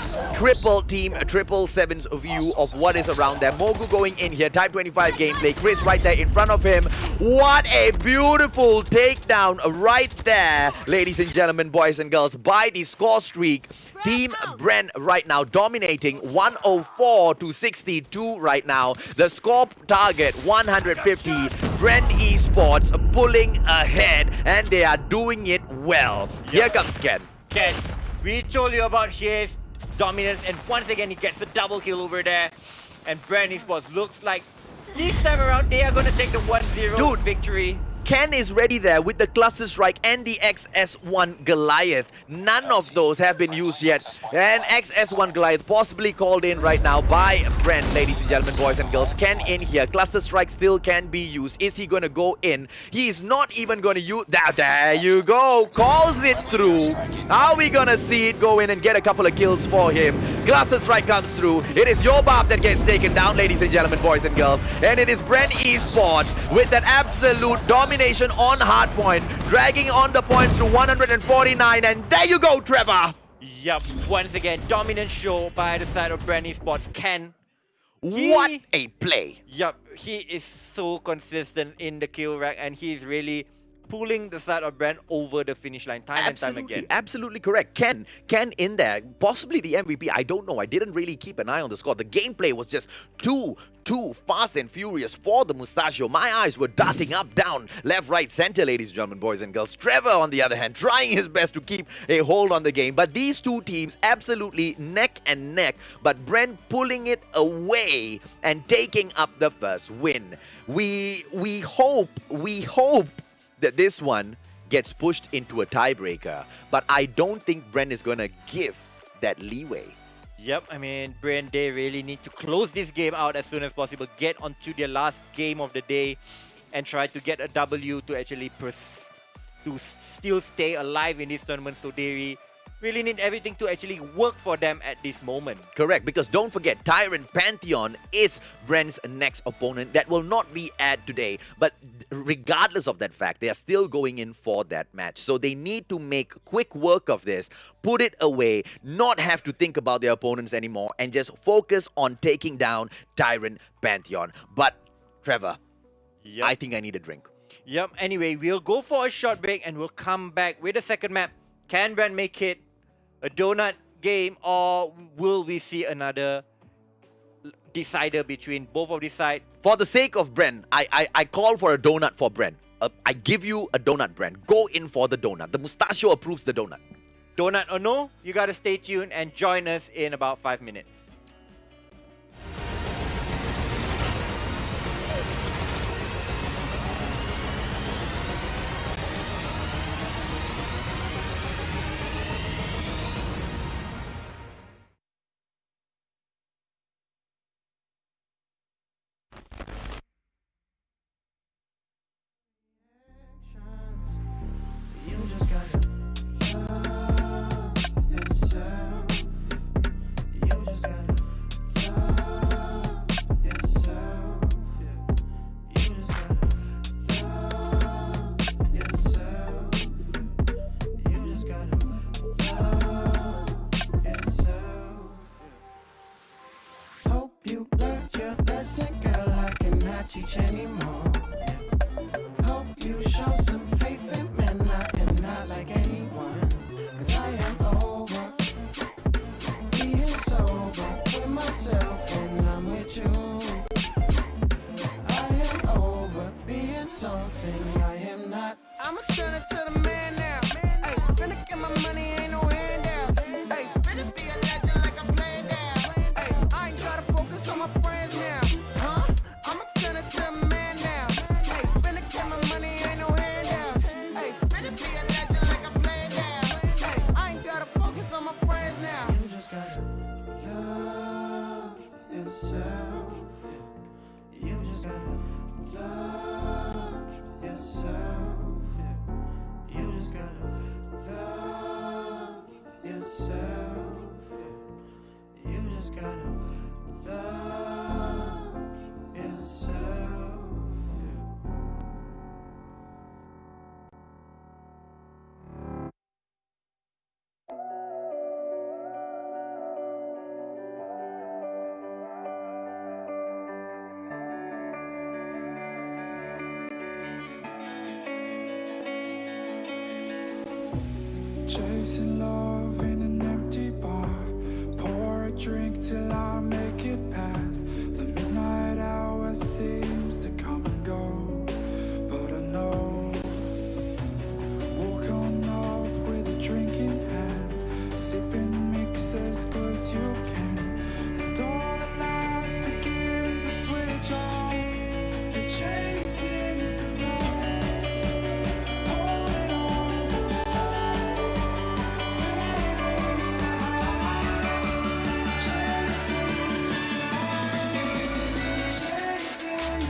Team 777's view of what is around them. Mogu going in here, Type 25 gameplay. Chris right there in front of him. What a beautiful takedown right there, ladies and gentlemen, boys and girls, by the score streak. Team Bren right now dominating 104-62 right now. The score target 150. Bren Esports pulling ahead, and they are doing it well. Yep. Here comes Ken. Ken, we told you about his dominance, and once again he gets the double kill over there. And Bren Esports looks like this time around they are going to take the 1-0 victory. Ken is ready there with the cluster strike and the XS1 Goliath. None of those have been used yet. And XS1 Goliath possibly called in right now by Bren, ladies and gentlemen, boys and girls. Ken in here. Cluster strike still can be used. Is he going to go in? He is not even going to use... There you go. Calls it through. Are we going to see it go in and get a couple of kills for him? Cluster strike comes through. It is Yobab that gets taken down, ladies and gentlemen, boys and girls. And it is Bren Esports with that absolute domination on hardpoint, dragging on the points to 149, and there you go, Trevor! Yup, once again, dominant show by the side of Brand Esports. Ken. What a play! Yup, he is so consistent in the kill rack and he is really pulling the side of Brand over the finish line time and time again. Absolutely correct. Ken in there, possibly the MVP. I don't know. I didn't really keep an eye on the score. The gameplay was just too fast and furious for the Mustachio. My eyes were darting up, down, left, right, center, ladies and gentlemen, boys and girls. Trevor, on the other hand, trying his best to keep a hold on the game. But these two teams absolutely neck and neck. But Brent pulling it away and taking up the first win. We hope that this one gets pushed into a tiebreaker. But I don't think Brent is going to give that leeway. Yep, I mean, Brand, they really need to close this game out as soon as possible, get onto their last game of the day, and try to get a W to actually to still stay alive in this tournament. So they really need everything to actually work for them at this moment. Correct, because don't forget, Tyrant Pantheon is Brent's next opponent. That will not be at today, but regardless of that fact, they are still going in for that match. So they need to make quick work of this, put it away, not have to think about their opponents anymore, and just focus on taking down Tyrant Pantheon. But, Trevor, I think I need a drink. Yep, anyway, we'll go for a short break and we'll come back with the second map. Can Brand make it a donut game, or will we see another decider between both of these sides? For the sake of Brent, I call for a donut for Brent. I give you a donut, Brent. Go in for the donut. The Mustachio approves the donut. Donut or no, you gotta stay tuned and join us in about 5 minutes. Teach anymore. Hope you show some faith in men. I am not like anyone, 'cause I am over being sober with myself when I'm with you. I am over being something I am not. I'ma turn it to the man now. Hey, finna get my money, ain't no handouts. Hey, finna be a legend like I'm playing down. Hey, I ain't try to focus on my friends now. Huh? I'ma turn it to a man now. Hey, finna get my money, ain't no handouts. Hey, finna be a legend like I'm playing down. Hey, I ain't gotta focus on my friends now. You just gotta love yourself. You just gotta love yourself. You just gotta love yourself. You just gotta love yourself. Chasing love in an empty bar. Pour a drink till I make it past. The midnight hour seems to come and go, but I know. Walk on up with a drink in hand, sipping mixes 'cause you can. And all the lights begin to switch off. You're chasing love, holding on for life, feeling alive. Chasing love, chasing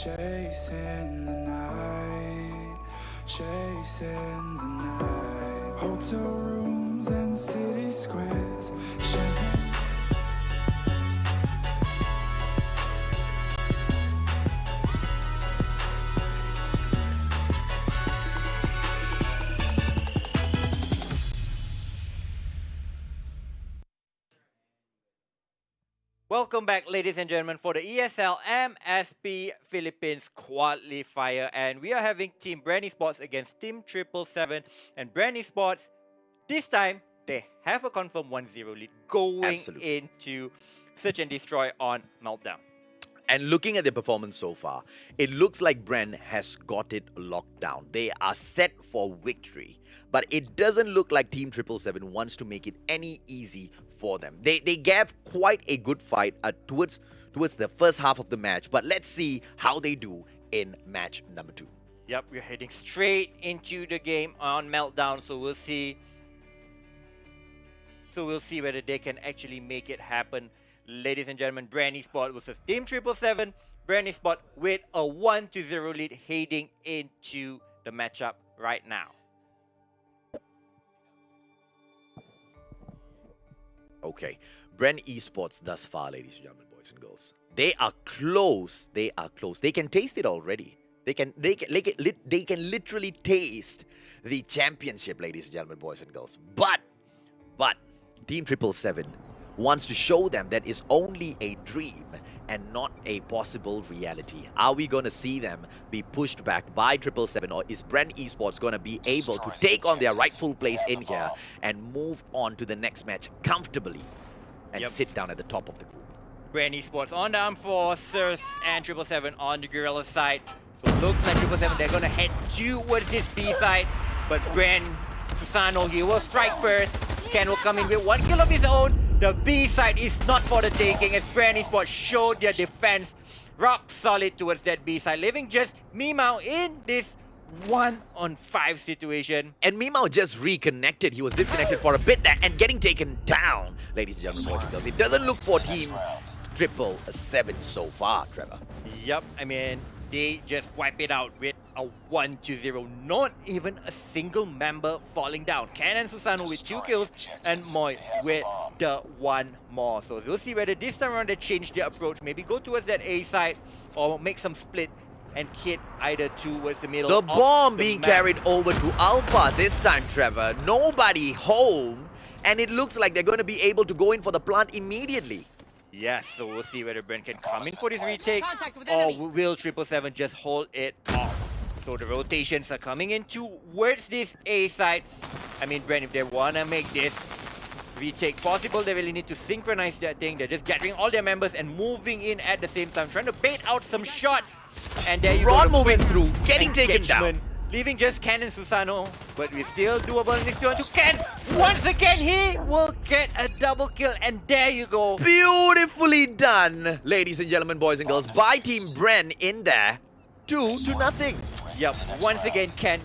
chasing the night, chasing the night. Hotel rooms and city squares, champagne. Welcome back, ladies and gentlemen, for the ESL MSP Philippines Qualifier. And we are having Team Brandy Sports against Team 777. And Brandy Sports, this time, they have a confirmed 1-0 lead going into Search and Destroy on Meltdown. And looking at their performance so far, it looks like Bren has got it locked down. They are set for victory. But it doesn't look like Team 777 wants to make it any easy for them. They gave quite a good fight towards the first half of the match. But let's see how they do in match number 2. Yep, we're heading straight into the game on Meltdown. So we'll see. Whether they can actually make it happen. Ladies and gentlemen, Brandy Sport versus Team 777. Brandy Sport with a 1-0 lead heading into the matchup right now. Okay, Bren Esports thus far, ladies and gentlemen, boys and girls, they are close. They are close. They can taste it already. They can literally taste the championship, ladies and gentlemen, boys and girls. But Team 777 wants to show them that it's only a dream and not a possible reality. Are we going to see them be pushed back by 777, or is Bren Esports going to be able to take on their rightful place in here and move on to the next match comfortably and sit down at the top of the group? Bren Esports on the arm for Sirs and 777 on the Gorilla side. So it looks like 777, they're going to head towards this B side, but Bren Susano, he will strike first. Ken will come in with 1 kill of his own. The B side is not for the taking, as Brandy Sports showed their defense rock solid towards that B side, leaving just Mimao in this 1-on-5 situation. And Mimao just reconnected. He was disconnected for a bit there and getting taken down, ladies and gentlemen, boys and girls. It doesn't look for Team 777 so far, Trevor. Yep, I mean, they just wipe it out with a 1-0. Not even a single member falling down. Ken and Susano with 2 kills and Moy with the 1 more. So we'll see whether this time around they change their approach. Maybe go towards that A side or make some split and hit either towards the middle. The bomb being carried over to Alpha this time, Trevor. Nobody home, and it looks like they're going to be able to go in for the plant immediately. Yes, so we'll see whether Bren can come in for this retake or will 777 just hold it off. So the rotations are coming in towards this A side. I mean, Bren, if they want to make this retake possible, they really need to synchronize their thing. They're just gathering all their members and moving in at the same time, trying to bait out some shots. And there you go. Ron moving through, getting taken down. Leaving just Ken and Susano, but we still doable in this one to Ken. Once again, he will get a double kill, and there you go. Beautifully done, ladies and gentlemen, boys and girls, by Team Bren in there. 2-0. Yep, once again, Ken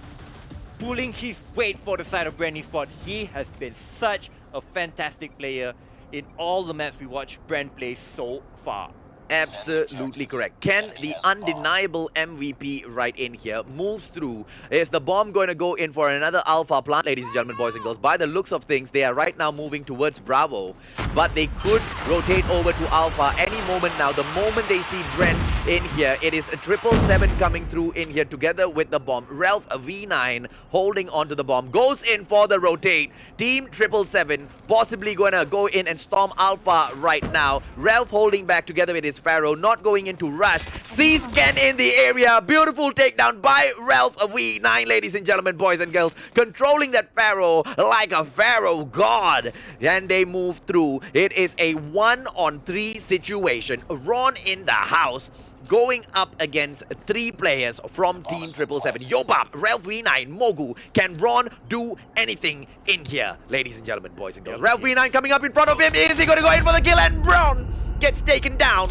pulling his weight for the side of Brandy Sport. He has been such a fantastic player in all the maps we watched Bren play so far. Absolutely correct. Ken, the undeniable MVP right in here, moves through. Is the bomb going to go in for another Alpha plant, ladies and gentlemen, boys and girls? By the looks of things, they are right now moving towards Bravo, but they could rotate over to Alpha any moment now. The moment they see Brent in here, it is a 777 coming through in here together with the bomb. Ralph V9 holding onto the bomb, goes in for the rotate. Team 777 possibly going to go in and storm Alpha right now. Ralph holding back together with his Pharaoh, not going into rush. Sees Ken in the area. Beautiful takedown by Ralph V9, ladies and gentlemen, boys and girls. Controlling that Pharaoh like a Pharaoh god. And they move through. It is a 1-on-3 situation. Ron in the house, going up against 3 players from Team 777. Yobab, Ralph V9, Mogu. Can Ron do anything in here, ladies and gentlemen, boys and girls? Ralph V9 coming up in front of him. Is he going to go in for the kill? And Brown gets taken down.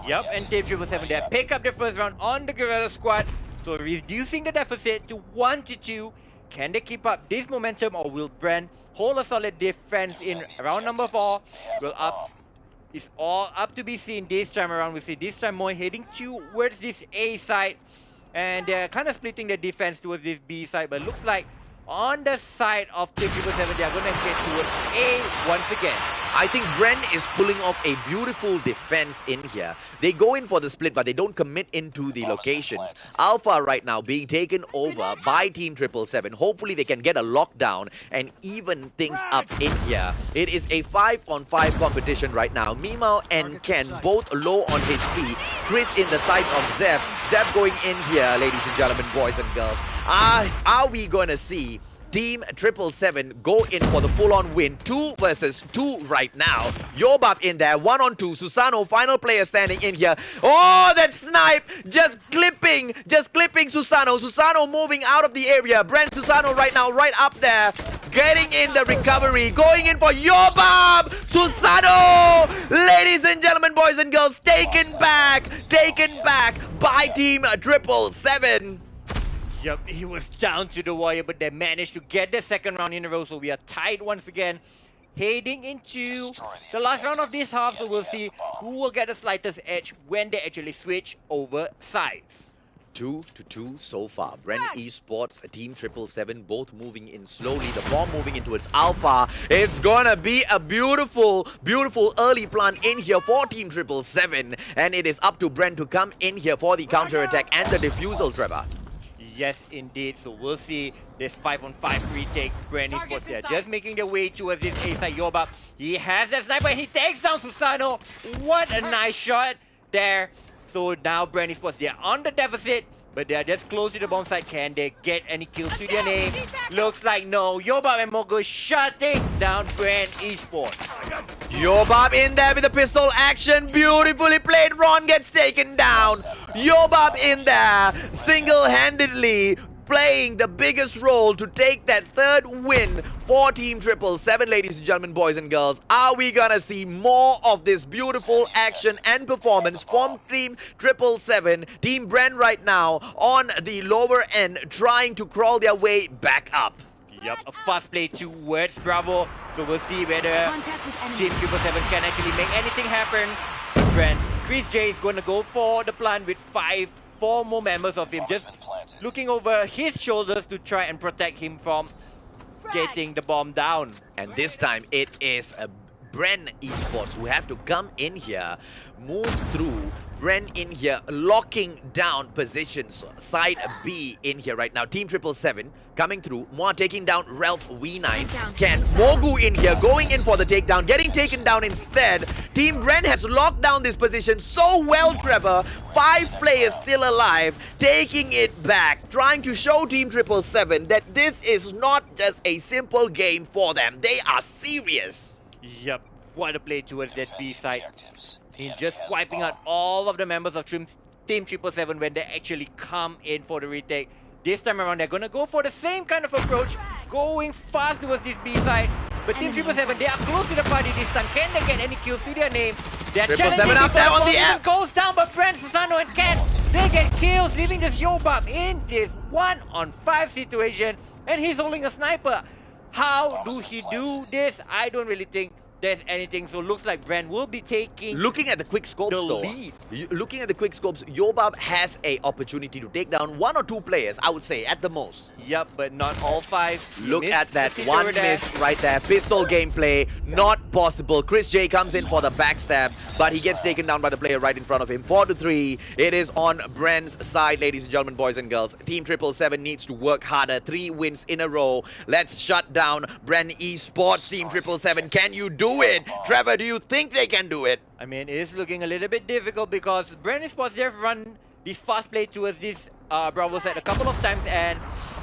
Yep, and Team 777 there pick up the first round on the Gorilla squad. So reducing the deficit to 1-2. Can they keep up this momentum, or will Bren hold a solid defense in round number 4? Will up It's all up to be seen this time around. We see this time more heading towards this A side. And they're kind of splitting their defense towards this B side. But looks like on the side of Team 777, they are going to head towards A once again. I think Bren is pulling off a beautiful defense in here. They go in for the split, but they don't commit into the locations. Alpha right now being taken over by Team 777. Hopefully they can get a lockdown and even things up in here. It is a 5-on-5 competition right now. Mimao and Ken both low on HP. Chris in the sides of Zeb. Zeb going in here, ladies and gentlemen, boys and girls. Are we going to see Team 777 go in for the full-on win? 2 versus 2 right now. Yobab in there, 1-on-2. Susano, final player standing in here. Oh, that snipe! Just clipping Susano. Susano moving out of the area. Brent Susano right now, right up there. Getting in the recovery. Going in for Yobab! Susano! Ladies and gentlemen, boys and girls, taken back by Team 777. Yup, he was down to the wire, but they managed to get the second round in a row, so we are tied once again. Heading into the last round of this half, so we'll see who will get the slightest edge when they actually switch over sides. 2-2 so far. Bren Esports, Team 777, both moving in slowly. The bomb moving into its alpha. It's gonna be a beautiful early plant in here for Team 777. And it is up to Bren to come in here for the counter-attack and the defusal, Trevor. Yes, indeed. So we'll see this 5-on-5 retake. Brand Esports there just making their way towards this A-side. Yobab, he has that sniper and he takes down Susano. What a nice shot there. So now Brand Esports, they are on the deficit, but they are just close to the bomb site. Can they get any kills to their name? Looks like no. Yobab and Mogo shutting down Brand Esports. Yobab in there with the pistol action. Beautifully played. Ron gets taken down. Yobab in there single-handedly playing the biggest role to take that third win for Team 777, ladies and gentlemen, boys and girls. Are we gonna see more of this beautiful action and performance from Team 777? Team Bren right now on the lower end trying to crawl their way back up. Yup, a fast play towards Bravo. So we'll see whether Team 777 can actually make anything happen. Brent, Chris J is going to go for the plan with 4 more members of him, just looking over his shoulders to try and protect him from getting the bomb down. And this time it is a Bren Esports who have to come in here, move through. Bren in here, locking down positions. Side B in here right now. Team 777 coming through. Moa taking down Ralph V9. Ken Mogu in here, going in for the takedown, getting taken down instead. Team Bren has locked down this position so well, Trevor. 5 players still alive, taking it back, trying to show Team 777 that this is not just a simple game for them. They are serious. Yep, what a play towards that B side. In just wiping out all of the members of Team 777 when they actually come in for the retake. This time around, they're going to go for the same kind of approach, going fast towards this B side. But Team 777, they are close to the party this time. Can they get any kills to their name? They're challenging up there on the app. Goes down, but Brent, Susano, and Ken, they get kills, leaving this Yobab in this 1-on-5 situation. And he's holding a sniper. How do he do this? I don't really think there's anything. So looks like Brent will be taking looking at the quick scopes though. Looking at the quick scopes, Yobab has a opportunity to take down 1 or 2 players, I would say, at the most. Yep, but not all 5. Look at that one miss right there. Pistol gameplay, not possible. Chris J comes in for the backstab, but he gets taken down by the player right in front of him. 4-3. It is on Brent's side, ladies and gentlemen, boys and girls. Team 777 needs to work harder. 3 wins in a row. Let's shut down Bren Esports. Team 777, can you do it? Trevor, do you think they can do it? I mean, it is looking a little bit difficult because Bren Esports, they've run this fast play towards this Bravo side a couple of times, and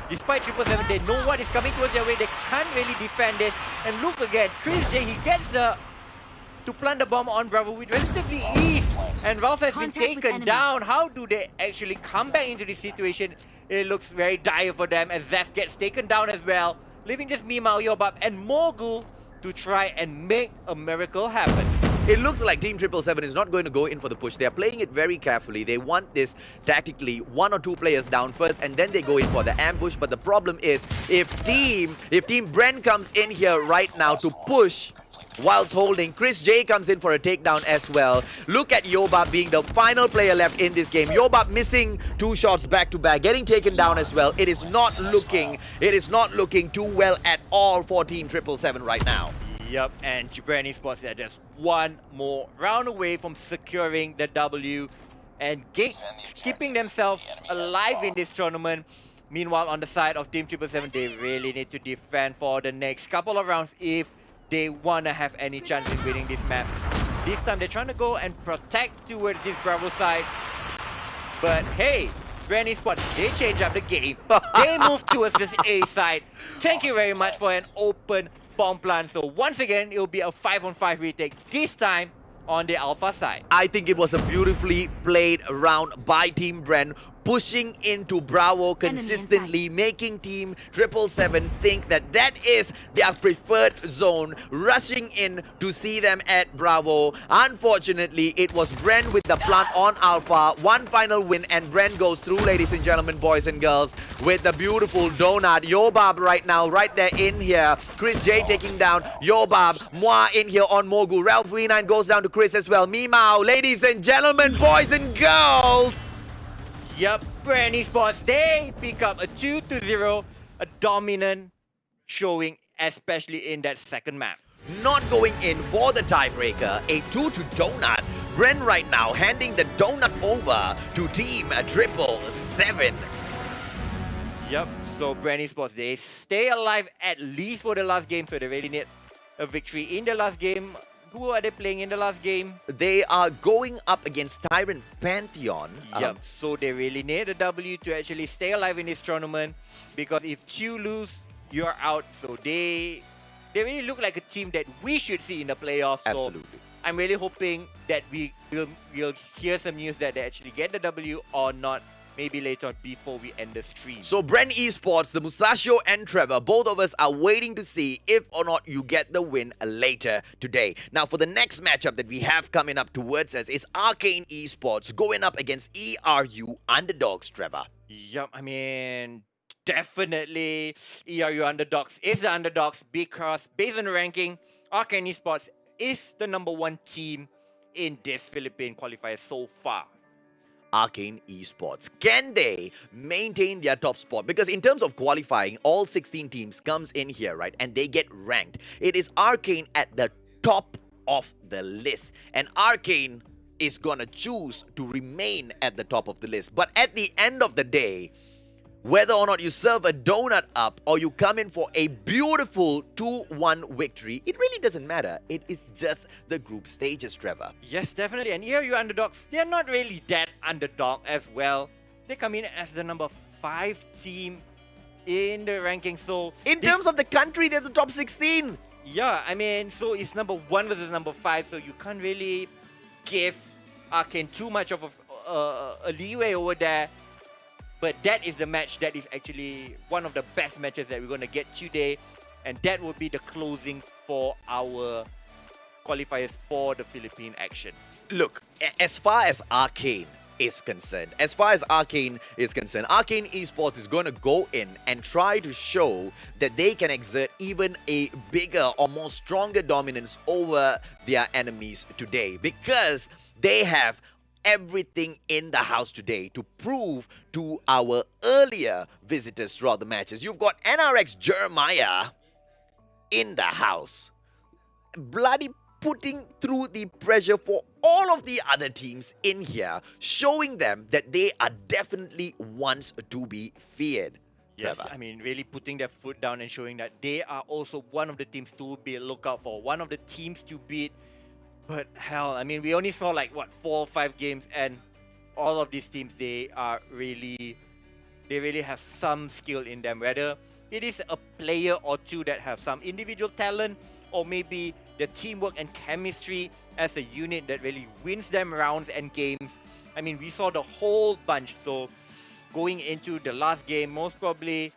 despite 777, they know what is coming towards their way. They can't really defend this. And look again, Chris J, he gets to plant the bomb on Bravo with relatively ease. And Ralph has been taken down. How do they actually come back into this situation? It looks very dire for them as Zeph gets taken down as well, leaving just Mimao, Yobab, and Mogul to try and make a miracle happen. It looks like Team 777 is not going to go in for the push. They are playing it very carefully. They want this tactically, 1 or 2 players down first, and then they go in for the ambush. But the problem is, if Team Bren comes in here right now to push, whilst holding. Chris J comes in for a takedown as well. Look at Yobab being the final player left in this game. Yobab missing 2 shots back to back, getting taken down as well. It is not looking too well at all for Team 777 right now. Yep, and Gibran Esports are just one more round away from securing the W and keeping themselves alive in this tournament. Meanwhile, on the side of Team 777, they really need to defend for the next couple of rounds if they want to have any chance in winning this map. This time, they're trying to go and protect towards this Bravo side. But hey, Garena Esports, they change up the game. They move towards this A side. Thank you very much for an open bomb plant. So once again, it will be a 5-on-5 retake. This time on the Alpha side. I think it was a beautifully played round by Team Bren, pushing into Bravo consistently, making Team 777 think that that is their preferred zone, rushing in to see them at Bravo. Unfortunately, it was Bren with the plant on Alpha. One final win, and Bren goes through, ladies and gentlemen, boys and girls, with the beautiful donut. Yobab right now, right there in here. Chris J taking down Yobab. Moi in here on Mogu. Ralph V9 goes down to Chris as well. Mimao, ladies and gentlemen, boys and girls. Yep, Garena Esports, they pick up a 2-0, a dominant showing, especially in that second map. Not going in for the tiebreaker, a 2-2 donut. Bren right now handing the donut over to Team 777. Yep, so Garena Esports, they stay alive at least for the last game, so they really need a victory in the last game. Who are they playing in the last game? They are going up against Tyrant Pantheon. Yep, so they really need a W to actually stay alive in this tournament, because if you lose, you're out. So they really look like a team that we should see in the playoffs. Absolutely. So I'm really hoping that we'll hear some news that they actually get the W or not, maybe later on before we end the stream. So Bren Esports, the Mustachio and Trevor, both of us are waiting to see if or not you get the win later today. Now for the next matchup that we have coming up towards us is Arcane Esports going up against ERU Underdogs, Trevor. Yep, I mean, definitely ERU Underdogs is the underdogs because based on the ranking, Arcane Esports is the #1 team in this Philippine qualifier so far. Arcane Esports, can they maintain their top spot? Because in terms of qualifying, all 16 teams comes in here, right? And they get ranked. It is Arcane at the top of the list. And Arcane is gonna choose to remain at the top of the list. But at the end of the day, whether or not you serve a donut up or you come in for a beautiful 2-1 victory, it really doesn't matter. It is just the group stages, Trevor. Yes, definitely. And ERU Underdogs, they're not really that underdog as well. They come in as the #5 team in the ranking. So in terms of the country, they're the top 16. Yeah, I mean, so it's #1 versus #5, so you can't really give Arcane too much of a leeway over there. But that is the match that is actually one of the best matches that we're going to get today. And that will be the closing for our qualifiers for the Philippine action. Look, as far as Arcane is concerned, Arcane Esports is going to go in and try to show that they can exert even a bigger or more stronger dominance over their enemies today, because they have everything in the house today to prove to our earlier visitors throughout the matches. You've got NRX Jeremiah in the house, bloody putting through the pressure for all of the other teams in here, showing them that they are definitely ones to be feared. Yes, Trevor. I mean, really putting their foot down and showing that they are also one of the teams to be look out for, one of the teams to beat. But hell, I mean, we only saw like, what, 4 or 5 games, and all of these teams, they really have some skill in them. Whether it is a player or two that have some individual talent, or maybe the teamwork and chemistry as a unit that really wins them rounds and games. I mean, we saw the whole bunch. So going into the last game, most probably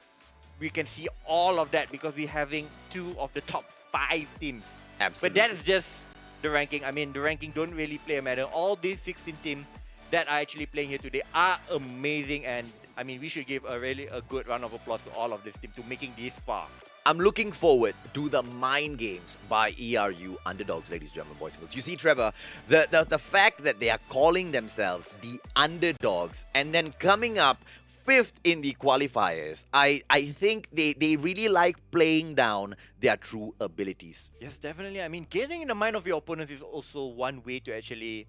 we can see all of that because we're having 2 of the top 5 teams. Absolutely. But that is just the ranking. I mean, the ranking don't really play a matter. All these 16 teams that are actually playing here today are amazing, and I mean, we should give a good round of applause to all of this team to making this far. I'm looking forward to the mind games by ERU underdogs, ladies and gentlemen, boys and girls. You see, Trevor, the fact that they are calling themselves the underdogs and then coming up fifth in the qualifiers, I think they really like playing down their true abilities. Yes, definitely. I mean, getting in the mind of your opponents is also one way to actually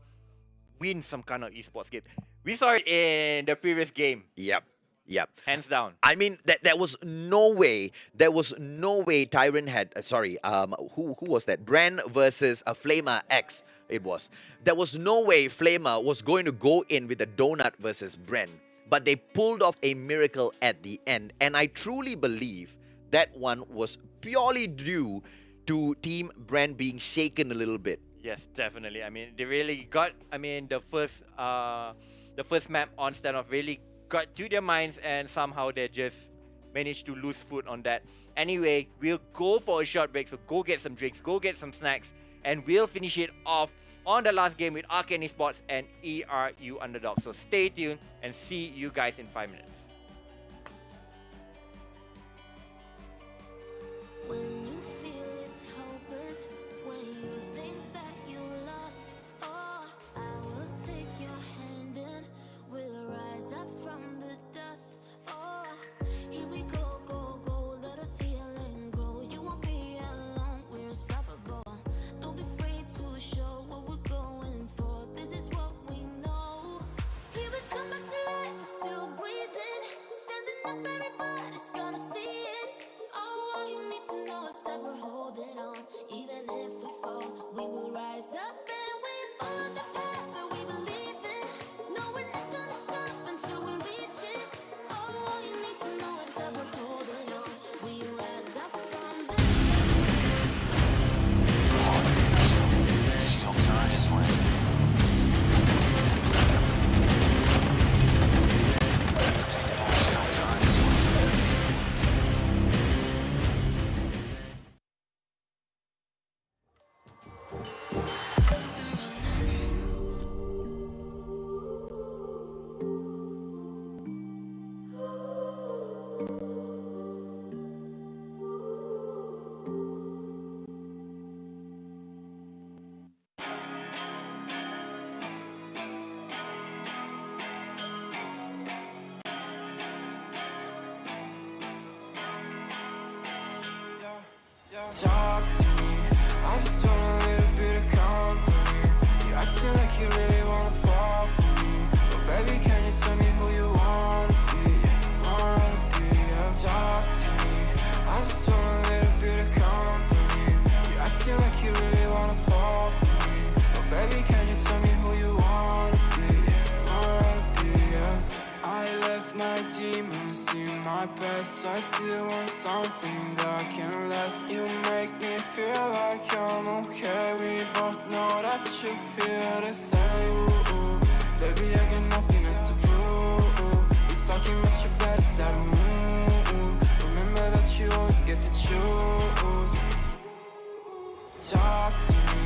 win some kind of esports game. We saw it in the previous game, Yep. Yep. hands down. I mean, there was no way. There was no way Tyrant had. Who was that? Bren versus a Flamer X. It was. There was no way Flamer was going to go in with a donut versus Bren, but they pulled off a miracle at the end, and I truly believe that one was purely due to Team Bren being shaken a little bit. Yes, definitely. I mean, they really got. I mean, the first map on standoff really got to their minds, and somehow they just managed to lose foot on that. Anyway, we'll go for a short break, so go get some drinks, go get some snacks, and we'll finish it off on the last game with Arcane Esports and ERU Underdog. So stay tuned and see you guys in 5 minutes. When you feel it's hopeless, when you think that you lost, oh, I will take your hand and we'll rise up from the dust. Oh, here we go, go, go, let us heal and grow. You won't be alone, we're unstoppable. Don't be afraid to show what we're going for. This is what we know. Here we come back to life, we're still breathing. Standing up, everybody's gonna see it. Oh, all you need to know is that we're holding on. Even if we fall, we will rise up and we follow the path that we believe in. No, we're not gonna stop until we reach it. Oh, all you need to know is that we're holding on. We rise up from the Shield turret is ready. Take it out. Shield turret is ready. Talk to me, I just want a little bit of company. You acting like you really wanna fall for me, but baby, can you tell me who you wanna be? Talk to me, I just want a little bit of company. You acting like you really wanna fall for me, but baby, can you tell me who you wanna be? I left my demons in my past. I still want something that can last. You make me feel like I'm okay. We both know that you feel the same. Ooh, baby, I got nothing else to prove. You talking about your best side of move. Remember that you always get to choose. Talk to me,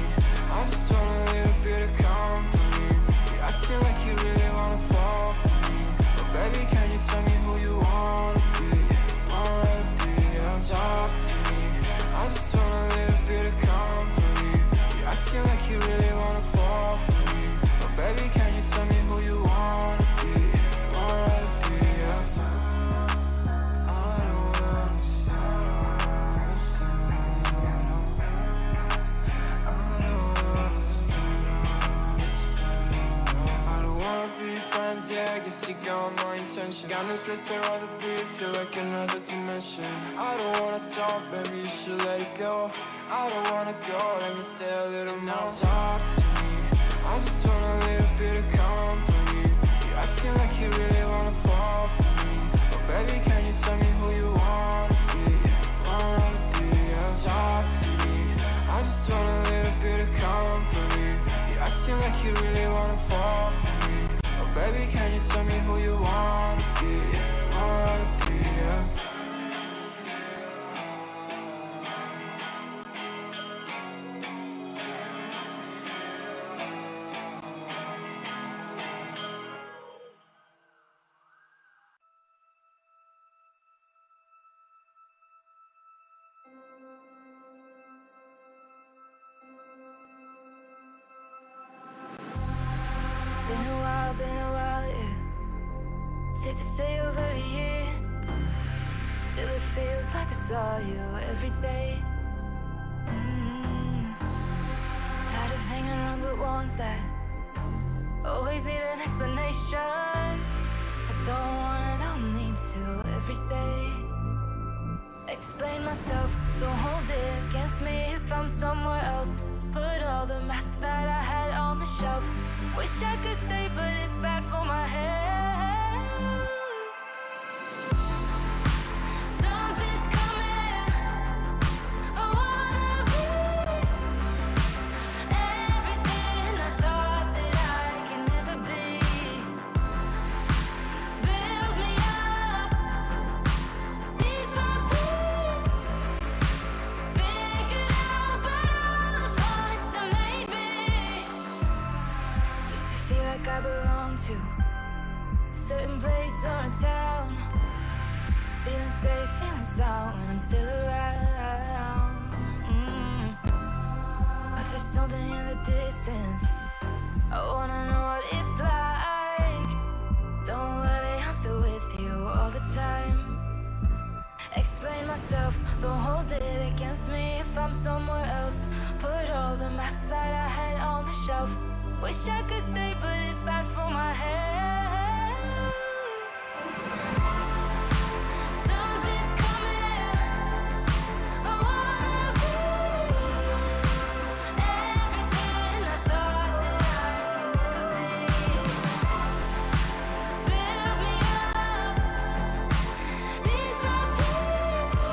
I just want a little bit of company. You acting like you really wanna fall for me, but baby, can you tell me who you wanna be? Talk to me, I just want a little bit of company. You acting like you really wanna fall for me, but baby, can you tell me who you wanna be? I don't I don't wanna be friends, yeah, I guess you got my intention. Got no place I'd rather be, feel like another dimension. I don't wanna talk, baby, you should let it go. I don't wanna go, let me stay a little more. Now talk to me, I just want a little bit of company. You acting like you really wanna fall for me, but baby, can you tell me who you wanna be? Talk to me, I just want a little bit of company. You acting like you really wanna fall for me, but baby, can you tell me who you wanna be? been a while, yeah. Safe to say over a year. Still it feels like I saw you every day. Tired of hanging around the ones that always need an explanation. I don't need to every day. Explain myself, don't hold it against me if I'm somewhere else. Put all the masks that I had on the shelf. Wish I could stay, but it's bad for my head. Something's coming. I wanna be everything I thought that I can never be. Build me up, piece by piece. Figured out about all the parts that made me. Used to feel like I belonged to a certain place or a town. Feeling safe, feeling sound when I'm still around. But there's something in the distance. I wanna know what it's like. Don't worry, I'm still with you all the time. Explain myself, don't hold it against me if I'm somewhere else. Put all the masks that I had on the shelf. Wish I could stay, but it's bad for my head. Something's coming. I wanna be everything I thought that I could be. Build me up, piece by piece.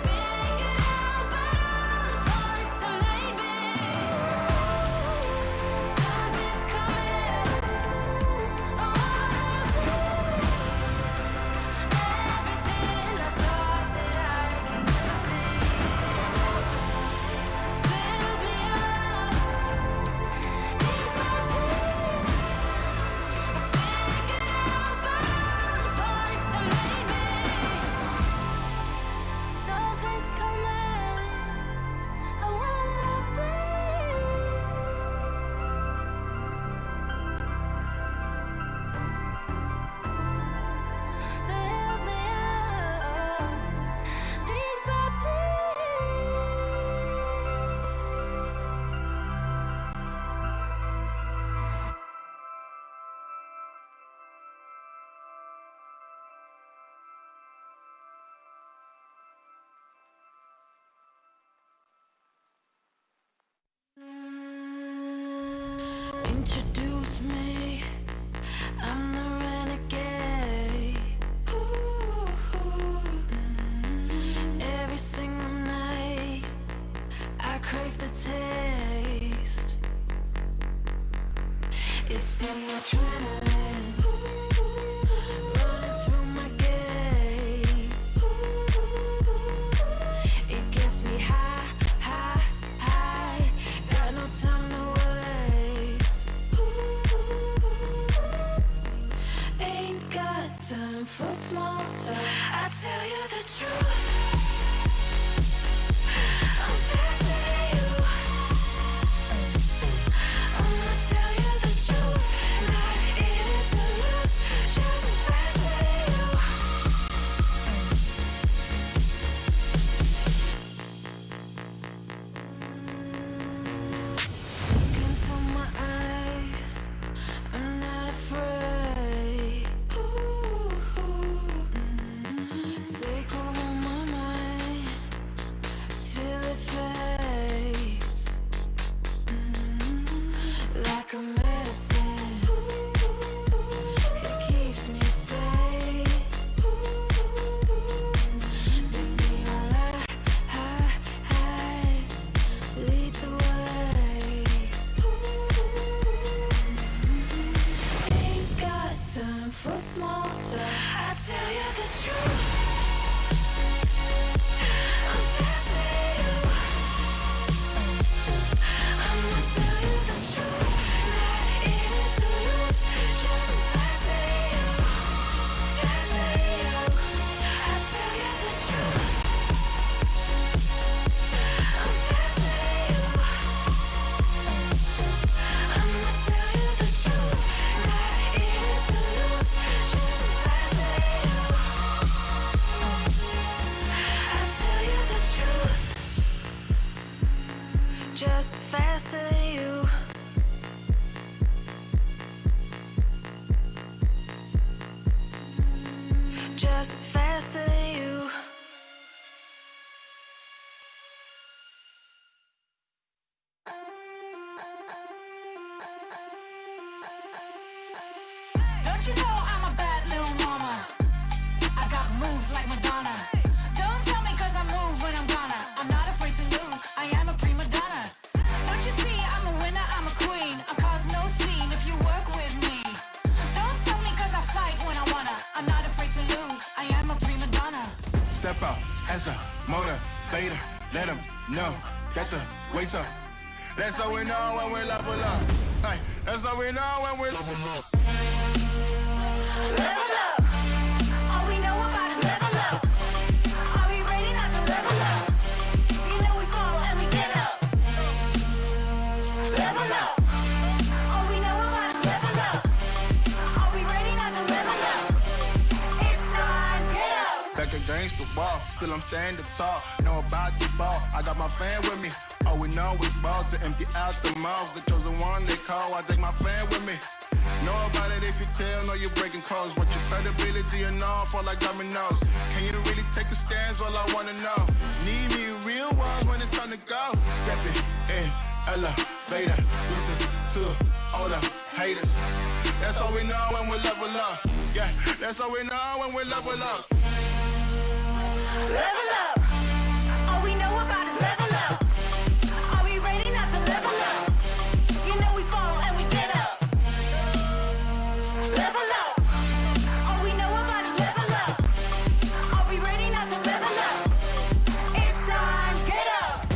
Figured out about all the parts that made me. Something's coming. I wanna be everything I thought that I could never be. Build me up, piece by piece. Figured out about all the parts that made me. Something's coming. I wanna be. Build me up, piece by piece. Introduce me, I'm the renegade. Every single night, I crave the taste. It's the adrenaline running through my gait. It gets me high, high, high. Got no time to waste. Ain't got time for small talk. I tell you the truth. I'm fascinated you. I'ma tell you the truth. Not in it to lose, just fascinated you. Look into my eyes, I'm not afraid. Take over my mind till it fades. Like a medicine, it keeps me safe. This neon lights lead the way. Ain't got time for small talk. I tell you the truth. I'm fascinated you. I'ma tell you the truth. Not in it to lose, just fascinated you. Fascinated you. I tell you the truth. I'm fascinated you. I'ma tell you the truth. Don't you know I'm a bad little mama? I got moves like Madonna. Don't tell me cause I move when I'm gonna. I'm not afraid to lose, I am a prima donna. Don't you see I'm a winner, I'm a queen. I cause no scene if you work with me. Don't stop me cause I fight when I wanna. I'm not afraid to lose, I am a prima donna. Step out as a motivator. Let them know that the weight's up. That's how we know when we level up. Hey, that's how we know when we level up. Level up. All we know about is level up. Are we ready not to level up? You know we fall and we get up. Level up. All we know about is level up. Are we ready not to level up? It's time, get up. Back against the wall, still I'm standing tall. Know about the ball, I got my fan with me. All we know is ball to empty out the mouth. The chosen one they call, I take my fan with me. Know about it if you tell, know you're breaking codes. What your credibility and all fall like dominoes. Can you really take a stance? All I wanna know. Need me real ones when it's time to go. Stepping in, elevator. This is to all the haters. That's all we know when we level up. Yeah, that's all we know when we level up. Level up. All we know about is level up. Are we ready not to level up? You know we fall and we get up. Level up. All we know about is level up. Are we ready not to level up? It's time, get up.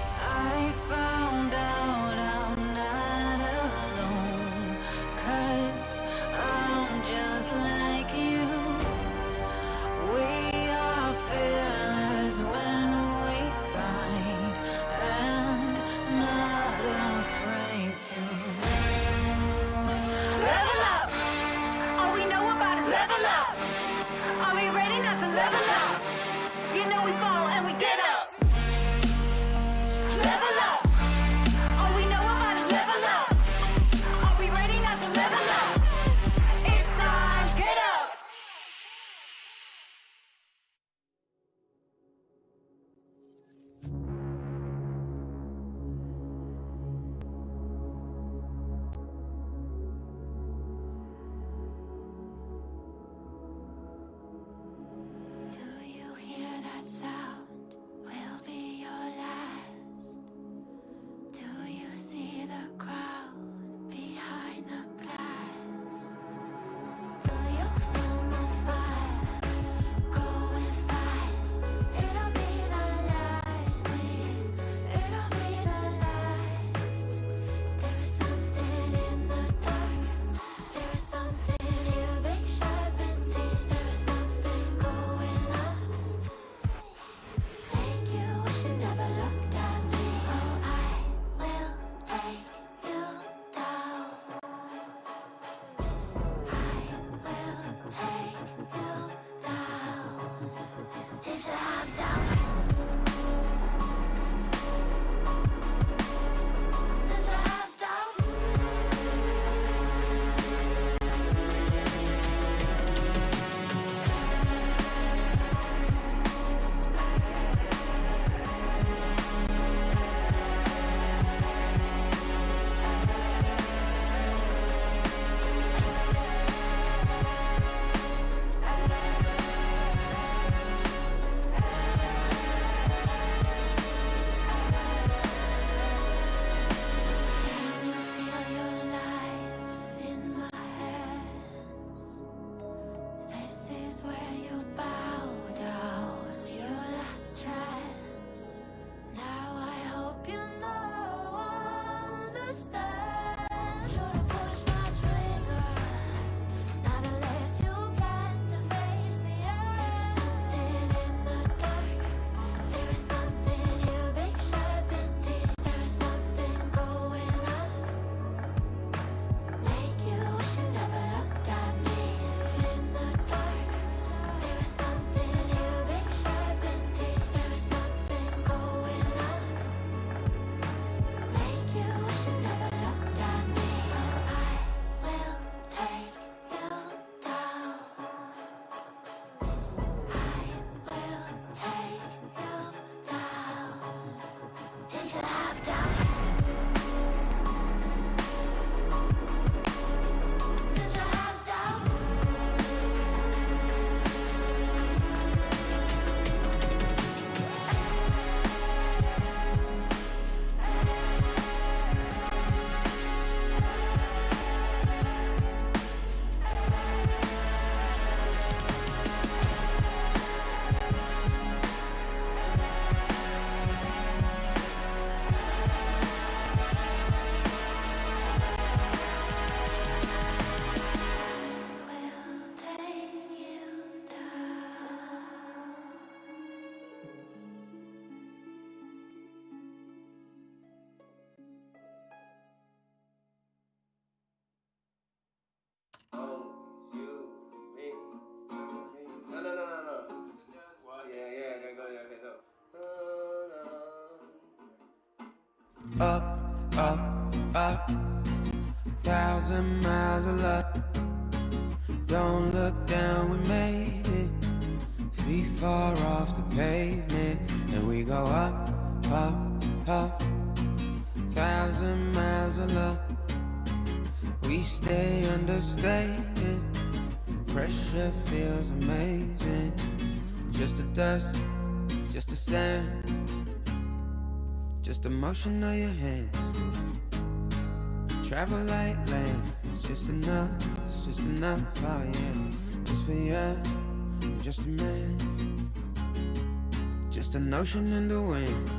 I found out I'm not alone. 'Cause I'm just like you. We are fearless when we fight and not afraid to level up. All we know about is level up. Are we ready not to level up? You know we fall and we get up. Level up. All we know about is level up. Are we ready not to level up? It's time, get up. Do Up, up, up. 1,000 miles of luck. Don't look down, we made it. Feet far off the pavement, and we go up, up, up. 1,000 miles of luck. We stay understated. Pressure feels amazing. Just the dust, just the sand, just the motion of your hands. Travel like lands, it's just enough, oh yeah. Just for you, I'm just a man. Just an ocean in the wind.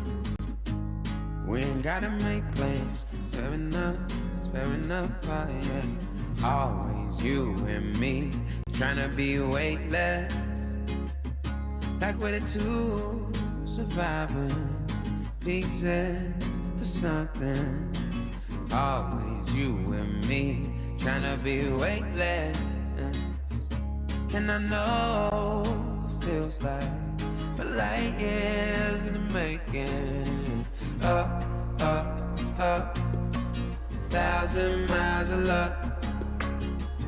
We ain't gotta make plans. Fair enough, it's fair enough, oh yeah. Always you and me, tryna be weightless. Like we're the two surviving pieces of something. Always you and me, tryna be weightless. And I know it feels like a light years in the making. Up, up, up. 1,000 miles of luck.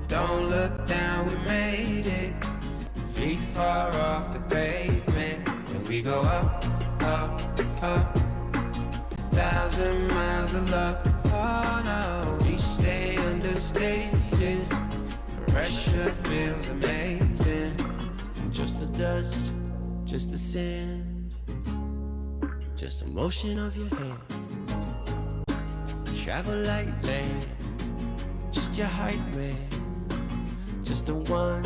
Don't look down, we made it. Feet far off the pavement, and we go up, up, up. 1,000 miles of luck. Oh no, we stay understated. Pressure feels amazing. Just the dust, just the sand, just the motion of your hand. Travel like land, just your height, man. Just the one,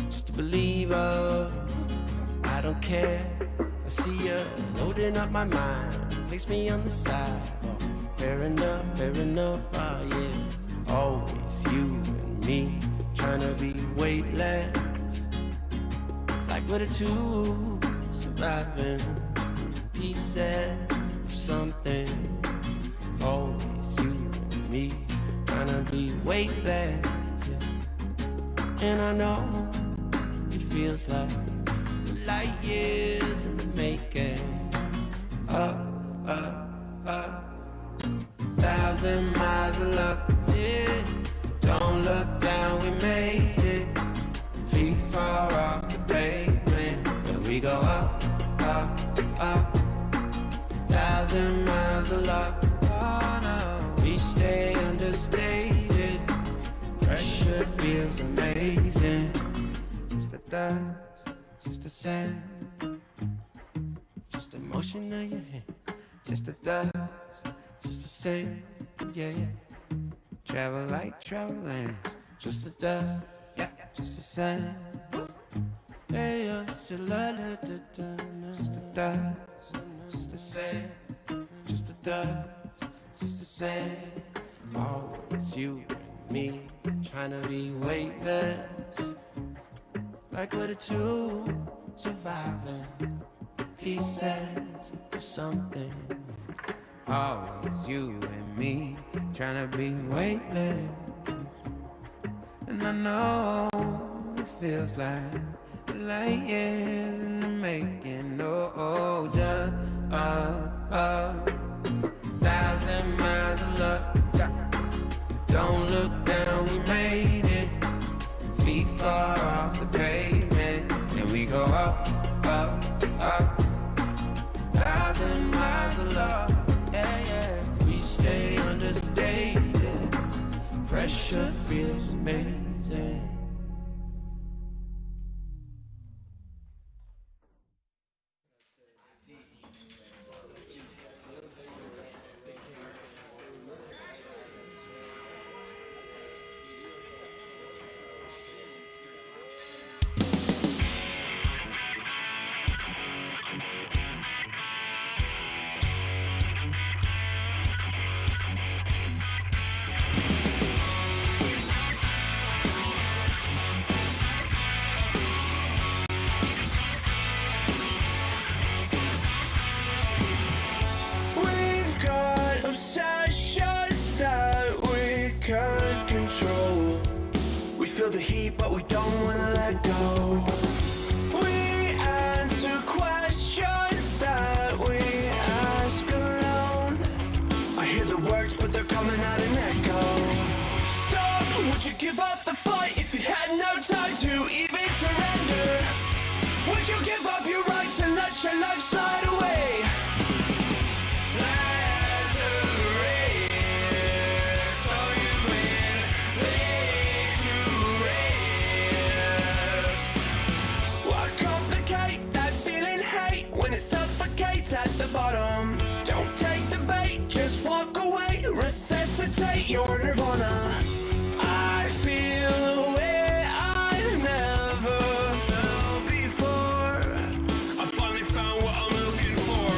just a believer. I don't care, I see you loading up my mind. Place me on the side. Fair enough, oh yeah. Always you and me, tryna be weightless. Like we're the two surviving pieces of something. Always you and me, tryna be weightless, yeah. And I know it feels like light years in the making. Up, up, up. 1,000 miles of luck, yeah. Don't look down, we made it. Feet far off the pavement, and we go up, up, up. 1,000 miles of luck, oh no. We stay understated. Pressure feels amazing. Just the dust, just the sand, just the motion of your hand. Just the dust, just the same, yeah, yeah. Travel like travel lands. Just the dust, yeah, just the same. Hey, just the dust, just the same. Just the dust, just the same. Always you and me, tryna be weightless. Like we're the two surviving pieces of something. Always you and me, tryna be weightless. And I know it feels like light years in the making. Oh, duh, 1,000 miles of luck. Don't look down, we made it. Feet far off the pavement, and we go up, up, up. 1,000 miles of luck. Yeah, yeah. We stay understated. Pressure feels amazing. Feel the heat, but we don't wanna let go. We answer questions that we ask alone. your nirvana. I feel a way I've never felt before. I finally found what I'm looking for.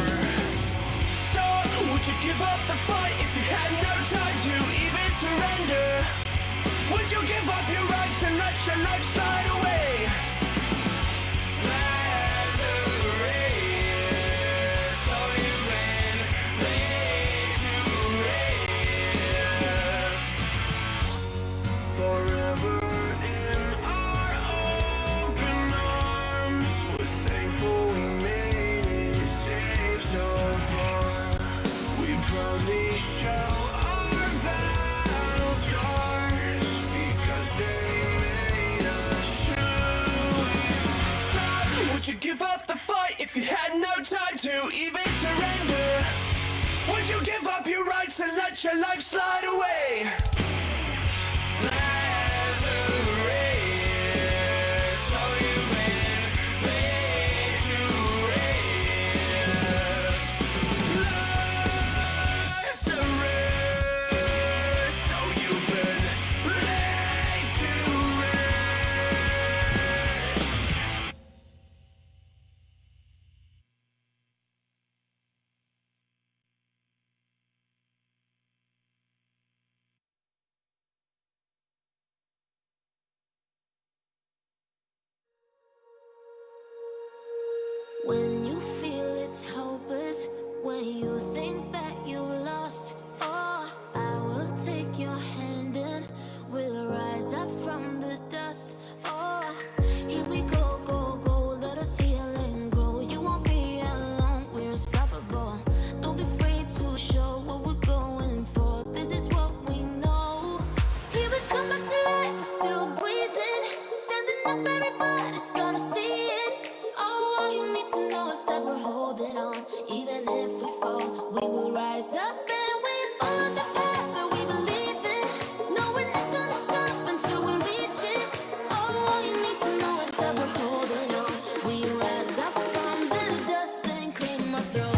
Stop, would you give up the fight if you had no time to even surrender? Would you give up your rights and let your life slide away? Forever in our open arms, we're thankful we made it safe so far. We proudly show our battle scars because they made us true. Stop! Would you give up the fight if you had no time to even surrender? Would you give up your rights and let your life slide away? When you feel it's hopeless, when you think that you lost, oh, I will take your hand and we'll rise up from the dust. Oh, here we go, go, go, let us heal and grow. You won't be alone, we're unstoppable. Don't be afraid to show what we're going for. This is what we know. Here we come back to life, we're still breathing. Standing up, everybody's gonna see it. Oh, all you need to know is that we're holding on. Even if we fall, we will rise up and we follow the path that we believe in. No, we're not gonna stop until we reach it. Oh, all you need to know is that we're holding on. We rise up from the dust and claim our throne.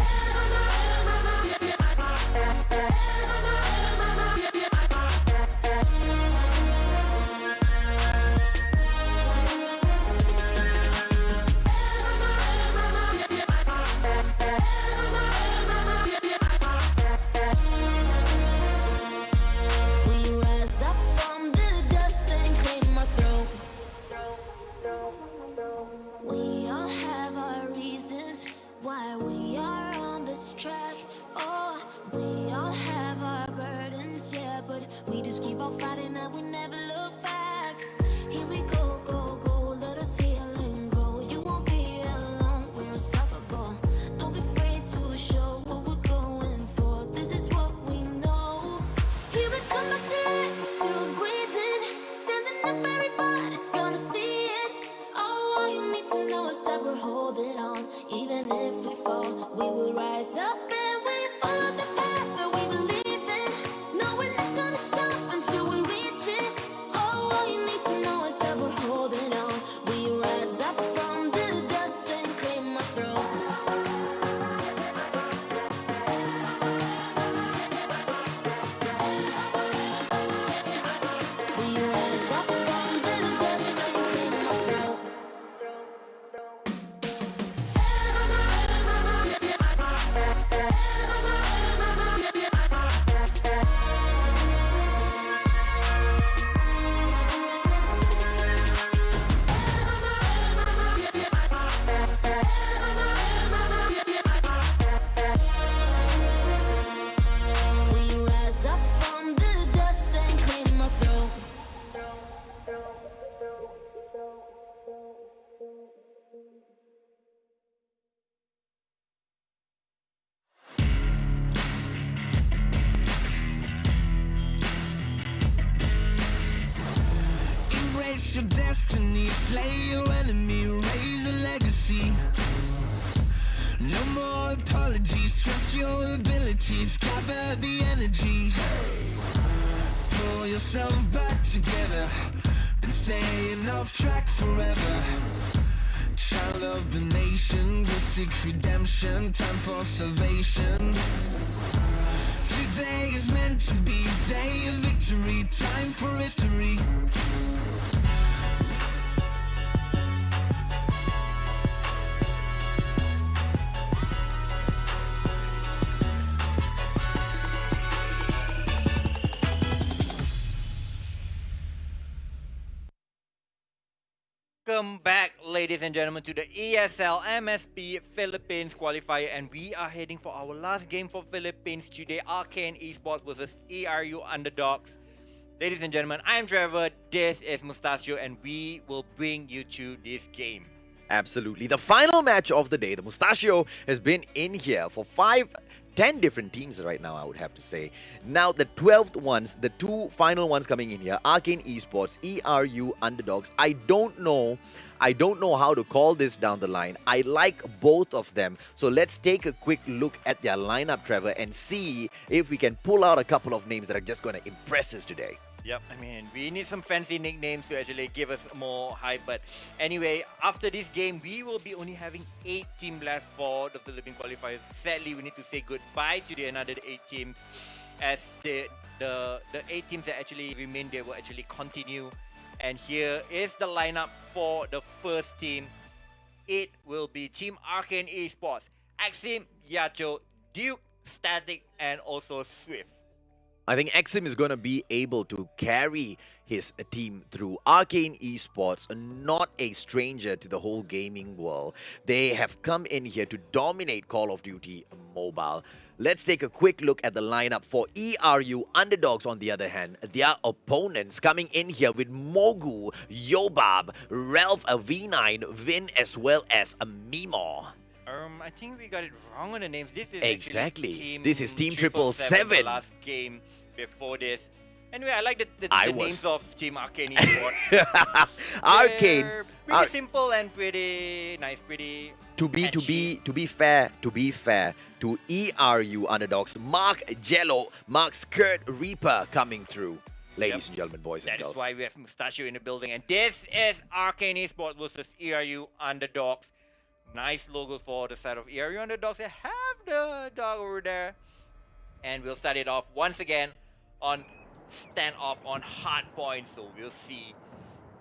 We rise up from the dust and claim our throne. We all have our reasons why we are on this track. Oh, we all have our burdens, yeah, but we just keep on fighting and we never look back. Here we go, go, go, let us heal and grow. You won't be alone, we're unstoppable. Don't be afraid to show what we're going for. This is what we know. Here we come back to life, we're still breathing. Standing up, everybody's gonna see it. Oh, all you need to know is that we're holding on. Even if we fall, we will rise up and we follow the path that we believe in. No, we're not gonna stop until we reach it. Oh, all you need to know is that we're holding on. We rise up from the dust and claim our throne. We rise up from the dust and claim our throne. We rise up from the dust and claim our throne. Embrace your destiny, slay your enemy, raise a legacy. No more apologies, trust your abilities, gather the energy. Pull yourself back together, been staying off track forever. Child of the nation, go seek redemption, time for salvation. Today is meant to be day of victory, time for history. Welcome back, ladies and gentlemen, to the ESL MSP Philippines Qualifier, and we are heading for our last game for Philippines today, Arcane Esports versus ERU Underdogs. Ladies and gentlemen, I am Trevor, this is Mustachio, and we will bring you to this game. Absolutely. The final match of the day, the Mustachio has been in here for 10 different teams right now, I would have to say. Now, the 12th ones, the two final ones coming in here, Arcane Esports, ERU Underdogs. I don't know how to call this down the line. I like both of them. So let's take a quick look at their lineup, Trevor, and see if we can pull out a couple of names that are just going to impress us today. Yep, I mean, we need some fancy nicknames to actually give us more hype. But anyway, after this game, we will be only having 8 teams left for the Philippine qualifiers. Sadly, we need to say goodbye to the another 8 teams, as the 8 teams that actually remain there will actually continue. And here is the lineup for the first team. It will be Team Arcane Esports, Axim, Yacho, Duke, Static, and also Swift. I think Exim is going to be able to carry his team through. Arcane Esports, not a stranger to the whole gaming world. They have come in here to dominate Call of Duty Mobile. Let's take a quick look at the lineup for ERU Underdogs. On the other hand, their opponents coming in here with Mogu, Yobab, Ralph, V9, Vin, as well as Mimo. I think we got it wrong on the names. This is exactly. This is Team 777. The last game before this. Anyway, I like the names of Team Arcane Esports. Arcane. Pretty simple and pretty nice, pretty To be fair to ERU Underdogs, Mark Jello, Mark Skirt Reaper coming through. Ladies and gentlemen, boys and girls. That is why we have Mustachio in the building. And this is Arcane Esports versus ERU Underdogs. Nice logos for the side of ERU Underdogs. They have the dog over there. And we'll start it off once again on standoff on hard points. So we'll see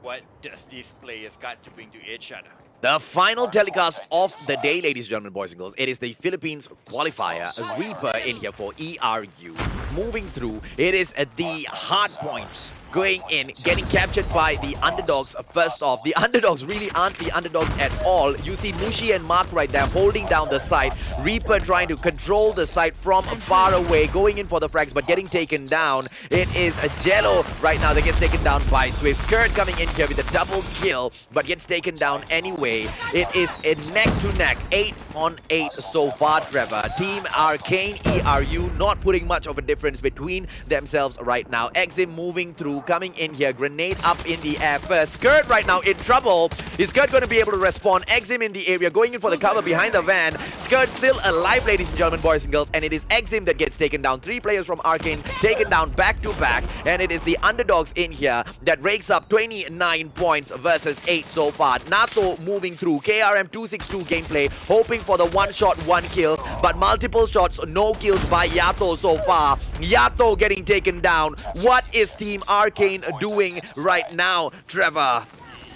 what does these players got to bring to each other. The final telecast of the day, ladies and gentlemen, boys and girls. It is the Philippines Qualifier, a Reaper in here for ERU. Moving through, it is the hard point. Going in, getting captured by the Underdogs first off. The Underdogs really aren't the Underdogs at all. You see Mushi and Mark right there holding down the site. Reaper trying to control the site from far away, going in for the frags, but getting taken down. It is a Jello right now that gets taken down by Swift. Skirt coming in here with a double kill, but gets taken down anyway. It is a neck-to-neck, 8-on-8 so far, Trevor. Team Arcane ERU not putting much of a difference between themselves right now. Exim moving through, coming in here, grenade up in the air first. Skirt right now in trouble. Is Skirt going to be able to respond? Exim in the area, going in for the cover behind the van. Skirt still alive, ladies and gentlemen, boys and girls, and it is Exim that gets taken down. 3 players from Arcane taken down back to back, and it is the Underdogs in here that rakes up 29 points versus 8 so far. Nato moving through, KRM 262 gameplay, hoping for the 1-shot, 1 kill, but multiple shots, no kills by Yato so far. Yato getting taken down. What is Team Arcane doing right now, Trevor?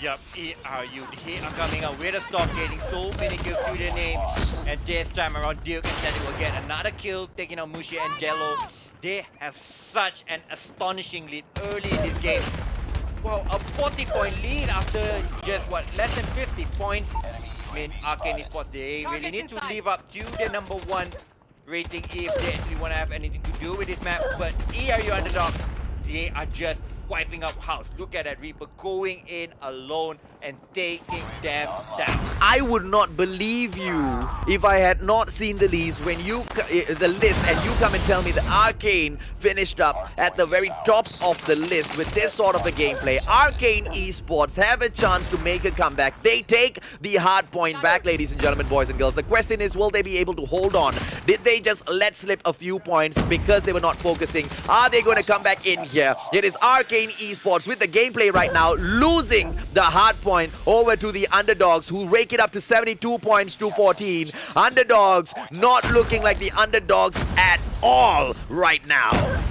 Yup, ERU, they are coming out with a stop, getting so many kills to their name. And this time around, Duke and Static will get another kill, taking out Mushi and Jello. They have such an astonishing lead early in this game. Wow, a 40-point lead after just, less than 50 points. I mean, Arcane Esports, they really need to live up to their #1 rating if they actually want to have anything to do with this map. But ERU Underdogs, they are just wiping up house. Look at that Reaper going in alone and taking them down. I would not believe you if I had not seen the list when the list and you come and tell me that Arcane finished up at the very top of the list with this sort of a gameplay. Arcane Esports have a chance to make a comeback. They take the hard point back, ladies and gentlemen, boys and girls. The question is, will they be able to hold on? Did they just let slip a few points because they were not focusing? Are they going to come back in here? It is Arcane Esports with the gameplay right now, losing the hard point point over to the underdogs, who rake it up to 72 points to 14. Underdogs not looking like the underdogs at all right now.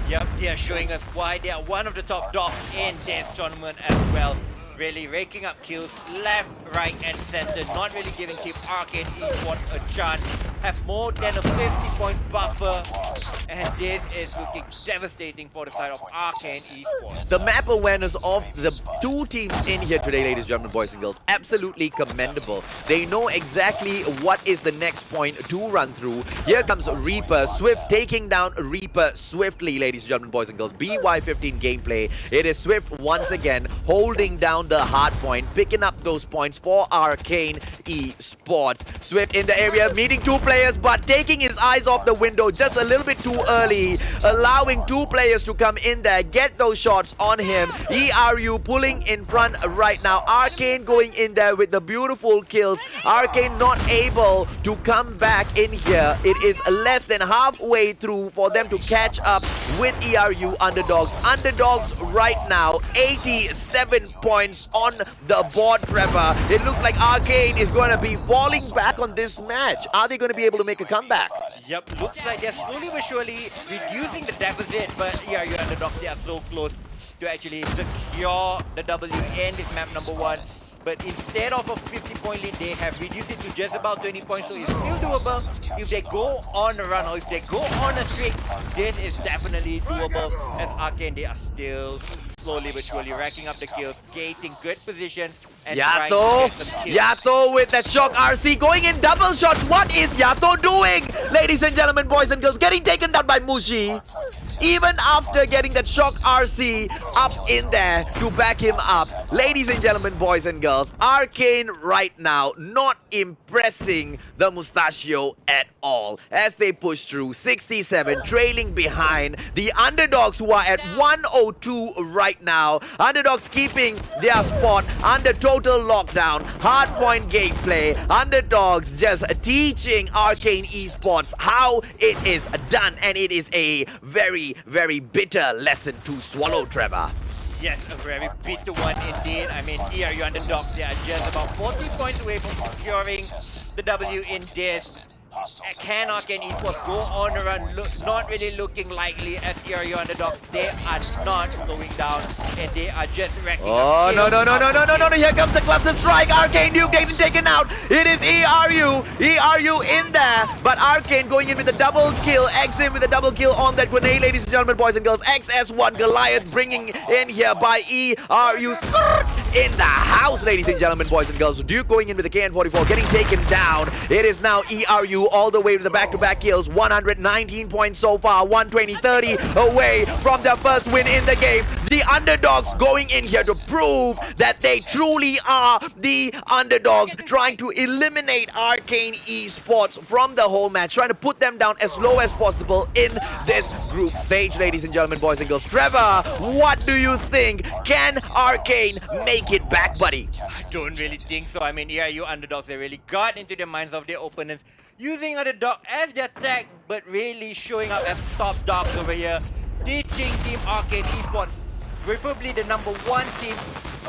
Yep, they are showing us why they are one of the top dogs in this tournament as well. Really raking up kills left, right and center, not really giving Team Arcane Esports a chance. Have more than a 50-point buffer, and this is looking devastating for the side of Arcane Esports. The map awareness of the two teams in here today, ladies and gentlemen, boys and girls, absolutely commendable. They know exactly what is the next point to run through. Here comes Reaper, Swift taking down Reaper swiftly, ladies and gentlemen, boys and girls. BY15 gameplay. It is Swift once again holding down the hard point, picking up those points for Arcane Esports. Swift in the area, meeting two players, but taking his eyes off the window just a little bit too early, allowing two players to come in there, get those shots on him. ERU pulling in front right now. Arcane going in there with the beautiful kills. Arcane not able to come back in here. It is less than halfway through for them to catch up with ERU underdogs. Underdogs right now, 87 points on the board, Trevor. It looks like Arcane is going to be falling back on this match. Are they going to be able to make a comeback? Yep, looks like they're slowly but surely reducing the deficit, but yeah, your underdogs, they are so close to actually secure the W in this map number 1. But instead of a 50-point lead, they have reduced it to just about 20 points, so it's still doable. If they go on a run or if they go on a streak, this is definitely doable. As Arcane, they are still slowly but surely racking up the kills, gating good positions, and Yato! Yato with that shock RC going in double shots. What is Yato doing? Ladies and gentlemen, boys and girls, getting taken down by Mushi. Even after getting that shock RC up in there to back him up. Ladies and gentlemen, boys and girls, Arcane right now not impressing the Mustachio at all as they push through 67, trailing behind the underdogs who are at 102 right now. Underdogs keeping their spot under total lockdown. Hardpoint gameplay. Underdogs just teaching Arcane Esports how it is done, and it is a very, very bitter lesson to swallow, Trevor. Yes, a very bitter one indeed. I mean, ERU underdogs, they are just about 40 points away from securing the W in this. Can Arcane Esports go on a run? Not really looking likely as ERU underdogs. They are not slowing down and they are just wrecking up. No. Here comes the cluster strike. Arcane Duke getting taken out. It is ERU in there. But Arcane going in with a double kill. Exim with a double kill on that grenade, ladies and gentlemen, boys and girls. XS1 Goliath bringing in here by ERU. In the house, ladies and gentlemen, boys and girls. Duke going in with the KN44, getting taken down. It is now ERU all the way to the back-to-back kills. 119 points so far. 120-30 away from their first win in the game. The underdogs going in here to prove that they truly are the underdogs, trying to eliminate Arcane Esports from the whole match, trying to put them down as low as possible in this group stage, ladies and gentlemen, boys and girls. Trevor, what do you think? Can Arcane make it back, buddy? I don't really think so. I mean, ERU underdogs, they really got into the minds of their opponents, using underdog as their tag, but really showing up as top dogs over here, teaching Team Arcane Esports, preferably the #1 team,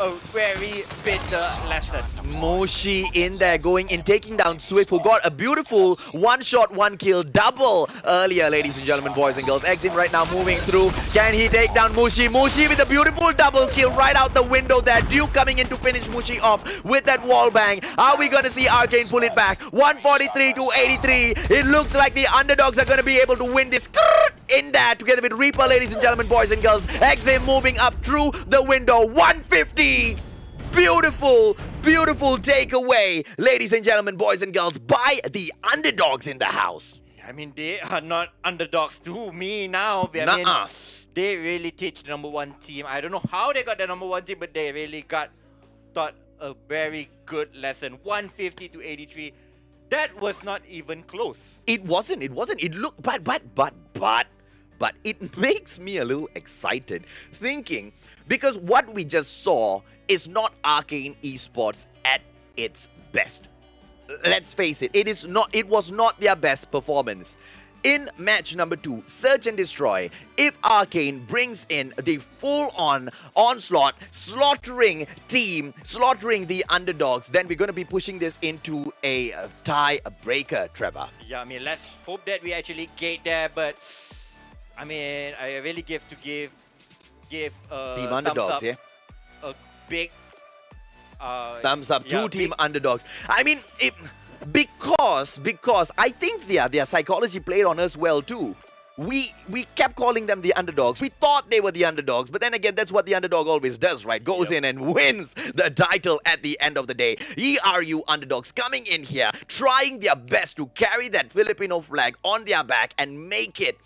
a very bitter lesson. Moshi in there going in, taking down Swift, who got a beautiful one-shot, one-kill double earlier, ladies and gentlemen, boys and girls. Exim right now moving through. Can he take down Mushi? Mushi with a beautiful double kill right out the window there. Duke coming in to finish Mushi off with that wall bang. Are we going to see Arcane pull it back? 143-83. It looks like the underdogs are going to be able to win this in there together with Reaper, ladies and gentlemen, boys and girls. Exim moving up through the window. 150. Beautiful, beautiful takeaway, ladies and gentlemen, boys and girls, by the underdogs in the house. I mean, they are not underdogs to me now. I mean, they really teach the #1 team. I don't know how they got the #1 team, but they really taught a very good lesson. 150-83. That was not even close. It wasn't. It looked, but it makes me a little excited thinking, because what we just saw is not Arcane Esports at its best. Let's face it, it was not their best performance. In match number 2, Search and Destroy, if Arcane brings in the full-on onslaught, slaughtering the underdogs, then we're going to be pushing this into a tie-breaker, Trevor. Yeah, I mean, let's hope that we actually get there, but I mean, I really give Team thumbs underdogs, up, yeah? a big Thumbs up, yeah, two team big- underdogs. I mean, because I think their psychology played on us well too. We kept calling them the underdogs. We thought they were the underdogs, but then again, that's what the underdog always does, right? Goes in and wins the title at the end of the day. ERU underdogs coming in here, trying their best to carry that Filipino flag on their back and make it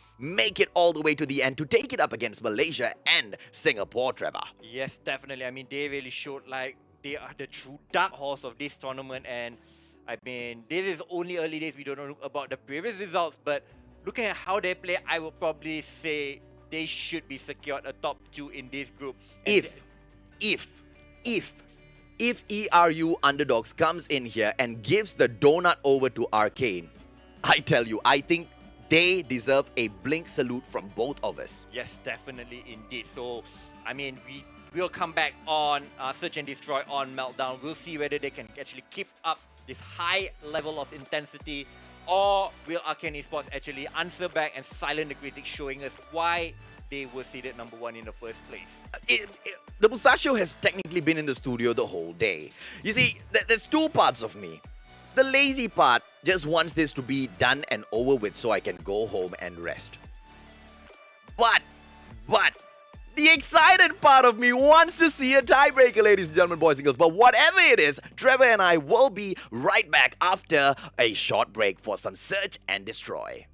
all the way to the end to take it up against Malaysia and Singapore, Trevor. Yes, definitely. I mean, they really showed like they are the true dark horse of this tournament, and I mean, this is only early days. We don't know about the previous results, but looking at how they play, I would probably say they should be secured a top 2 in this group. And If ERU underdogs comes in here and gives the donut over to Arcane, I tell you, I think they deserve a blink salute from both of us. yes, definitely indeed. So, I mean, we'll come back on Search and Destroy on Meltdown. We'll see whether they can actually keep up this high level of intensity, or will Arcane Esports actually answer back and silence the critics, showing us why they were seeded number 1 in the first place. The Mustachio has technically been in the studio the whole day. You see, there's two parts of me. The lazy part just wants this to be done and over with so I can go home and rest. But, the excited part of me wants to see a tiebreaker, ladies and gentlemen, boys and girls. But whatever it is, Trevor and I will be right back after a short break for some Search and Destroy.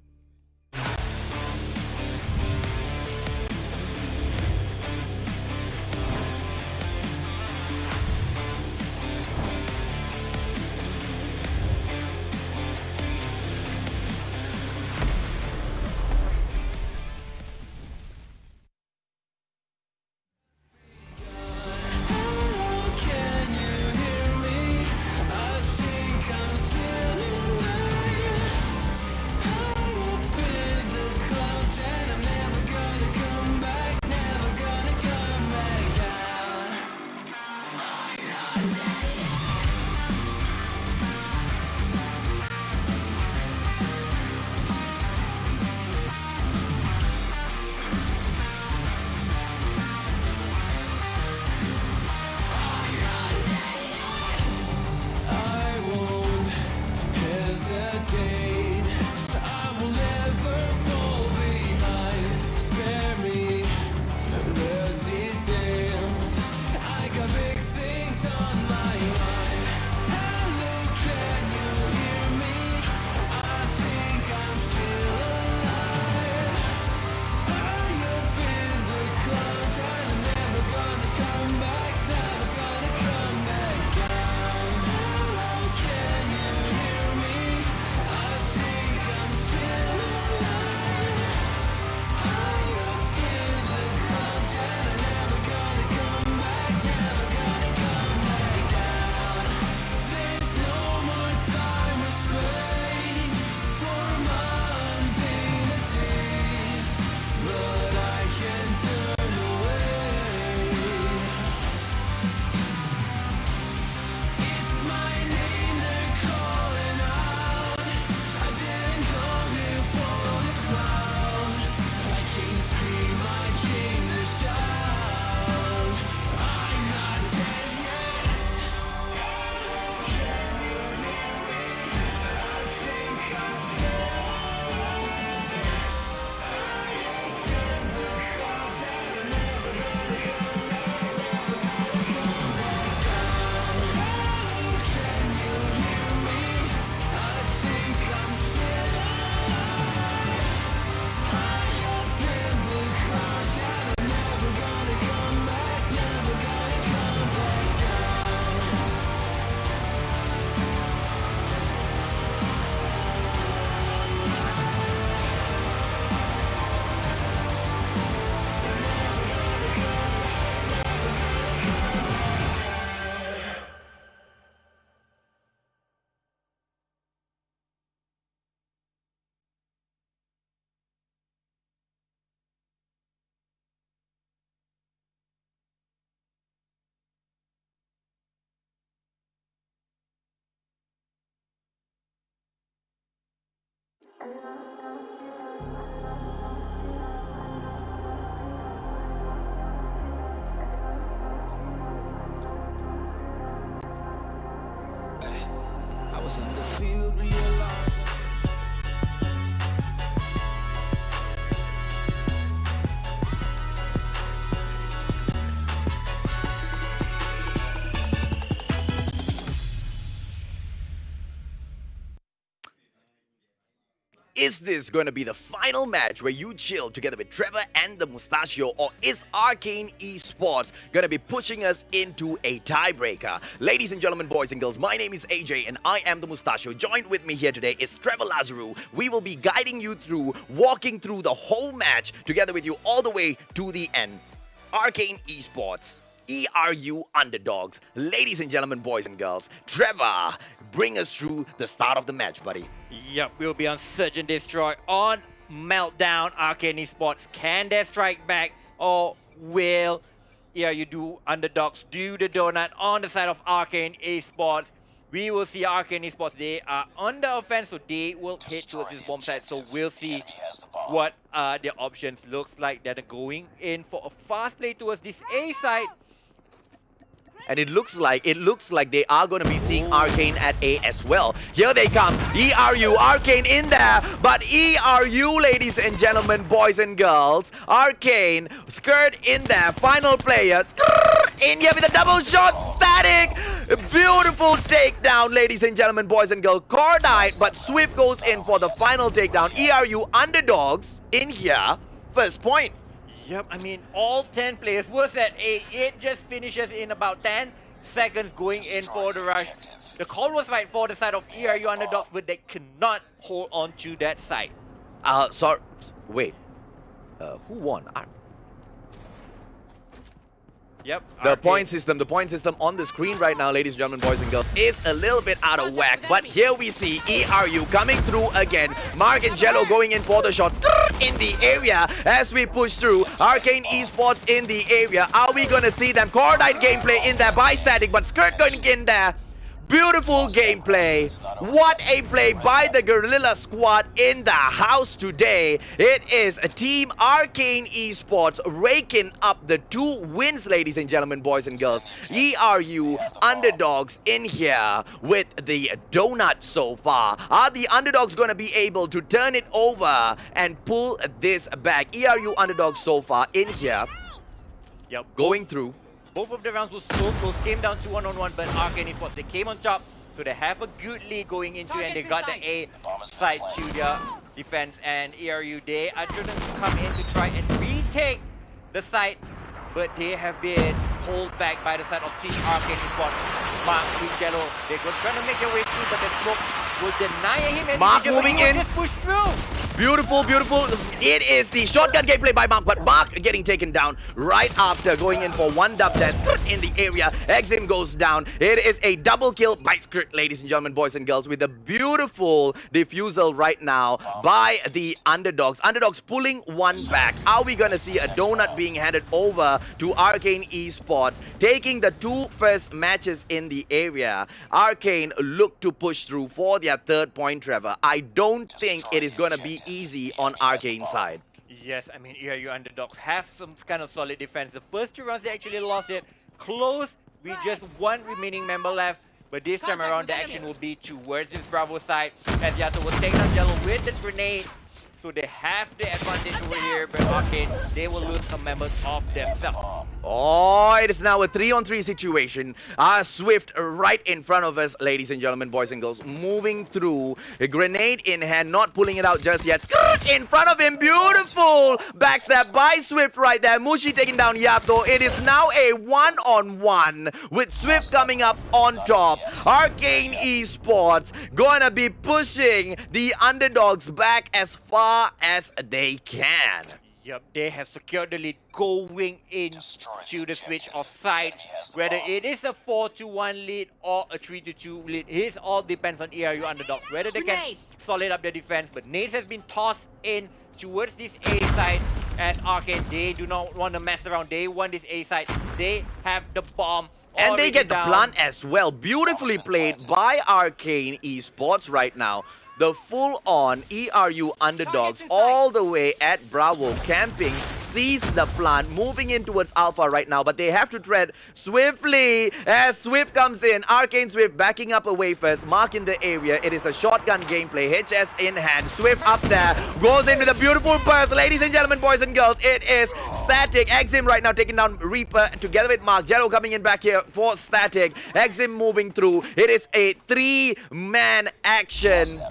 I was in the field, realized. Is this going to be the final match where you chill together with Trevor and the Mustachio, or is Arcane Esports going to be pushing us into a tiebreaker? Ladies and gentlemen, boys and girls, my name is AJ and I am the Mustachio. Joined with me here today is Trevor Lazaru. We will be guiding you through, walking through the whole match together with you all the way to the end. Arcane Esports. ERU underdogs. Ladies and gentlemen, boys and girls, Trevor, bring us through the start of the match, buddy. Yep, we'll be on Search and Destroy on Meltdown. Arcane Esports, can they strike back, or will you do underdogs do the donut on the side of Arcane Esports? We will see Arcane Esports. They are on the offense, so they will hit towards this bomb side. So we'll see what their options looks like. They're going in for a fast play towards this A side. And it looks like they are going to be seeing Arcane at A as well. Here they come. ERU, Arcane in there. But ERU, ladies and gentlemen, boys and girls, Arcane, Skirt in there. Final player, in here with a double shot, static. Beautiful takedown, ladies and gentlemen, boys and girls. Core died, but Swift goes in for the final takedown. ERU underdogs in here. First point. Yep, I mean, all 10 players was at A. It just finishes in about 10 seconds going in for the rush. The call was right for the side of ERU underdogs, but they cannot hold on to that side. Sorry, wait. Who won? Yep. The point system on the screen right now, ladies and gentlemen, boys and girls, is a little bit out of whack. But here we see ERU coming through again. Mark and Jello going in for the shots in the area as we push through. Arcane Esports in the area. Are we going to see them? Cordite gameplay in there by Static, but Skirt going in there. Beautiful gameplay. What a play by the Guerrilla squad in the house today. It is a team Arcane Esports raking up the 2 wins, ladies and gentlemen, boys and girls. ERU underdogs in here with the donut so far. Are the underdogs going to be able to turn it over and pull this back? ERU underdogs so far in here. Yep. Going through. Both of the rounds were so close, came down to 1-on-1, but Arcane Esports, they came on top, so they have a good lead going into it, and they got the A side to their defense, and ERU, they are trying to come in to try and retake the site, but they have been pulled back by the side of Team Arcane Esports. Mark, Jello, they're trying to make their way through, but the smoke will deny him, and Mark moving in. Just push through. Beautiful, beautiful. It is the shotgun gameplay by Mark, but Mark getting taken down right after going in for one dub there. Skirt in the area. Exim goes down. It is a double kill by Skirt, ladies and gentlemen, boys and girls, with a beautiful defusal right now by the underdogs. Underdogs pulling one back. Are we going to see a donut being handed over to Arcane Esports, taking the 2 first matches in the area? Arcane look to push through for their 3rd point, Trevor. I don't think it is going to be easy on Arcane side. Yes, I mean, ERU underdogs have some kind of solid defense. The first 2 rounds, they actually lost it close with just 1 remaining member left. But this time around, the action will be towards this Bravo side, as Yato will take down Jello with the grenade. So they have the advantage over here, but Arcane, they will lose a member of themselves. Oh, it is now a 3-on-3 situation. Swift right in front of us, ladies and gentlemen, boys and girls, moving through. A grenade in hand, not pulling it out just yet. In front of him, beautiful backstab by Swift right there. Mushi taking down Yato. It is now a 1-on-1 with Swift coming up on top. Arcane Esports gonna be pushing the underdogs back as far as they can. Yep, they have secured the lead going into the switch of sides. Whether it is a 4-1 lead or a 3-2 lead, it all depends on ERU underdogs. Whether they can solid up their defense, but nades has been tossed in towards this A side as Arcane, they do not want to mess around. They want this A side. They have the bomb. And they get the plant as well. Beautifully played by Arcane Esports right now. the full-on ERU underdogs all the way at Bravo camping. Sees the plant moving in towards Alpha right now, but they have to tread swiftly as Swift comes in. Arcane Swift backing up away first. Mark in the area. It is the shotgun gameplay. HS in hand. Swift up there. Goes in with a beautiful burst. Ladies and gentlemen, boys and girls, it is Static. Exim right now taking down Reaper together with Mark. Jello coming in back here for Static. Exim moving through. It is a 3-man action.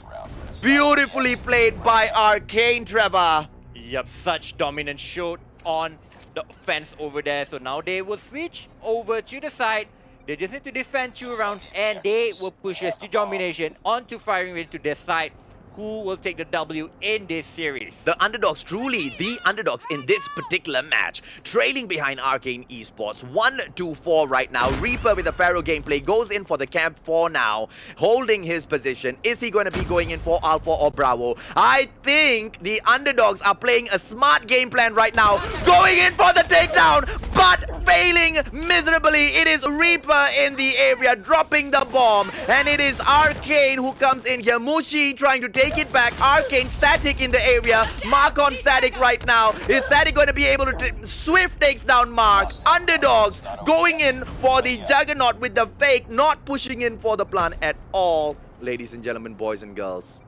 Beautifully played by Arcane, Trevor. Yep, such dominance showed on the offense over there. So now they will switch over to the side. They just need to defend 2 rounds and they will push us to domination onto firing rate to their side. Who will take the W in this series? The underdogs, truly the underdogs in this particular match. Trailing behind Arcane Esports, 1-2-4 right now. Reaper with the Pharaoh gameplay goes in for the camp 4 now. Holding his position. Is he going to be going in for Alpha or Bravo? I think the underdogs are playing a smart game plan right now. Going in for the takedown, but failing miserably. It is Reaper in the area dropping the bomb. And it is Arcane who comes in here. Mushi trying to take it back. Arcane Static in the area. Mark on Static right now. Is Static going to be able to... Swift takes down Mark. Underdogs going in for the Juggernaut with the fake. Not pushing in for the plan at all. Ladies and gentlemen, boys and girls.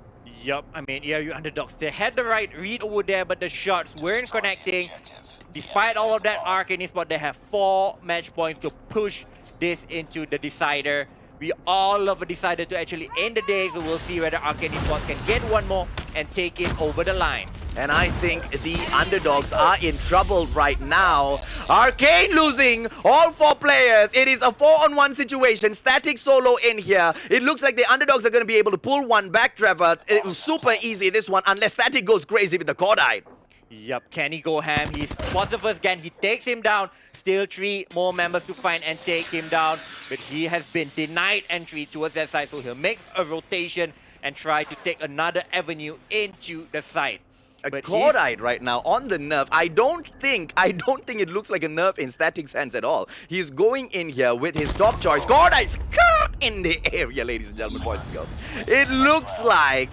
Yup, I mean, yeah, you underdogs, they had the right read over there, but the shots weren't connecting. Despite all of that, Arcane Esports, they have 4 match points to push this into the decider. We all love a decider to actually end the day, so we'll see whether Arcane Esports can get one more and take it over the line. And I think the underdogs are in trouble right now. Arcane losing all 4 players. It is a 4-on-1 situation. Static solo in here. It looks like the underdogs are going to be able to pull one back, Trevor. It was super easy, this one, unless Static goes crazy with the Cordite. Yup, can he go ham? He spots the first gun, he takes him down. Still 3 more members to find and take him down. But he has been denied entry towards that side, so he'll make a rotation and try to take another avenue into the side. A Cordite right now on the nerf. I don't think it looks like a nerf in Static's hands at all. He's going in here with his top choice. Cordite in the area, ladies and gentlemen, boys and girls. It looks like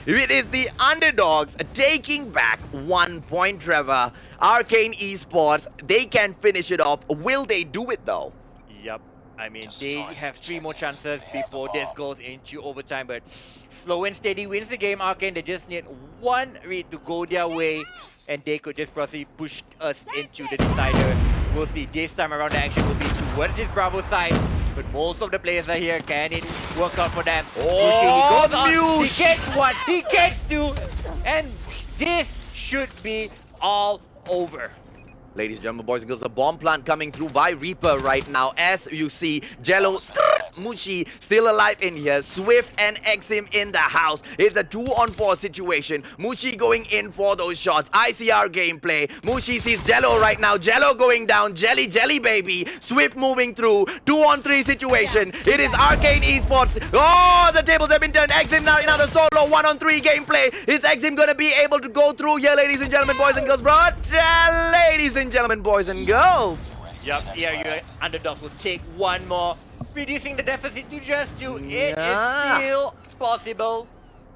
it is the underdogs taking back 1 point, Trevor. Arcane Esports, they can finish it off. Will they do it though? Yup. I mean, they have 3 more chances before this goes into overtime, but slow and steady wins the game. Arcane, they just need 1 read to go their way, and they could just probably push us into the decider. We'll see. This time around, the action will be towards this Bravo side, but most of the players are here. Can it work out for them? Oh, he goes on. He gets 1, he gets 2, and this should be all over. Ladies and gentlemen, boys and girls, the bomb plant coming through by Reaper right now. As you see, Jello, Mushi still alive in here. Swift and Exim in the house. It's a 2-on-4 situation. Mushi going in for those shots. ICR gameplay. Mushi sees Jello right now. Jello going down. Jelly, baby. Swift moving through. 2-on-3 situation. It is Arcane Esports. Oh, the tables have been turned. Exim now in another solo 1-on-3 gameplay. Is Exim going to be able to go through here, ladies and gentlemen, boys and girls? But, ladies and gentlemen, boys and girls. Yup, yeah, your underdogs will take 1 more, reducing the deficit to just 2. It is still possible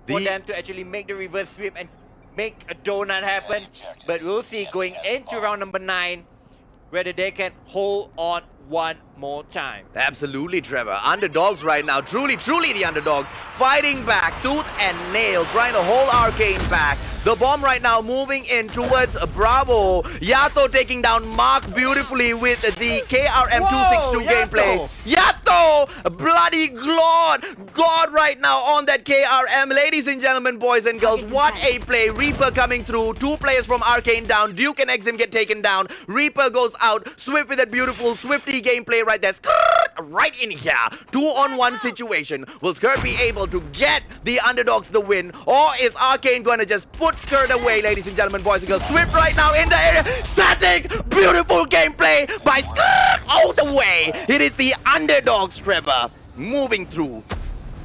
for them to actually make the reverse sweep and make a donut happen. But we'll see going into round number 9 whether they can hold on 1 more time. Absolutely, Trevor. Underdogs right now. Truly the underdogs. Fighting back, tooth and nail, trying to hold Arcane back. The bomb right now moving in towards Bravo. Yato taking down Mark beautifully with the KRM-262 gameplay. Yato! Bloody God right now on that KRM. Ladies and gentlemen, boys and girls, what a play. Reaper coming through. 2 players from Arcane down. Duke and Exim get taken down. Reaper goes out. Swift with that beautiful Swifty gameplay right there. Right in here. 2-on-1 situation. Will Skirt be able to get the underdogs the win? Or is Arcane going to just put Skirt away, ladies and gentlemen, boys and girls? Swift right now in the area. Static. Beautiful gameplay by Skirt all the way. It is the underdogs, Trevor, moving through.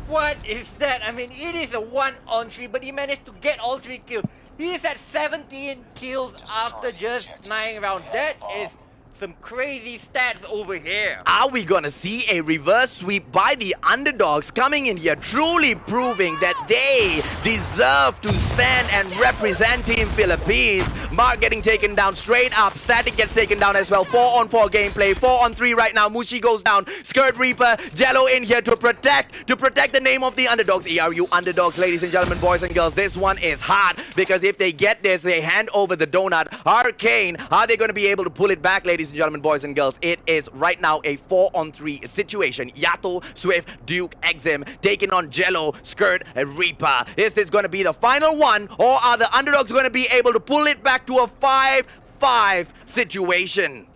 What is that? I mean, it is a 1-on-3, but he managed to get all 3 kills. He is at 17 kills after just 9 rounds. That is some crazy stats over here. Are we gonna see a reverse sweep by the underdogs coming in here, truly proving that they deserve to stand and represent Team Philippines? Mark getting taken down straight up. Static gets taken down as well. 4-on-4 gameplay. 4-on-3 right now. Mushi goes down. Skirt Reaper. Jello in here to protect the name of the underdogs. ERU underdogs, ladies and gentlemen, boys and girls. This one is hard because if they get this, they hand over the donut. Arcane, are they going to be able to pull it back, ladies and gentlemen, boys and girls? It is right now a 4-on-3 situation. Yato, Swift, Duke, Exim taking on Jello, Skirt, and Reaper. Is this going to be the final one, or are the underdogs going to be able to pull it back to a 5-5 situation?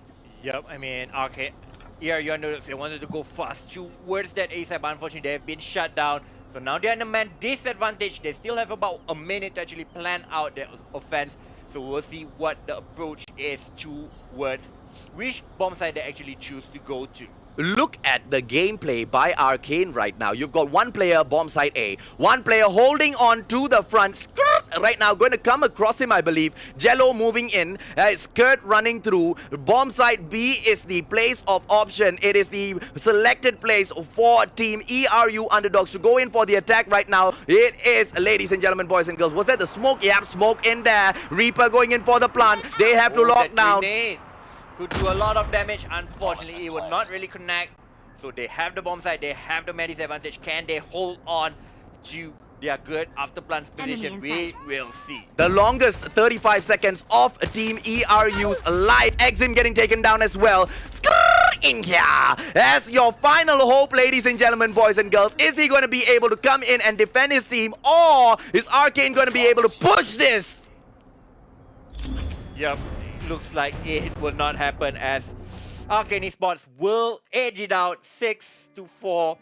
Yep, I mean, okay. Here, you underdogs, they wanted to go fast towards that A side, but unfortunately, they have been shut down. So now they're in a man disadvantage. They still have about a minute to actually plan out their offense. So we'll see what the approach is towards which bomb site they actually choose to go to. Look at the gameplay by Arcane right now. You've got one player bomb site A, one player holding on to the front. Skirt right now going to come across him, I believe. Jello moving in, Skirt running through. Bomb site B is the place of option. It is the selected place for Team ERU underdogs to go in for the attack right now. It is, ladies and gentlemen, boys and girls. Was that the smoke? Yep, smoke in there. Reaper going in for the plant. They have to lock down. Grenade could do a lot of damage. Unfortunately, it would not really connect. So they have the bomb site, they have the man disadvantage. Can they hold on to their good after plans position? We will see. The longest 35 seconds of Team ERU's life. Exim getting taken down as well. In here as your final hope, ladies and gentlemen, boys and girls. Is he going to be able to come in and defend his team, or is Arcane going to be able to push this? Yep. Looks like it will not happen, as Arcane Esports will edge it out 6-4.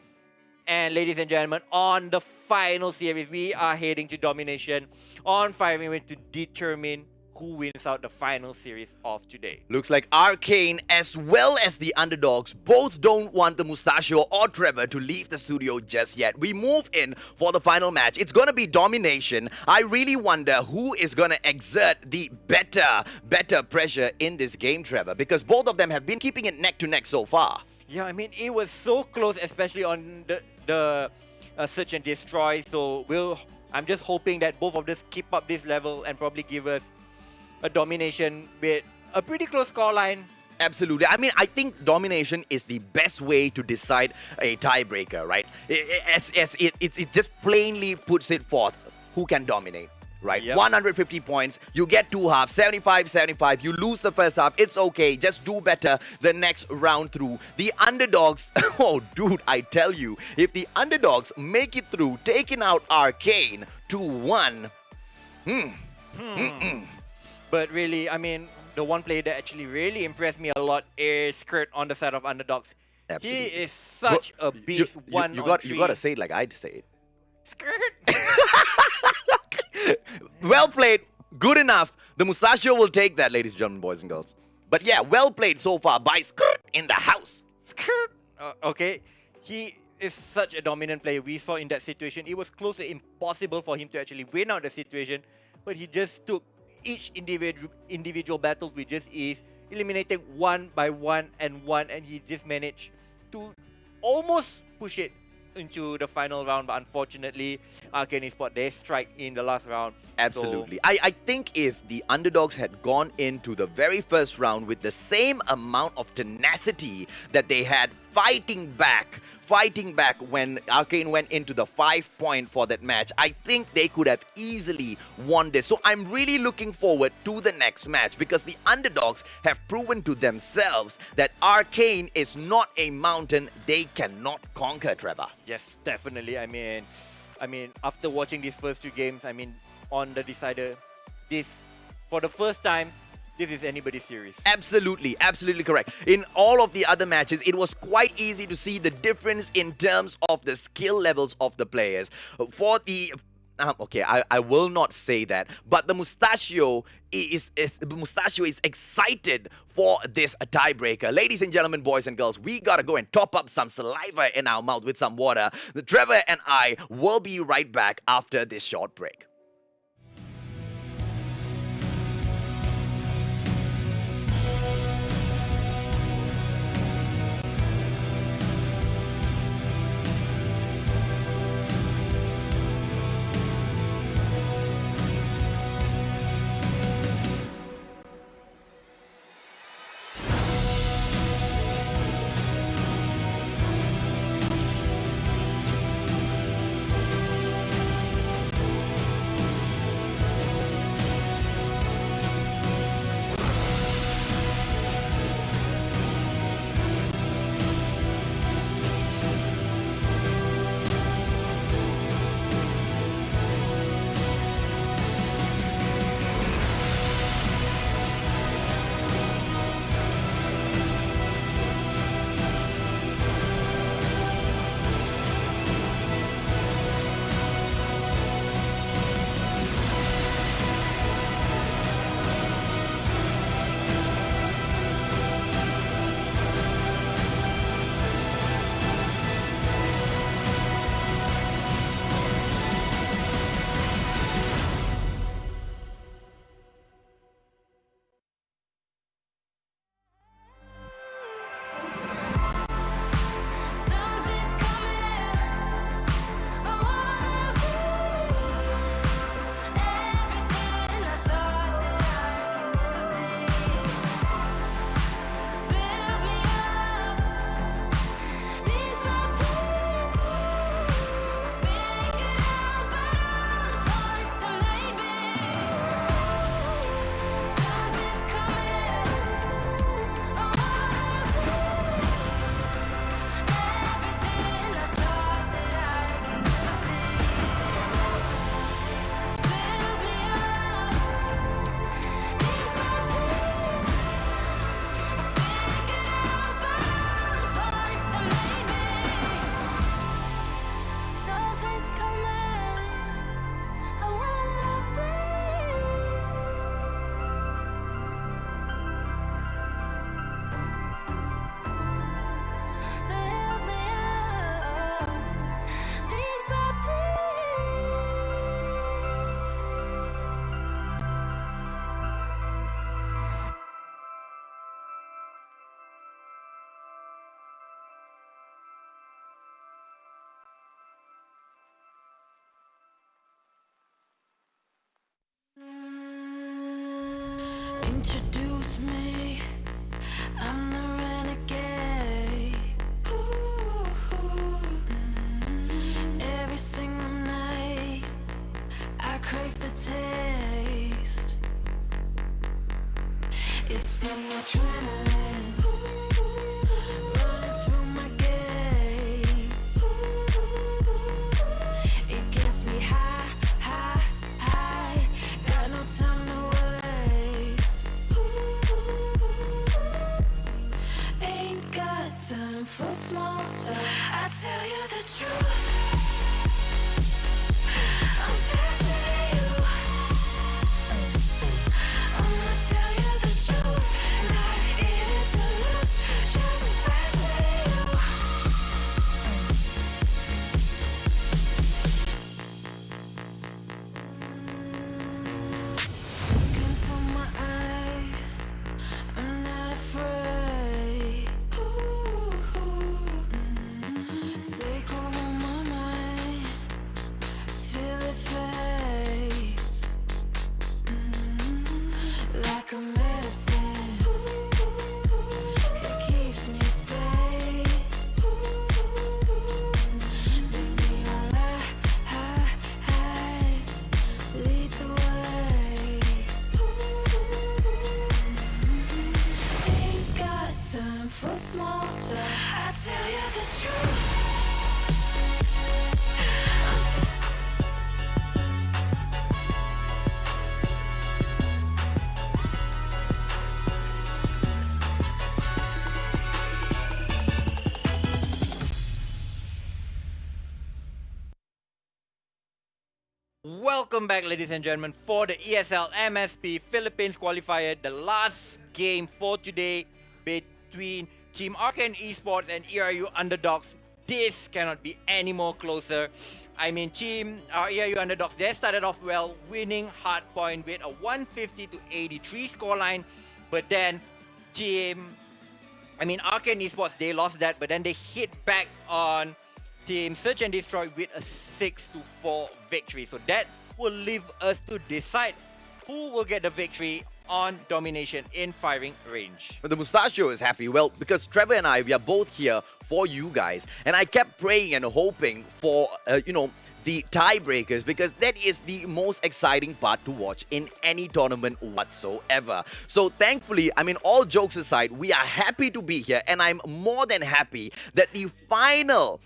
And ladies and gentlemen, on the final series, we are heading to domination on 5 minutes to determine who wins out the final series of today. Looks like Arcane as well as the underdogs both don't want the Mustachio or Trevor to leave the studio just yet. We move in for the final match. It's gonna be domination. I really wonder who is gonna exert the better pressure in this game, Trevor, because both of them have been keeping it neck to neck so far. Yeah, I mean, it was so close, especially on the search and destroy. So I'm just hoping that both of us keep up this level and probably give us a domination with a pretty close scoreline. Absolutely. I mean, I think domination is the best way to decide a tiebreaker, right? It just plainly puts it forth who can dominate, right? Yep. 150 points, you get two halves, 75-75, you lose the first half, it's okay, just do better the next round through. The underdogs, oh dude, I tell you, if the underdogs make it through, taking out Arcane 2-1, But really, I mean, the one player that actually really impressed me a lot is Skirt on the side of underdogs. Absolutely. He is such a beast. You gotta say it like I'd say it. Skirt. Well played, good enough. The Mustachio will take that, ladies and gentlemen, boys and girls. But yeah, well played so far by Skirt in the house. Skirt. Okay, he is such a dominant player. We saw in that situation, it was close to impossible for him to actually win out the situation, but he just took each individual battles with just ease, eliminating one by one, and he just managed to almost push it into the final round. But unfortunately, Arcane Esports, they strike in the last round. Absolutely. So I think if the underdogs had gone into the very first round with the same amount of tenacity that they had fighting back when Arcane went into the 5-point for that match, I think they could have easily won this. So I'm really looking forward to the next match, because the underdogs have proven to themselves that Arcane is not a mountain they cannot conquer, Trevor. Yes, definitely. I mean, after watching these first two games, I mean, on the decider, for the first time, this is anybody's series. Absolutely, absolutely correct. In all of the other matches, it was quite easy to see the difference in terms of the skill levels of the players. For the okay, I will not say that, but the Mustachio is excited for this tiebreaker. Ladies and gentlemen, boys and girls, we gotta go and top up some saliva in our mouth with some water. Trevor and I will be right back after this short break. Introduce me, I'm the renegade. Ooh, every single night, I crave the taste. It's the adrenaline running through my gait. It gets me high, high, high. Got no time to waste. Ain't got time for small talk. I tell you the truth. I'm fascinated. I'ma tell you the truth. Not in it to lose, just fascinated. Look into my eyes, I'm not afraid. Take over my mind till it fades. Like a medicine, it keeps me safe. This neon lights lead the way. Ain't got time for small talk. I tell you the truth. Welcome back, ladies and gentlemen, for the ESL MSP Philippines Qualifier, the last game for today between Team Arcane Esports and ERU Underdogs. This cannot be any more closer. I mean, Team ERU Underdogs, they started off well, winning hardpoint with a 150 to 83 scoreline, but then Arcane Esports, they lost that, but then they hit back on Team Search and Destroy with a 6-4 victory. So that will leave us to decide who will get the victory on domination in firing range. But the Mustachio is happy, well, because Trevor and I, we are both here for you guys. And I kept praying and hoping for, the tiebreakers, because that is the most exciting part to watch in any tournament whatsoever. So thankfully, all jokes aside, we are happy to be here, and I'm more than happy that the final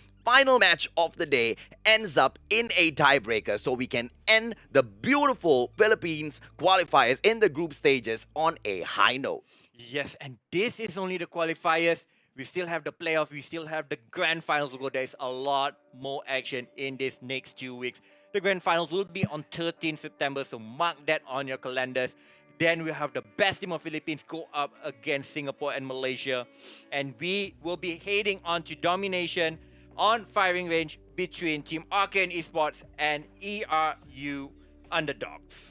match of the day ends up in a tiebreaker, so we can end the beautiful Philippines qualifiers in the group stages on a high note. Yes, and this is only the qualifiers. We still have the playoffs, we still have the grand finals to go. There's a lot more action in this next 2 weeks. The grand finals will be on 13 September, so mark that on your calendars. Then we have the best team of Philippines go up against Singapore and Malaysia. And we will be heading on to domination on firing range between Team Arcane Esports and ERU Underdogs.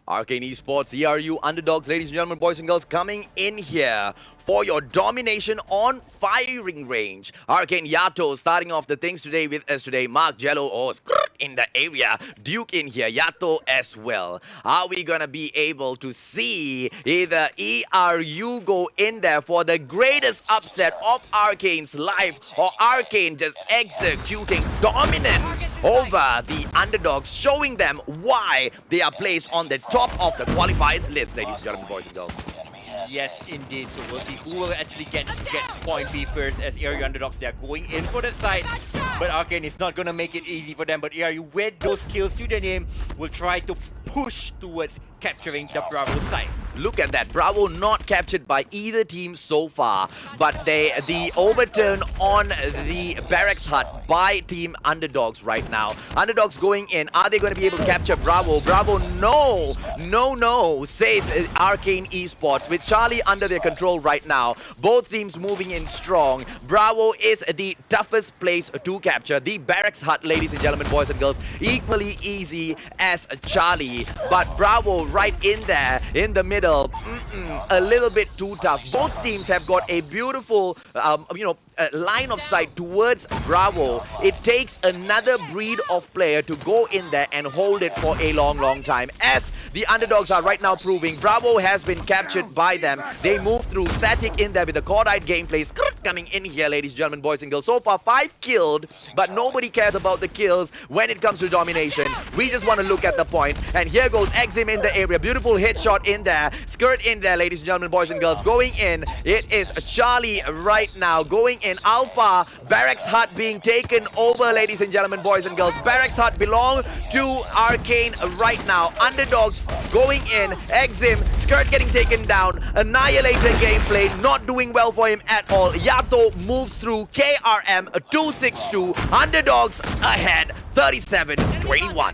Arcane Esports, ERU Underdogs, ladies and gentlemen, boys and girls, coming in here for your domination on firing range. Arcane Yato starting off the things today with us today. Mark Jello, in the area. Duke in here, Yato as well. Are we gonna be able to see either ERU go in there for the greatest upset of Arcane's life, or Arcane just executing dominance over the Underdogs, showing them why they are placed on the top of the qualifiers list, ladies and gentlemen, boys and girls. Yes, indeed. So we'll see who will actually get point B first, as ERU Underdogs, they are going in for that side. But Arcane is not going to make it easy for them. But ERU, with those kills to their name, will try to push towards capturing the Bravo side. Look at that. Bravo not captured by either team so far, but the overturn on the barracks hut by Team Underdogs right now. Underdogs going in. Are they going to be able to capture Bravo? Bravo, no, says Arcane Esports, with Charlie under their control right now. Both teams moving in strong. Bravo is the toughest place to capture. The barracks hut, ladies and gentlemen, boys and girls, equally easy as Charlie, but Bravo right in there in the middle, a little bit too tough. Both teams have got a beautiful line of sight towards Bravo, it takes another breed of player to go in there and hold it for a long time. As the underdogs are right now proving, Bravo has been captured by them. They move through, Static in there with the cordite gameplay. Coming in here, ladies and gentlemen, boys and girls. So far, 5 killed, but nobody cares about the kills when it comes to domination. We just want to look at the points. And here goes Exim in the area. Beautiful headshot in there. Skirt in there, ladies and gentlemen, boys and girls. Going in, it is Charlie right now. Going in, Alpha. Barracks Hut being taken over, ladies and gentlemen, boys and girls. Barracks Hut belong to Arcane right now. Underdogs going in. Exim, Skirt getting taken down. Annihilator gameplay, not doing well for him at all. Yato moves through. KRM 262. Underdogs ahead 37-21.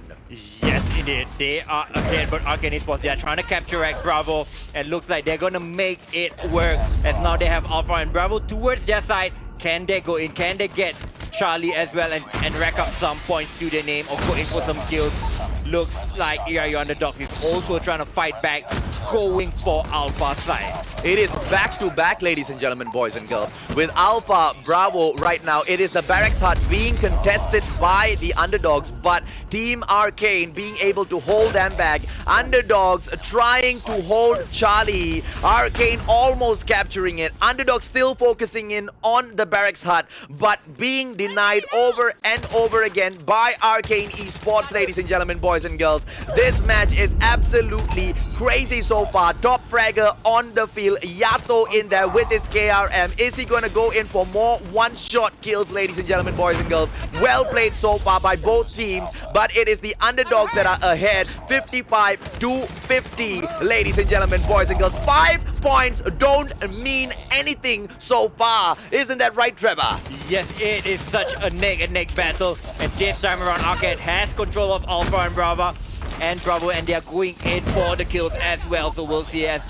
Yes, indeed. They are ahead, but Arcane Esports, they are trying to capture Bravo, and looks like they're going to make it work, as now they have Alpha and Bravo towards their side. Can they go in? Can they get Charlie as well and rack up some points to their name or go in for some kills? Looks like ERU Underdogs is also trying to fight back, going for Alpha side. It is back-to-back, ladies and gentlemen, boys and girls. With Alpha, Bravo right now, it is the Barracks Hut being contested by the Underdogs, but Team Arcane being able to hold them back. Underdogs trying to hold Charlie. Arcane almost capturing it. Underdogs still focusing in on the Barracks Hut, but being denied over and over again by Arcane Esports, ladies and gentlemen, boys and girls. This match is absolutely crazy so far. Top fragger on the field. Yato in there with his KRM. Is he going to go in for more one-shot kills, ladies and gentlemen, boys and girls? Well played so far by both teams, but it is the Underdogs that are ahead 55-50, ladies and gentlemen, boys and girls. 5 points don't mean anything so far. Isn't that right, Trevor? Yes, it is such a neck-and-neck battle, and this time around Arcane has control of Alpha and Bravo, and they are going in for the kills as well. So we'll see, as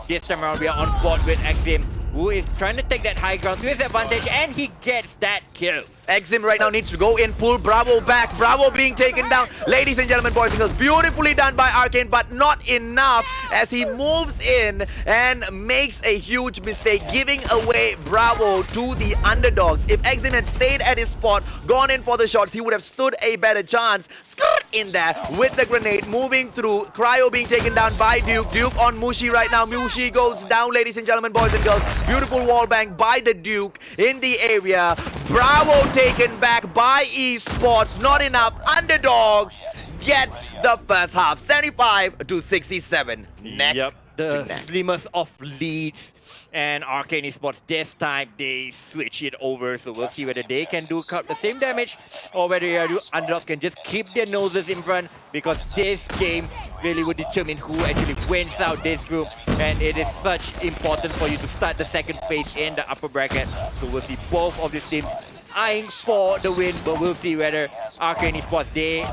this time around we are on board with Exim, who is trying to take that high ground to his advantage, and he gets that kill. Exim right now needs to go in, pull Bravo back. Bravo being taken down. Ladies and gentlemen, boys and girls, beautifully done by Arcane, but not enough, as he moves in and makes a huge mistake, giving away Bravo to the Underdogs. If Exim had stayed at his spot, gone in for the shots, he would have stood a better chance. In there with the grenade, moving through. Cryo being taken down by Duke. Duke on Mushi right now. Mushi goes down, ladies and gentlemen, boys and girls. Beautiful wall bang by the Duke in the area. Bravo taken back by Esports. Not enough. Underdogs gets the first half. 75-67. Neck the slimmest of leads. And Arcane Esports, this time they switch it over, so we'll see whether they can do the same damage or whether Underdogs can just keep their noses in front, because this game really would determine who actually wins out this group, and it is such important for you to start the second phase in the upper bracket. So we'll see both of these teams eyeing for the win, but we'll see whether Arcane Esports, do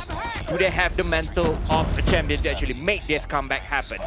they have the mental of a champion to actually make this comeback happen.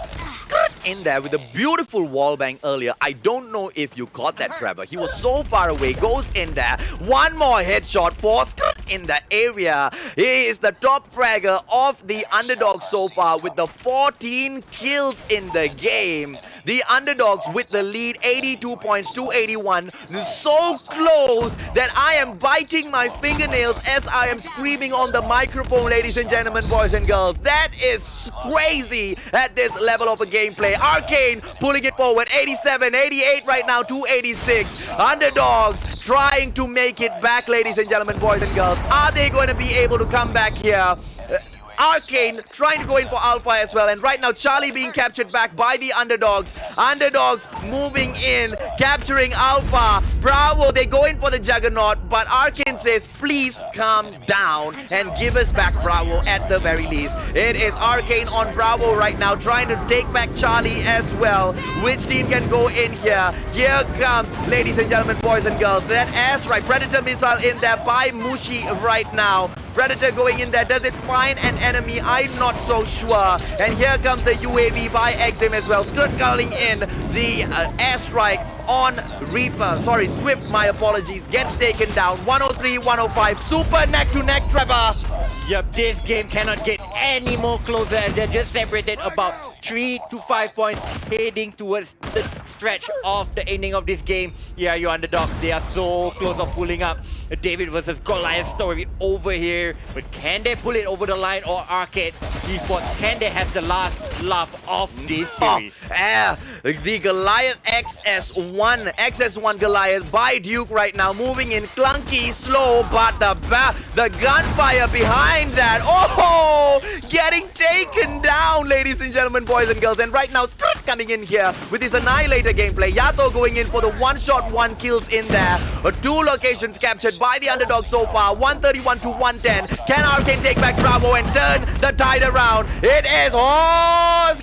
In there with a beautiful wall bang earlier. I don't know if you caught that, Trevor. He was so far away. Goes in there. One more headshot for in the area. He is the top fragger of the Underdogs so far with the 14 kills in the game. The Underdogs with the lead, 82 points to 81. So close that I am biting my fingernails as I am screaming on the microphone, ladies and gentlemen, boys and girls. That is crazy at this level of a gameplay. Arcane pulling it forward, 87, 88 right now to 86. Underdogs trying to make it back, ladies and gentlemen, boys and girls. Are they going to be able to come back here? Arcane trying to go in for Alpha as well, and right now Charlie being captured back by the Underdogs. Underdogs moving in, capturing Alpha. Bravo, they go in for the Juggernaut, but Arcane says please calm down and give us back Bravo at the very least. It is Arcane on Bravo right now, trying to take back Charlie as well. Which team can go in here? Here comes, ladies and gentlemen, boys and girls, that airstrike. Predator missile in there by Mushi right now. Predator going in there. Does it find an enemy? I'm not so sure. And here comes the UAV by Exim as well. Skirt calling in the airstrike on Reaper. Sorry, Swift, my apologies. Gets taken down. 103, 105. Super neck to neck, Trevor. Yep, this game cannot get any more closer, as they're just separated about 3 to 5 points, heading towards the stretch of the ending of this game. Yeah, your underdogs, they are so close of pulling up. David versus Goliath story over here. But can they pull it over the line, or Arcade Esports, can they have the last laugh of this series? The Goliath XS1 Goliath by Duke right now, moving in clunky, slow, but the gunfire behind that, oh, getting taken down, ladies and gentlemen, boys and girls. And right now, Skrt coming in here with his Annihilator gameplay. Yato going in for the one-shot, one kills in there. 2 locations captured by the underdog so far, 131 to 110. Can Arcane take back Bravo and turn the tide around? It is,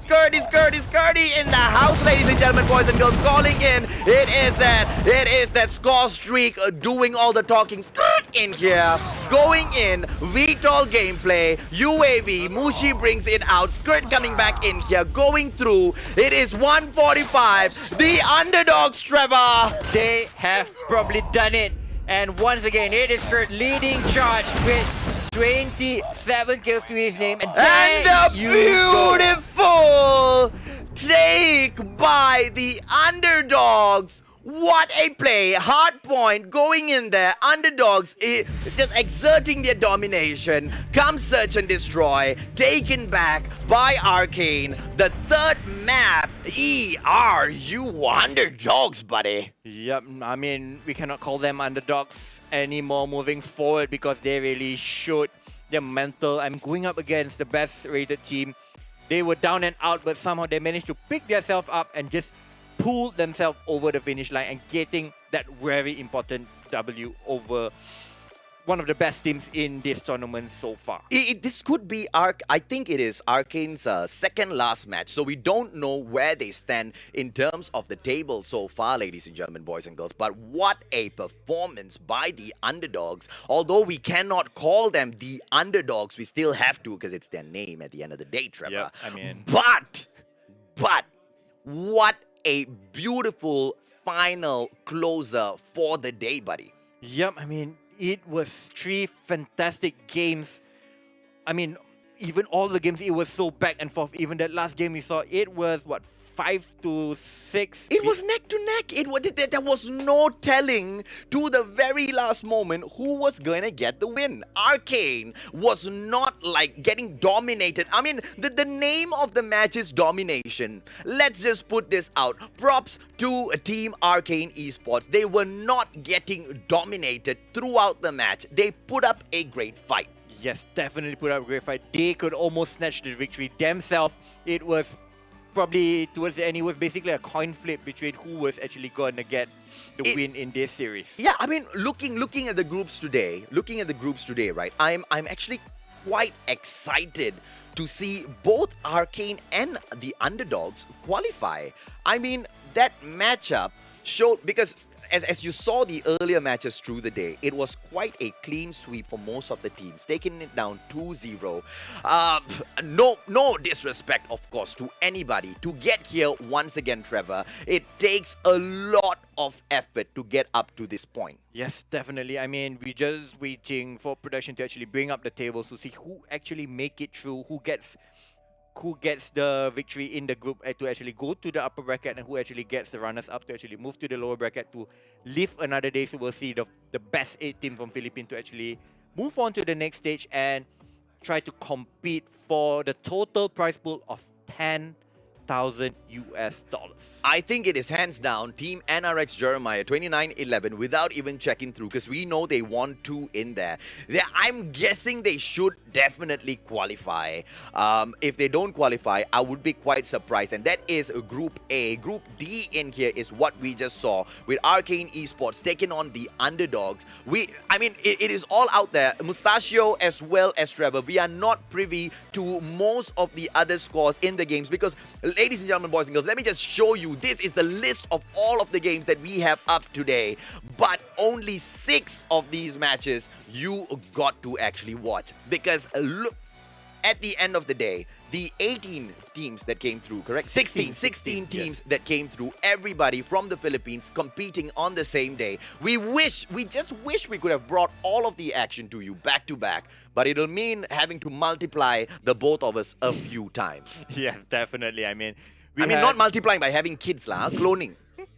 Skirty in the house, ladies and gentlemen, boys and girls, calling in. It is that score streak doing all the talking. Skirt in here, going in, VTOL gameplay, UAV, Mushi brings it out, Skirt coming back in here, going through. It is 145, the underdogs, Trevor. They have probably done it. And once again, it is Skirt leading charge with 27 kills to his name. And a beautiful take by the underdogs. What a play. Hard point going in there. Underdogs just exerting their domination. Come search and destroy. Taken back by Arcane. The third map. You underdogs, buddy. Yep, I mean, we cannot call them underdogs anymore moving forward because they really showed their mental. I'm going up against the best rated team. They were down and out, but somehow they managed to pick themselves up and just pull themselves over the finish line and getting that very important W over one of the best teams in this tournament so far. This could be I think it is Arcane's second last match, so we don't know where they stand in terms of the table so far, ladies and gentlemen, boys and girls. But what a performance by the underdogs. Although we cannot call them the underdogs, we still have to because it's their name at the end of the day, Trevor. Yep, I mean, but what a beautiful final closer for the day, buddy. Yep, I mean, it was 3 fantastic games. I mean, even all the games, it was so back and forth. Even that last game we saw, it was, what, 5-6? It was neck to neck. There was no telling to the very last moment who was going to get the win. Arcane was not like getting dominated. I mean, the name of the match is domination. Let's just put this out. Props to Team Arcane Esports. They were not getting dominated throughout the match. They put up a great fight. Yes, definitely put up a great fight. They could almost snatch the victory themselves. It was probably towards the end, it was basically a coin flip between who was actually going to get the win in this series. Yeah, I mean, looking at the groups today, right? I'm actually quite excited to see both Arcane and the underdogs qualify. I mean, that matchup showed, because as you saw the earlier matches through the day, it was quite a clean sweep for most of the teams, taking it down 2-0. No disrespect, of course, to anybody. To get here once again, Trevor, it takes a lot of effort to get up to this point. Yes, definitely. I mean, we're just waiting for production to actually bring up the tables to see who actually make it through, who gets the victory in the group to actually go to the upper bracket, and who actually gets the runners-up to actually move to the lower bracket to live another day. So we'll see the best 8 team from Philippines to actually move on to the next stage and try to compete for the total prize pool of $10,000 US. I think it is hands down Team NRX Jeremiah 2911 without even checking through, because we know they want 2 in there. I'm guessing they should definitely qualify. If they don't qualify, I would be quite surprised. And that is Group A. Group D in here is what we just saw with Arcane Esports taking on the underdogs. I mean, it is all out there. Mustachio as well as Trevor. We are not privy to most of the other scores in the games because, ladies and gentlemen, boys and girls, let me just show you. This is the list of all of the games that we have up today. But only 6 of these matches you got to actually watch. Because look, at the end of the day, the 18 teams that came through, correct? 16 teams yes, that came through. Everybody from the Philippines competing on the same day. We just wish we could have brought all of the action to you back to back. But it'll mean having to multiply the both of us a few times. Yes, definitely. I mean, not multiplying by having kids, cloning.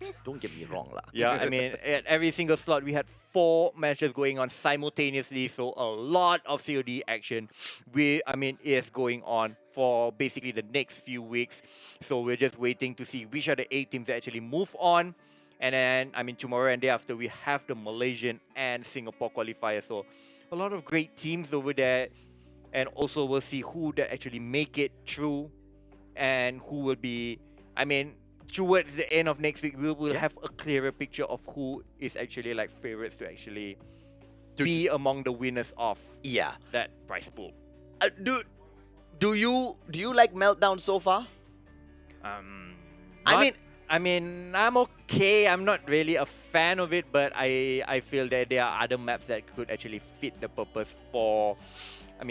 great. Don't get me wrong, lah. Yeah, I mean, at every single slot, we had 4 matches going on simultaneously. So a lot of COD action. Is going on for basically the next few weeks. So we're just waiting to see which are the 8 teams that actually move on. And then, tomorrow and day after, we have the Malaysian and Singapore qualifier. So a lot of great teams over there. And also we'll see who that actually make it through and who will be, towards the end of next week, we will have a clearer picture of who is actually like favorites to actually be among the winners of that prize pool. Do you like Meltdown so far? I'm okay. I'm not really a fan of it, but I feel that there are other maps that could actually fit the purpose for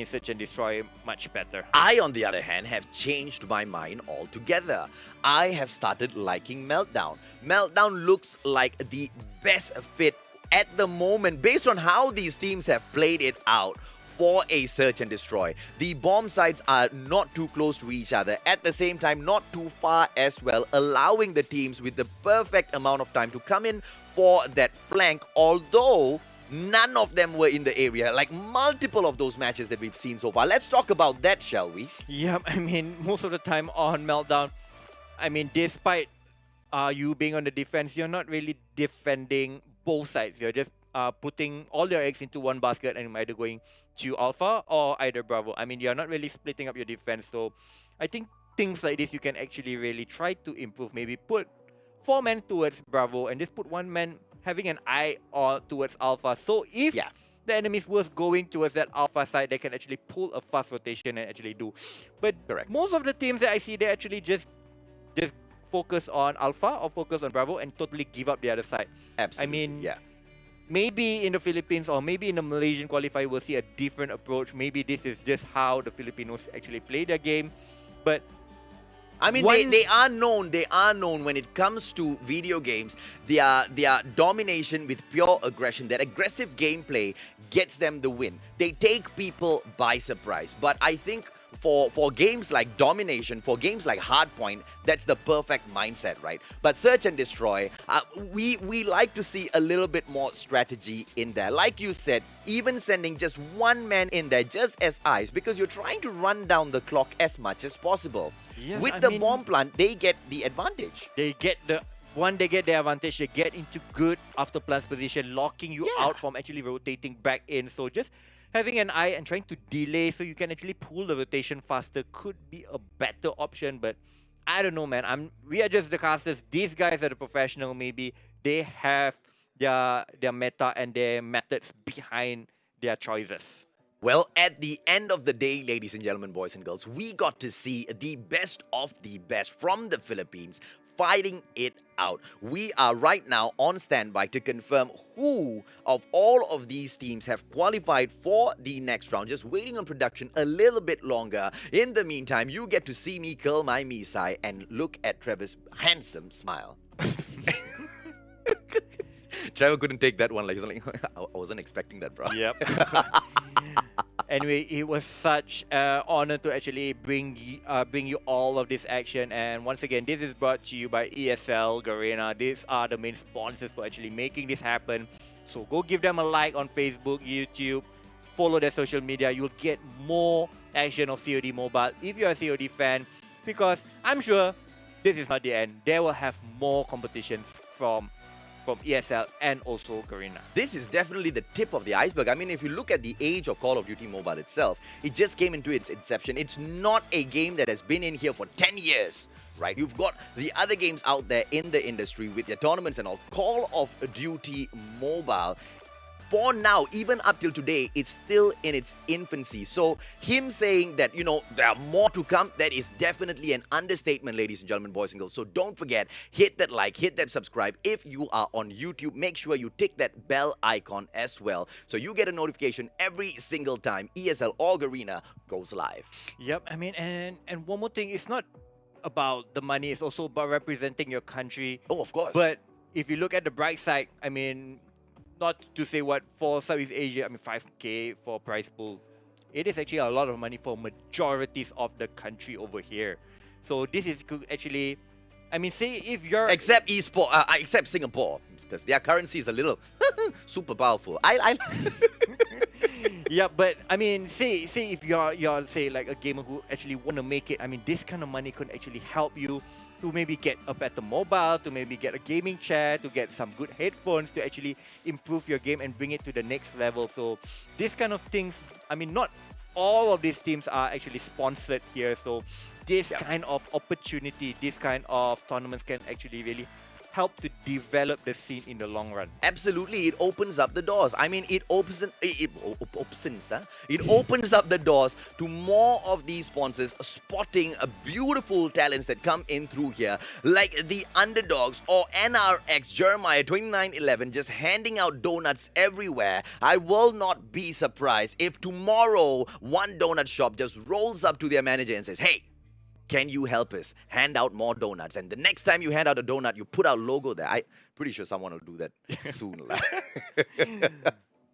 Search and Destroy much better. I, on the other hand, have changed my mind altogether. I have started liking Meltdown. Meltdown looks like the best fit at the moment based on how these teams have played it out for a Search and Destroy. The bomb sites are not too close to each other, at the same time not too far as well, allowing the teams with the perfect amount of time to come in for that flank, although none of them were in the area, like multiple of those matches that we've seen so far. Let's talk about that, shall we? Yeah, most of the time on Meltdown, despite you being on the defense, you're not really defending both sides. You're just putting all your eggs into one basket and either going to Alpha or either Bravo. You're not really splitting up your defense. So I think things like this, you can actually really try to improve. Maybe put 4 men towards Bravo and just put 1 man having an eye towards Alpha. So if the enemies was going towards that Alpha side, they can actually pull a fast rotation and actually do. But most of the teams that I see, they actually just focus on Alpha or focus on Bravo and totally give up the other side. Absolutely. Maybe in the Philippines or maybe in the Malaysian qualifier, we'll see a different approach. Maybe this is just how the Filipinos actually play their game. But they are known when it comes to video games. Their domination with pure aggression, that aggressive gameplay gets them the win. They take people by surprise. But I think for games like Domination, for games like Hardpoint, that's the perfect mindset, right? But Search and Destroy, we like to see a little bit more strategy in there. Like you said, even sending just 1 man in there just as eyes, because you're trying to run down the clock as much as possible. Yes, With the bomb plant, they get the advantage. They get the advantage, they get into good after plans position, locking you out from actually rotating back in. So just having an eye and trying to delay so you can actually pull the rotation faster could be a better option. But I don't know, man. We are just the casters. These guys are the professional. Maybe they have their meta and their methods behind their choices. Well, at the end of the day, ladies and gentlemen, boys and girls, we got to see the best of the best from the Philippines fighting it out. We are right now on standby to confirm who of all of these teams have qualified for the next round. Just waiting on production a little bit longer. In the meantime, you get to see me curl my misai and look at Trevor's handsome smile. Trevor couldn't take that one. Like, he's like, I wasn't expecting that, bro. Yep. Anyway, it was such an honor to actually bring you all of this action. And once again, this is brought to you by ESL, Garena. These are the main sponsors for actually making this happen. So go give them a like on Facebook, YouTube, follow their social media. You'll get more action of COD Mobile if you're a COD fan, because I'm sure this is not the end. They will have more competitions from ESL and also Garena. This is definitely the tip of the iceberg. If you look at the age of Call of Duty Mobile itself, it just came into its inception. It's not a game that has been in here for 10 years, right? You've got the other games out there in the industry with their tournaments and all. Call of Duty Mobile, for now, even up till today, it's still in its infancy. So him saying that, there are more to come, that is definitely an understatement, ladies and gentlemen, boys and girls. So don't forget, hit that like, hit that subscribe. If you are on YouTube, make sure you tick that bell icon as well, so you get a notification every single time ESL or Garena goes live. Yep, and one more thing, it's not about the money, it's also about representing your country. Oh, of course. But if you look at the bright side, not to say what for Southeast Asia, 5K for prize pool, it is actually a lot of money for majorities of the country over here. So this is could actually I mean, say if you're Except except Singapore, because their currency is a little super powerful. I yeah, but I mean, say if you're say like a gamer who actually want to make it. I mean, this kind of money could actually help you to maybe get a better mobile, to maybe get a gaming chair, to get some good headphones, to actually improve your game and bring it to the next level. So this kind of things, I mean, not all of these teams are actually sponsored here. So this kind of opportunity, this kind of tournaments can actually really help to develop the scene in the long run. Absolutely, it opens up the doors. I mean, it opens up the doors to more of these sponsors spotting beautiful talents that come in through here, like the Underdogs or NRX Jeremiah 2911, just handing out donuts everywhere. I will not be surprised if tomorrow one donut shop just rolls up to their manager and says, "Hey, can you help us hand out more donuts?" And the next time you hand out a donut, you put our logo there. I'm pretty sure someone will do that soon.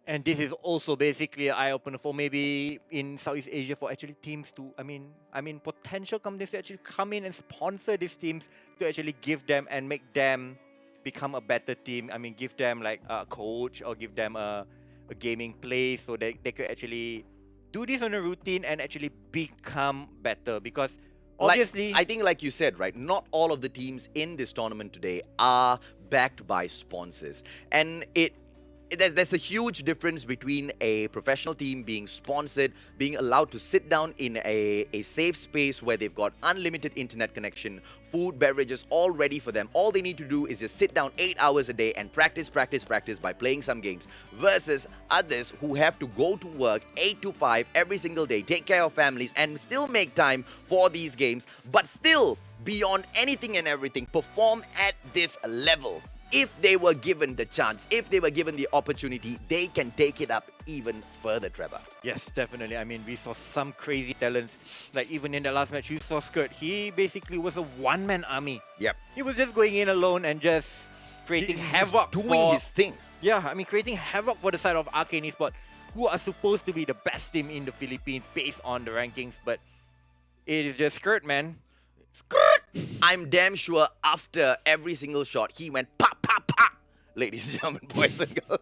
And this is also basically an eye-opener for maybe in Southeast Asia for actually teams to, I mean, potential companies to actually come in and sponsor these teams to actually give them and make them become a better team. I mean, give them like a coach or give them a gaming place so that they could actually do this on a routine and actually become better, because obviously, I think like you said, right, not all of the teams in this tournament today are backed by sponsors. And there's a huge difference between a professional team being sponsored, being allowed to sit down in a safe space where they've got unlimited internet connection, food, beverages all ready for them. All they need to do is just sit down 8 hours a day and practice by playing some games, versus others who have to go to work 8 to 5 every single day, take care of families and still make time for these games, but still beyond anything and everything perform at this level. If they were given the chance, if they were given the opportunity, they can take it up even further, Trevor. yes, definitely. I mean, we saw some crazy talents. Like even in the last match, you saw Skirt. He basically was a one-man army. Yep. He was just going in alone and just creating He's havoc. doing his thing. Yeah, I mean, creating havoc for the side of Arcane Esports, who are supposed to be the best team in the Philippines based on the rankings, but it is just Skirt, man. Skirt! I'm damn sure after every single shot, he went pop, pop, pop. Ladies and gentlemen, boys and girls.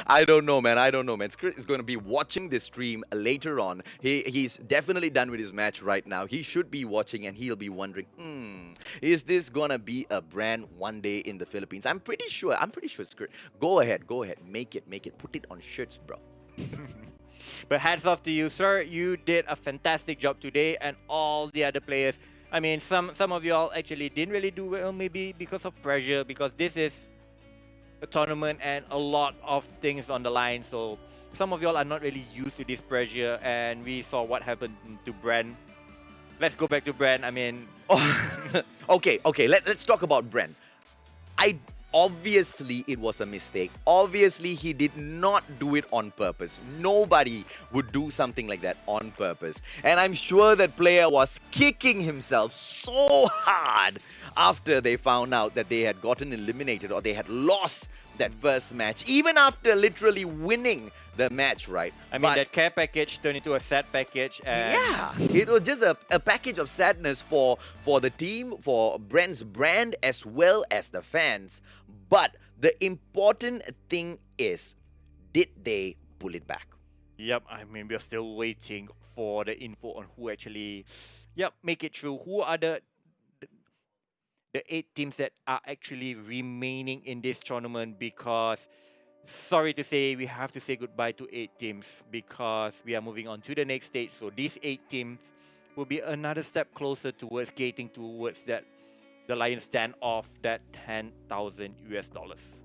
I don't know, man. Skirt is going to be watching this stream later on. He's definitely done with his match right now. He should be watching and he'll be wondering, is this going to be a brand one day in the Philippines? I'm pretty sure, Skirt. Go ahead. Make it. Put it on shirts, bro. But hats off to you, sir. You did a fantastic job today, and all the other players. I mean, some of y'all actually didn't really do well, maybe because of pressure, because this is a tournament and a lot of things on the line. So some of y'all are not really used to this pressure, and we saw what happened to Bren. Let's go back to Bren. I mean, okay. Let's talk about Bren. Obviously, it was a mistake. Obviously, he did not do it on purpose. Nobody would do something like that on purpose. And I'm sure that player was kicking himself so hard after they found out that they had gotten eliminated or they had lost that first match, even after literally winning the match, right? I mean, that care package turned into a sad package. And yeah, it was just a package of sadness for the team, for Bren's brand, as well as the fans. But the important thing is, did they pull it back? Yep, I mean, we're still waiting for the info on who actually, make it through. Who are the 8 teams that are actually remaining in this tournament, because sorry to say, we have to say goodbye to 8 teams because we are moving on to the next stage. So these 8 teams will be another step closer towards getting towards that the Lions Den of that $10,000 US.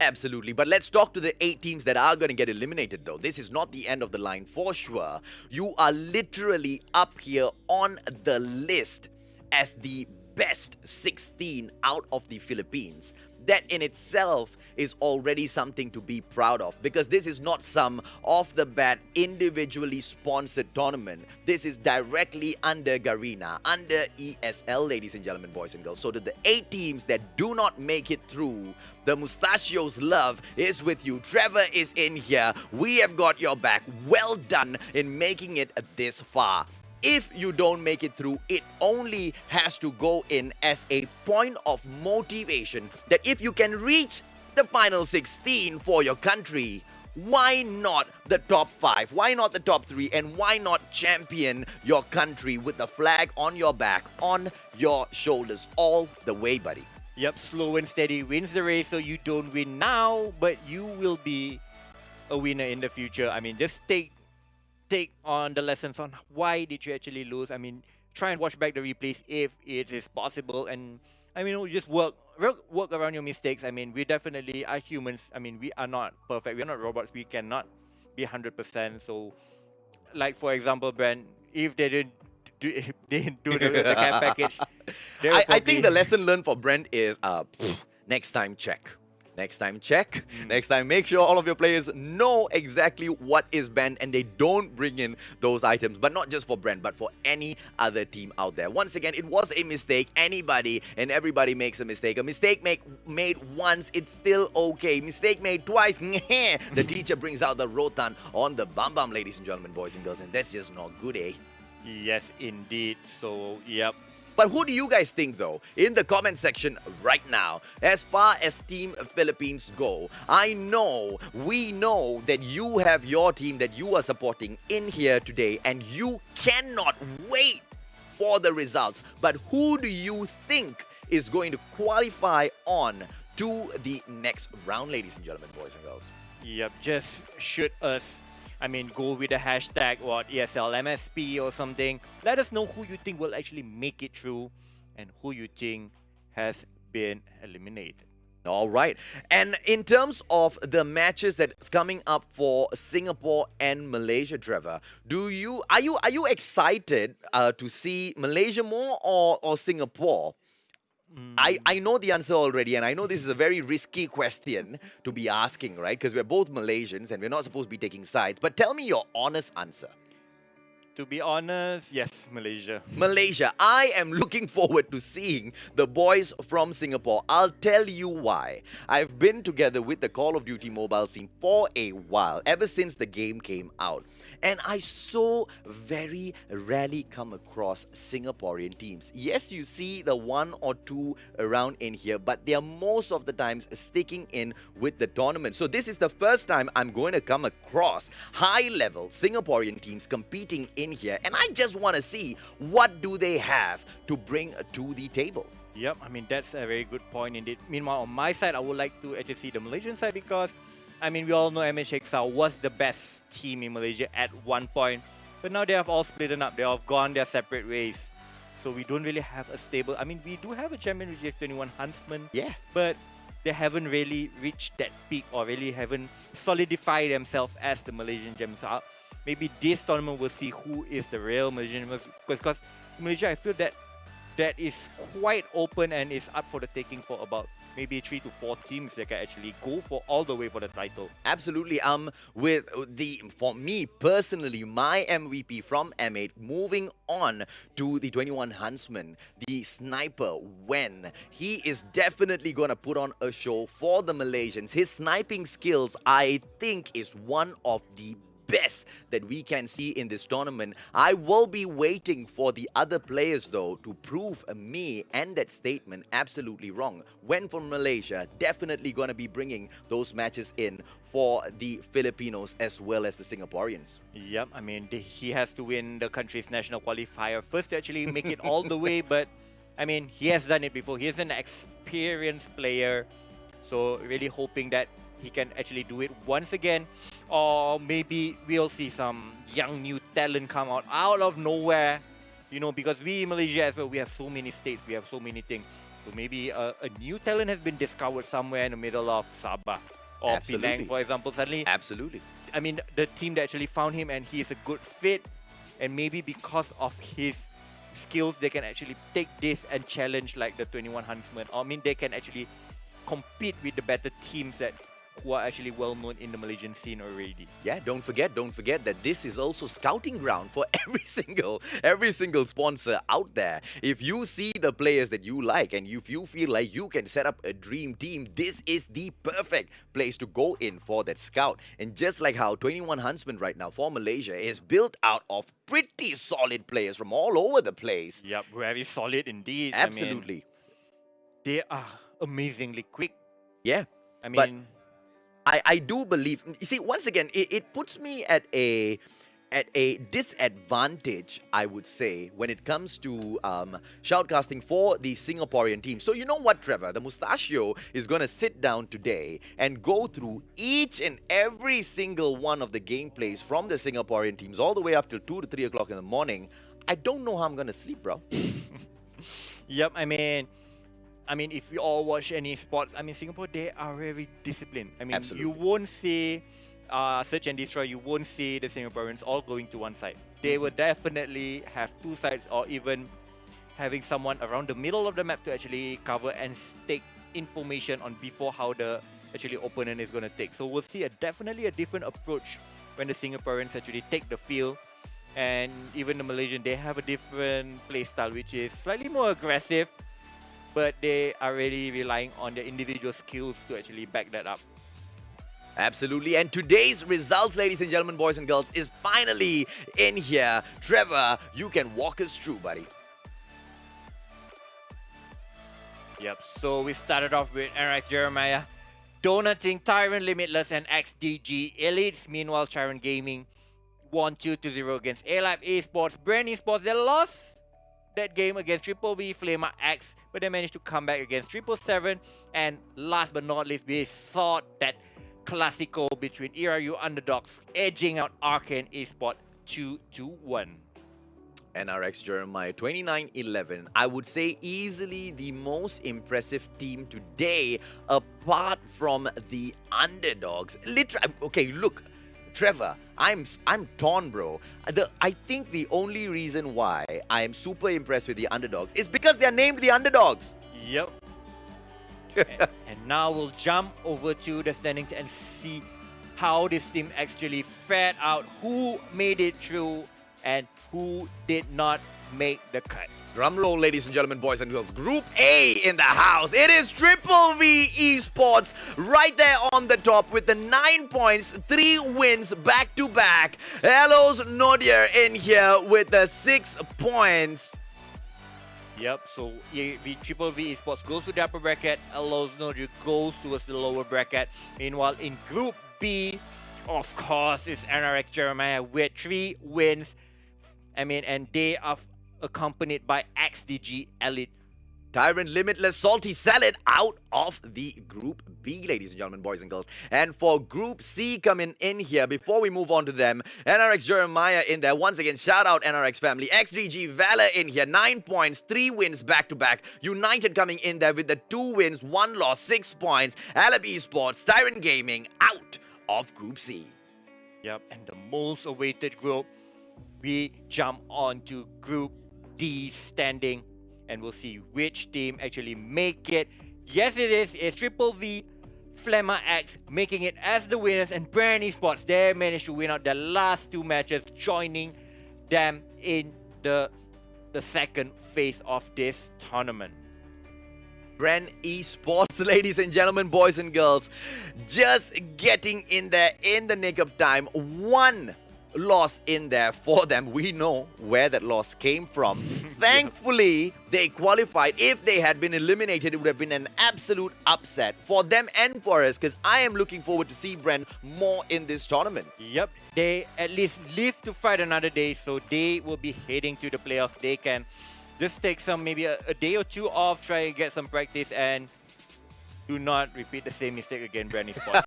Absolutely, but let's talk to the 8 teams that are going to get eliminated though. This is not the end of the line for sure. You are literally up here on the list as the best 16 out of the Philippines. That in itself is already something to be proud of, because this is not some off the bat individually sponsored tournament. This is directly under Garena, under ESL, ladies and gentlemen, boys and girls. So that the 8 teams that do not make it through, the Mustachio's love is with you. Trevor is in here. We have got your back. Well done in making it this far. if you don't make it through, it only has to go in as a point of motivation that if you can reach the final 16 for your country, why not the top 5? Why not the top 3? And why not champion your country with the flag on your back, on your shoulders, all the way, buddy? Yep, slow and steady wins the race, so you don't win now, but you will be a winner in the future. I mean, just take on the lessons on why did you actually lose. I mean, try and watch back the replays if it is possible, and I mean, just work around your mistakes. I mean, we definitely are humans. I mean, we are not perfect. We are not robots. We cannot be 100%. So, like for example, Brent, if they didn't do the care package, I think the lesson learned for Brent is next time check. Next time check. Next time make sure all of your players know exactly what is banned and they don't bring in those items. But not just for Brent, but for any other team out there. Once again, it was a mistake. Anybody and everybody makes a mistake. A mistake made once, it's still okay. Mistake made twice, the teacher brings out the rotan on the bum bum, ladies and gentlemen, boys and girls. And that's just not good, eh? Yes, indeed. So, yep. But who do you guys think, though, in the comment section right now? As far as Team Philippines go, we know that you have your team that you are supporting in here today, and you cannot wait for the results. But who do you think is going to qualify on to the next round, ladies and gentlemen, boys and girls? Yep, just shoot us. I mean, go with the hashtag, ESL MSP or something. Let us know who you think will actually make it through and who you think has been eliminated. All right. And in terms of the matches that's coming up for Singapore and Malaysia, Trevor, are you excited to see Malaysia more or Singapore? I know the answer already, and I know this is a very risky question to be asking, right? Because we're both Malaysians and we're not supposed to be taking sides. But tell me your honest answer. To be honest, yes, Malaysia. Malaysia. I am looking forward to seeing the boys from Singapore. I'll tell you why. I've been together with the Call of Duty mobile scene for a while, ever since the game came out. And I so very rarely come across Singaporean teams. Yes, you see the one or two around in here, but they are most of the times sticking in with the tournament. So this is the first time I'm going to come across high-level Singaporean teams competing in here. And I just want to see what do they have to bring to the table. Yep, I mean, that's a very good point indeed. Meanwhile, on my side, I would like to actually see the Malaysian side because, I mean, we all know MHXL was the best team in Malaysia at one point. But now they have all split up. They have gone their separate ways. So we don't really have a stable... I mean, we do have a champion, which is 21 Huntsman. Yeah. But they haven't really reached that peak or really haven't solidified themselves as the Malaysian champions. So maybe this tournament will see who is the real Malaysian champions. Because Malaysia, I feel that is quite open and is up for the taking for about maybe 3 to 4 teams that can actually go for all the way for the title. Absolutely. For me personally, my MVP from M8 moving on to the 21 Huntsman, the sniper, when he is definitely going to put on a show for the Malaysians. His sniping skills, I think, is one of the best that we can see in this tournament. I will be waiting for the other players, though, to prove me and that statement absolutely wrong. When for Malaysia, definitely going to be bringing those matches in for the Filipinos as well as the Singaporeans. Yep, I mean, he has to win the country's national qualifier first to actually make it all the way, but I mean, he has done it before. He is an experienced player, so really hoping that he can actually do it once again, or maybe we'll see some young new talent come out of nowhere, you know, because we in Malaysia as well, we have so many states, we have so many things. So maybe a new talent has been discovered somewhere in the middle of Sabah or Penang, for example, suddenly. Absolutely. I mean, the team that actually found him and he is a good fit, and maybe because of his skills, they can actually take this and challenge like the 21 Huntsmen. Or I mean, they can actually compete with the better teams that who are actually well known in the Malaysian scene already. Yeah, don't forget that this is also scouting ground for every single sponsor out there. If you see the players that you like and if you feel like you can set up a dream team, this is the perfect place to go in for that scout. And just like how 21 Huntsmen right now for Malaysia is built out of pretty solid players from all over the place. Yep, very solid indeed. Absolutely. They are amazingly quick. Yeah. I but mean, I do believe, you see, once again, it puts me at a disadvantage, I would say, when it comes to shoutcasting for the Singaporean team. So you know what, Trevor? The Mustachio is going to sit down today and go through each and every single one of the gameplays from the Singaporean teams all the way up till 2 to 3 o'clock in the morning. I don't know how I'm going to sleep, bro. yep, I mean, if you all watch any sports, Singapore, they are very disciplined. Absolutely. You won't see search and destroy, you won't see the Singaporeans all going to one side. They will definitely have two sides, or even having someone around the middle of the map to actually cover and take information on before how the opponent is going to take. So we'll see definitely a different approach when the Singaporeans actually take the field. And even the Malaysian, they have a different play style, which is slightly more aggressive, but they are really relying on their individual skills to actually back that up. Absolutely. And today's results, ladies and gentlemen, boys and girls, is finally in here. Trevor, you can walk us through, buddy. Yep, so we started off with NRX Jeremiah donating Tyrant Limitless and XDG Elites. Meanwhile, Chiron Gaming won 2-0 against A-Lab Esports. Brand Esports, they lost that game against Triple B Flamer X, but they managed to come back against 777. And last but not least, we saw that Classico between ERU underdogs edging out Arcane Esports 2-1. NRX Jeremiah 29-11. I would say easily the most impressive team today, apart from the underdogs. Literally, okay, look, Trevor, I'm torn, bro. I think the only reason why I am super impressed with the underdogs is because they're named the underdogs. Yep. and now we'll jump over to the standings and see how this team actually fared out, who made it through and who did not make the cut. Drum roll, ladies and gentlemen, boys and girls. Group A in the house. It is Triple V Esports right there on the top with the 9 points, 3 wins back to back. Hellos Nodier in here with the 6 points. Yep, so the Triple V Esports goes to the upper bracket, Hellos Nodier goes towards the lower bracket. Meanwhile, in Group B, of course, is NRX Jeremiah with 3 wins. And they are accompanied by XDG Elite. Tyrant Limitless Salty Salad out of the Group B, ladies and gentlemen, boys and girls. And for Group C coming in here, before we move on to them, NRX Jeremiah in there. Once again, shout out NRX family. XDG Valor in here, 9 points, 3 wins back to back. United coming in there with the 2 wins, 1 loss, 6 points. Alab Esports, Tyrant Gaming out of Group C. Yep, and the most awaited group, we jump on to Group D standing, and we'll see which team actually make it. Yes, it is. It's Triple V, Flemma X making it as the winners, and Brand Esports, they managed to win out the last 2 matches, joining them in the second phase of this tournament. Brand Esports, ladies and gentlemen, boys and girls, just getting in there in the nick of time. 1 loss in there for them. We know where that loss came from. Thankfully, they qualified. If they had been eliminated, it would have been an absolute upset for them and for us, because I am looking forward to see Brand more in this tournament. Yep, they at least live to fight another day, so they will be heading to the playoffs. They can just take some, maybe a day or 2 off, try and get some practice, and do not repeat the same mistake again, Brand Esports.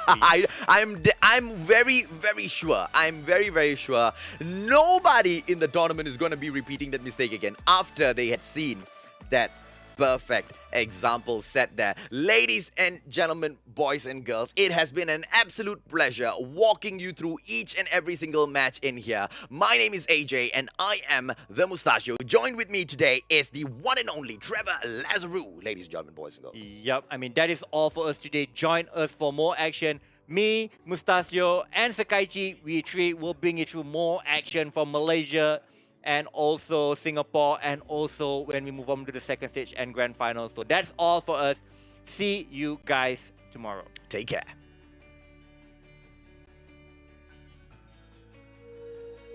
I'm very, very sure. I'm very, very sure nobody in the tournament is going to be repeating that mistake again after they had seen that perfect example set there. Ladies and gentlemen, boys and girls, it has been an absolute pleasure walking you through each and every single match in here. My name is AJ and I am the Mustachio. Joined with me today is the one and only Trevor Lazarou, ladies and gentlemen, boys and girls. Yep, that is all for us today. Join us for more action Me, Mustacio, and Sakaichi, we three will bring you through more action from Malaysia and also Singapore, and also when we move on to the second stage and grand final. So that's all for us. See you guys tomorrow. Take care.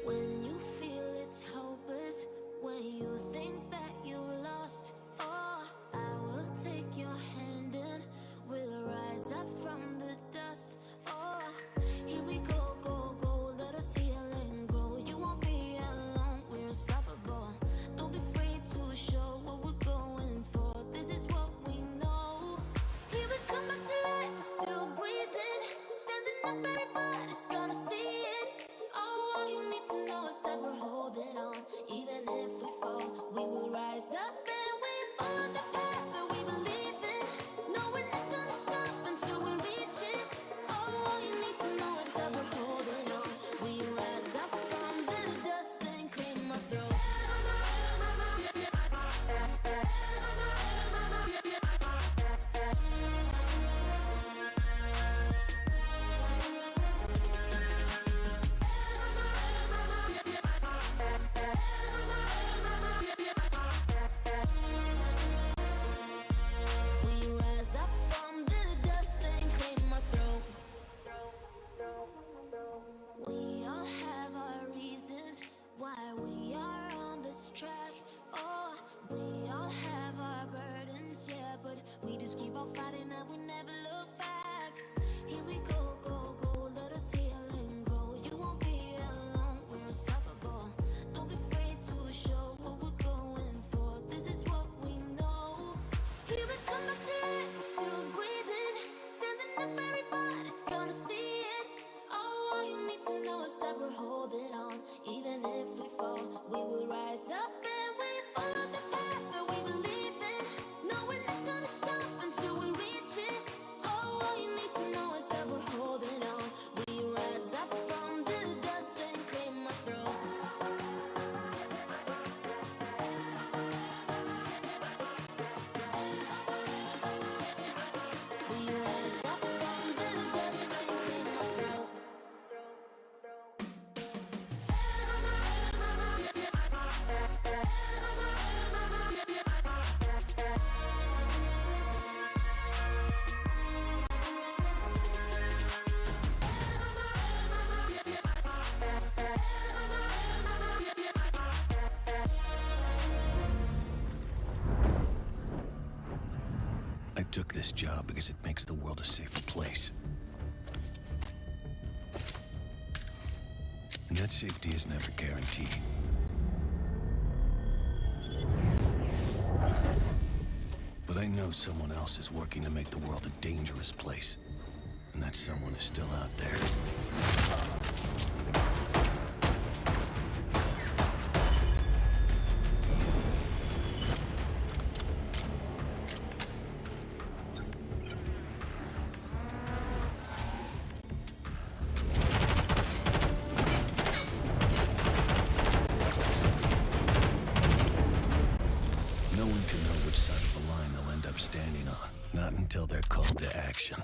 When you feel it's hopeless, when you think that you lost, oh, I will take your hand and we'll rise up from the dust. Oh, here we go, go, go, let us heal and grow. You won't be alone, we're unstoppable. Don't be afraid to show what we're going for. This is what we know. Here we come back to life, we're still breathing. Standing up, everybody's gonna see it. Oh, all you need to know is that we're holding on. Even if we fall, we will rise up and we follow the path that we believe in. No, we're not gonna stop until we reach it. Oh, all you need to know is that we're holding on. We rise up from the dust and claim our throne. We rise up from the dust and claim our throne. We all have our reasons why we are on this track. Oh, we all have our burdens, yeah, but we just keep on fighting and we never look back. Here we go, go, go, let us heal and grow. You won't be alone, we're unstoppable. Don't be afraid to show what we're going for. This is what we know. Here we come back to life, we're still breathing. Standing up, everybody's gonna see it. Oh, all you need to know is that we're holding on. Even if we fall, we will rise up and we follow the path that we believe in. No, we're not gonna stop until we reach it. Oh, all you need to know is that we're holding on. We rise up from the dust and claim our throne. We rise up from the dust and claim our throne. I took this job because it makes the world a safer place. And that safety is never guaranteed. But I know someone else is working to make the world a dangerous place. And that someone is still out there. No one can know which side of the line they'll end up standing on, not until they're called to action.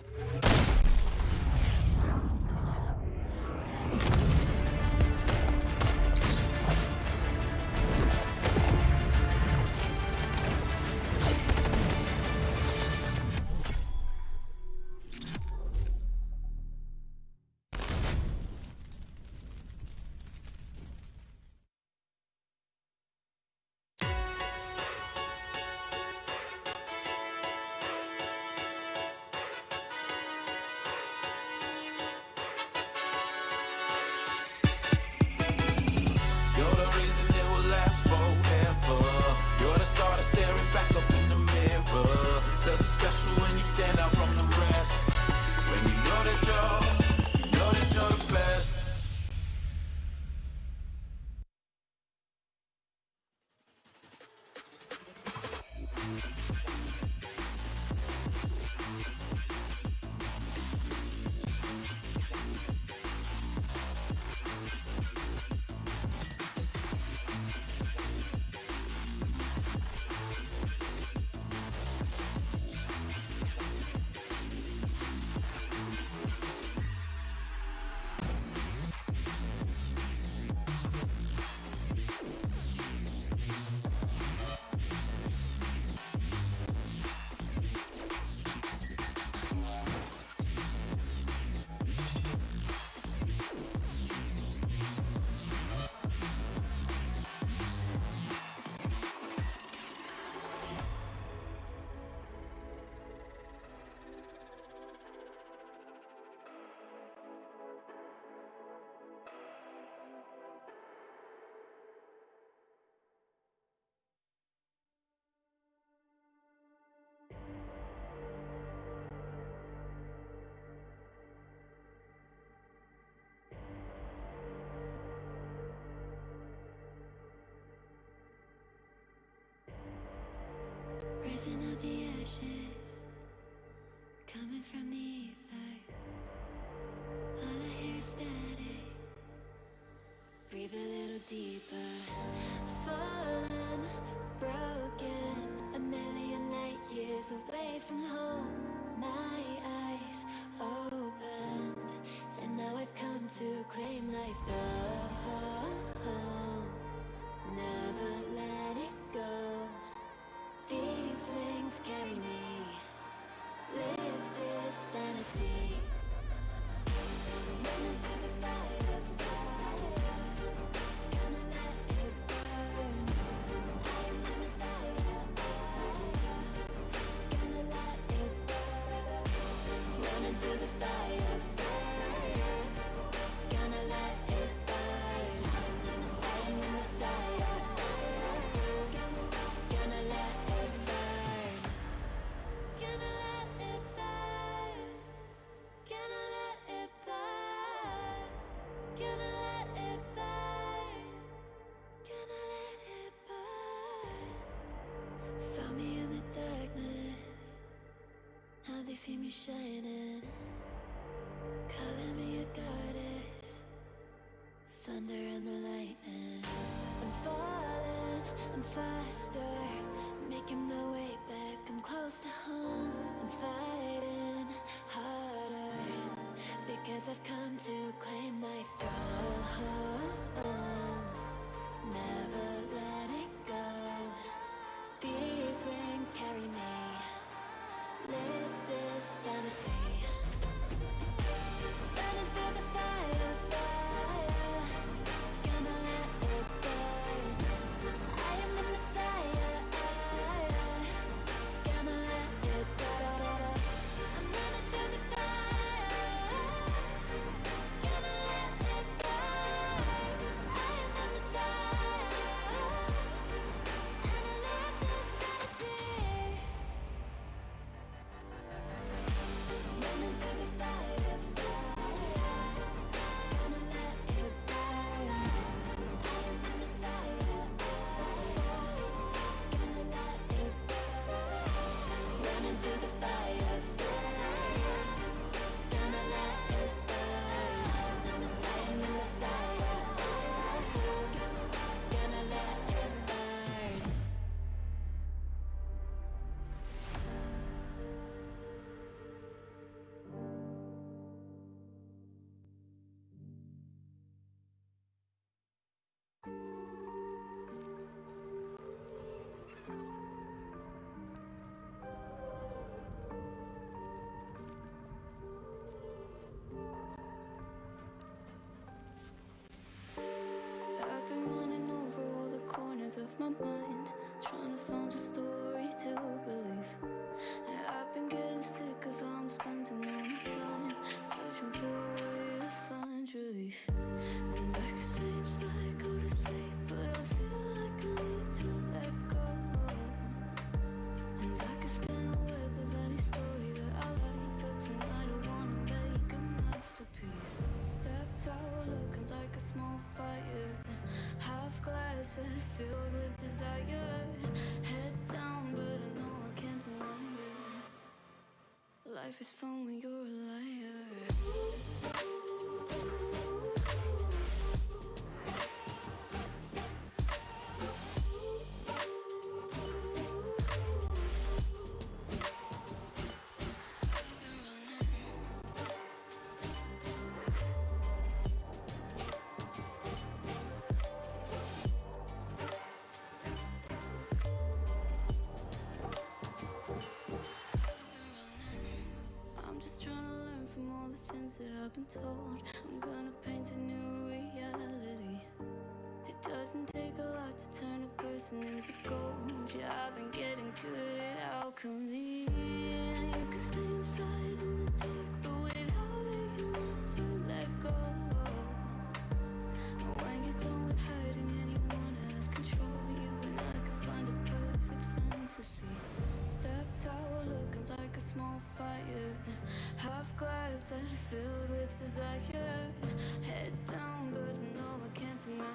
from home, my eyes opened, and now I've come to claim life. Oh, never let it go. These wings carry me. Live this fantasy. Running through the fire, fire. Gonna let it burn. I am the Messiah. Gonna let it burn. Running through the fire, fire. Gonna let it burn. I am the Messiah. Gonna let it burn. Gonna let it burn. Gonna let it burn. Gonna let it burn. Gonna let it burn. Found me in the darkness. Now they see me shining. Calling me a goddess. Thunder and the lightning. I'm falling, I'm faster. Making my way back, I'm close to home. I'm fighting harder because I've come to claim my throne. Never let it go. These wings carry me. Live this fantasy. Running through the fire, fire. Gonna let it burn. I am the Messiah. Gonna let it burn. I'm running through the fire. Gonna let it burn. I am the Messiah. And I live this fantasy. Running through the fire, fire. Gonna let it burn. I am the Messiah. Gonna let it burn. Running through the fire, fire. Gonna let it burn. I am the Messiah. Gonna let it burn. I've been running over all the corners of my mind, trying to find a story to believe. And I've been getting sick of how I'm spending all my time, searching for a way to find relief. And I could stay inside, go to sleep, but I feel like I need to let go. And I could spin a web of any story that I like, but tonight I wanna make a masterpiece. Stepped out looking like a small fire, half glass and filled with desire. Head down, but I know I can't deny it. Life is fun when you're a liar. I'm just trying to learn from all the things that I've been told. I'm gonna paint a new reality. It doesn't take a lot to turn a person into gold. Yeah, I've been getting good at alchemy. And you can stay inside in the dark, but without it you never let go. And when you're done with hiding and you wanna have control, you and I can find a perfect fantasy. Stepped out looking like a small fire, half glass that filled with desire. Head down, but I know I can't deny it.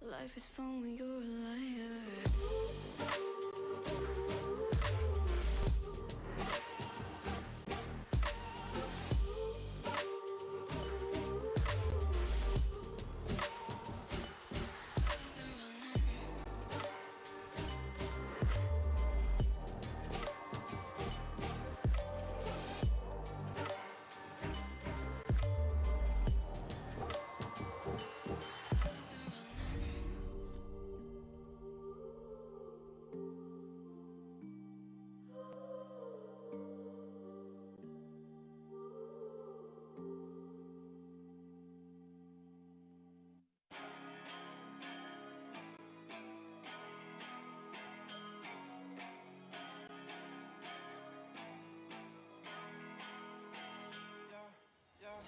Life is fun when you're a liar.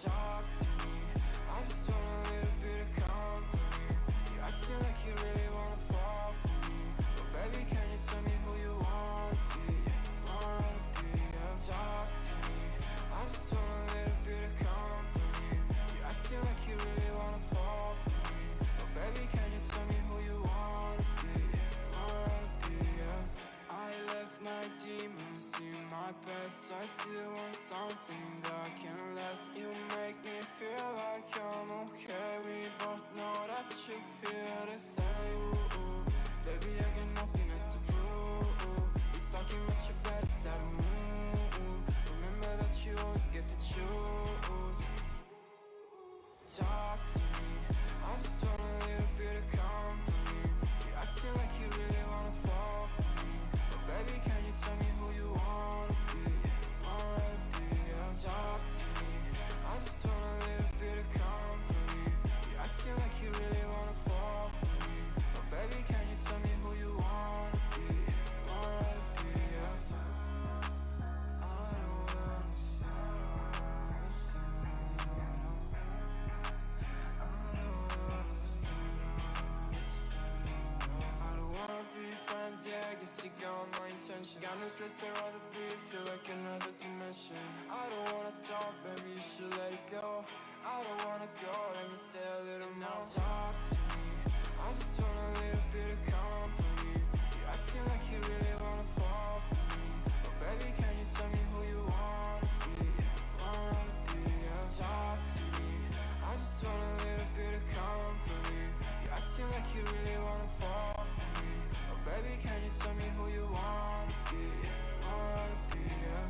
talk to me. I just want a little bit of company. You acting like you really wanna fall for me, but baby, can you tell me who you wanna be? Wanna be, yeah. Talk to me. I just want a little bit of company. You acting like you really wanna fall for me, but baby, can you tell me who you wanna be? Wanna be, yeah. I left my demons in my past. I still want something that can last. You make me feel like I'm okay. We both know that you feel the same. Ooh, ooh. Baby, I got nothing else to prove. You talking about your best out of mood. Remember that you always get to choose. Talk to me. I just want a little bit of company. You acting like you really wanna fall for me, but baby, can you tell me who you wanna be? Wanna be, yeah. Talk to me. I just want a little bit of company. You acting like you really wanna fall for me, but baby, can you tell me who you wanna be? Wanna be, yeah. I don't I don't wanna be friends, yeah, I guess you got my intention. Got no place I'd rather be, feel like another dimension. I don't wanna talk, baby, you should let it go. I don't wanna go, let me stay a little more. Talk to me, I just want a little bit of company. You acting like you really wanna fall for me, but baby, can you tell me who you wanna be? Wanna be, yeah. Talk to me, I just want a little bit of company. You acting like you really wanna fall for me, but baby, can you tell me who you wanna be? Wanna be, yeah.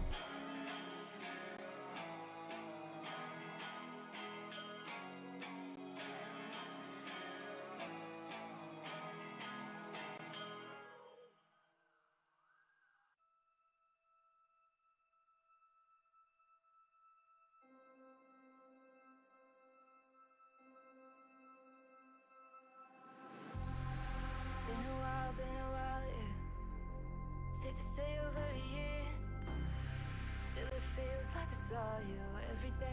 It's been a while, yeah. Safe to say over a year. Still it feels like I saw you every day.